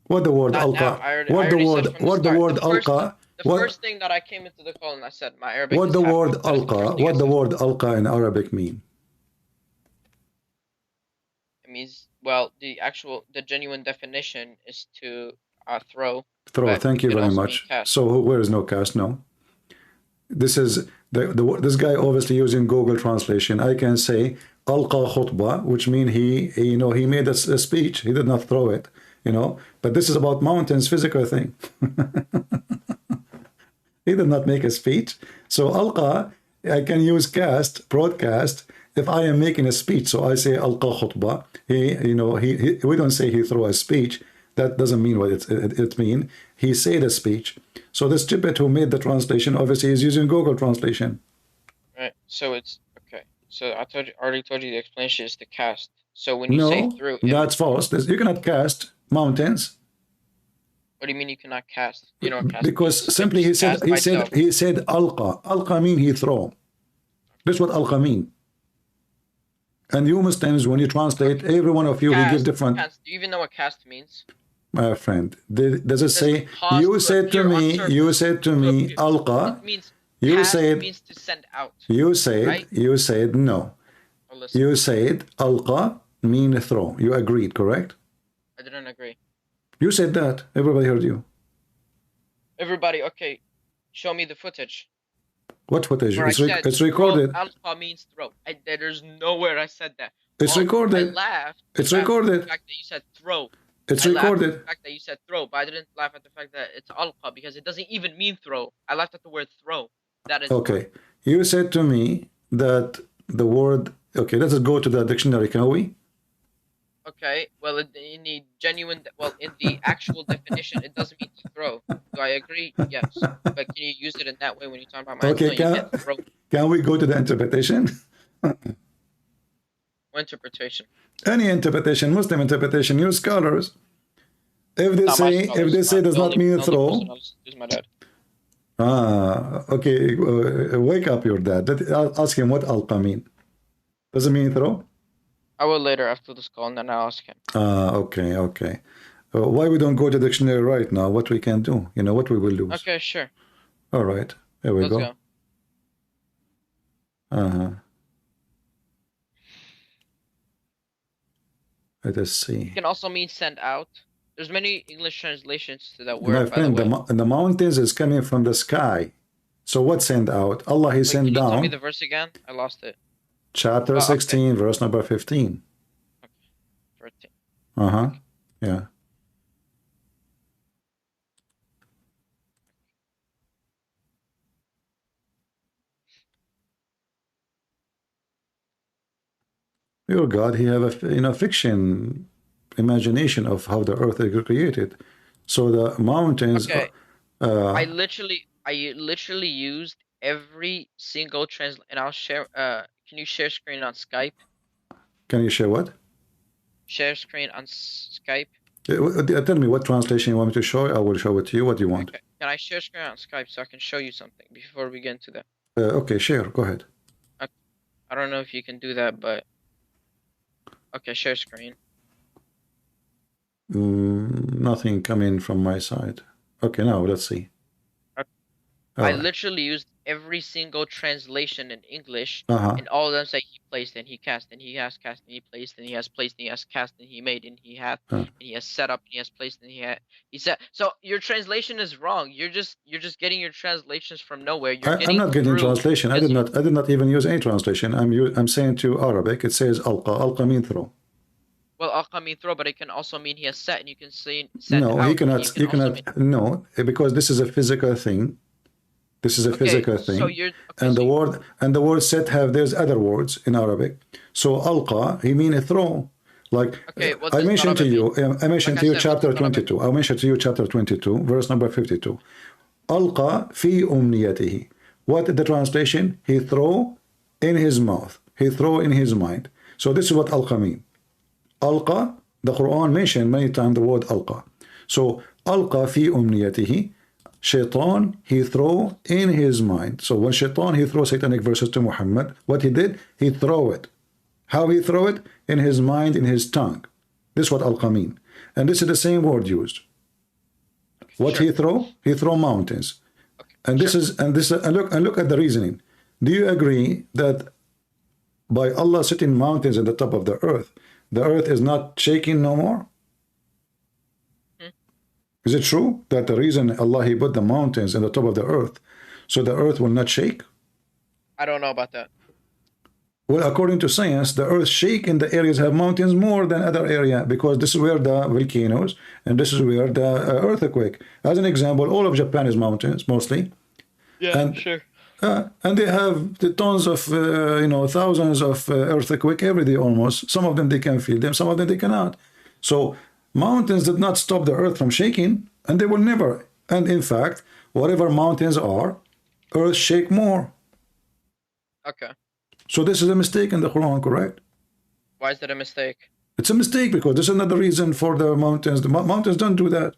What the word alqa? What the word alqa? The first thing that I came into the call and I said my Arabic. What the word alqa? What the word alqa in Arabic mean? It means, well, the genuine definition is to throw. Throw. Thank you very much. So where is no cast? No. This is this guy obviously using Google translation. I can say alqa khutbah, which means he made a speech. He did not throw it, But this is about mountains, physical thing. He did not make a speech. So alqa, I can use cast, broadcast, if I am making a speech. So I say alqa khutbah. We don't say he threw a speech. That doesn't mean what it means. He said a speech. So the stupid who made the translation obviously is using Google translation. Right. So it's okay. So I already told you the explanation is to cast. So when you say through, that's false. You cannot cast mountains. What do you mean you cannot cast? You know, cast because simply he said alqa. Alqa mean he throw. That's what alqa mean. And you Muslims, when you translate, every one of you will give different. Cast. Do you even know what cast means? My friend, does it say? You said to me, alqa. You said means to send out. You said, right? You said no. Oh, you said alqa mean throw. You agreed, correct? I didn't agree. You said that. Everybody heard you. Everybody, okay. Show me the footage. What footage? It's recorded. Alqa means throw. There's nowhere I said that. It's recorded. I laughed. It's recorded. The fact that you said throw. It's recorded. The fact that you said throw, but I didn't laugh at the fact that it's alqa because it doesn't even mean throw. I laughed at the word throw. That is okay. You said to me that the word. Okay, let's go to the dictionary, can we? Okay. Well, in the actual definition, it doesn't mean to throw. Do I agree? Yes. But can you use it in that way when you talk about my? Okay. Can we go to the interpretation? What interpretation? Any interpretation, Muslim interpretation, you scholars. If they say does not mean throw. My dad. Okay. Wake up your dad. Ask him what alqa mean. Does it mean throw? I will later after this call, and then I'll ask him. Okay. Why we don't go to the dictionary right now? What we can do? What we will lose. Okay, sure. All right. Here we go. Let us see. It can also mean send out. There's many English translations to that word. My friend, the mountains is coming from the sky. So what send out? Allah, he sent down. Can you tell me the verse again? I lost it. Chapter 16, okay. Verse number 15. Okay. 13. Yeah. Your God, he have a fiction, imagination of how the earth is created. So the mountains. Okay. I literally used every single and I'll share. Can you share screen on Skype? Can you share what? Share screen on Skype. Tell me what translation you want me to show. I will show it to you. What do you want? Okay. Can I share screen on Skype so I can show you something before we get into that? Okay, share. Go ahead. I don't know if you can do that, but okay, share screen. Nothing coming from my side. Okay, now let's see. I literally used every single translation in English, and all of them say he placed and he cast and he has cast and he placed and he has placed and he has cast and he made and he had and he has set up and he has placed and he said. So your translation is wrong. You're just getting your translations from nowhere. I'm not getting translation. I did not even use any translation. I'm saying to Arabic. It says alqa. Alqa mean throw. Well, alqa mean throw, but it can also mean he has set, and you can say set. No, he cannot. You cannot. No, because this is a physical thing. This is a physical thing. So and the word set there's other words in Arabic. So alqa, he mean a throw. Like I mentioned to you, chapter 22. I mentioned to you chapter 22, verse number 52. Alqa fi umniyatihi. What is the translation? He throw in his mouth. He throw in his mind. So this is what alqa mean. Alqa, the Quran mentioned many times the word alqa. So alqa fi umniyatihi. Shaitan, he throw in his mind. So when Shaitan, he throw satanic verses to Muhammad, what he did, he throw it. How he throw it? In his mind, in his tongue. This is what alqa mean. And this is the same word used. What he throw? He throw mountains. And this is and look at the reasoning. Do you agree that by Allah setting mountains at the top of the earth is not shaking no more? Is it true that the reason Allah he put the mountains in the top of the earth so the earth will not shake? I don't know about that. Well, according to science, the earth shake in the areas have mountains more than other area because this is where the volcanoes and this is where the earthquake. As an example, all of Japan is mountains mostly. Yeah, and, sure. And they have the tons of thousands of earthquake every day almost. Some of them they can feel them, some of them they cannot. So mountains did not stop the earth from shaking, and they will never. And in fact, whatever mountains are, earth shake more. Okay. So this is a mistake in the Quran, correct? Why is that a mistake? It's a mistake because this is not the reason for the mountains. The mountains don't do that.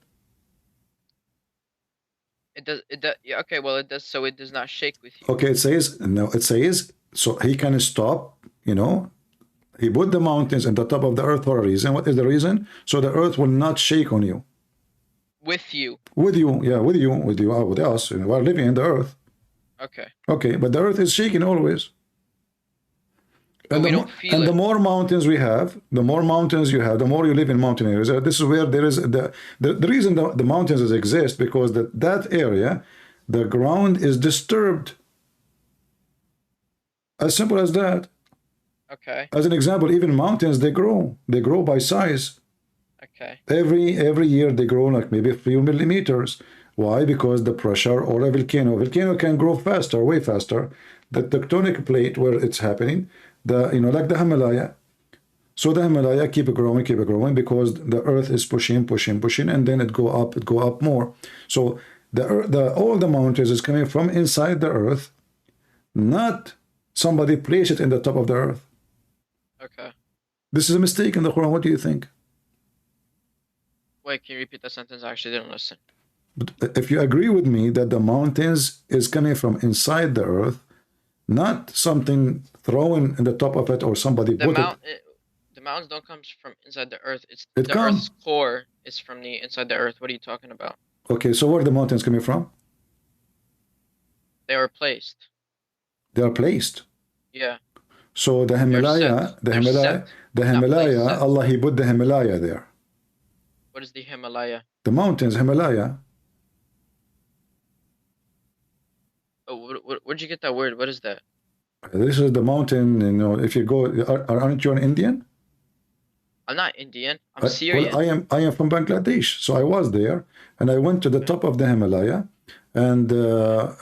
It does. Yeah, okay. Well, it does. So it does not shake with you. Okay. It says no. It says so he can stop. He put the mountains at the top of the earth for a reason. What is the reason? So the earth will not shake on you. With you. With you, yeah, with you, with us. We're living in the earth. Okay. Okay, but the earth is shaking always. And the more mountains we have, the more mountains you have, the more you live in mountain areas. This is where there is the reason the mountains exist because that area, the ground is disturbed. As simple as that. Okay. As an example, even mountains, they grow by size. Okay. Every year they grow like maybe a few millimeters. Why? Because the pressure or a volcano can grow faster, way faster. The tectonic plate where it's happening, like the Himalaya. So the Himalaya keep growing because the earth is pushing, and then it go up more. So all the mountains is coming from inside the earth, not somebody place it in the top of the earth. Okay. This is a mistake in the Quran. What do you think? Wait, can you repeat that sentence? I actually didn't listen. But if you agree with me that the mountains is coming from inside the earth, not something thrown in the top of it or somebody put it. The mountains don't come from inside the earth. Earth's core is from the inside the earth. What are you talking about? Okay, so where are the mountains coming from? They were placed. They are placed. Yeah. So the Himalaya, Allah he put the Himalaya there. What is the Himalaya? The mountains, Himalaya. Oh, where'd you get that word? What is that? This is the mountain. If you go, aren't you an Indian? I'm not Indian. I'm Syrian. Well, I am from Bangladesh. So I was there, and I went to the top of the Himalaya, and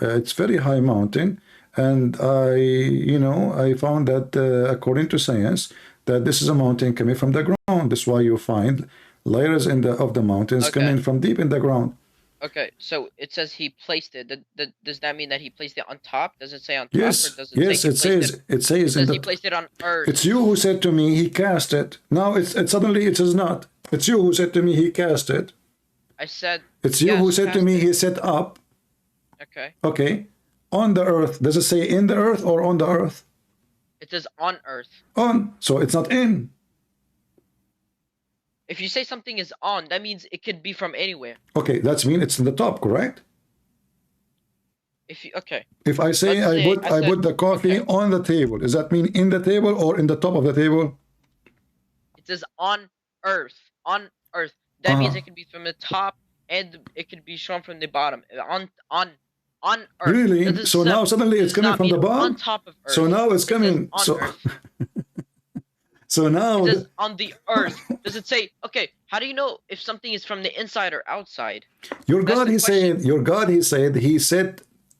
it's very high mountain. And I found that according to science, that this is a mountain coming from the ground. That's why you find layers of the mountains coming from deep in the ground. Okay, so it says he placed it. Does that mean that he placed it on top? Does it say on top? Yes, Or does it yes, say it says he placed it on earth. It's you who said to me he cast it. Now it's suddenly it is not. It's you who said to me he cast it. I said. It's you who said to me he set up. Okay. Okay. On the earth. Does it say in the earth or on the earth? It says on earth. On. So it's not in. If you say something is on, that means it could be from anywhere. Okay, that means it's in the top, correct? Okay. If I say I put the coffee on the table, does that mean in the table or in the top of the table? It says on earth. On earth. That means it could be from the top and it could be shown from the bottom. On earth. Really? So now suddenly it's coming from the bottom? On top of earth. So now it's coming. On earth. So now it says on the earth. Does it say, okay, how do you know if something is from the inside or outside? Your God, he said,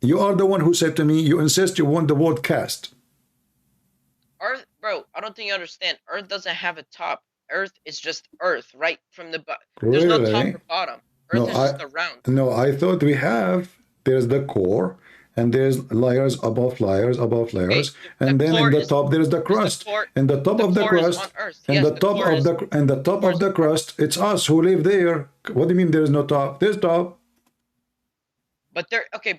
you are the one who said to me, you insist you want the word cast. Earth, bro, I don't think you understand. Earth doesn't have a top. Earth is just earth, right? From the bottom. There's no top or bottom. Earth is just a round. No, I thought we have, there's the core, and there's layers above layers above layers, and then in the top there's the crust. And the top of the crust, and the top of the top of the crust, it's us who live there. What do you mean there's no top? There's top. But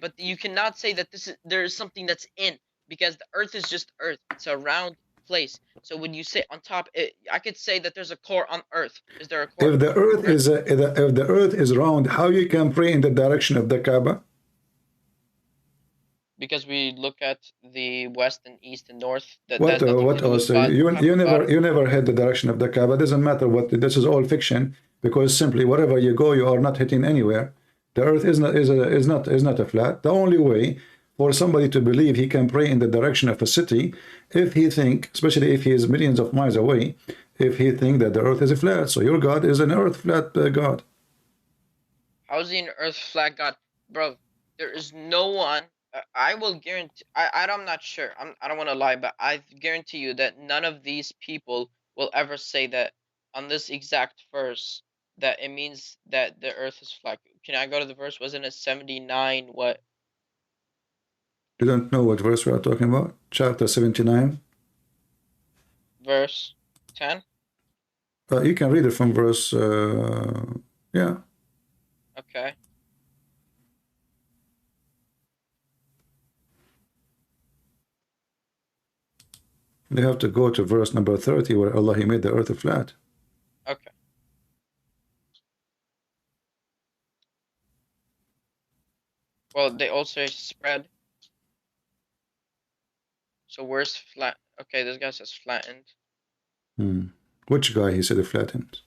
but you cannot say that there is something that's in, because the earth is just earth. It's a round place. So when you say on top, I could say that there's a core on earth. Is there a core? If the earth is round, how you can pray in the direction of the Kaaba? Because we look at the west and east and north. What else? You never had the direction of the Kaaba. Doesn't matter what. This is all fiction, because simply wherever you go, you are not hitting anywhere. The earth is not a flat. The only way for somebody to believe he can pray in the direction of a city, if he think, especially if he is millions of miles away, if he think that the earth is a flat. So your God is an earth flat God. How is he an earth flat God, bro? There is no one. I will guarantee. I'm not sure. I don't want to lie, but I guarantee you that none of these people will ever say that on this exact verse that it means that the earth is flat. Can I go to the verse? Wasn't it 79? What? You don't know what verse we are talking about? Chapter 79. Verse 10. You can read it from verse. Yeah. Okay. You have to go to verse number 30 where Allah, he made the earth flat. Okay. Well, they also spread. So where's flat? Okay, this guy says flattened. Which guy he said flattened?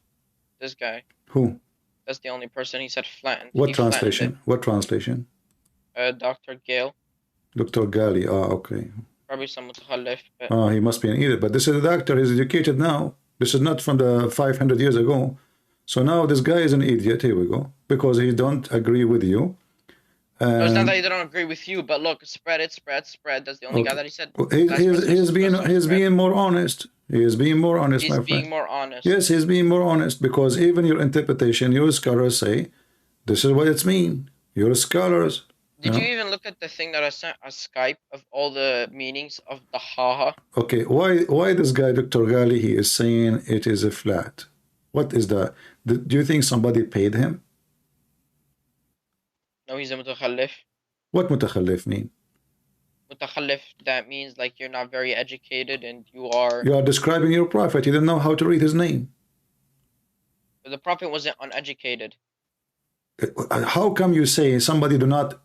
This guy. Who? That's the only person he said flattened. What translation? What translation? Dr. Gale. Dr. Gali. Okay. Probably some mutakhallif. He must be an idiot. But this is a doctor. He's educated now. This is not from the 500 years ago. So now this guy is an idiot. Here we go. Because he don't agree with you. No, it's not that he don't agree with you, but look, spread. That's the only guy that he said. He's being more honest. He is being more honest, my friend. He's being more honest. Yes, he's being more honest, because even your interpretation, your scholars say, this is what it's mean. Your scholars. Did you even look at the thing that I sent on Skype of all the meanings of the haha? Okay, why this guy, Dr. Gali, he is saying it is a flat? What is that? Do you think somebody paid him? No, he's a mutakhallif. What mutakhallif mean? Mutakhallif, that means like you're not very educated and you are... You are describing your prophet. You didn't know how to read his name. But the prophet wasn't uneducated. How come you say somebody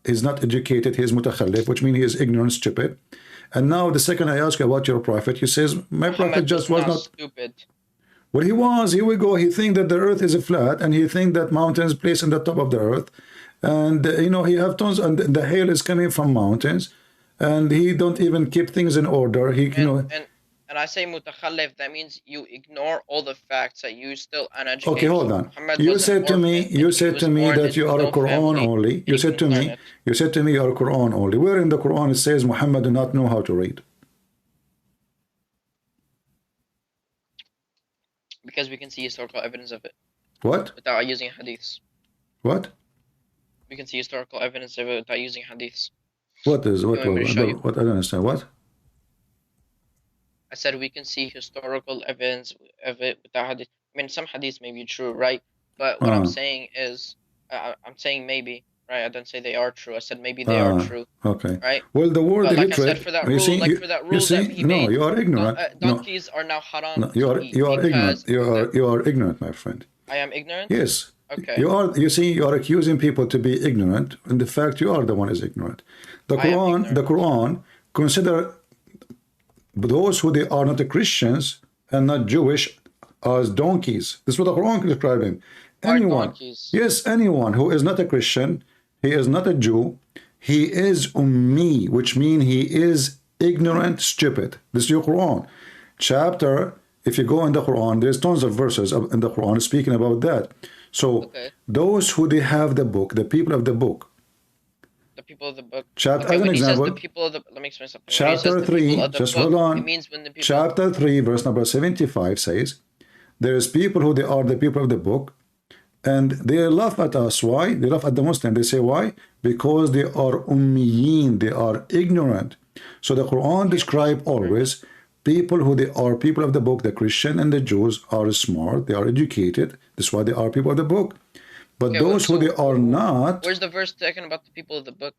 is not educated, he is mutakhallif, which means he is ignorant, stupid? And now the second I ask you about your prophet, you says, my prophet just was not stupid. Well, he was. Here we go. He think that the earth is flat, and he think that mountains placed on the top of the earth. And, he have tons, and the hail is coming from mountains, and he don't even keep things in order. And I say mutakhallif, that means you ignore all the facts that you still uneducated. Okay, hold on. You said to me that you are a Quran only. You said to me you are a Quran only. Where in the Quran it says Muhammad do not know how to read? Because we can see historical evidence of it. What? Without using hadiths. What? We can see historical evidence of it without using hadiths. What is what? You want me to show you? What? I don't understand. What? I said we can see historical evidence of it without hadith. I mean, some hadiths may be true, right? But what I'm saying is, I'm saying maybe, right? I didn't say they are true. I said maybe they are true. Okay. Right? Well, the word But like illiterate. I said, for that rule, for that rule that he no, made, you are ignorant. donkeys are now haram. No, you are ignorant. You are ignorant, my friend. I am ignorant. Yes. Okay. You are. You see, you are accusing people to be ignorant, and the fact you are the one is ignorant. The Quran consider those who they are not Christians and not Jewish as donkeys. This is what the Quran is describing. Anyone, yes, anyone who is not a Christian, he is not a Jew, he is ummi, which means he is ignorant, stupid. This is your Quran. Chapter, if you go in the Quran, there's tons of verses in the Quran speaking about that. So those who they have the book, the people of the book. The people of the book. Chapter, okay, as an when example, he says the people of the, let me explain something. Chapter 3, just hold on. It means when the people, Chapter 3, verse number 75 says, there is people who they are the people of the book, and they laugh at us. Why? They laugh at the Muslim. They say, why? Because they are ummiyin, they are ignorant. So the Quran describe always people who they are people of the book. The Christian and the Jews are smart, they are educated. That's why they are people of the book. But okay, those who they are not. Where's the verse talking about the people of the book?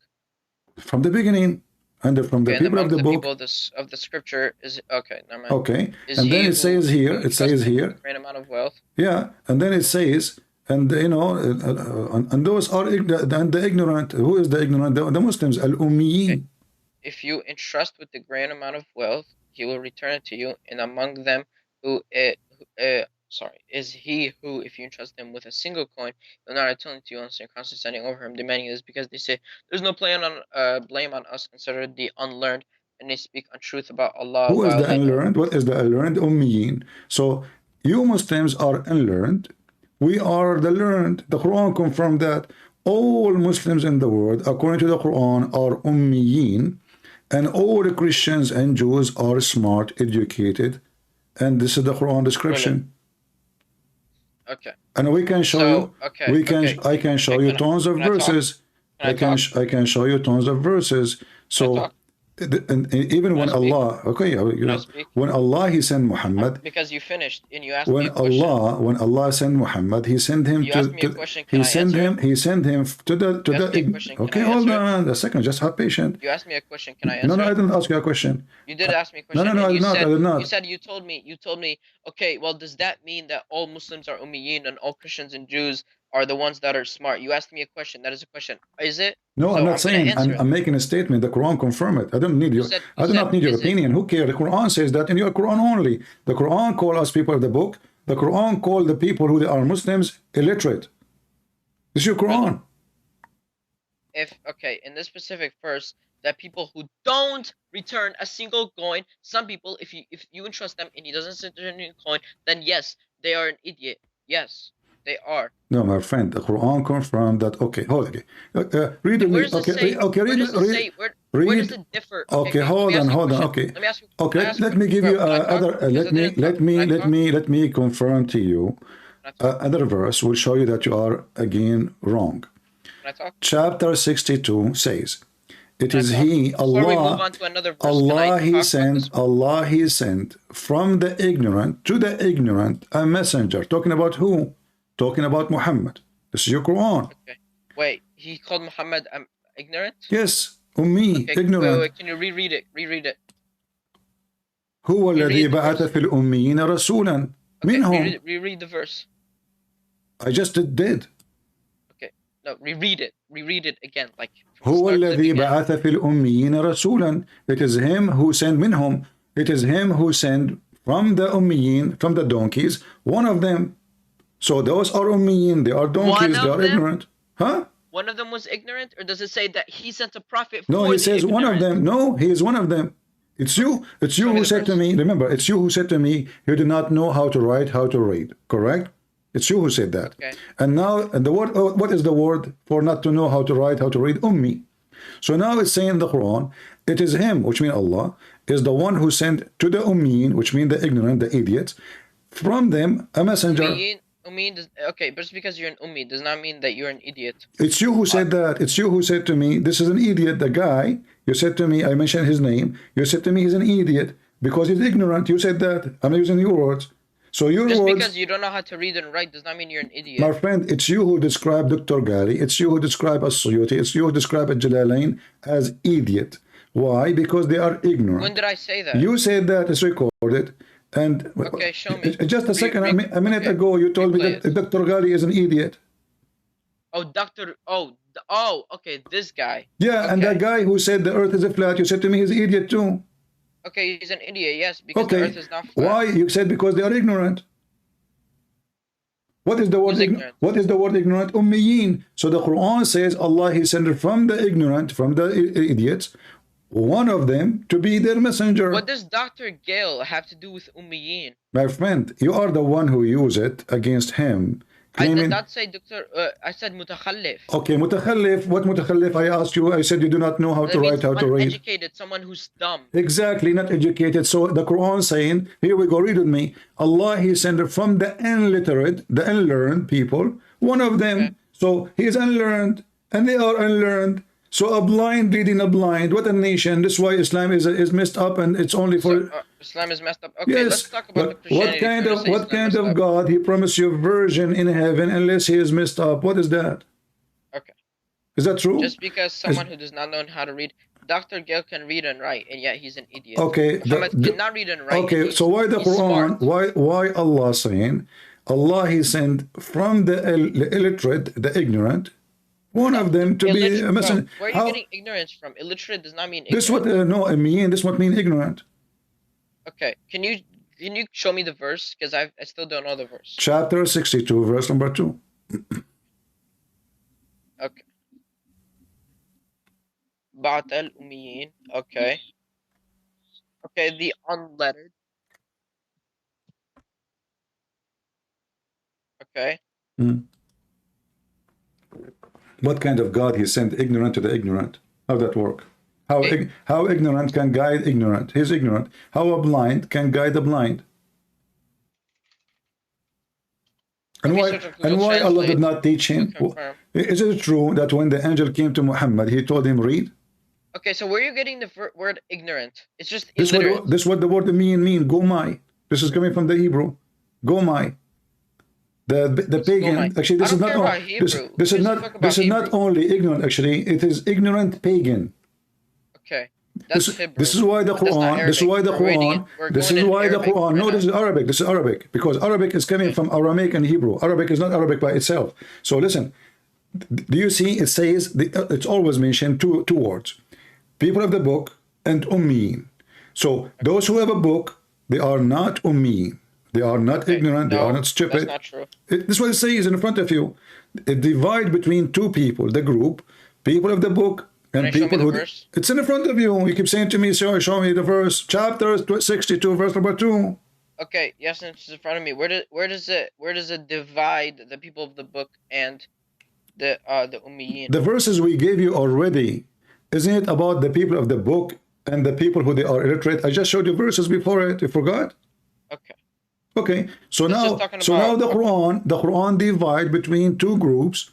From the beginning. And from the people of the book. People of the scripture is okay. Never mind. Okay. And then it says here. It says here. Great amount of wealth. Yeah. And then it says, and you know, and those are and the ignorant. Who is the ignorant? The Muslims, al-ummiyin. Okay. If you entrust with the great amount of wealth, he will return it to you, and among them is he who, if you entrust him with a single coin, will not return it to you unless you're constantly standing over him, demanding this, because they say there's no blame on us, consider the unlearned, and they speak untruth about Allah. Who is the unlearned? What is the unlearned? Ummiyin. So you Muslims are unlearned. We are the learned. The Quran confirmed that all Muslims in the world, according to the Quran, are ummiyin, and all the Christians and Jews are smart, educated, and this is the Quran description. Really? Okay. And we can show you. Okay. I can show you tons of verses. I can show you tons of verses. So. And even when Allah, when Allah he sent Muhammad, because you finished and you asked me a question. When Allah sent Muhammad, he sent him he sent him to the okay, hold on a second, just have patience. You asked me a question, can I answer? No, I didn't ask you a question. You did ask me a question. No, I did not. You said you told me, okay, well, does that mean that all Muslims are ummiyin and all Christians and Jews are the ones that are smart? You asked me a question. That is a question. Is it? No, so I'm not saying. I'm making a statement. The Quran confirm it. I don't need your. I do not need your opinion. Who cares? The Quran says that in your Quran only. The Quran call us people of the book. The Quran call the people who are Muslims illiterate. This is your Quran. In this specific verse, that people who don't return a single coin, some people, if you entrust them and he doesn't return a coin, then yes, they are an idiot. Yes. They are. No, my friend, the Quran confirmed that. Okay, hold on. Read it. Where does it differ? Okay, hold on. Okay. Let me ask you. Okay, let me give you other. Let me confirm to you. Other verse will show you that you are again wrong. Chapter 62 says, "It is He, Allah, Allah He sent from the ignorant to the ignorant a messenger." Talking about who? Talking about Muhammad. This is your Quran. Okay. Wait, he called Muhammad ignorant? Yes, ummi, ignorant. Wait, can you reread it? Reread it. هو الذي بعث في الأميين رسولا منهم. Reread the verse. I just did. Okay, no, reread it. Reread it again, like. هو الذي بعث في الأميين رسولا. It is him who sent منهم. It is him who sent from the ummiyin, from the donkeys, one of them. So those are ummiyin, they are donkeys, they are ignorant. Huh? One of them was ignorant, or does it say that he sent a prophet? No, he says one of them. No, he is one of them. It's you who said to me, remember, it's you who said to me, you do not know how to write, how to read. Correct? It's you who said that. Okay. And now, and the word, what is the word for not to know how to write, how to read? Ummi. So now it's saying in the Quran, it is him, which means Allah, is the one who sent to the ummiyin, which means the ignorant, the idiots, from them a messenger. Ummiyin does, okay, but just because you're an Ummi does not mean that you're an idiot. It's you who said that. It's you who said to me, this is an idiot. The guy, you said to me, I mentioned his name. You said to me he's an idiot because he's ignorant. You said that. I'm not using your words. So your Just words, because you don't know how to read and write does not mean you're an idiot. my friend, it's you who described Dr. Ghali. It's you who described As-Suyuti. It's you who described Jalalain as idiot. Why? Because they are ignorant. When did I say that? You said that. It's recorded. And okay, show me. Just a second. A minute ago, you told me that Dr. Ghali is an idiot. Oh, okay, this guy. Yeah, okay. And that guy who said the earth is a flat, you said to me he's an idiot too. Okay, he's an idiot, yes, because the earth is not flat. Why? You said because they are ignorant. What is the word ignorant? What is the word ignorant? Ummiyin. So the Quran says Allah He sent from the ignorant, from the idiots, one of them to be their messenger. What does Dr. Gale have to do with Ummiyin? My friend, you are the one who used it against him. I did not say Dr. I said mutakhallif. Okay, mutakhallif. What mutakhallif? I asked you. I said you do not know how to write, how to read. Uneducated, someone who's dumb. Exactly, not educated. So the Quran saying, here we go, read with me. Allah He sent from the illiterate, the unlearned people, one of them. Okay. So he is unlearned, and they are unlearned. So a blind leading a blind. What a nation. This is why Islam is messed up, and it's only for... Islam is messed up. Okay, yes, let's talk about the Christianity. What kind of God He promised you virgin in heaven unless He is messed up? What is that? Okay. Is that true? Just because someone who does not know how to read, Dr. Gale can read and write, and yet he's an idiot. Okay. Muhammad cannot read and write. Okay, so why the Quran? Why Allah saying Allah He sent from the illiterate, the ignorant, one of them to be a messenger? Where are you getting ignorance from? Illiterate does not mean ignorant. This what no, I mean this what mean ignorant. Okay, can you show me the verse? Because I still don't know the verse. Chapter 62, verse number 2. Okay. Ba'at al-Ummiyin. Okay. Okay, the unlettered. Okay. What kind of God He sent ignorant to the ignorant? How that work? How ignorant can guide ignorant? He's ignorant. How a blind can guide the blind? And why Allah did not teach him? Is it true that when the angel came to Muhammad, he told him read? Okay, so where are you getting the word ignorant? It's just illiterate. This is what the word mean. Gomai. This is coming from the Hebrew. Gomai. The pagan. Actually, this is not. This is not only ignorant. Actually, it is ignorant pagan. Okay. This is why the Quran. This is why the Quran. This is why the Quran. No, this is Arabic. This is Arabic because Arabic is coming from Aramaic and Hebrew. Arabic is not Arabic by itself. So listen. Do you see? It says it's always mentioned two words: people of the book and ummiyin. So those who have a book, they are not ummiyin. They are not ignorant. They are not stupid. That's not true. This is what it says in front of you. It divides between two people. The group, people of the book. And people who it's in front of you. You keep saying to me, show me the verse. Chapter 62, verse number 2. Okay, yes, it's in front of me. Where does it divide the people of the book and the ummiyin? The verses we gave you already, isn't it about the people of the book and the people who they are illiterate? I just showed you verses before it. You forgot? Okay. Okay. So now the Quran divide between two groups,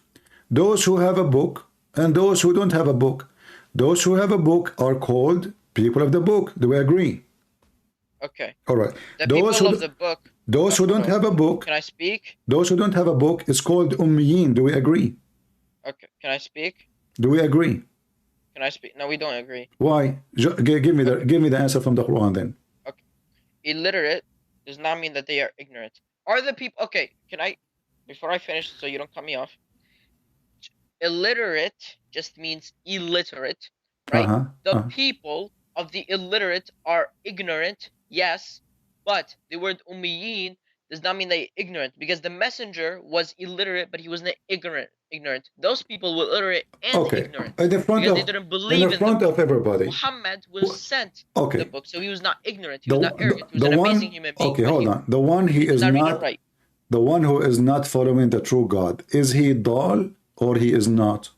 those who have a book and those who don't have a book. Those who have a book are called people of the book. Do we agree? Okay. All right. Those who don't have a book. Can I speak? Those who don't have a book is called ummiyin. Do we agree? Okay. Can I speak? Do we agree? Can I speak? No, we don't agree. Why? Give me the answer from the Quran then. Okay. Illiterate does not mean that they are ignorant. Are the people okay? Can I? Before I finish, so you don't cut me off. Illiterate just means illiterate, right? The people of the illiterate are ignorant, yes, but the word ummiyin does not mean they're ignorant because the messenger was illiterate, but he wasn't ignorant. Those people were illiterate and ignorant because they didn't believe in the book. Everybody. Muhammad was sent the book, so he was not ignorant. He was not arrogant. He was an amazing human being. Okay, hold on. The one he is not. The one who is not following the true God, is he dal or he is not?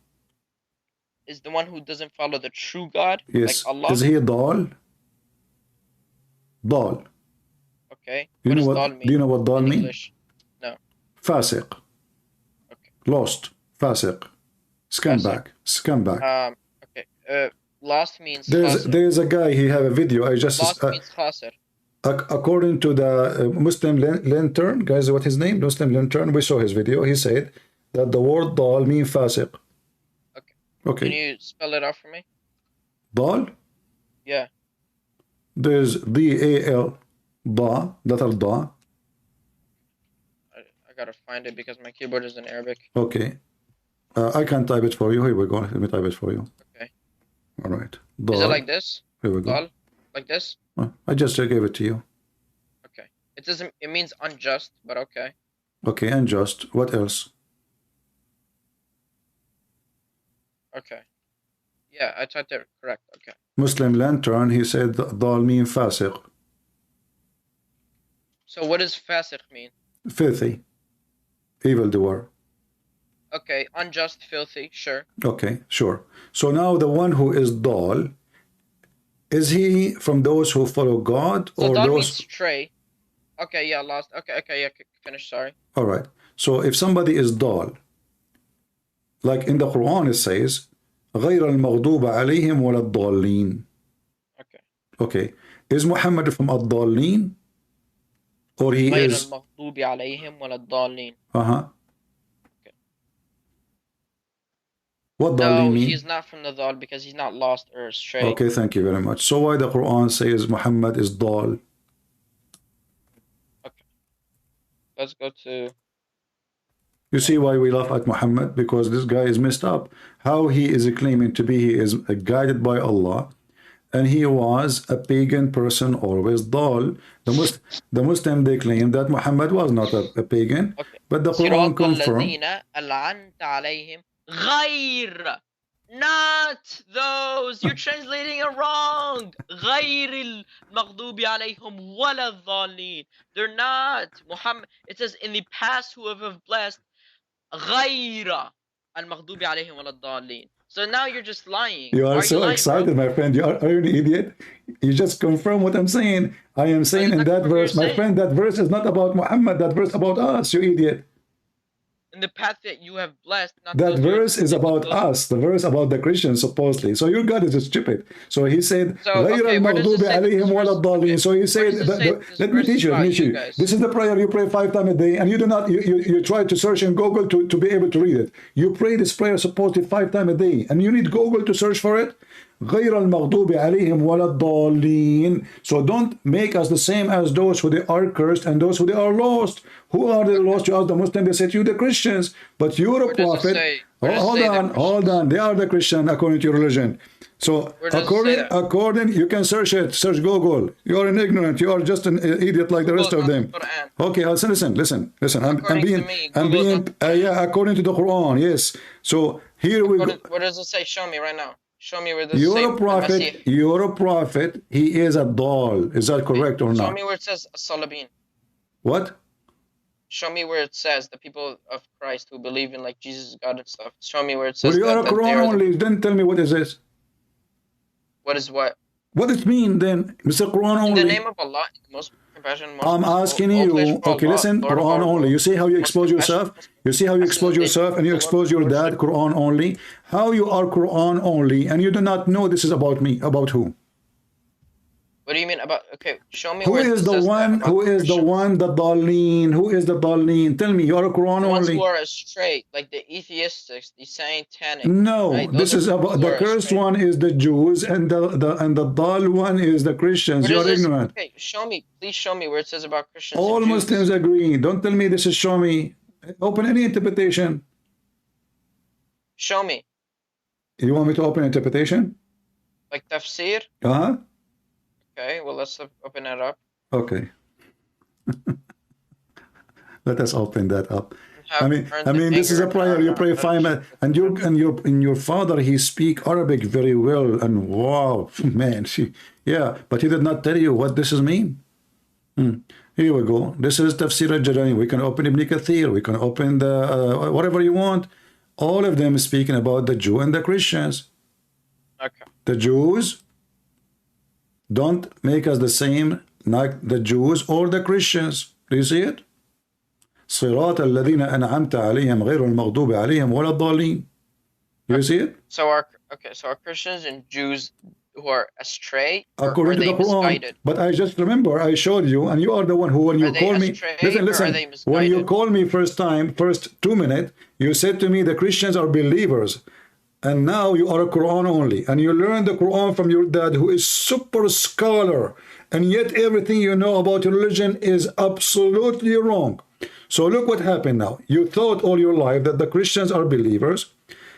Is the one who doesn't follow the true God? Yes. Like Allah? Is he dal? Dal. Okay. You What know does what? dal mean? Do you know what dal in mean? English? No. Fasiq. Lost. Fasiq. Scumbag. Scumbag. Okay. Lost means There's a guy. He have a video. I just lost means khasir. According to the Muslim Lantern, guys, what his name? Muslim Lantern. We saw his video. He said that the word dal means fasiq. Okay. Can you spell it out for me? Dal. Yeah. There's D-A-L. Da. Letter da. I gotta find it because my keyboard is in Arabic. Okay. I can type it for you. Here we go. Let me type it for you. Okay. All right. Is it like this? Here we go. Dal? Like this? I just gave it to you. Okay. It doesn't. It means unjust, but okay. Okay, unjust. What else? Okay. Yeah, I typed it correct. Okay. Muslim Lantern, he said dal mean fasiq. So what does fasiq mean? Filthy. Evildoer. Okay, unjust, filthy, sure. Okay, sure. So now the one who is dal, is he from those who follow God So or dal those? means stray. Okay, yeah, lost. Okay, yeah, finish, sorry. All right. So if somebody is dal, like in the Quran it says, غير المغضوب عليهم ولا الضالين. Okay. Okay. Is Muhammad from الضالين? Or he غير is... المغضوب عليهم ولا الضالين. Uh-huh. What No, ضالين mean? he's not from the dal because he's not lost or stray. Okay, thank you very much. So why the Quran says Muhammad is dal? Let's go to... You see why we laugh at Muhammad? Because this guy is messed up. How he is claiming to be, he is guided by Allah, and he was a pagan person, always dal. The Muslim, they claim that Muhammad was not a pagan, but the Quran confirmed. غير, not those. You're translating it wrong. غير المغضوب عليهم ولا الضالين. They're not. Muhammad. It says in the past who have blessed. غير المغضوب عليهم ولا الضالين. So now you're just lying. You are so excited, my friend. Are you an idiot? You just confirm what I'm saying. I am saying in that verse, my friend, that verse is not about Muhammad. That verse about us, you idiot. In the path that you have blessed. Not That verse is about us. The verse about the Christians, supposedly. So your God is stupid. So he said, غير المغضوب عليهم ولا الضالين. So he said, let me teach you. This is the prayer you pray 5 times a day, and you do not. You try to search in Google to be able to read it. You pray this prayer supposedly 5 times a day, and you need Google to search for it. غير المغضوب عليهم ولا الضالين. So don't make us the same as those who they are cursed and those who they are lost. Who are the lost? You ask the Muslims, they say to you the Christians. But you're a prophet. Hold on. They are the Christian according to your religion. So according, you can search it. Search Google. You are an ignorant. You are just an idiot like the rest of them. Okay, listen. I'm being. According to the Quran, yes. So here we go. What does it say? Show me right now. Show me where this You're a prophet. He is a dal. Is that correct or not? Show me where it says Salabin. What? Show me where it says the people of Christ who believe in like Jesus is God and stuff. Show me where it says. Well, you are a Quran only. Then tell me what is this? What is what? What does it mean then? Mr. Quran only. In the name of Allah, most compassion. I'm asking you. Okay, listen. Quran only. You see how you expose yourself? You see how you expose yourself and you expose your dad? Quran only. How you are Quran only and you do not know this is about me? About who? What do you mean about? Okay, show me. Who is the one? Who is the one? The Daleen. Who is the Daleen? Tell me. You are a Quran the ones only. Who are astray, like the atheistics, the satanic. No, right? This is about the cursed one is the Jews and the Dal one is the Christians. You are ignorant. Okay, show me. Please show me where it says about Christians. All Muslims agree. Don't tell me this is show me. Open any interpretation. Show me. You want me to open interpretation? Like tafsir? Uh-huh. Okay, well, let's open it up. Okay. Let us open that up. I mean, this is a prayer. You pray 5 minutes, and your father, he speak Arabic very well, and wow, man, but he did not tell you what this is mean. Here we go. This is Tafsir al-Jalani. We can open Ibn Kathir. We can open the whatever you want. All of them speaking about the Jew and the Christians. Okay. The Jews don't make us the same like the Jews or the Christians. Do you see it? صراط الذين أنعمت عليهم غير المغضوب عليهم ولا الضالين. Do you see it? So are Christians and Jews who are astray, or according are to they the Quran. misguided? But I just remember I showed you, and you are the one who, when you call me, listen, when you call me first 2 minutes, you said to me the Christians are believers, and now you are a Quran only, and you learn the Quran from your dad, who is super scholar, and yet everything you know about religion is absolutely wrong. So look what happened now. You thought all your life that the Christians are believers.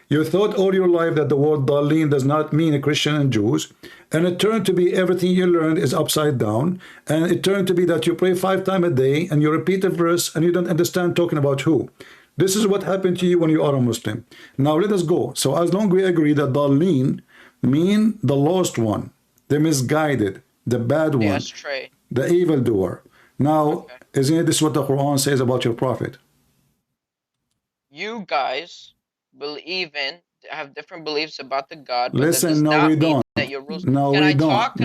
You thought all your life that the word Dalin does not mean a Christian and Jews, and it turned to be everything you learned is upside down, and it turned to be that you pray 5 times a day and you repeat a verse and you don't understand talking about who. This is what happened to you when you are a Muslim. Now let us go. So as long as we agree that Dalin mean the lost one, the misguided, the bad one, the evildoer. Now, isn't this what the Quran says about your prophet? You guys believe in, have different beliefs about the God. But Listen, no, we don't. No, we don't.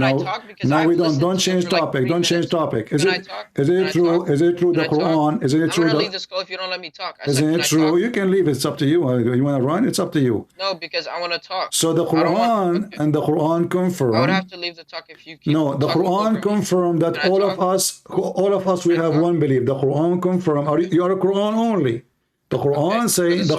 No, we don't. Don't change topic. Don't change topic. Is it true? Is it true the Quran? Is it true? I'm gonna leave this call if you don't let me talk. Isn't it true? You can leave. It's up to you. You want to run? It's up to you. No, because I want to talk. So the Quran and the Quran confirm. I would have to leave the talk if you keep. No, the Quran confirm that all of us, we have one belief. The Quran confirm. You are a Quran only. The Quran say, the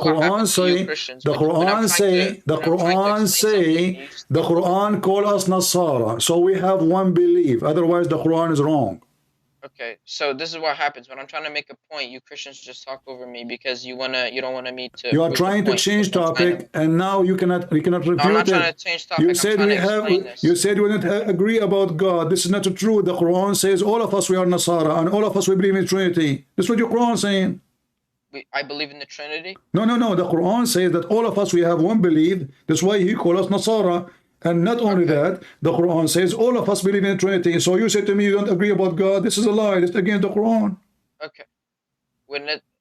Quran call us Nasara. So we have one belief. Otherwise, the Quran is wrong. Okay, so this is what happens when I'm trying to make a point. You Christians just talk over me because you don't want me to. You are trying to change topic, and now you cannot refute it. I'm not trying to change topic. You said we have. You said we don't agree about God. This is not true. The Quran says all of us we are Nasara, and all of us we believe in Trinity. This is what your Quran saying. I believe in the Trinity. No. The Quran says that all of us we have one belief. That's why he called us Nasara. And not only that, the Quran says all of us believe in the Trinity. So you said to me you don't agree about God. This is a lie. It's against the Quran. Okay.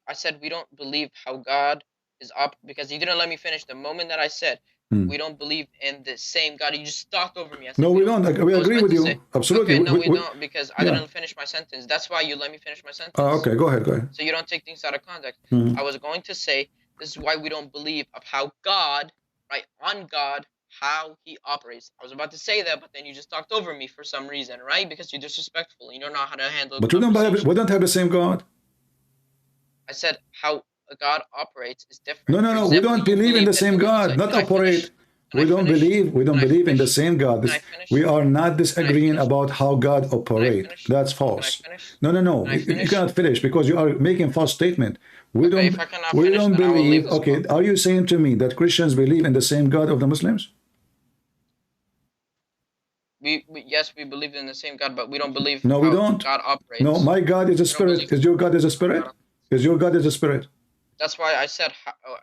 I said we don't believe how God is up because you didn't let me finish. The moment that I said we don't believe in the same God, you just talked over me. I said, no, we don't. We agree with you. Absolutely. Okay, no, we don't because I didn't finish my sentence. That's why you let me finish my sentence. Okay, go ahead. So you don't take things out of context. I was going to say this is why we don't believe of how God, right, on God, how he operates. I was about to say that, but then you just talked over me for some reason, right? Because you're disrespectful. You don't know how to handle. But we don't have the same God. I said how God operates is different. No. We don't believe in the same God. Not operate. We don't believe in the same God. We are not disagreeing about how God operates. That's false. No. You cannot finish because you are making false statement. We don't believe. Okay, are you saying to me that Christians believe in the same God of the Muslims? Yes, we believe in the same God, but we don't believe. No, we don't. God operates. No, my God is a spirit. Is your God is a spirit? Is your God is a spirit? That's why I said.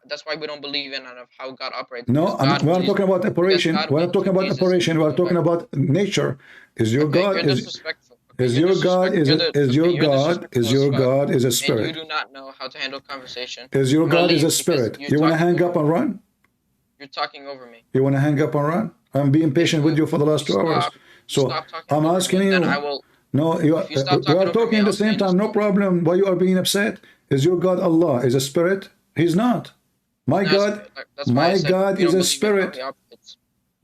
That's why we don't believe in how God operates. No, we're not talking about operation. We're not talking about operation. We're talking about nature. Is your God is your God is a spirit? And you do not know how to handle conversation. Is your God is a spirit? You want to hang up and run? You're talking over me. You want to hang up and run? I'm being patient with you for the last 2 hours. So I'm asking you. No, we are talking at the same time. No problem. Why you are being upset? Is your God Allah? Is a spirit? He's not. My God is a spirit.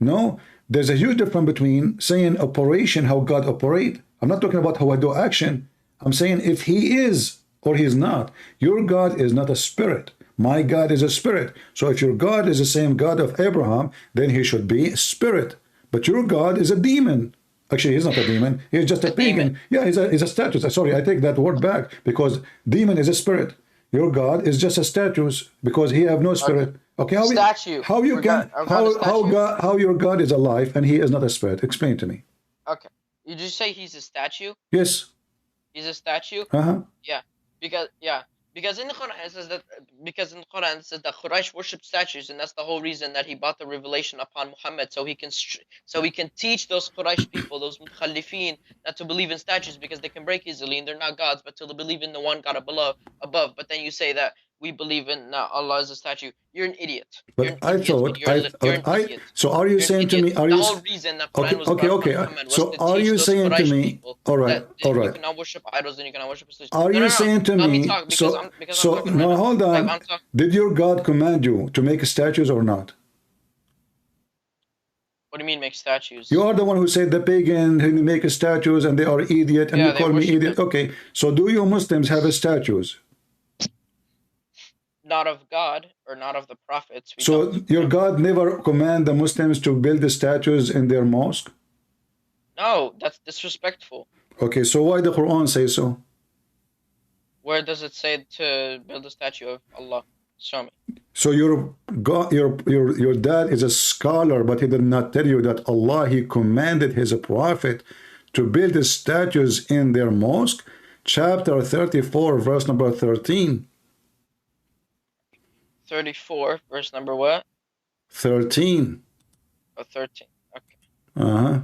No, there's a huge difference between saying operation, how God operate. I'm not talking about how I do action. I'm saying if he is or he's not. Your God is not a spirit. My God is a spirit. So if your God is the same God of Abraham, then he should be a spirit. But your God is a demon. Actually, he's not a demon. He's just a pagan. Yeah, he's a status. Sorry, I take that word back because demon is a spirit. Your God is just a status because he have no spirit. Okay, how your God is alive and he is not a spirit? Explain to me. Okay, did you say he's a statue? Yes. He's a statue. Yeah, because in the Quran it says that Quraysh worship statues, and that's the whole reason that he brought the revelation upon Muhammad, so he can teach those Quraysh people, those mukhalifin, not to believe in statues because they can break easily and they're not gods, but to believe in the one God above. But then you say that we believe in Allah is a statue. You're an idiot. But I thought, so are you saying to me, are the you, whole reason that okay, Quran was okay, brought okay, from Muhammad was so to are teach you those saying to Quraysh me, people all right, that all you right, cannot worship idols and you cannot worship statues. are you saying to Let me me, talk because so, I'm so, talking no, right now. hold on, Like, I'm talking. did your God command you to make statues or not? What do you mean make statues? You are the one who said the pagan who make statues and they are idiot and Yeah, you they call me worship idiot. Okay, so do you Muslims have statues? Not of God or not of the prophets. We So don't. your God never command the Muslims to build the statues in their mosque? No, that's disrespectful. Okay, so why the Quran say so? Where does it say to build a statue of Allah? Show me. So your God, your dad is a scholar, but he did not tell you that Allah, he commanded his prophet to build the statues in their mosque. Chapter 34, verse number 13. 34, verse number what? 13. Oh, 13. Okay. Uh-huh.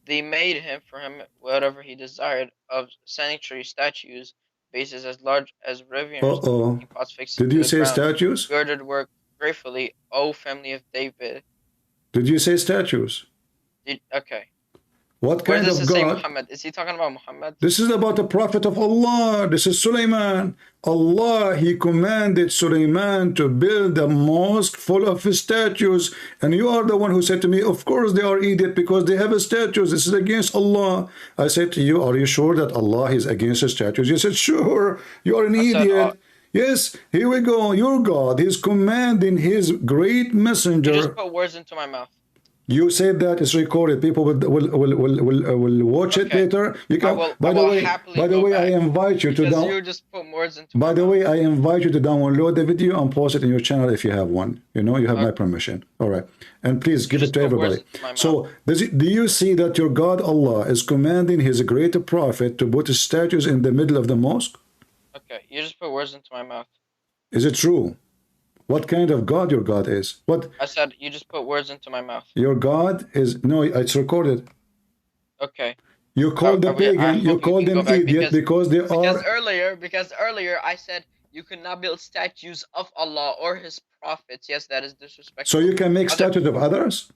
They made him for him whatever he desired of sanctuary statues, bases as large as riviers, pots fixed Did to you the say ground, statues? girded work gratefully, O family of David. Did you say statues? Okay. What Where kind does of it say God? Muhammad? Is he talking about Muhammad? This is about the prophet of Allah. This is Sulaiman. Allah, he commanded Sulaiman to build a mosque full of statues. And you are the one who said to me, of course they are idiot because they have statues. This is against Allah. I said to you, are you sure that Allah is against the statues? You said, sure. You are an idiot. Yes, here we go. Your God is commanding his great messenger. You just put words into my mouth. You said that it's recorded. People will watch it later. You can. By the way, I invite you to because you just put words into. By the way, I invite you to download the video and post it in your channel if you have one. You know, you have my permission. All right, and please give it to everybody. So, do you see that your God Allah is commanding His great prophet to put statues in the middle of the mosque? Okay, you just put words into my mouth. Is it true? What kind of God your God is? What? I said you just put words into my mouth. Your God is, no, it's recorded. Okay. You called the pagan, you called them idiot because they are... Because earlier I said you could not build statues of Allah or His prophets. Yes, that is disrespectful. So you can make statues of others?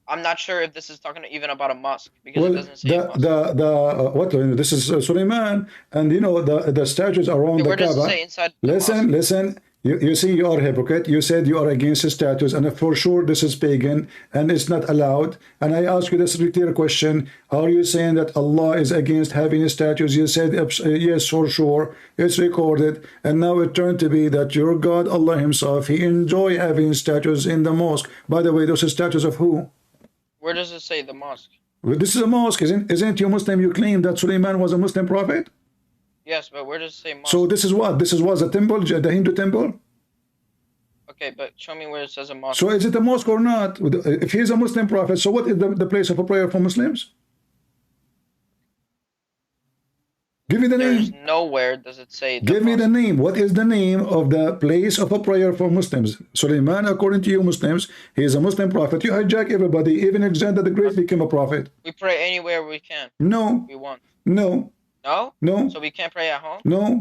I'm not sure if this is talking even about a mosque because it doesn't say what this is Sulaiman, and you know the statues around the Kaaba. Listen. You see, you are a hypocrite. You said you are against statues, and for sure this is pagan and it's not allowed. And I ask you this clear question: are you saying that Allah is against having statues? You said yes, for sure. It's recorded, and now it turned to be that your God Allah Himself, He enjoy having statues in the mosque. By the way, those are statues of who? Where does it say the mosque? Well, this is a mosque, isn't you Muslim? You claim that Sulaiman was a Muslim prophet? Yes, but where does it say mosque? So this is what? This is what, the temple, the Hindu temple? Okay, but show me where it says a mosque. So is it a mosque or not? If he is a Muslim prophet, so what is the place of a prayer for Muslims? Give me the name. Nowhere does it say the Give me the name. What is the name of the place of a prayer for Muslims? Sulaiman, according to you Muslims, he is a Muslim prophet. You hijack everybody. Even Alexander the Great became a prophet. We pray anywhere we can. No. We want. No. No? No. So we can't pray at home? No.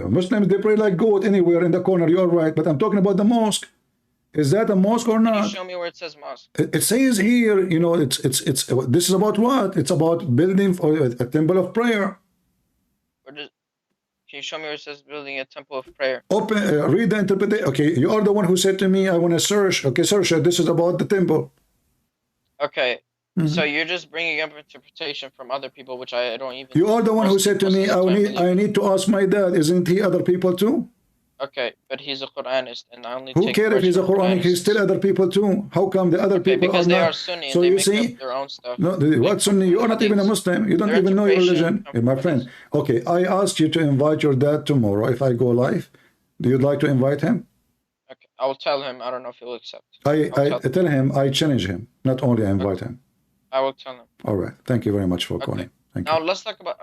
Muslims, they pray like goat anywhere in the corner. You're right. But I'm talking about the mosque. Is that a mosque or not? Can you show me where it says mosque? It says here, you know, it's this is about what? It's about building for a temple of prayer. Can you show me where it says building a temple of prayer? Open, read the interpretation. Okay, you are the one who said to me, I want to search. Okay, search. This is about the temple. Okay. So you're just bringing up interpretation from other people, which I don't even... You are the one who said to me, I need to ask my dad. Isn't he other people too? Okay, but he's a Quranist, and I only Who cares if he's a Quranic? He's still other people too. How come the other people because are they not? are Sunni So and you they see, make up their own stuff. No, what Sunni? You are not even a Muslim. You don't even know your religion, my friend. Okay, I asked you to invite your dad tomorrow. If I go live, do you like to invite him? Okay, I will tell him. I don't know if he'll accept. I tell him. I challenge him. Not only I invite him. I will tell him. All right. Thank you very much for calling. Thank you. Now let's talk about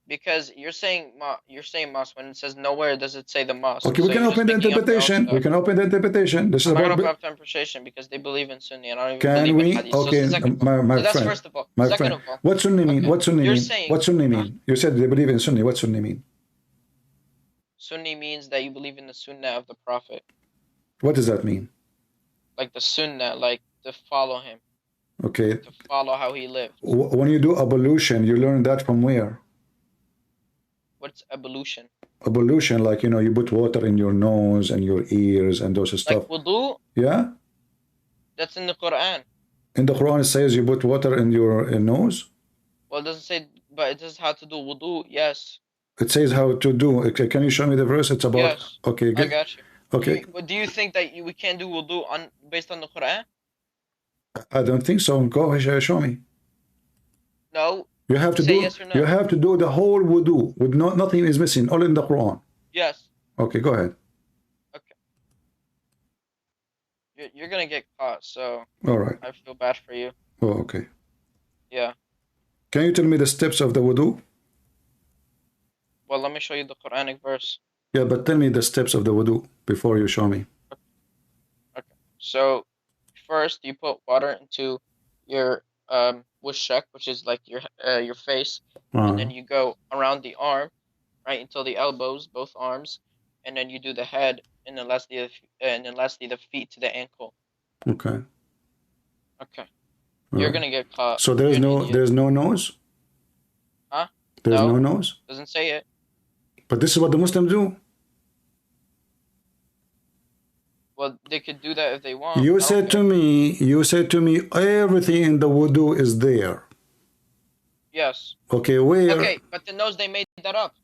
because you're saying mosque when it says nowhere does it say the mosque. Okay, we can open the interpretation. We can open the interpretation. This is I'm not about gonna open interpretation because they believe in Sunni and I don't even can believe we? in Hadith. Okay, So my that's friend. first of all. My Second friend. of all. What Sunni mean? What Sunni You're mean? saying, What Sunni mean? You said they believe in Sunni. What Sunni mean? Sunni means that you believe in the Sunnah of the Prophet. What does that mean? Like the Sunnah, like to follow him, Okay. to follow how he lived. When you do ablution, you learn that from where? What's ablution? Ablution, like, you know, you put water in your nose and your ears and those stuff. Like wudu? Yeah? That's in the Quran. In the Quran, it says you put water in your nose? Well, it doesn't say, but it says how to do wudu, yes. It says how to do. Okay, can you show me the verse? It's about. Yes. Okay, I good. got you. Okay. Do you think that we can't do wudu based on the Quran? I don't think so. Go ahead, show me. No. You have to Say do. yes or no. You have to do the whole wudu with nothing is missing, all in the Quran. Yes. Okay, go ahead. You're gonna get caught, so. All right. I feel bad for you. Oh, okay. Yeah. Can you tell me the steps of the wudu? Well, let me show you the Quranic verse. Yeah, but tell me the steps of the wudu before you show me. Okay. So, first you put water into your wushak, which is like your face, and then you go around the arm, right, until the elbows, both arms, and then you do the head, and then lastly the feet to the ankle. Okay. Okay. You're gonna get caught. So there's no nose? Huh? There's no nose? Doesn't say it. But this is what the Muslims do. Well, they could do that if they want. You said to me, everything in the wudu is there. Yes. Okay, where? Okay, but the nose, they made that up.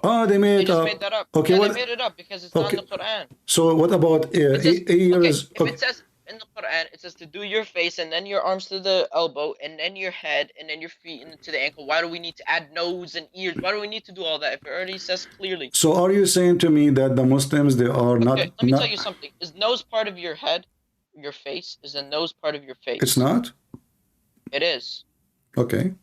Oh, they made They it just up. made that up. Okay, Yeah, what? they made it up because it's not in the Quran. So what about ears? If it says in the Quran, it says to do your face and then your arms to the elbow and then your head and then your feet to the ankle. Why do we need to add nose and ears? Why do we need to do all that if it already says clearly? So are you saying to me that the Muslims, they are not... Okay, let me tell you something. Is nose part of your head, your face? Is the nose part of your face? It's not? It is. Okay.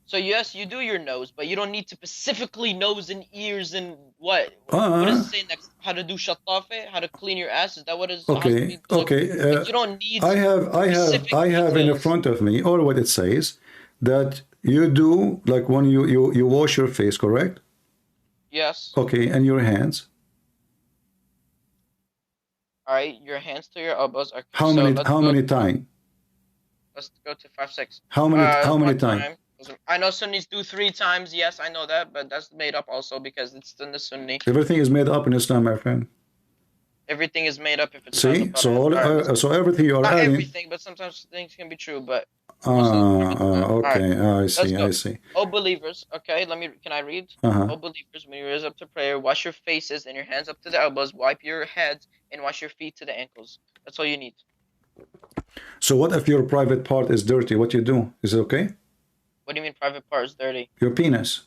So yes, you do your nose, but you don't need to specifically nose and ears and what? What does it say next? How to do shatafe? How to clean your ass? Is that what it's? Okay. Okay. Like, you don't need. I have in front of me all what it says that you do like when you wash your face, correct? Yes. Okay, and your hands. All right, your hands to your elbows. Okay, How many times? Let's go to 5, 6. How many times? I know Sunnis do 3 times. Yes, I know that, but that's made up also because it's in the Sunni. Everything is made up in Islam, my friend. Everything is made up if it's See, so everything you are not adding. everything, but sometimes things can be true. But okay, right. I see. Oh, believers. Okay, can I read? Oh, believers, when you raise up to prayer, wash your faces and your hands up to the elbows, wipe your heads, and wash your feet to the ankles. That's all you need. So what if your private part is dirty? What you do? Is it okay? What do you mean private part is dirty? Your penis.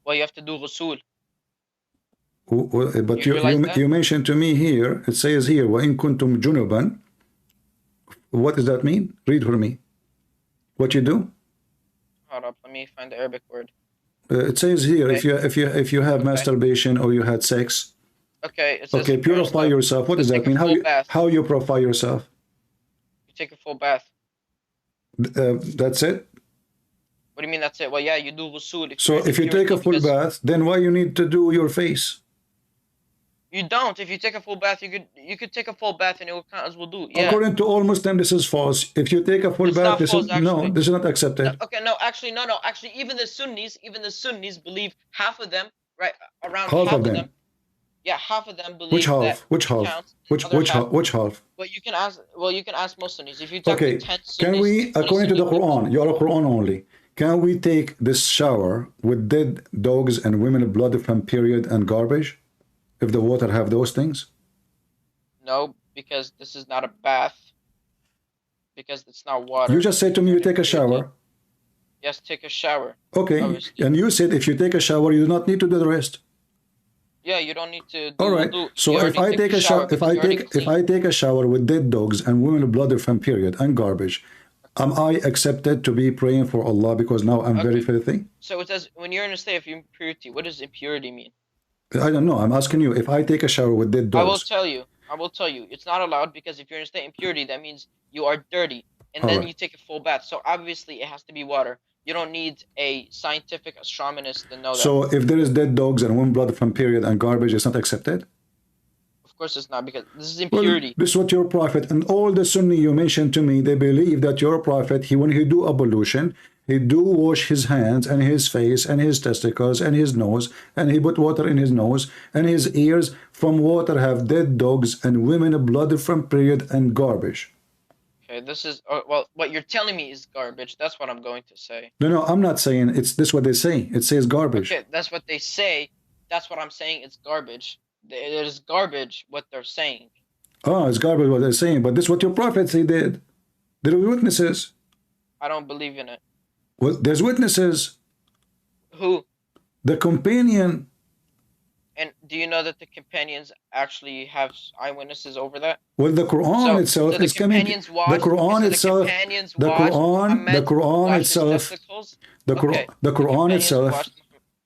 Well, you have to do ghusl. But you mentioned to me here, it says here, وَإِن كُنْتُمْ جُنُبًا. What does that mean? Read for me. What you do? Hold up, let me find the Arabic word. It says here, if you have masturbation or you had sex. Okay. It says purify yourself. What does that mean? How you purify yourself? You take a full bath. That's it? What do you mean that's it? Well, yeah, you do ghusl. So if you take a full bath, then why you need to do your face? You don't. If you take a full bath, you could take a full bath and it will count as wudu. Yeah. According to all Muslims, this is false. If you take a full bath, this is not accepted. Okay, no. Actually, even the Sunnis believe half of them, right? Around half of them. Yeah, half of them believe. Which half? Which half? Well, you can ask most Sunnis. If you talk to 10 Sunnis, can we, according to the Quran, you are a Quran only. Can we take this shower with dead dogs and women blood from period and garbage? If the water have those things? No, because this is not a bath. Because it's not water. You just said to me you take a shower. Yes, take a shower. Okay, and you said if you take a shower, you do not need to do the rest. Yeah, you don't need to. All right. So if I take a shower, if I take a shower with dead dogs and women blood from period and garbage, am I accepted to be praying for Allah because now I'm very filthy? So it says when you're in a state of impurity, what does impurity mean? I don't know. I'm asking you. If I take a shower with dead dogs, I will tell you. It's not allowed because if you're in a state of impurity, that means you are dirty, and then you take a full bath. So obviously it has to be water. You don't need a scientific astronomist to know that. So if there is dead dogs and women blood from period and garbage, it's not accepted? Of course it's not, because this is Well, impurity. this is what your prophet and all the Sunni you mentioned to me, they believe that your prophet, when he do ablution, he do wash his hands and his face and his testicles and his nose, and he put water in his nose and his ears from water have dead dogs and women blood from period and garbage. Okay, this is well, what you're telling me is garbage. That's what I'm going to say. No, I'm not saying it's this what they say. It says garbage. Okay, that's what they say. That's what I'm saying. It's garbage. It is garbage what they're saying. Oh, it's garbage what they're saying, but this is what your prophet he did. There are witnesses. I don't believe in it. Well, there's witnesses. Who? The companion. And do you know that the companions actually have eyewitnesses over that? Well, the Quran itself is coming. The Quran itself. The Quran itself. The Quran itself.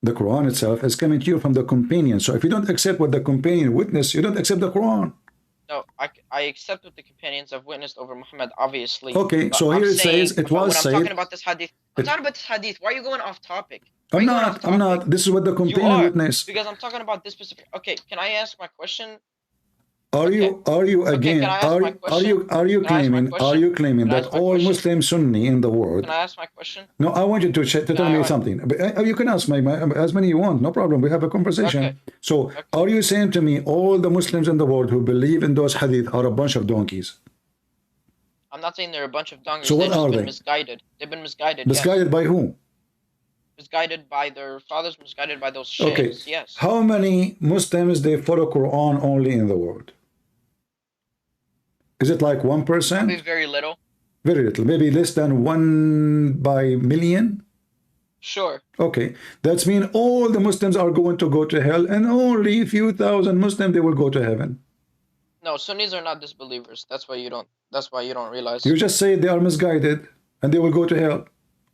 The Quran itself is coming to you from the companion. So if you don't accept what the companion witnessed, you don't accept the Quran. No, I accept what the companions have witnessed over Muhammad, obviously. Okay, so here it says it was said. I'm talking about this hadith. I'm talking about this hadith. Why are you going off topic? I'm not. This is what the companion witnessed. Because I'm talking about this specific. Okay, can I ask my question? Are you again? Are you claiming that all Muslim Sunni in the world? Can I ask my question? No, I want you to tell me something. But you can ask as many you want. No problem. We have a conversation. Okay. So, are you saying to me all the Muslims in the world who believe in those hadith are a bunch of donkeys? I'm not saying they're a bunch of donkeys. So what are they? Misguided. They've been misguided. Misguided yes. by whom? Misguided by their fathers. Misguided by those sheikhs. Okay. Yes. How many Muslims they follow Quran only in the world? Is it like 1%? Probably very little. Very little. Maybe less than 1 by million? Sure. Okay. That's mean all the Muslims are going to go to hell and only a few thousand Muslims they will go to heaven. No, Sunnis are not disbelievers. That's why you don't realize. You just say they are misguided and they will go to hell.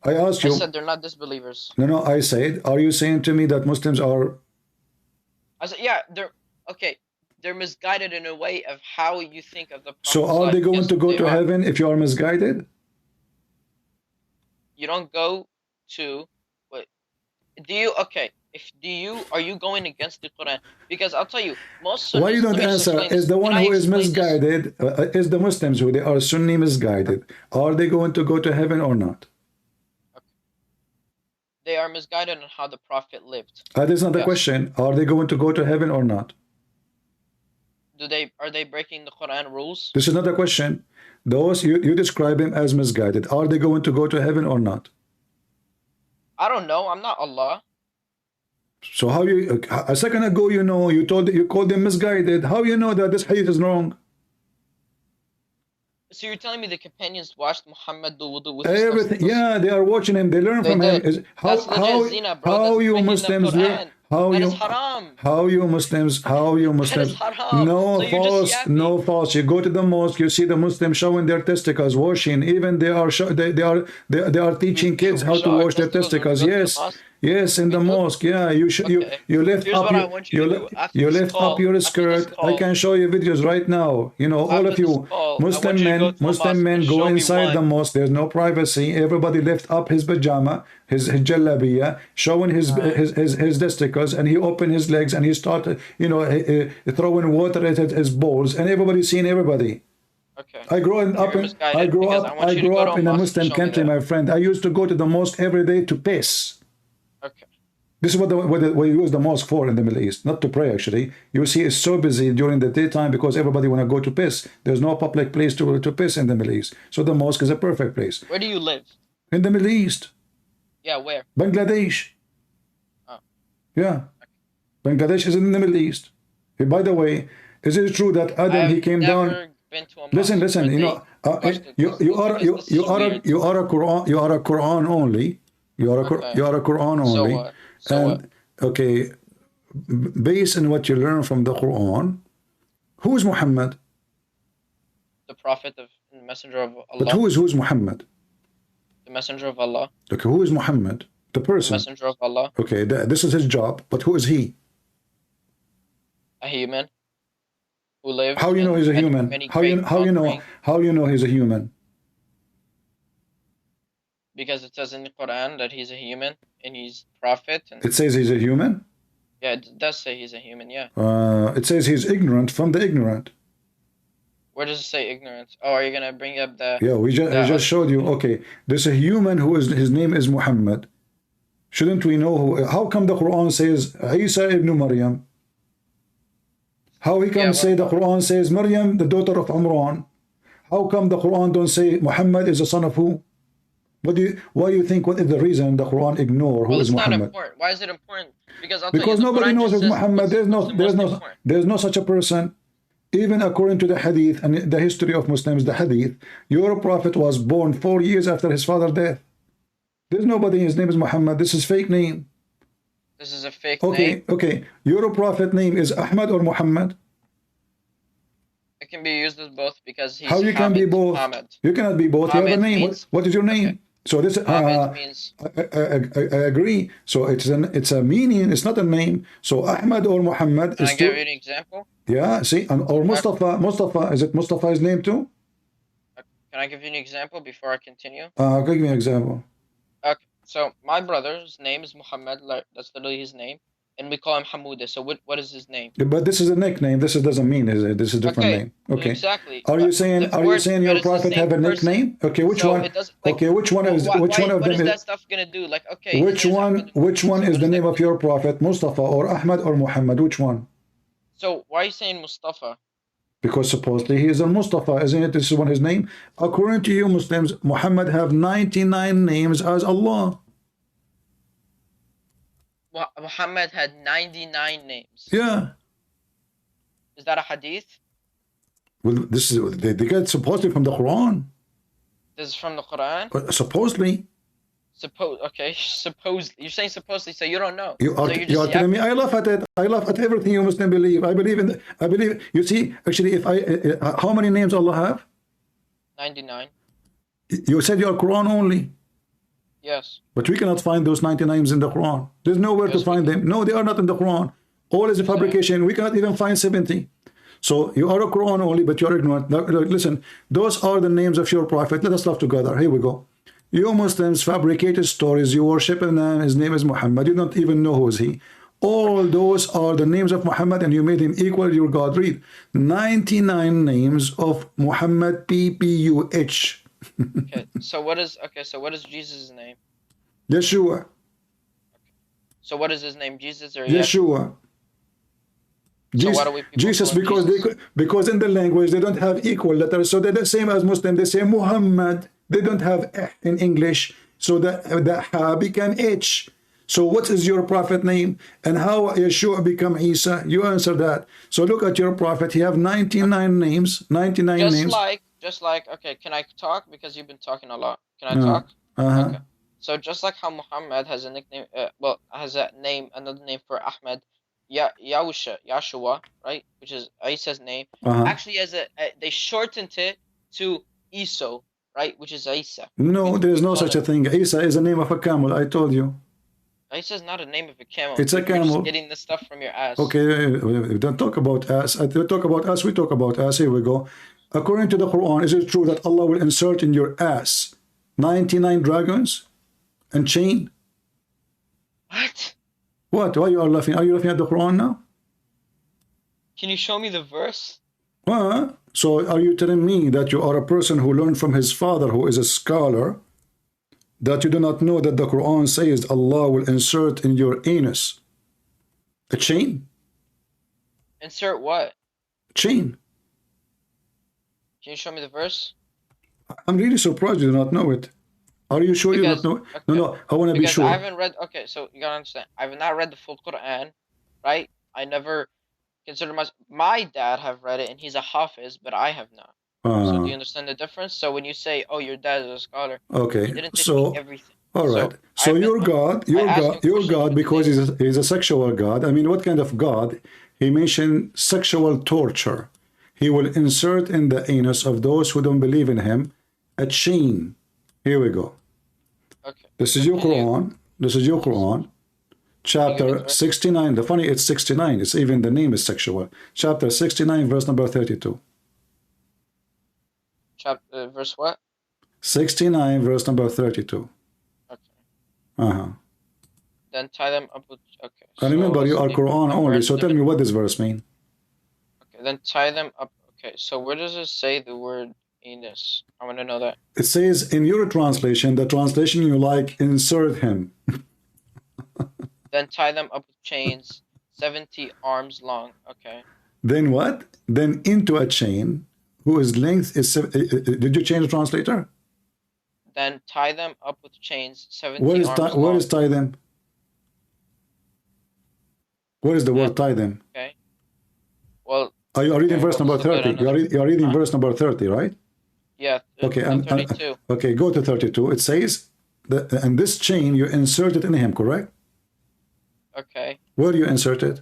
I asked you. I said they're not disbelievers. No, I said, are you saying to me that Muslims are... I said, yeah, they're... Okay. They're misguided in a way of how you think of the Prophet. So are they going to go to heaven if you are misguided? You don't go to... Wait. Do you... Okay. Are you going against the Quran? Because I'll tell you, most Sunnis... Why you don't answer? Is the one who is misguided, is the Muslims who they are Sunni misguided, are they going to go to heaven or not? Okay. They are misguided on how the Prophet lived. That is not the question. Are they going to go to heaven or not? Are they breaking the Quran rules? This is not a question. Those you describe him as misguided. Are they going to go to heaven or not? I don't know. I'm not Allah. So how you a second ago you called them misguided. How you know that this hadith is wrong? So you're telling me the companions watched Muhammad do wudu with everything? Yeah, they are watching him. They learn from him. How you Muslims learn? How you Muslims? No false. You go to the mosque, you see the Muslims showing their testicles, washing. Even they are teaching kids how to wash their testicles. Yes, in the mosque. Yeah, you lift up your skirt. I can show you videos right now. All of you Muslim men go inside the mosque. There's no privacy. Everybody lift up his pajama, his jalabiya, showing his testicles, and he opened his legs and he started throwing water at his balls, and everybody seeing everybody. Okay. I grew up in a Muslim country, my friend. I used to go to the mosque every day to piss. Okay. This is what you use the mosque for in the Middle East, not to pray actually. You see, it's so busy during the daytime because everybody want to go to piss. There's no public place to piss in the Middle East. So the mosque is a perfect place. Where do you live? In the Middle East. Yeah, where? Bangladesh. Oh. Yeah. Bangladesh is in the Middle East. Hey, by the way, is it true that Adam he came down? Listen. You are a Quran only. You are a Quran only. Okay, based on what you learn from the Quran, who is Muhammad? The prophet of the messenger of Allah. But who is Muhammad? The messenger of Allah. Okay, who is Muhammad? The person. The messenger of Allah. Okay, this is his job, but who is he? A human who lives. How you know he's a human? How you know he's a human? Because it says in the Quran that he's a human and he's prophet. And It says he's a human? yeah, it does say he's a human, yeah. It says he's ignorant from the ignorant. Where does it say ignorance? Oh, are you going to bring up the... Yeah, I just showed you. Okay, there's a human who is, his name is Muhammad. Shouldn't we know who? How come the Quran says Isa ibn Maryam? How he can say the Quran says Maryam, the daughter of Imran? How come the Quran don't say Muhammad is the son of who? Why do you think, what is the reason the Quran ignore who is Muhammad? Not important. Why is it important? Because Nobody knows it's Muhammad. There's no such a person. Even according to the hadith and the history of Muslims, the hadith, your prophet was born 4 years after his father's death. There's nobody, his name is Muhammad. This is fake name. This is a fake name. Okay. Your prophet name is Ahmed or Muhammad? It can be used as both because he's How you can be both? Muhammad. You cannot be both. You have a name. What is your name? Okay. So this means... I agree. So it's a meaning. It's not a name. So Ahmed or Muhammad is. Can I give you an example? Yeah. See, or Mustafa. Mustafa, is it Mustafa's name too? Can I give you an example before I continue? Give me an example. Okay. So my brother's name is Muhammad. Like, that's literally his name. And we call him Hamuda. So what is his name? But this is a nickname. This doesn't mean this is a different name. Okay. Exactly. Are you saying your prophet have a nickname? Okay, which one? Okay, which one is which one of them? What is that stuff gonna do? Like, okay. Which one is the name of your prophet? Mustafa or Ahmad or Muhammad? Which one? So why are you saying Mustafa? Because supposedly he is a Mustafa, isn't it? This is one his name. According to you Muslims, Muhammad have 99 names as Allah. Muhammad had 99 names. Yeah. Is that a hadith? Well, this is they get it supposedly from the Quran. This is from the Quran? Supposedly. Supposedly. You're saying supposedly, so you don't know. You are telling me. I laugh at it. I laugh at everything you Muslims believe. I believe. You see, actually, if how many names Allah have? 99. You said you are Quran only. Yes. But we cannot find those 90 names in the Quran. There's nowhere to find them. No, they are not in the Quran. All is a fabrication. We cannot even find 70. So you are a Quran only, but you are ignorant. Now, listen, those are the names of your prophet. Let us laugh together. Here we go. You Muslims fabricated stories. You worship him. His name is Muhammad. You don't even know who is he. All those are the names of Muhammad, and you made him equal to your God. Read 99 names of Muhammad, P-P-U-H. So what is Jesus' name? Yeshua. So what is his name? Jesus or Yeshua? Jesus, because in the language they don't have equal letters, so they're the same as Muslim. They say Muhammad. They don't have in English, so the ha became H. So what is your prophet name, and how Yeshua become Isa? You answer that. So look at your prophet. He have 99 names. 99 names. Just like, okay, can I talk? Because you've been talking a lot. Can I talk? Okay. So just like how Muhammad has a nickname, has a name, another name for Ahmed, Yahshua, right? Which is Isa's name. Actually, they shortened it to Isa, right? Which is Isa. No, there is no such a thing. Isa is the name of a camel. I told you. Isa is not a name of a camel. It's a camel. You're just getting this stuff from your ass. Okay, we don't talk about us. We talk about us. We talk about us. Here we go. According to the Quran, is it true that Allah will insert in your ass 99 dragons and chain? What? What? Why you are laughing? Are you laughing at the Quran now? Can you show me the verse? So are you telling me that you are a person who learned from his father, who is a scholar, that you do not know that the Quran says Allah will insert in your anus a chain? Insert what? Chain. Can you show me the verse? I'm really surprised you do not know it. Are you sure you don't know? Okay. No, I want to be sure. I haven't read. Okay, so you gotta understand. I have not read the full Quran, right? I never consider my dad have read it, and he's a hafiz, but I have not. So do you understand the difference? So when you say, "Oh, your dad is a scholar," okay, he didn't teach me everything. All right. So your God, because he's a sexual God. I mean, what kind of God? He mentioned sexual torture. He will insert in the anus of those who don't believe in him a chain. Here we go. Okay. This is your Quran. This is your Quran. Chapter 69. The funny, it's 69. It's even the name is sexual. Chapter 69, verse number 32. Verse what? 69, verse number 32. Then tie them up with. Okay. And remember, you are Quran only, so tell me what this verse mean. Okay, then tie them up. Okay, so where does it say the word anus? I want to know that. It says in your translation, the translation you like, insert him. Then tie them up with chains, 70 arms long. Okay. Then what? Then into a chain whose length is... did you change the translator? Then tie them up with chains, 70 Where is arms long. where is tie them? Where is the word tie them? Okay. Well... Are you reading verse number 30? You are reading verse number 30, right? Yeah. Okay, and 32. Okay, go to 32. It says, and this chain you insert it in him, correct? Okay. Where do you insert it?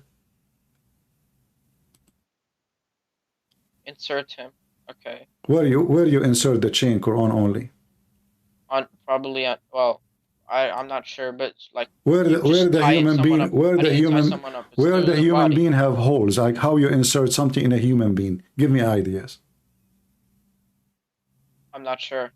Insert him. Okay. Where you insert the chain, Quran only? On probably on. Well, I'm not sure, but like where the human being have holes, like how you insert something in a human being. Give me ideas. I'm not sure.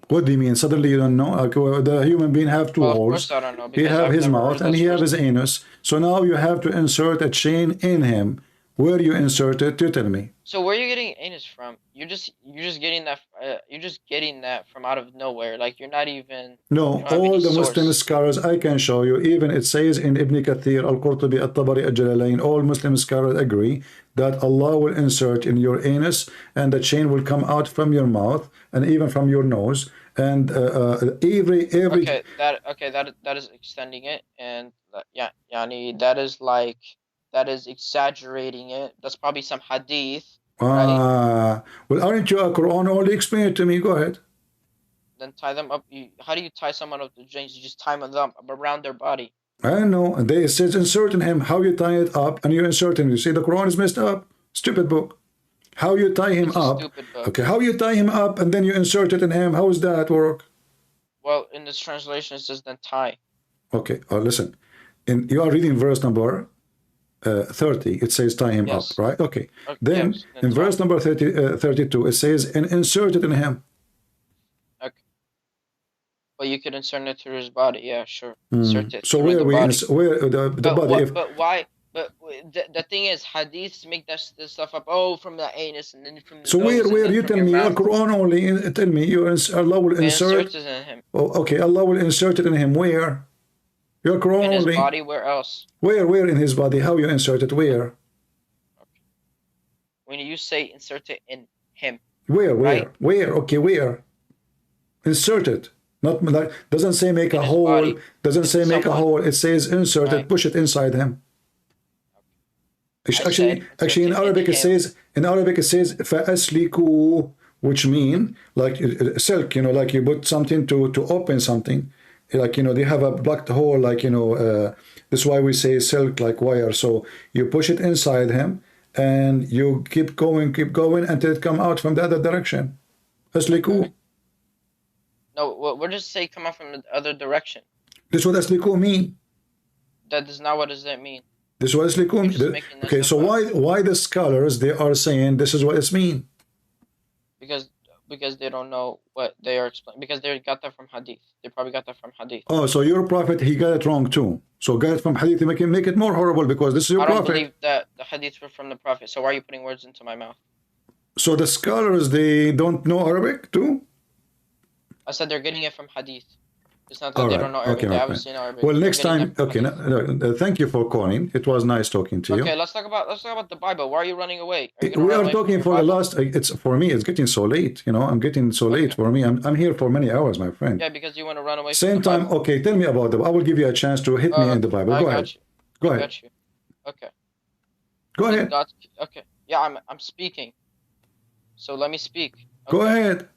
What do you mean? Suddenly you don't know? Like, the human being have two holes. Of course I don't know. He have his mouth and he have his anus. So now you have to insert a chain in him. Where you insert it? You tell me. So where are you getting anus from? You're just getting that. You're just getting that from out of nowhere. Like you're not even. No, all the Muslim scholars I can show you. Even it says in Ibn Kathir, Al-Qurtubi, At-Tabari, Al-Jalalain, all Muslim scholars agree that Allah will insert in your anus and the chain will come out from your mouth and even from your nose and every. Okay, that is extending it, and yani that is like. That is exaggerating it. That's probably some hadith. Right? Well, aren't you a Quran only? Explain it to me. Go ahead. Then tie them up. How do you tie someone up to chains? You just tie them up around their body. I don't know. And they says insert in him. How you tie it up and you insert him. You see, the Quran is messed up. Stupid book. How you tie him up. Okay, how you tie him up and then you insert it in him. How does that work? Well, in this translation, it says then tie. Okay, listen. You are reading verse number 30, it says tie him up, right? Okay. Then in verse number 32, it says and insert it in him. Okay. But you could insert it through his body, yeah, sure. Insert it. So where the body? But why? But the thing is, hadiths make this stuff up. Oh, from the anus and then from the. So where you tell me your Quran only? Tell me Allah will insert. In him. Oh, okay. Allah will insert it in him. Where? Your Quran in his only. Body, where else? Where in his body? How you insert it? Where? Okay. When you say insert it in him. Where? Right? Where? Okay, where? Insert it. Not like doesn't say make a hole. Body. Doesn't say make a hole. It says insert it. Push it inside him. Okay. Actually, in Arabic it says فَأَسْلِكُوا, which mean like silk. You know, like you put something to open something. Like, you know, they have a blocked hole, like, you know, that's why we say silk, like wire. So you push it inside him and you keep going until it come out from the other direction. Asliku. No, we're just saying come out from the other direction. This is what asliku mean. That is not what does that mean. This is what asliku mean. Okay, so why the scholars, they are saying this is what it's mean? Because they don't know what they are explaining. Because they got that from hadith. They probably got that from hadith. Oh, so your prophet, he got it wrong too. So got it from hadith, make it more horrible because this is your prophet. I don't believe that the hadiths were from the prophet. So why are you putting words into my mouth? So the scholars, they don't know Arabic too? I said they're getting it from hadith. It's not that they don't know Arabic. They obviously know Arabic. Well, next time, okay. Thank you for calling. It was nice talking to you. Okay, let's talk about the Bible. Why are you running away? We are talking for the last. It's for me. It's getting so late. You know, I'm getting so late for me. I'm here for many hours, my friend. Yeah, because you want to run away. Same time. Okay, tell me about the. I will give you a chance to hit me in the Bible. Go ahead. Go ahead. Got you. Okay. Go ahead. Okay. Yeah, I'm speaking. So let me speak. Okay. Go ahead.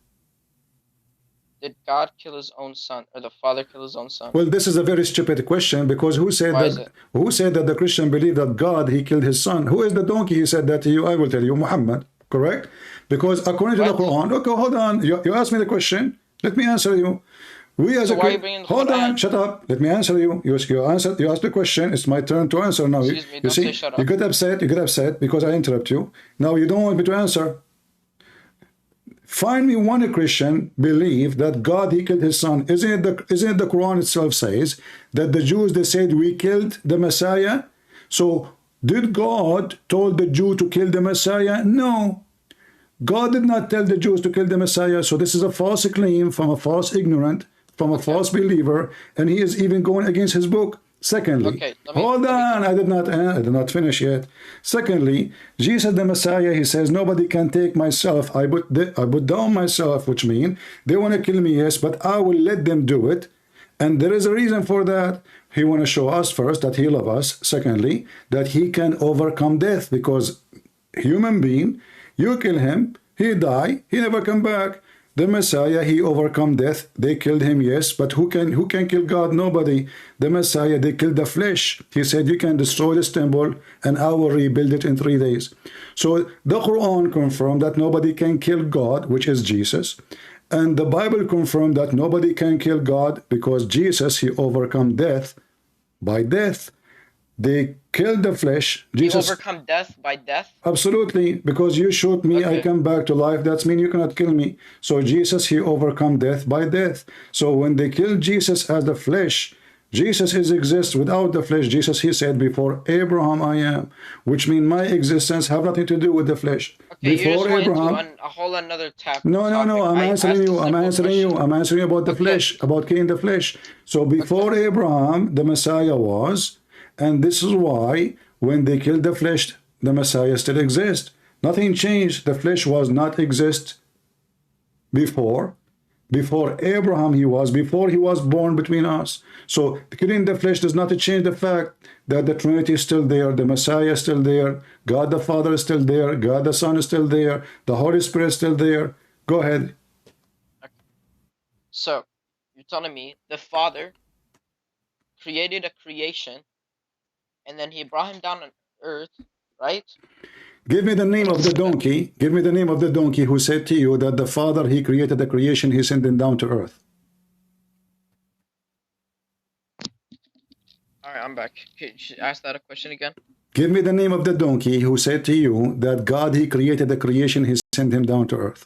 Did God kill his own son, or the father kill his own son? Well, this is a very stupid question because who said that the Christian believe that God, he killed his son? Who is the donkey he said that to you? I will tell you, Muhammad, correct? Because according to the Quran, okay, hold on. You asked me the question. Let me answer you. We as hold on, shut up. Let me answer you. You asked the question. It's my turn to answer now. Excuse me, you see, you get upset because I interrupt you. Now you don't want me to answer. Find me one Christian believe that God, he killed his son. Isn't it the Quran itself says that the Jews, they said we killed the Messiah? So did God told the Jew to kill the Messiah? No. God did not tell the Jews to kill the Messiah. So this is a false claim from a false ignorant, from a false believer, and he is even going against his book. Secondly, hold on, I did not finish yet. Secondly, Jesus the Messiah, he says, nobody can take myself. I put down myself, which means they want to kill me, yes, but I will let them do it. And there is a reason for that. He want to show us first that he loves us. Secondly, that he can overcome death, because human being, you kill him, he die, he never come back. The Messiah, he overcome death. They killed him, yes, but who can kill God? Nobody. The Messiah, they killed the flesh. He said, you can destroy this temple and I will rebuild it in 3 days. So the Quran confirmed that nobody can kill God, which is Jesus. And the Bible confirmed that nobody can kill God because Jesus, he overcome death by death. They killed the flesh. Jesus, you overcome death by death? Absolutely, because you shoot me, okay. I come back to life. That's mean you cannot kill me. So Jesus, he overcome death by death. So when they killed Jesus as the flesh, Jesus exists without the flesh. Jesus, he said, before Abraham I am, which means my existence have nothing to do with the flesh. Okay, before you just Abraham, went into a whole another topic. No, I'm answering you. I'm answering you about the flesh, about killing the flesh. So before Abraham, the Messiah was. And this is why when they killed the flesh, the Messiah still exists. Nothing changed. The flesh was not exist before. Before Abraham before he was born between us. So killing the flesh does not change the fact that the Trinity is still there, the Messiah is still there, God the Father is still there, God the Son is still there, the Holy Spirit is still there. Go ahead. Okay. So you're telling me the Father created a creation, and then he brought him down on earth, right? Give me the name of the donkey. Give me the name of the donkey who said to you that the Father, he created the creation, he sent him down to earth. All right, I'm back. Can you ask that a question again? Give me the name of the donkey who said to you that God, he created the creation, he sent him down to earth.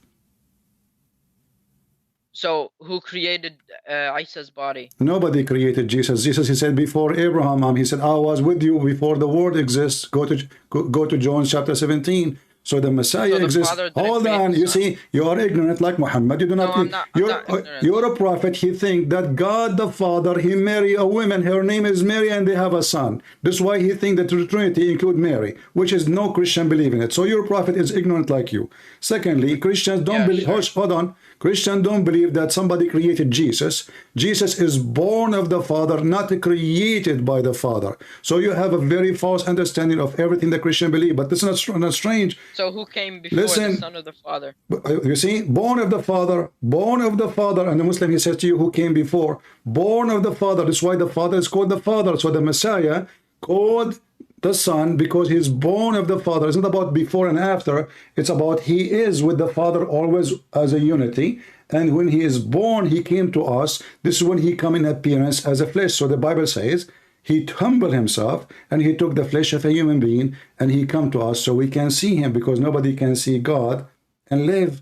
So, who created Isa's body? Nobody created Jesus. Jesus, he said, before Abraham, he said, I was with you before the world exists. Go to John chapter 17. So the Messiah exists. Hold on, you see, you are ignorant like Muhammad. You do not. You're a prophet. He think that God the Father, he marry a woman. Her name is Mary, and they have a son. That's why he think that the Trinity include Mary, which is no Christian believe in it. So your prophet is ignorant like you. Secondly, Christians don't believe. Hold on. Christians don't believe that somebody created Jesus. Jesus is born of the Father, not created by the Father. So you have a very false understanding of everything the Christian believe. But this is not strange. So who came before the Son of the Father? You see, born of the Father, and the Muslim, he says to you, who came before? Born of the Father. That's why the Father is called the Father. So the Messiah called the Son because he's born of the Father. It's not about before and after. It's about he is with the Father always as a unity. And when he is born, he came to us. This is when he come in appearance as a flesh. So the Bible says, he humbled himself and he took the flesh of a human being and he come to us so we can see him, because nobody can see God and live.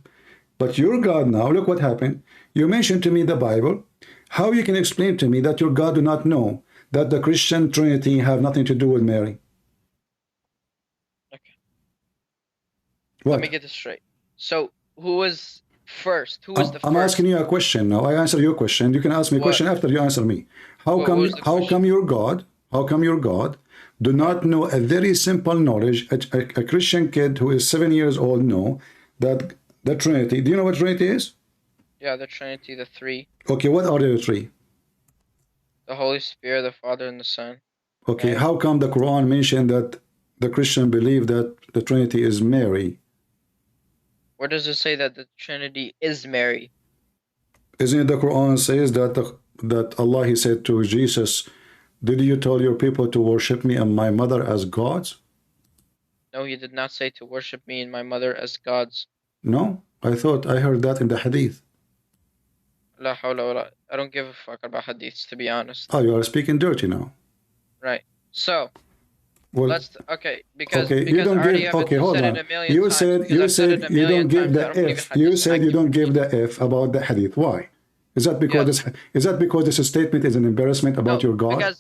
But your God now, look what happened. You mentioned to me the Bible. How you can explain to me that your God do not know that the Christian Trinity have nothing to do with Mary? Okay. What? Let me get this straight. So who was first? Who was the first? I'm asking you a question now. I answer your question. You can ask me a question after you answer me. How come your God do not know a very simple knowledge? A Christian kid who is 7 years old know that the Trinity. Do you know what Trinity is? Yeah, the Trinity, the three. Okay, what are the three? The Holy Spirit, the Father, and the Son. Okay, how come the Quran mentioned that the Christian believe that the Trinity is Mary? Where does it say that the Trinity is Mary? Isn't it the Quran says that Allah, he said to Jesus, did you tell your people to worship me and my mother as gods? No, he did not say to worship me and my mother as gods. No, I thought I heard that in the hadith. La hawla wala. I don't give a fuck about hadiths, to be honest. Oh, you are speaking dirty now. Right. So, Well, okay, because okay, you don't I already give. have Okay, it hold said on. it a million You times. said Because you I've said it said a you million don't give times. I the don't believe in F. You hadith. said you don't give the F about the hadith. Why? Is that because this statement is an embarrassment about your God?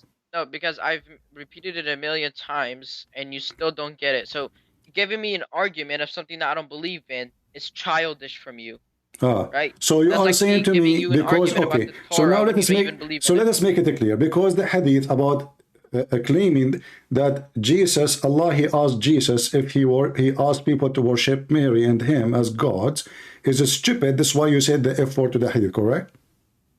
Because I've repeated it a million times and you still don't get it. So giving me an argument of something that I don't believe in is childish from you. Right? So you That's are like saying to giving me you an because argument about okay. the So Torah now when let you us don't make even believe so in let it. us make it clear because the hadith about claiming that Jesus, Allah, he asked Jesus if he asked people to worship Mary and him as gods is stupid. That's why you said the F word to the hadith, correct?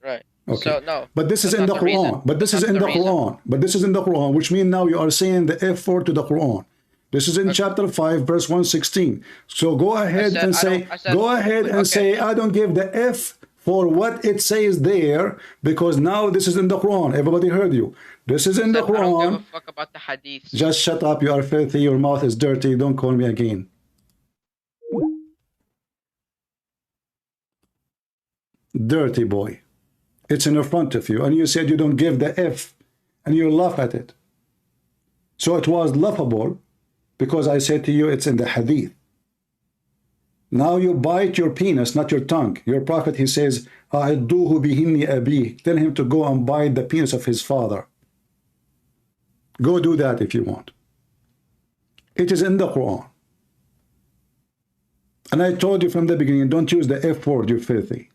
Right. Okay. So no. But this is in the Quran. But this is in the Quran. But this is in the Quran, which means now you are saying the F word to the Quran. This is in chapter 5, verse 116. So go ahead and say, I don't give the F for what it says there, because now this is in the Quran. Everybody heard you. This is in the Quran. I don't give a fuck about the hadiths. Just shut up. You are filthy. Your mouth is dirty. Don't call me again. Dirty boy. It's in front of you. And you said you don't give the F. And you laugh at it. So it was laughable because I said to you it's in the hadith. Now you bite your penis, not your tongue. Your prophet, he says, "A'idduhu bihinni abi." Tell him to go and bite the penis of his father. Go do that if you want. It is in the Quran. And I told you from the beginning, don't use the F word, you filthy.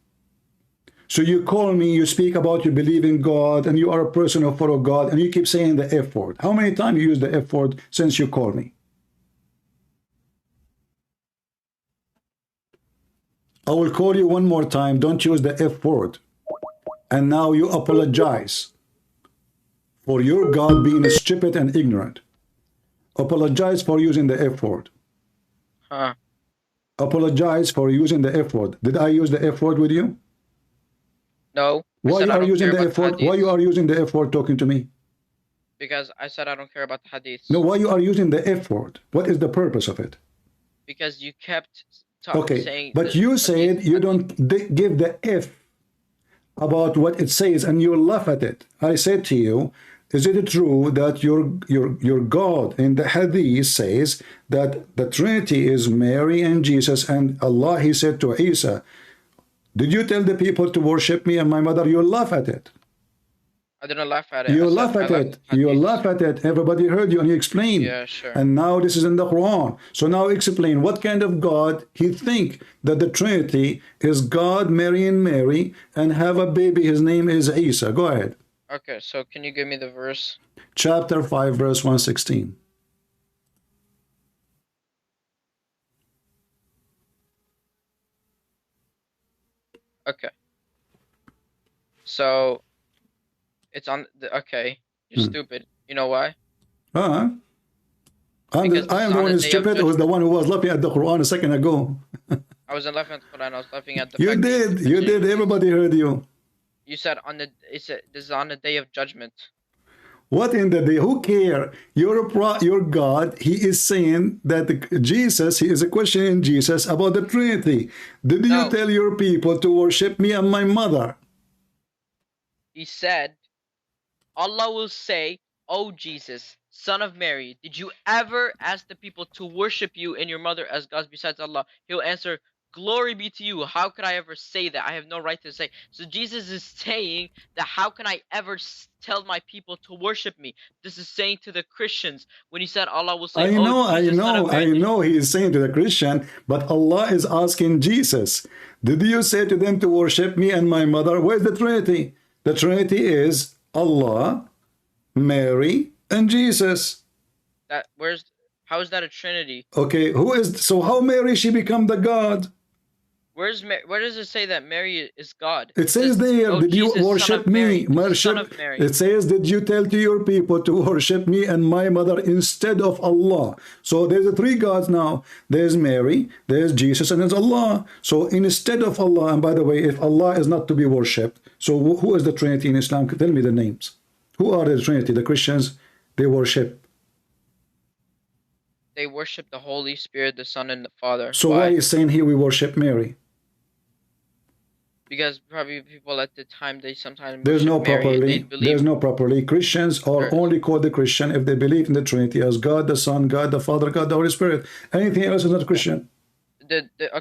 So you call me, you speak about you believe in God, and you are a person who follow God, and you keep saying the F word. How many times you use the F word since you called me? I will call you one more time. Don't use the F word. And now you apologize for your God being stupid and ignorant. Apologize for using the F word. Apologize for using the F word. Did I use the F word with you? No. Why you are using the F word? Why you are using the F word talking to me? Because I said I don't care about the hadiths. No, why you are using the F word? What is the purpose of it? Because you kept saying. But you said you don't give the F about what it says, and you laugh at it. I said to you, is it true that your God in the hadith says that the Trinity is Mary and Jesus, and Allah, he said to Isa, did you tell the people to worship me and my mother? You laugh at it. I didn't laugh at it. You laugh at it. You laugh at it. Everybody heard you and you explained. Yeah, sure. And now this is in the Quran. So now explain what kind of God he think that the Trinity is God marrying Mary and have a baby. His name is Isa. Go ahead. Okay, so can you give me the verse? Chapter 5, verse 116. Okay. So it's on the okay. You're stupid. You know why? I am the one who's stupid. Who was the one who was laughing at the Quran a second ago. I wasn't laughing at the Quran. I was laughing at the. You did. You did. Everybody heard you. You said this is on the day of judgment. What in the day? Who care? Your God, he is saying that Jesus, he is questioning Jesus about the Trinity. Did you tell your people to worship me and my mother? He said, Allah will say, "Oh Jesus, son of Mary, did you ever ask the people to worship you and your mother as gods besides Allah?" He'll answer, "Glory be to you. How could I ever say that? I have no right to say." So Jesus is saying that how can I ever tell my people to worship me? This is saying to the Christians when he said Allah will say, I know he is saying to the Christian, but Allah is asking Jesus, did you say to them to worship me and my mother? Where's the Trinity? The Trinity is Allah, Mary, and Jesus. How is that a Trinity? Okay, so how Mary she become the God? Where does it say that Mary is God? It says there, did you worship me? It says, did you tell to your people to worship me and my mother instead of Allah? So there's three gods now. There's Mary, there's Jesus, and there's Allah. So instead of Allah, and by the way, if Allah is not to be worshipped, so who is the Trinity in Islam? Tell me the names. Who are the Trinity? The Christians, they worship. They worship the Holy Spirit, the Son, and the Father. So why is saying here we worship Mary? Because probably people at the time, they sometimes There's no worship Mary, and properly. they believe. There's no properly. Christians are only called the Christian if they believe in the Trinity as God the Son, God the Father, God the Holy Spirit. Anything else is not Christian.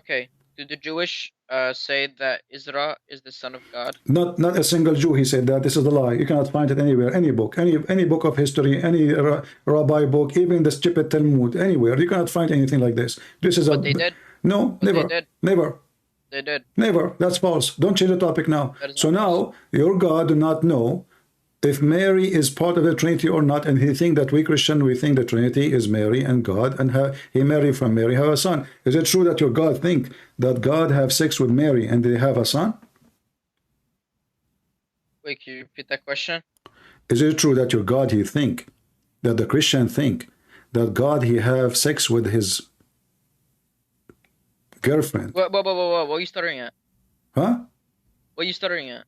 Okay. Do the Jewish say that Isra is the son of God? Not a single Jew. He said that. This is a lie. You cannot find it anywhere. Any book, any book of history, any rabbi book, even the stupid Talmud, anywhere. You cannot find anything like this. This is But they did. No, But never, they did. never. They did. Never. That's false. Don't change the topic now. So now your God do not know if Mary is part of the Trinity or not, and he think that we Christian, we think the Trinity is Mary and God, and he married from Mary, have a son. Is it true that your God think that God have sex with Mary and they have a son? Wait, can you repeat that question? Is it true that your God he think that the Christian think that God he have sex with his girlfriend? What are you stuttering at? Huh? What are you stuttering at?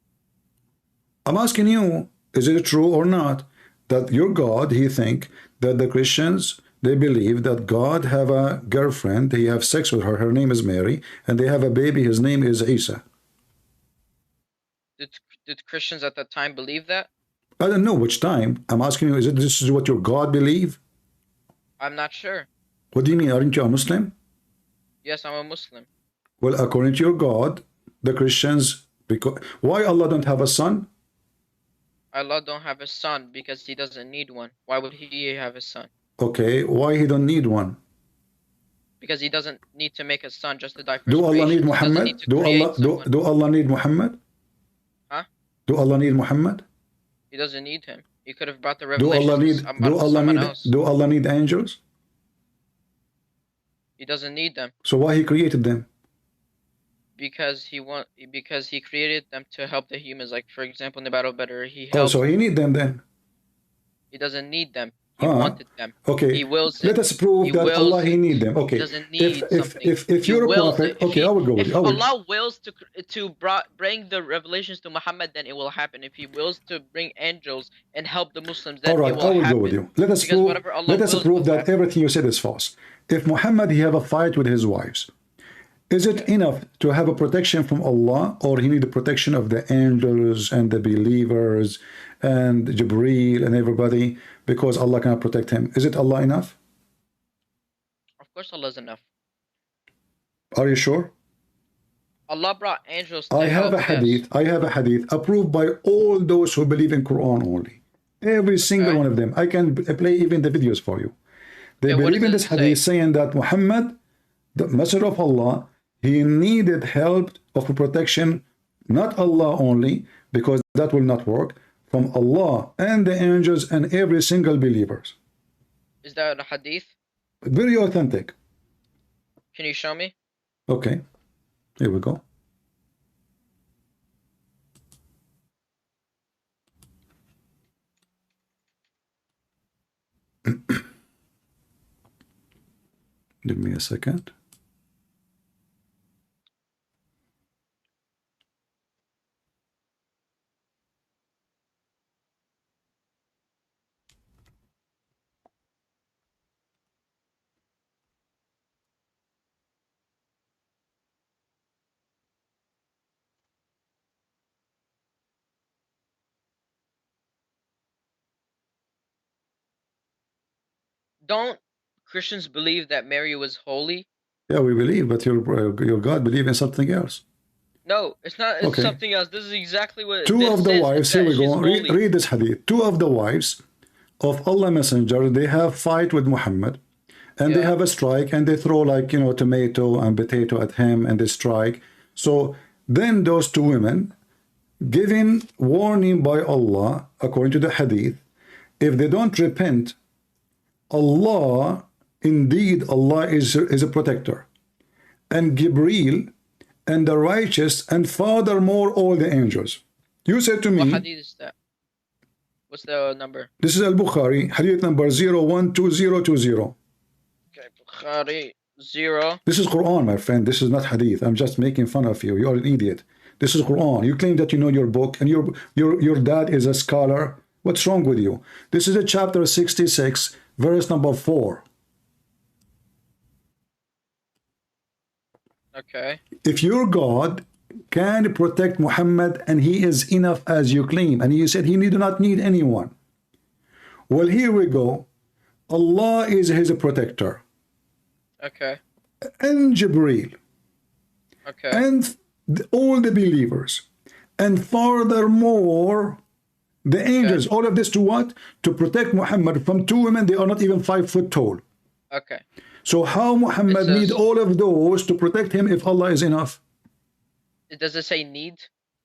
I'm asking you, is it true or not that your God he think that the Christians they believe that God have a girlfriend, he have sex with her, her name is Mary, and they have a baby, his name is Isa? Did Christians at that time believe that? I don't know which time. I'm asking you, this is what your God believe? I'm not sure. What do you mean? Aren't you a Muslim? Yes, I'm a Muslim. Well, according to your God, the Christians, because why Allah don't have a son? Allah don't have a son because he doesn't need one. Why would he have a son? Okay, why he don't need one? Because he doesn't need to make a son just to die for Do Allah need creation. He doesn't Muhammad? need to Do Allah need Muhammad? Huh? Do Allah need Muhammad? He doesn't need him. He could have brought the Do revelation Allah need to someone else. do Allah need angels? He doesn't need them So why he created them? because he created them to help the humans. Like for example, in the Battle of Badr, he Oh, helped. so he need them then. He doesn't need them. He wanted them. Okay. He wills Let it. us prove He that wills Allah he it. need them. Okay. He doesn't need If you're a wills prophet, it. okay, I will go with If you. I will. Allah wills to bring the revelations to Muhammad, then it will happen. If He wills to bring angels and help the Muslims, then All right, it I will will happen. go with you. Let us Because prove. whatever Allah Let us wills prove will that happen. everything you said is false. If Muhammad he have a fight with his wives, is it enough to have a protection from Allah, or he need the protection of the angels and the believers and Jibreel and everybody because Allah cannot protect him? Is it Allah enough? Of course, Allah is enough. Are you sure? Allah brought angels to I have help a hadith. I have a hadith approved by all those who believe in Quran only. Every single one of them. I can play even the videos for you. They believe in this hadith saying that Muhammad, the Messenger of Allah, he needed help of protection, not Allah only, because that will not work, from Allah and the angels and every single believers. Is that a hadith? Very authentic. Can you show me? Okay, here we go. Give me a second. Don't Christians believe that Mary was holy? Yeah, we believe, but your God believe in something else. No, it's not. It's Okay. something else. This is exactly what Two this of the says, wives, is here that we go. she's holy. Read this hadith. Two of the wives of Allah Messenger, they have fight with Muhammad, and they have a strike, and they throw like tomato and potato at him, and they strike. So then those two women, given warning by Allah, according to the hadith, if they don't repent, Allah, indeed, Allah is a protector, and Gabriel, and the righteous, and furthermore all the angels. You said to me, What hadith is that? What's the number? this is Al-Bukhari, hadith number 012020. Okay, Bukhari 0. This is Quran, my friend. This is not hadith. I'm just making fun of you. You're an idiot. This is Quran. You claim that you know your book, and your dad is a scholar. What's wrong with you? This is a chapter 66, verse number 4. Okay. If your God can protect Muhammad and he is enough as you claim. And you said he do not need anyone. Well, here we go. Allah is his protector. Okay. And Jibreel. Okay. And all the believers. And furthermore, the angels. All of this to what? To protect Muhammad from two women. They are not even 5 foot tall. Okay. So how Muhammad need all of those to protect him if Allah is enough? Does it say need?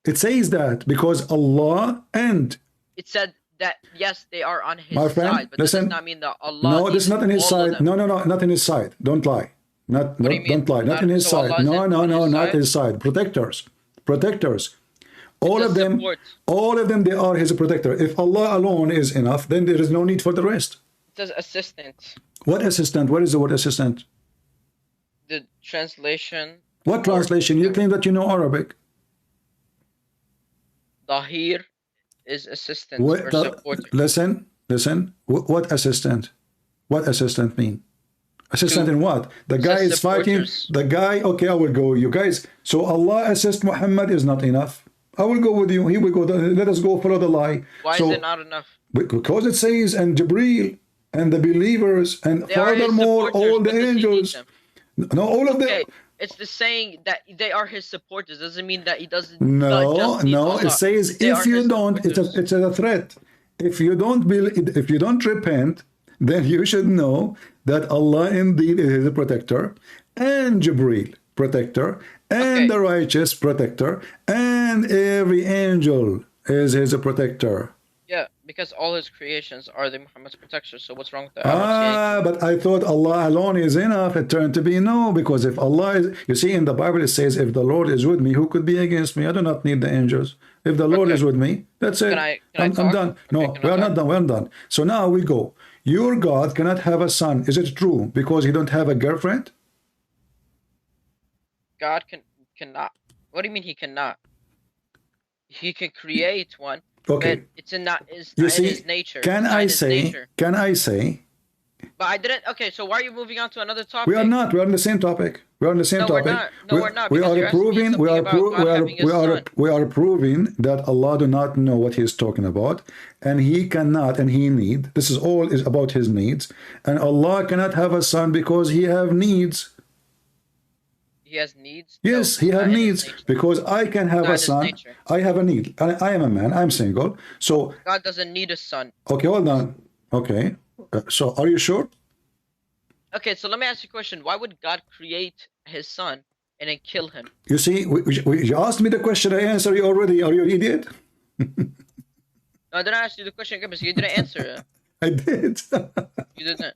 It says that because Allah and... It said that, yes, they are on his My friend, side, but listen, that does not mean that Allah no, this is not in his all of side. them. No, not in his side. Don't lie. Don't lie. Not in his So side. Allah No, isn't on his not side? his side. Protectors. All of them, they are his protector. If Allah alone is enough, then there is no need for the rest. It says assistant. What assistant? What is the word assistant? The translation. What translation? You claim that you know Arabic. Dahir is assistant or supporter. Listen. What assistant? What assistant mean? Assistant in what? The guy is fighting. The guy. Okay, I will go. You guys. So Allah assist Muhammad is not enough. I will go with you. Here we go. Let us go follow the lie. Why is it not enough? Because it says, and Jibreel and the believers and furthermore all the angels. No, all of them. It's the saying that they are his supporters. Doesn't mean that he doesn't. No. It says if you don't, it's a threat. If you don't repent, then you should know that Allah indeed is a protector, and Jibreel protector, and the righteous protector, and every angel is his protector. Yeah, because all his creations are the Muhammad's protectors. So what's wrong with that? But I thought Allah alone is enough. It turned to be no, because if Allah is, you see in the Bible it says, if the Lord is with me, who could be against me? I do not need the angels. If the Lord is with me, that's it. I'm done. No, we are not done. We're not done. So now we go. Your God cannot have a son. Is it true? Because he don't have a girlfriend? God cannot. What do you mean he cannot? He can create one. Okay. But it's in his nature. Can I say? But I didn't. Okay, so why are you moving on to another topic? We are not. We are on the same topic. We are on the same topic. We're not. We are proving. We are proving that Allah do not know what He is talking about, and He cannot, and He need. This is all is about His needs, and Allah cannot have a son because He have needs. He has needs? Yes, he has needs because I can have a son. I have a need. I am a man. I'm single. So God doesn't need a son. Okay, hold on. Okay. So are you sure? Okay, so let me ask you a question. Why would God create his son and then kill him? You see, you asked me the question. I answered you already. Are you an idiot? No, I didn't ask you the question again, but you didn't answer it. I did. You didn't.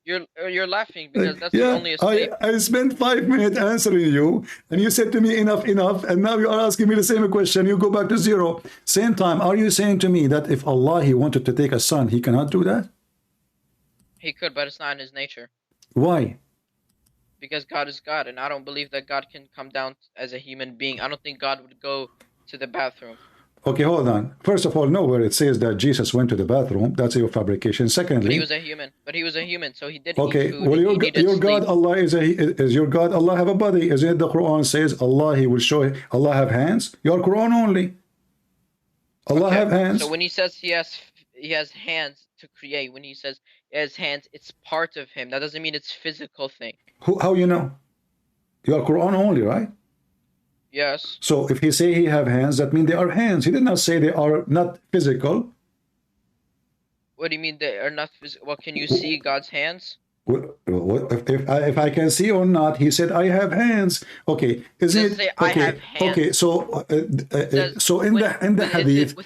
You're laughing because that's only a statement. I spent 5 minutes answering you, and you said to me enough, and now you are asking me the same question. You go back to zero. Same time, are you saying to me that if Allah He wanted to take a son, He cannot do that? He could, but it's not in his nature. Why? Because God is God, and I don't believe that God can come down as a human being. I don't think God would go to the bathroom. Okay, hold on. First of all, nowhere it says that Jesus went to the bathroom. That's your fabrication. Secondly, but he was a human. So he did. Okay, eat food, well, your God Allah is your God Allah have a body? Isn't it the Quran says Allah He will show Allah have hands? Your Quran only. Allah have hands. So when He says He has hands to create, when He says He has hands, it's part of Him. That doesn't mean it's physical thing. How you know? Your Quran only, right? Yes. So if He say He have hands, that means they are hands. He did not say they are not physical. What do you mean they are not physical? Well, can you see God's hands? If I can see or not, He said I have hands. Okay, isn't it? Okay, okay. So so in the hadith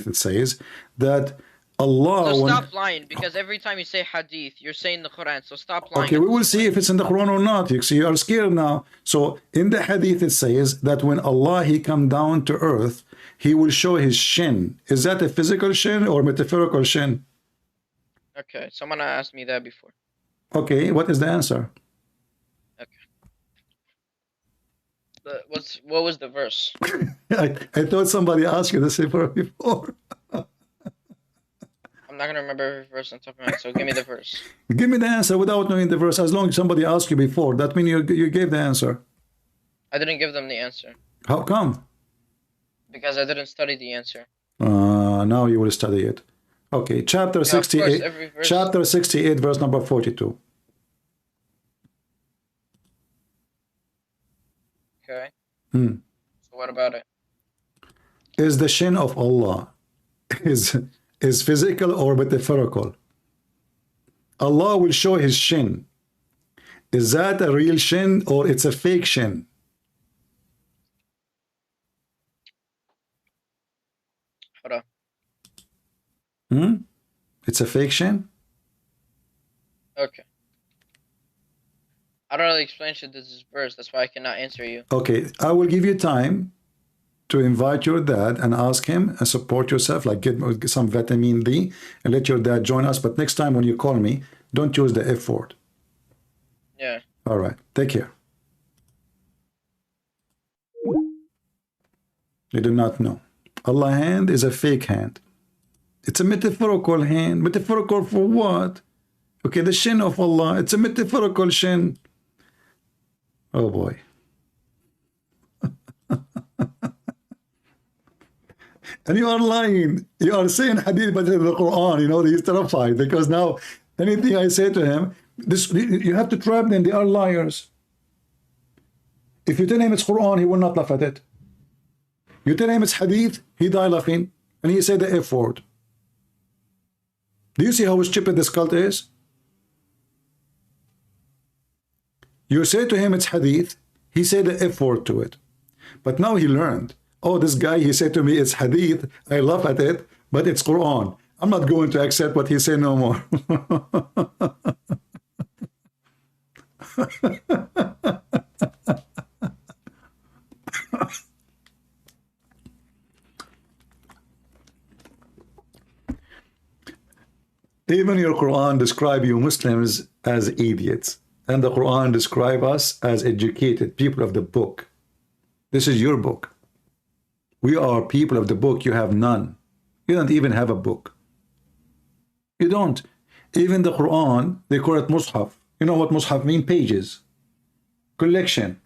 it says that Allah. So stop lying, because every time you say hadith, you're saying the Quran. So stop lying. Okay, we will see if it's in the Quran or not. You see, you are scared now. So in the hadith it says that when Allah He come down to earth, He will show His shin. Is that a physical shin or metaphorical shin? Okay, someone asked me that before. Okay, what is the answer? Okay. What was the verse? I thought somebody asked you this before. I'm I'm not gonna remember every verse on top of my head, so give me the verse. Give me the answer without knowing the verse. As long as somebody asked you before, that means you gave the answer. I didn't give them the answer. How come? Because I didn't study the answer. Now you will study it. Okay, chapter 68. Chapter 68, verse number 42. Okay. So what about it? Is the shin of Allah is physical or metaphorical? Allah will show his shin. Is that a real shin or it's a fake shin? Hold on. It's a fake shin? Okay. I don't really explain shit this verse, that's why I cannot answer you. Okay, I will give you time to invite your dad and ask him and support yourself, like get some vitamin D and let your dad join us. But next time when you call me, don't use the F word. Yeah. All right, take care. You do not know. Allah's hand is a fake hand. It's a metaphorical hand. Metaphorical for what? Okay, the shin of Allah, it's a metaphorical shin. Oh boy. And you are lying. You are saying hadith, but in the Quran, you know, he's terrified because now anything I say to him, this you have to trap them. They are liars. If you tell him it's Quran, he will not laugh at it. You tell him it's hadith, he die laughing, and he said the F word. Do you see how stupid this cult is? You say to him it's hadith, he said the F word to it. But now he learned. Oh, this guy, he said to me, it's hadith. I laugh at it, but it's Quran. I'm not going to accept what he said no more. Even your Quran describe you Muslims as idiots. And the Quran describe us as educated people of the book. This is your book. We are people of the book. You have none. You don't even have a book. You don't. Even the Quran, they call it Mus'haf. You know what Mus'haf means? Pages. Collection.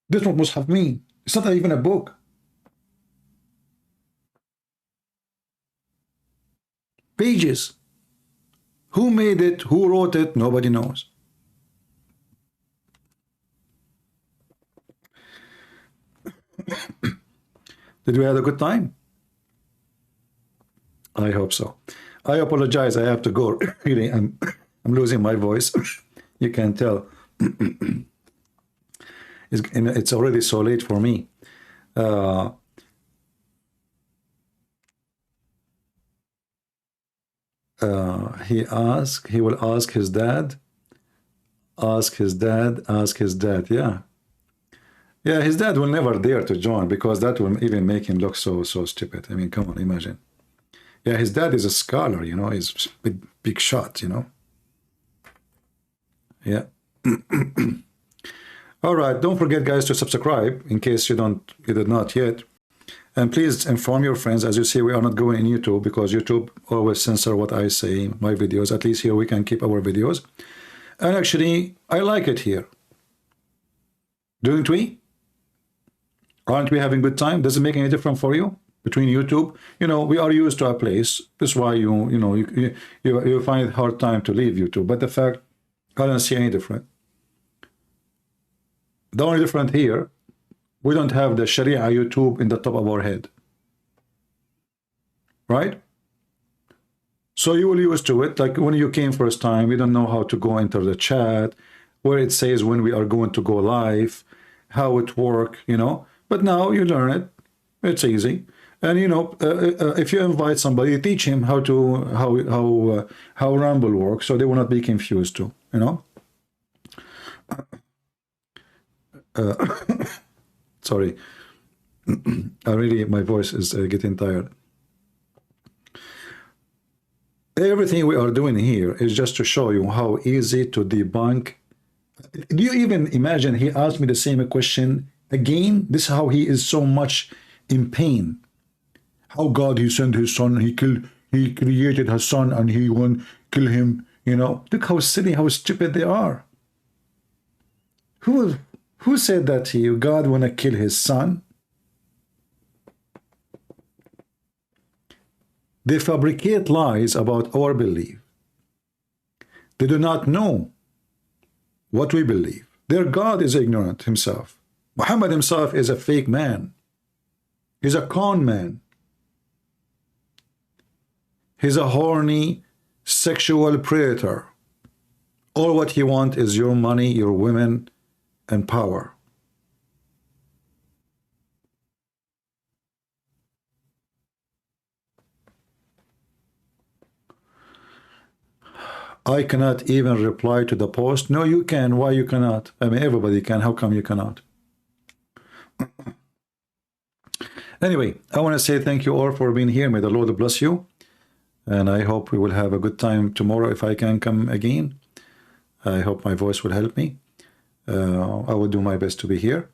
This is what Mus'haf means. It's not even a book. Pages. Who made it? Who wrote it? Nobody knows. Did we have a good time? I hope so. I apologize. I have to go. Really, I'm losing my voice. You can tell. It's already so late for me. He will ask his dad. Ask his dad. Yeah. Yeah, his dad will never dare to join because that will even make him look so stupid. I mean, come on, imagine. Yeah, his dad is a scholar, you know, he's a big shot, you know. Yeah. All right, don't forget, guys, to subscribe in case you did not yet. And please inform your friends. As you see, we are not going in YouTube because YouTube always censor what I say, my videos. At least here we can keep our videos. And actually, I like it here. Don't we? Aren't we having good time? Does it make any difference for you between YouTube? You know, we are used to a place. That's why you find it hard time to leave YouTube. But the fact, I don't see any different. The only difference here, we don't have the Sharia YouTube in the top of our head. Right? So you will use to it. Like when you came first time, we don't know how to go enter the chat, where it says when we are going to go live, how it work, you know. But now you learn it. It's easy. And you know, if you invite somebody, teach him how Rumble works, so they will not be confused too, you know. Sorry, my voice is getting tired. Everything we are doing here is just to show you how easy to debunk. Do you even imagine he asked me the same question again? This is how he is so much in pain. how God, he sent his son, he created his son and he won't kill him. You know, look how silly, how stupid they are. Who said that to you? God want to kill his son? They fabricate lies about our belief. They do not know what we believe. Their God is ignorant himself. Muhammad himself is a fake man. He's a con man. He's a horny sexual predator. All what he wants is your money, your women, and power. I cannot even reply to the post. No, you can. Why you cannot? I mean, everybody can. How come you cannot? Anyway, I want to say thank you all for being here. May the Lord bless you. And I hope we will have a good time tomorrow if I can come again. I hope my voice will help me. I will do my best to be here.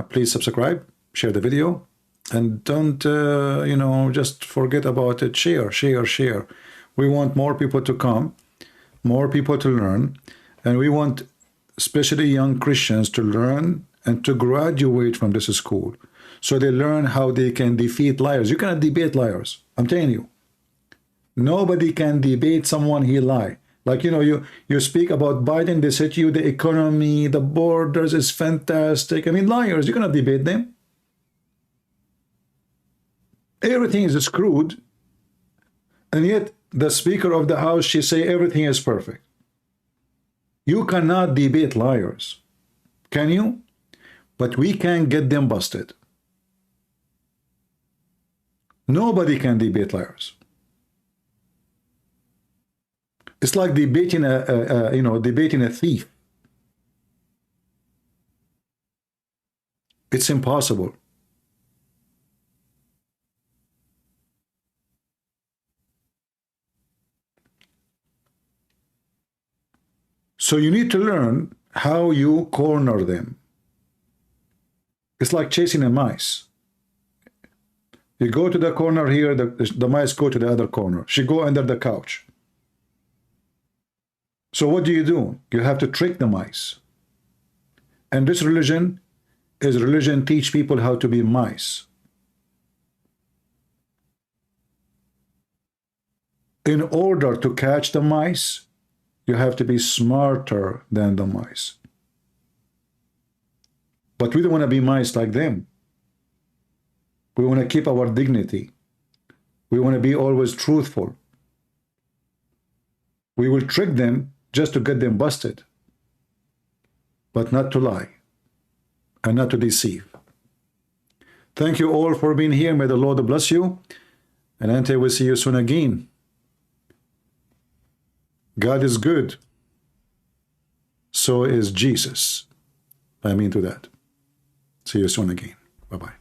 Please subscribe, share the video, and don't, you know, just forget about it. Share, share, share. We want more people to come, more people to learn, and we want especially young Christians to learn and to graduate from this school so they learn how they can defeat liars. You cannot debate liars. I'm telling you. Nobody can debate someone he lie. Like, you know, you speak about Biden, they say to you the economy, the borders is fantastic. I mean, liars, you cannot debate them. Everything is screwed. And yet the Speaker of the House, she say everything is perfect. You cannot debate liars. Can you? But we can get them busted. Nobody can debate liars. It's like debating debating a thief. It's impossible. So you need to learn how you corner them. It's like chasing a mice. You go to the corner here, the mice go to the other corner. She go under the couch. So what do? You have to trick the mice. And this religion teach people how to be mice. In order to catch the mice, you have to be smarter than the mice. But we don't want to be mice like them. We want to keep our dignity. We want to be always truthful. We will trick them just to get them busted, but not to lie and not to deceive. Thank you all for being here. May the Lord bless you. And until we see you soon again. God is good. So is Jesus. I mean to that. See you soon again. Bye-bye.